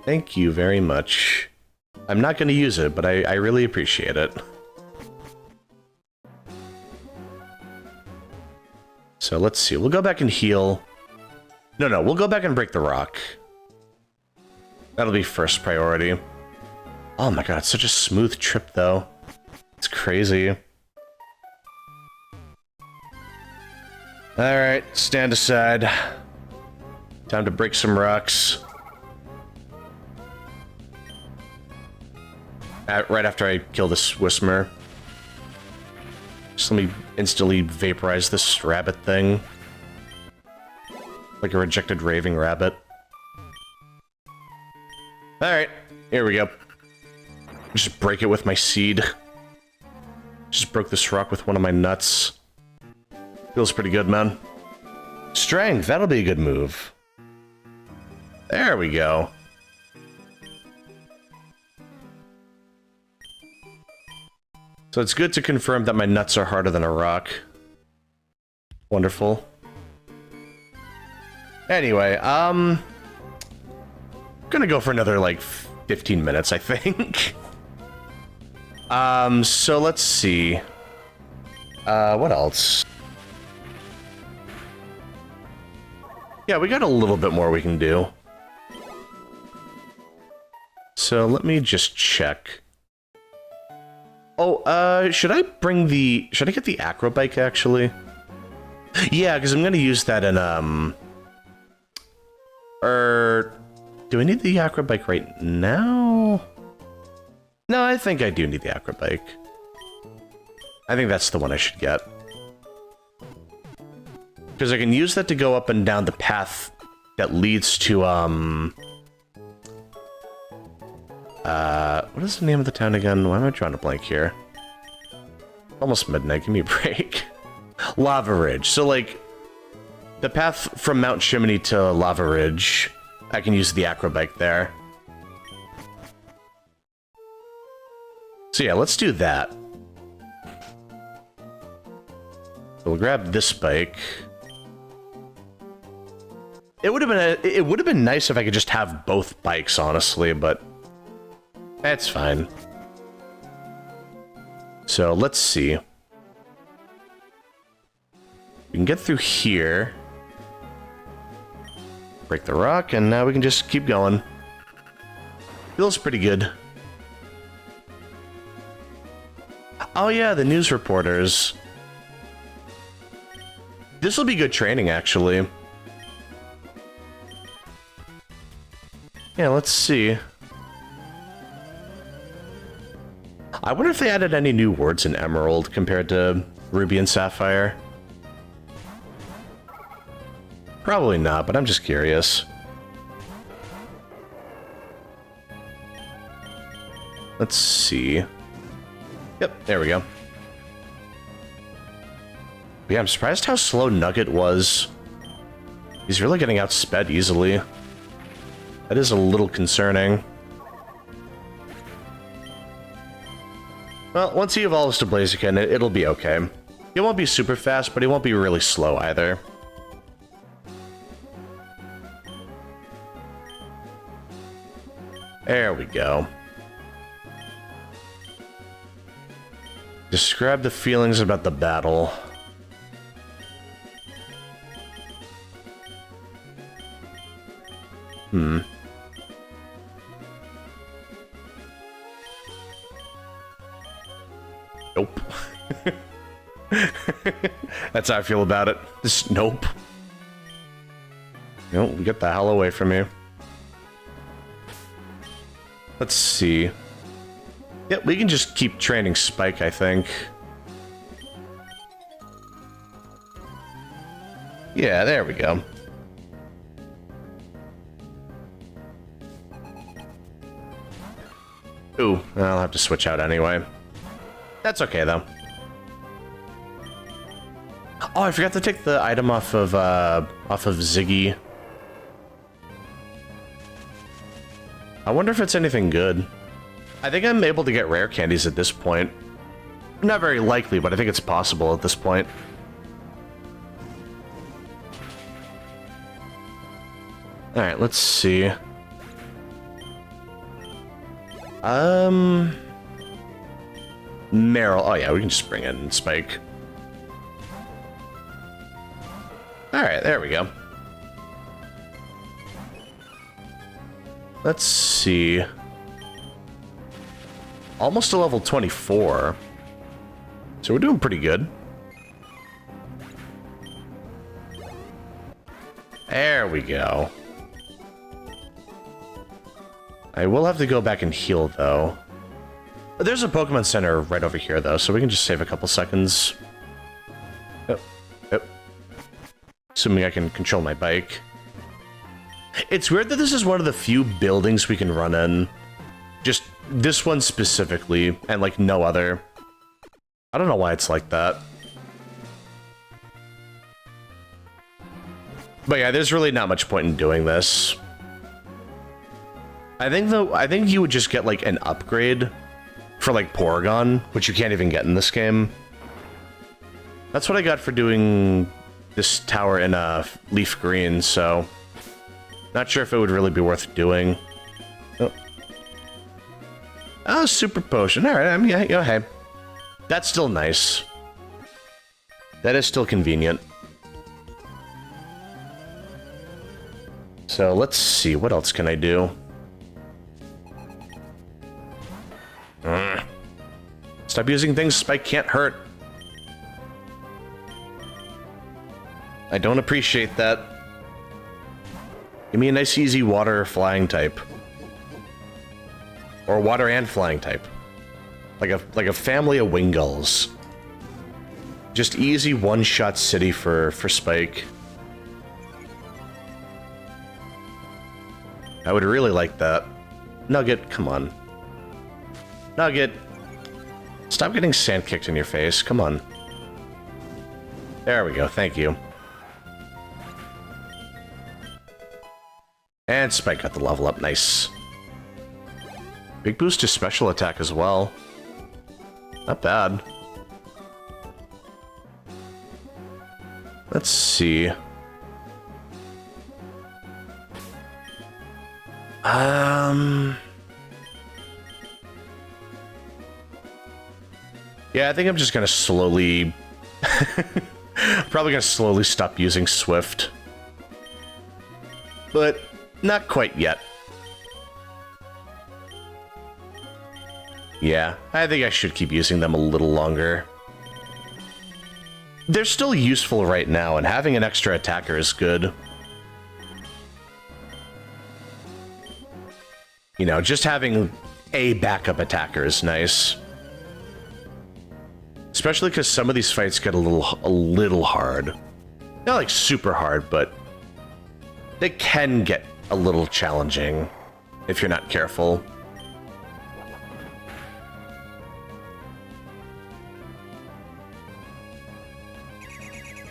Thank you very much. I'm not going to use it, but I really appreciate it. So let's see. We'll go back and heal. No, we'll go back and break the rock. That'll be first priority. Oh my god, it's such a smooth trip, though. It's crazy. Alright, stand aside. Time to break some rocks. Right after I kill this Whismer. Just let me instantly vaporize this rabbit thing. Like a rejected raving rabbit. Alright, here we go. Just break it with my seed. Just broke this rock with one of my nuts. Feels pretty good, man. Strength, that'll be a good move. There we go. So it's good to confirm that my nuts are harder than a rock. Wonderful. Anyway, gonna go for another, like, 15 minutes, I think. So let's see. What else? Yeah, we got a little bit more we can do. So let me just check. Oh, should I get the Aqua bike, actually? Yeah, because I'm going to use that in, do I need the Aqua bike right now? No, I think I do need the Aqua bike. I think that's the one I should get. Because I can use that to go up and down the path that leads to, what is the name of the town again? Why am I drawing a blank here? Almost midnight, give me a break. Lava Ridge. So, like, the path from Mount Chimney to Lava Ridge, I can use the Aqua bike there. So yeah, let's do that. So we'll grab this bike. It would have been nice if I could just have both bikes, honestly, but that's fine. So let's see. We can get through here. Break the rock, and now we can just keep going. Feels pretty good. Oh yeah, the news reporters. This will be good training, actually. Yeah, let's see. I wonder if they added any new words in Emerald compared to Ruby and Sapphire. Probably not, but I'm just curious. Let's see. Yep, there we go. But yeah, I'm surprised how slow Nugget was. He's really getting outsped easily. That is a little concerning. Well, once he evolves to Blaziken, it'll be okay. He won't be super fast, but he won't be really slow either. There we go. Describe the feelings about the battle. Nope. That's how I feel about it. Just nope. Nope, get the hell away from me. Let's see. Yep, we can just keep training Spike, I think. Yeah, there we go. Ooh, I'll have to switch out anyway. That's okay, though. Oh, I forgot to take the item off of Ziggy. I wonder if it's anything good. I think I'm able to get rare candies at this point. Not very likely, but I think it's possible at this point. Alright, let's see. Meryl. Oh yeah, we can just bring in Spike. Alright, there we go. Let's see. Almost to level 24. So we're doing pretty good. There we go. I will have to go back and heal, though. There's a Pokemon Center right over here, though, so we can just save a couple seconds. Yep. Yep. Assuming I can control my bike. It's weird that this is one of the few buildings we can run in. Just this one specifically, and, like, no other. I don't know why it's like that. But yeah, there's really not much point in doing this. I think you would just get, like, an upgrade for, like, Porygon, which you can't even get in this game. That's what I got for doing this tower in Leaf Green, so not sure if it would really be worth doing. Oh, Super Potion. Alright, I mean, yeah, hey. That's still nice. That is still convenient. So, let's see. What else can I do? Stop using things Spike can't hurt. I don't appreciate that. Give me a nice easy water flying type. Or water and flying type. Like a family of Wingulls. Just easy one-shot city for Spike. I would really like that. Nugget, come on. Nugget. Stop getting sand kicked in your face, come on. There we go, thank you. And Spike got the level up, nice. Big boost to special attack as well. Not bad. Let's see. Yeah, I think I'm just gonna slowly... probably gonna slowly stop using Swift. But not quite yet. Yeah, I think I should keep using them a little longer. They're still useful right now, and having an extra attacker is good. You know, just having a backup attacker is nice. Especially because some of these fights get a little hard. Not like super hard, but they can get a little challenging if you're not careful.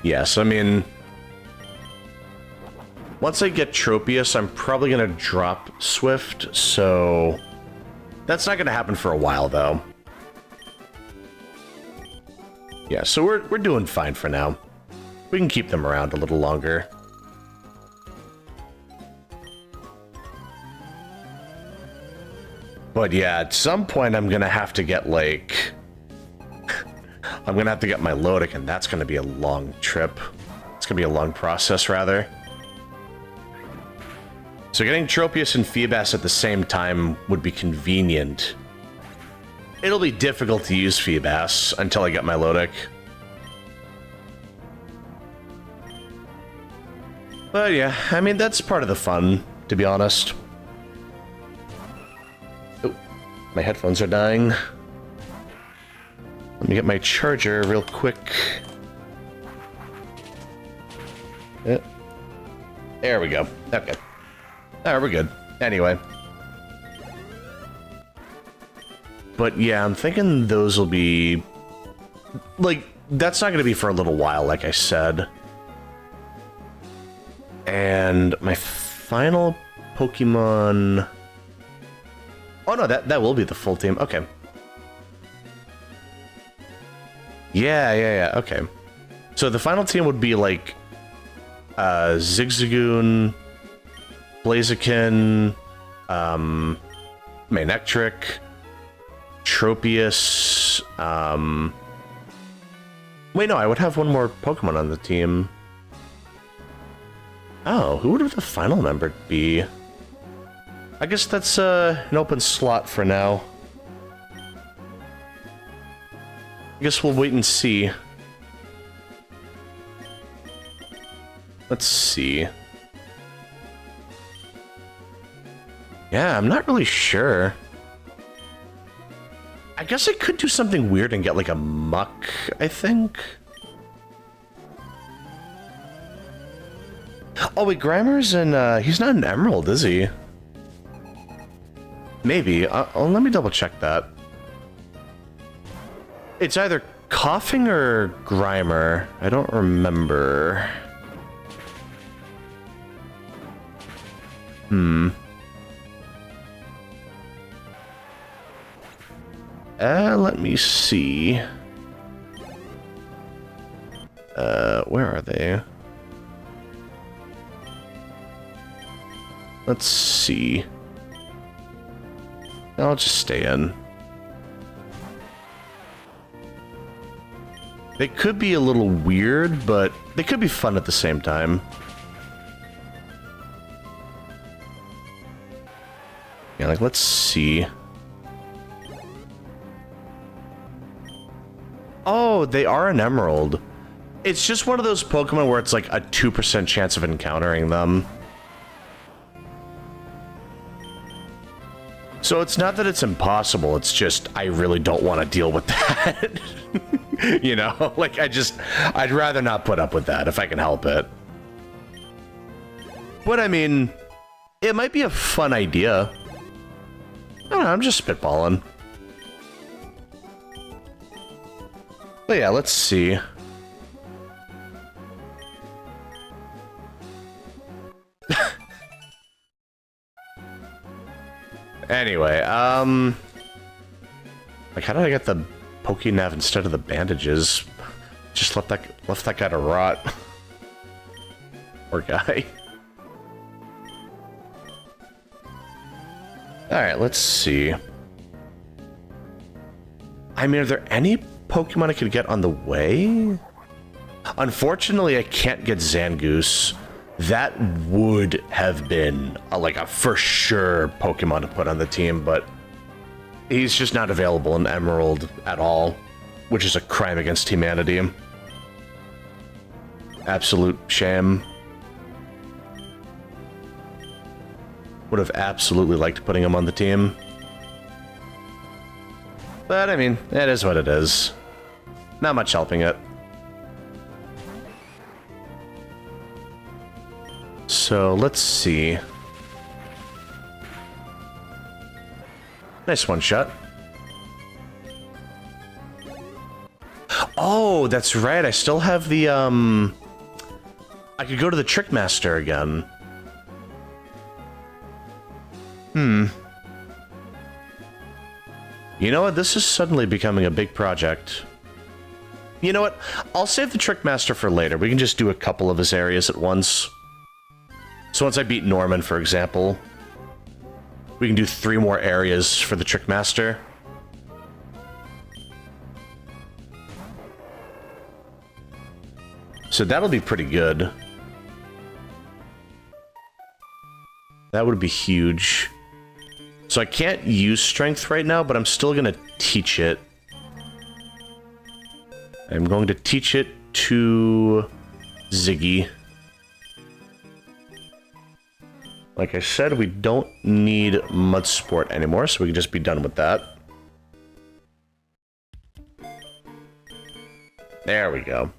Yes, I mean, once I get Tropius, I'm probably gonna drop Swift, so that's not gonna happen for a while, though. Yeah, so we're doing fine for now. We can keep them around a little longer. But yeah, at some point I'm gonna have to get, like... I'm gonna have to get my Lodic, and that's gonna be a long trip. It's gonna be a long process, rather. So getting Tropius and Feebas at the same time would be convenient. It'll be difficult to use Feebas until I get my Lodic. But yeah, I mean, that's part of the fun, to be honest. Oh, my headphones are dying. Let me get my charger real quick. Yeah. There we go. Okay. Alright, we're good. Anyway. But yeah, I'm thinking those will be... Like, that's not going to be for a little while, like I said. And my final Pokemon... Oh no, that will be the full team. Okay. Yeah, okay. So the final team would be like... Zigzagoon... Blaziken... Manectric... Tropius... Wait, no, I would have one more Pokemon on the team. Oh, who would the final member be? I guess that's an open slot for now. I guess we'll wait and see. Let's see. Yeah, I'm not really sure. I guess I could do something weird and get like a Muck, I think. Oh wait, Grimer's in, he's not an Emerald, is he? Maybe. Let me double check that. It's either Coughing or Grimer. I don't remember. Let me see. Where are they? Let's see. I'll just stay in. They could be a little weird, but they could be fun at the same time. Yeah, like, let's see. Oh, they are an Emerald. It's just one of those Pokemon where it's like a 2% chance of encountering them. So it's not that it's impossible, it's just I really don't want to deal with that. You know, like I'd rather not put up with that if I can help it. But I mean, it might be a fun idea. I don't know, I'm just spitballing. But yeah, let's see. Anyway, like how did I get the PokeNav instead of the bandages? Just left that guy to rot. Poor guy. Alright, let's see. I mean, are there any Pokemon I could get on the way? Unfortunately, I can't get Zangoose. That would have been like a for sure Pokemon to put on the team, but he's just not available in Emerald at all, which is a crime against humanity. Absolute shame. Would have absolutely liked putting him on the team. But I mean, it is what it is. Not much helping it. So let's see. Nice one shot. Oh, that's right. I still have the I could go to the Trickmaster again. You know what? This is suddenly becoming a big project. You know what? I'll save the Trickmaster for later. We can just do a couple of his areas at once. So once I beat Norman, for example, we can do 3 more areas for the Trickmaster. So that'll be pretty good. That would be huge. So I can't use Strength right now, but I'm still going to teach it. I'm going to teach it to Ziggy. Like I said, we don't need Mud Sport anymore, so we can just be done with that. There we go.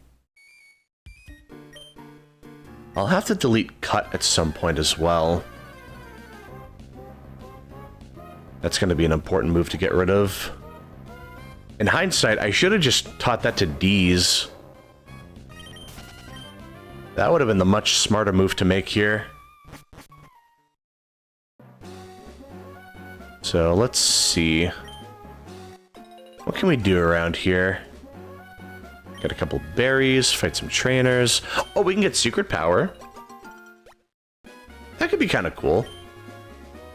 I'll have to delete Cut at some point as well. That's going to be an important move to get rid of. In hindsight, I should have just taught that to D's. That would have been the much smarter move to make here. So let's see. What can we do around here? Get a couple berries, fight some trainers. Oh, we can get Secret Power. That could be kind of cool.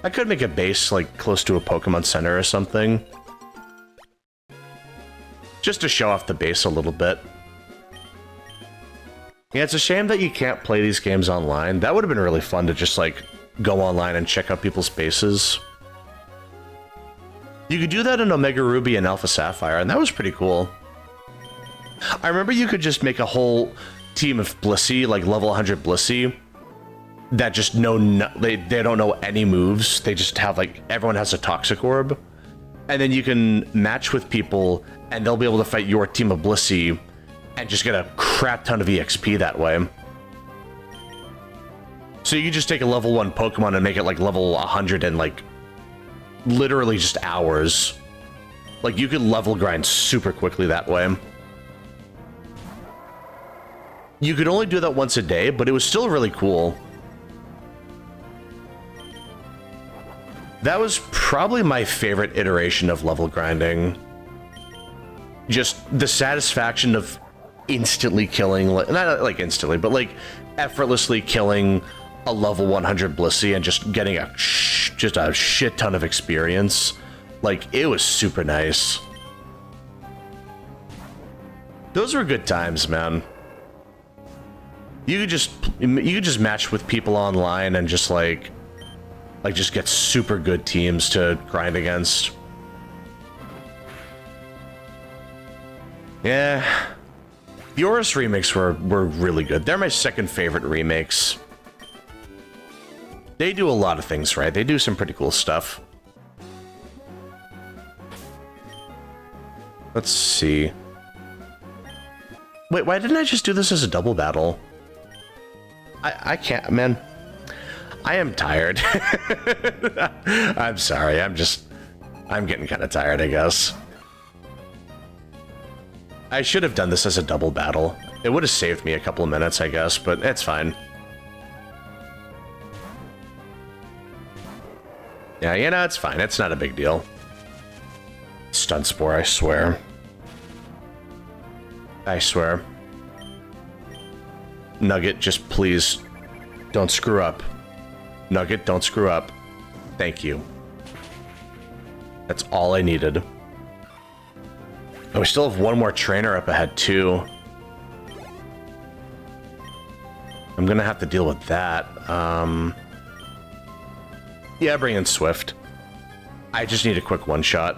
I could make a base, like, close to a Pokemon Center or something. Just to show off the base a little bit. Yeah, it's a shame that you can't play these games online. That would have been really fun to just, like, go online and check out people's bases. You could do that in Omega Ruby and Alpha Sapphire, and that was pretty cool. I remember you could just make a whole team of Blissey, like level 100 Blissey, that just they don't know any moves. They just have, like, everyone has a Toxic Orb. And then you can match with people, and they'll be able to fight your team of Blissey, and just get a crap ton of EXP that way. So you could just take a level 1 Pokemon and make it, like, level 100 in, like, literally just hours. Like, you could level grind super quickly that way. You could only do that once a day, but it was still really cool. That was probably my favorite iteration of level grinding. Just the satisfaction of instantly killing, not like instantly, but like effortlessly killing a level 100 Blissey and just getting just a shit ton of experience. Like, it was super nice. Those were good times, man. You could just match with people online and just like just get super good teams to grind against. Yeah. The Oris remakes were really good. They're my second favorite remakes. They do a lot of things right. They do some pretty cool stuff. Let's see. Wait, why didn't I just do this as a double battle? I can't, man. I am tired. I'm sorry, I'm getting kind of tired, I guess. I should have done this as a double battle. It would have saved me a couple of minutes, I guess, but it's fine. Yeah, you know, it's fine. It's not a big deal. Stun Spore, I swear. I swear. Nugget, just please don't screw up. Nugget, don't screw up. Thank you. That's all I needed. Oh, we still have one more trainer up ahead, too. I'm gonna have to deal with that. Yeah, bring in Swift. I just need a quick one-shot.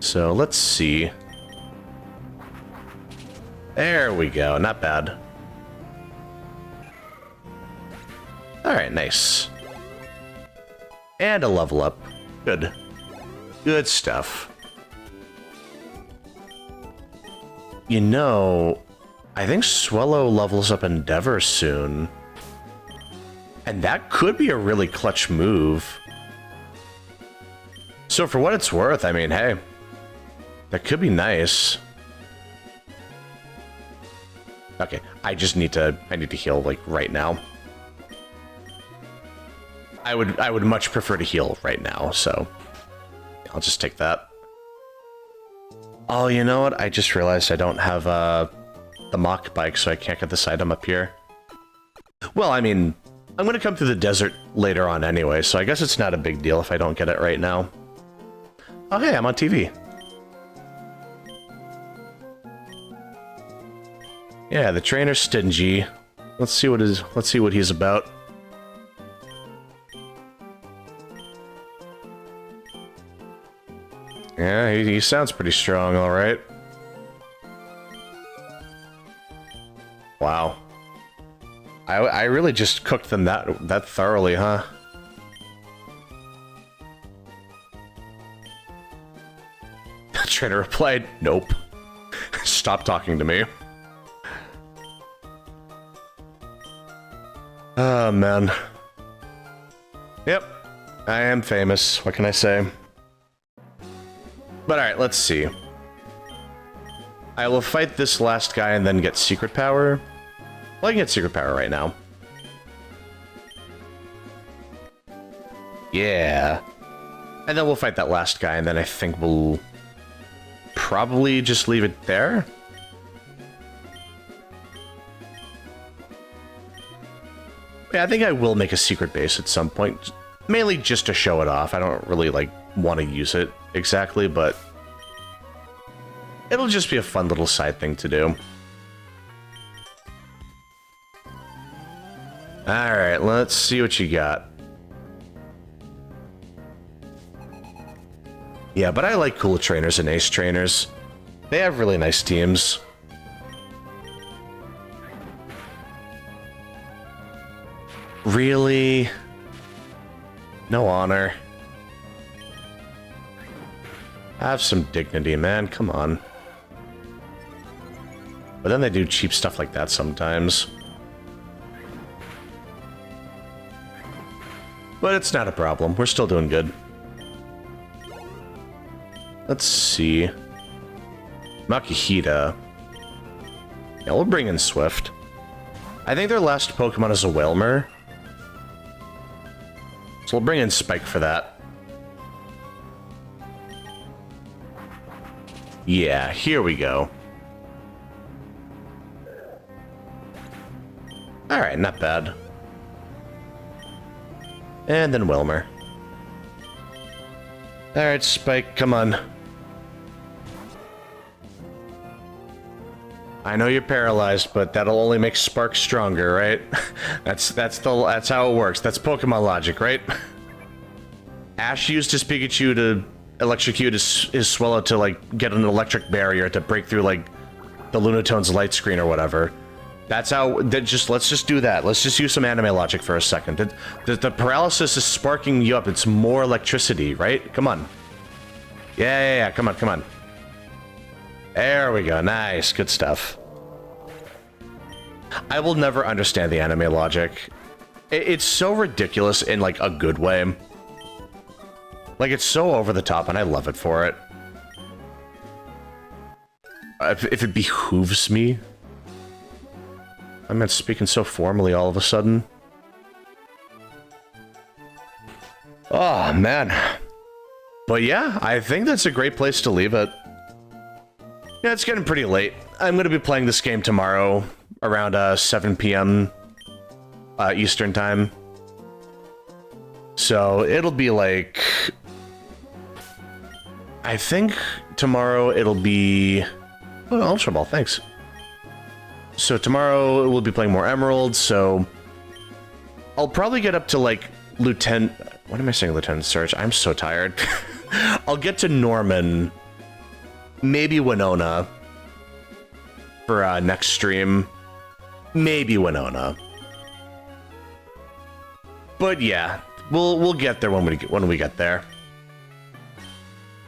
So, let's see. There we go, not bad. Alright, nice. And a level up. Good. Good stuff. You know, I think Swellow levels up Endeavor soon. And that could be a really clutch move. So for what it's worth, I mean, hey, that could be nice. Okay, I need to heal like right now. I would much prefer to heal right now, so I'll just take that. Oh, you know what? I just realized I don't have the mock bike, so I can't get this item up here. Well, I mean, I'm gonna come through the desert later on anyway, so I guess it's not a big deal if I don't get it right now. Oh, hey, I'm on TV. Yeah, the trainer's stingy. Let's see what he's about. Yeah, he sounds pretty strong, all right. Wow. I really just cooked them that thoroughly, huh? The trainer replied, "Nope. Stop talking to me." Oh, man. Yep. I am famous. What can I say? But alright, let's see. I will fight this last guy and then get secret power. Well, I can get secret power right now. Yeah. And then we'll fight that last guy, and then I think we'll probably just leave it there. Yeah, I think I will make a secret base at some point. Mainly just to show it off. I don't really, like, want to use it exactly, but it'll just be a fun little side thing to do. Alright, let's see what you got. Yeah, but I like cool trainers and ace trainers. They have really nice teams. Really? No honor. Have some dignity, man. Come on. But then they do cheap stuff like that sometimes. But it's not a problem. We're still doing good. Let's see. Makihita. Yeah, we'll bring in Swift. I think their last Pokemon is a Wailmer. So we'll bring in Spike for that. Yeah, here we go. Alright, not bad. And then Wailmer. Alright, Spike, come on. I know you're paralyzed, but that'll only make Spark stronger, right? That's how it works. That's Pokemon logic, right? Ash used his Pikachu to electrocute his Swallow to, like, get an electric barrier to break through, like, the Lunatone's light screen or whatever. That's how, let's just do that. Let's just use some anime logic for a second. The paralysis is sparking you up. It's more electricity, right? Come on. Yeah, come on. There we go. Nice. Good stuff. I will never understand the anime logic. It's so ridiculous in, like, a good way. Like, it's so over the top, and I love it for it. If it behooves me. I'm not speaking so formally all of a sudden. Oh, man. But yeah, I think that's a great place to leave it. Yeah, it's getting pretty late. I'm going to be playing this game tomorrow around 7 p.m. Eastern time. So it'll be like... I think tomorrow it'll be... Oh, Ultra Ball, thanks. So tomorrow we'll be playing more Emeralds, so... I'll probably get up to, like, Lieutenant... What am I saying, Lieutenant Surge? I'm so tired. I'll get to Norman. Maybe Winona. For next stream. Maybe Winona. But yeah, we'll get there when we get there.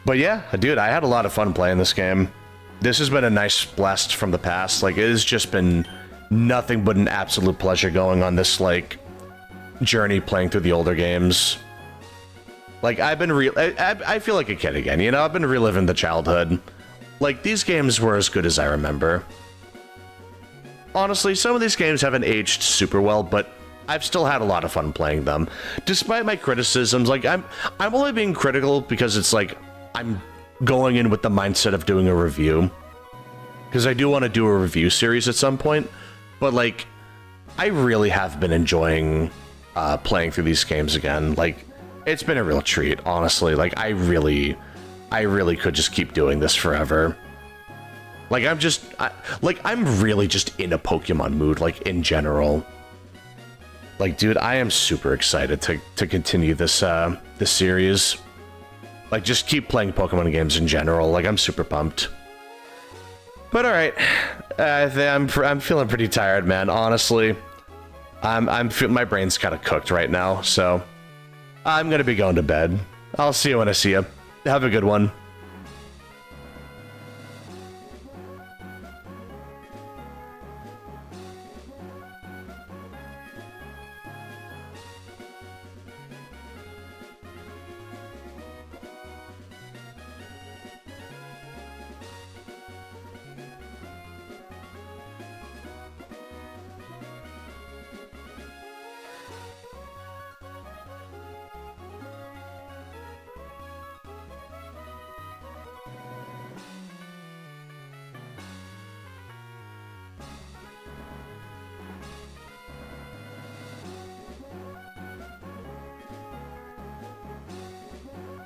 But yeah, dude, I had a lot of fun playing this game. This has been a nice blast from the past. Like, it has just been nothing but an absolute pleasure going on this, like, journey playing through the older games. Like, I've been I feel like a kid again, you know? I've been reliving the childhood. Like, these games were as good as I remember. Honestly, some of these games haven't aged super well, but I've still had a lot of fun playing them. Despite my criticisms, like, I'm only being critical because it's like, I'm going in with the mindset of doing a review. Because I do want to do a review series at some point, but, like, I really have been enjoying playing through these games again. Like, it's been a real treat, honestly. Like, I really could just keep doing this forever. Like, I'm really just in a Pokemon mood, like, in general. Like, dude, I am super excited to continue this this series. Like, just keep playing Pokemon games in general. Like, I'm super pumped. But all right, I'm feeling pretty tired, man. Honestly, my brain's kind of cooked right now, so I'm gonna be going to bed. I'll see you when I see you. Have a good one.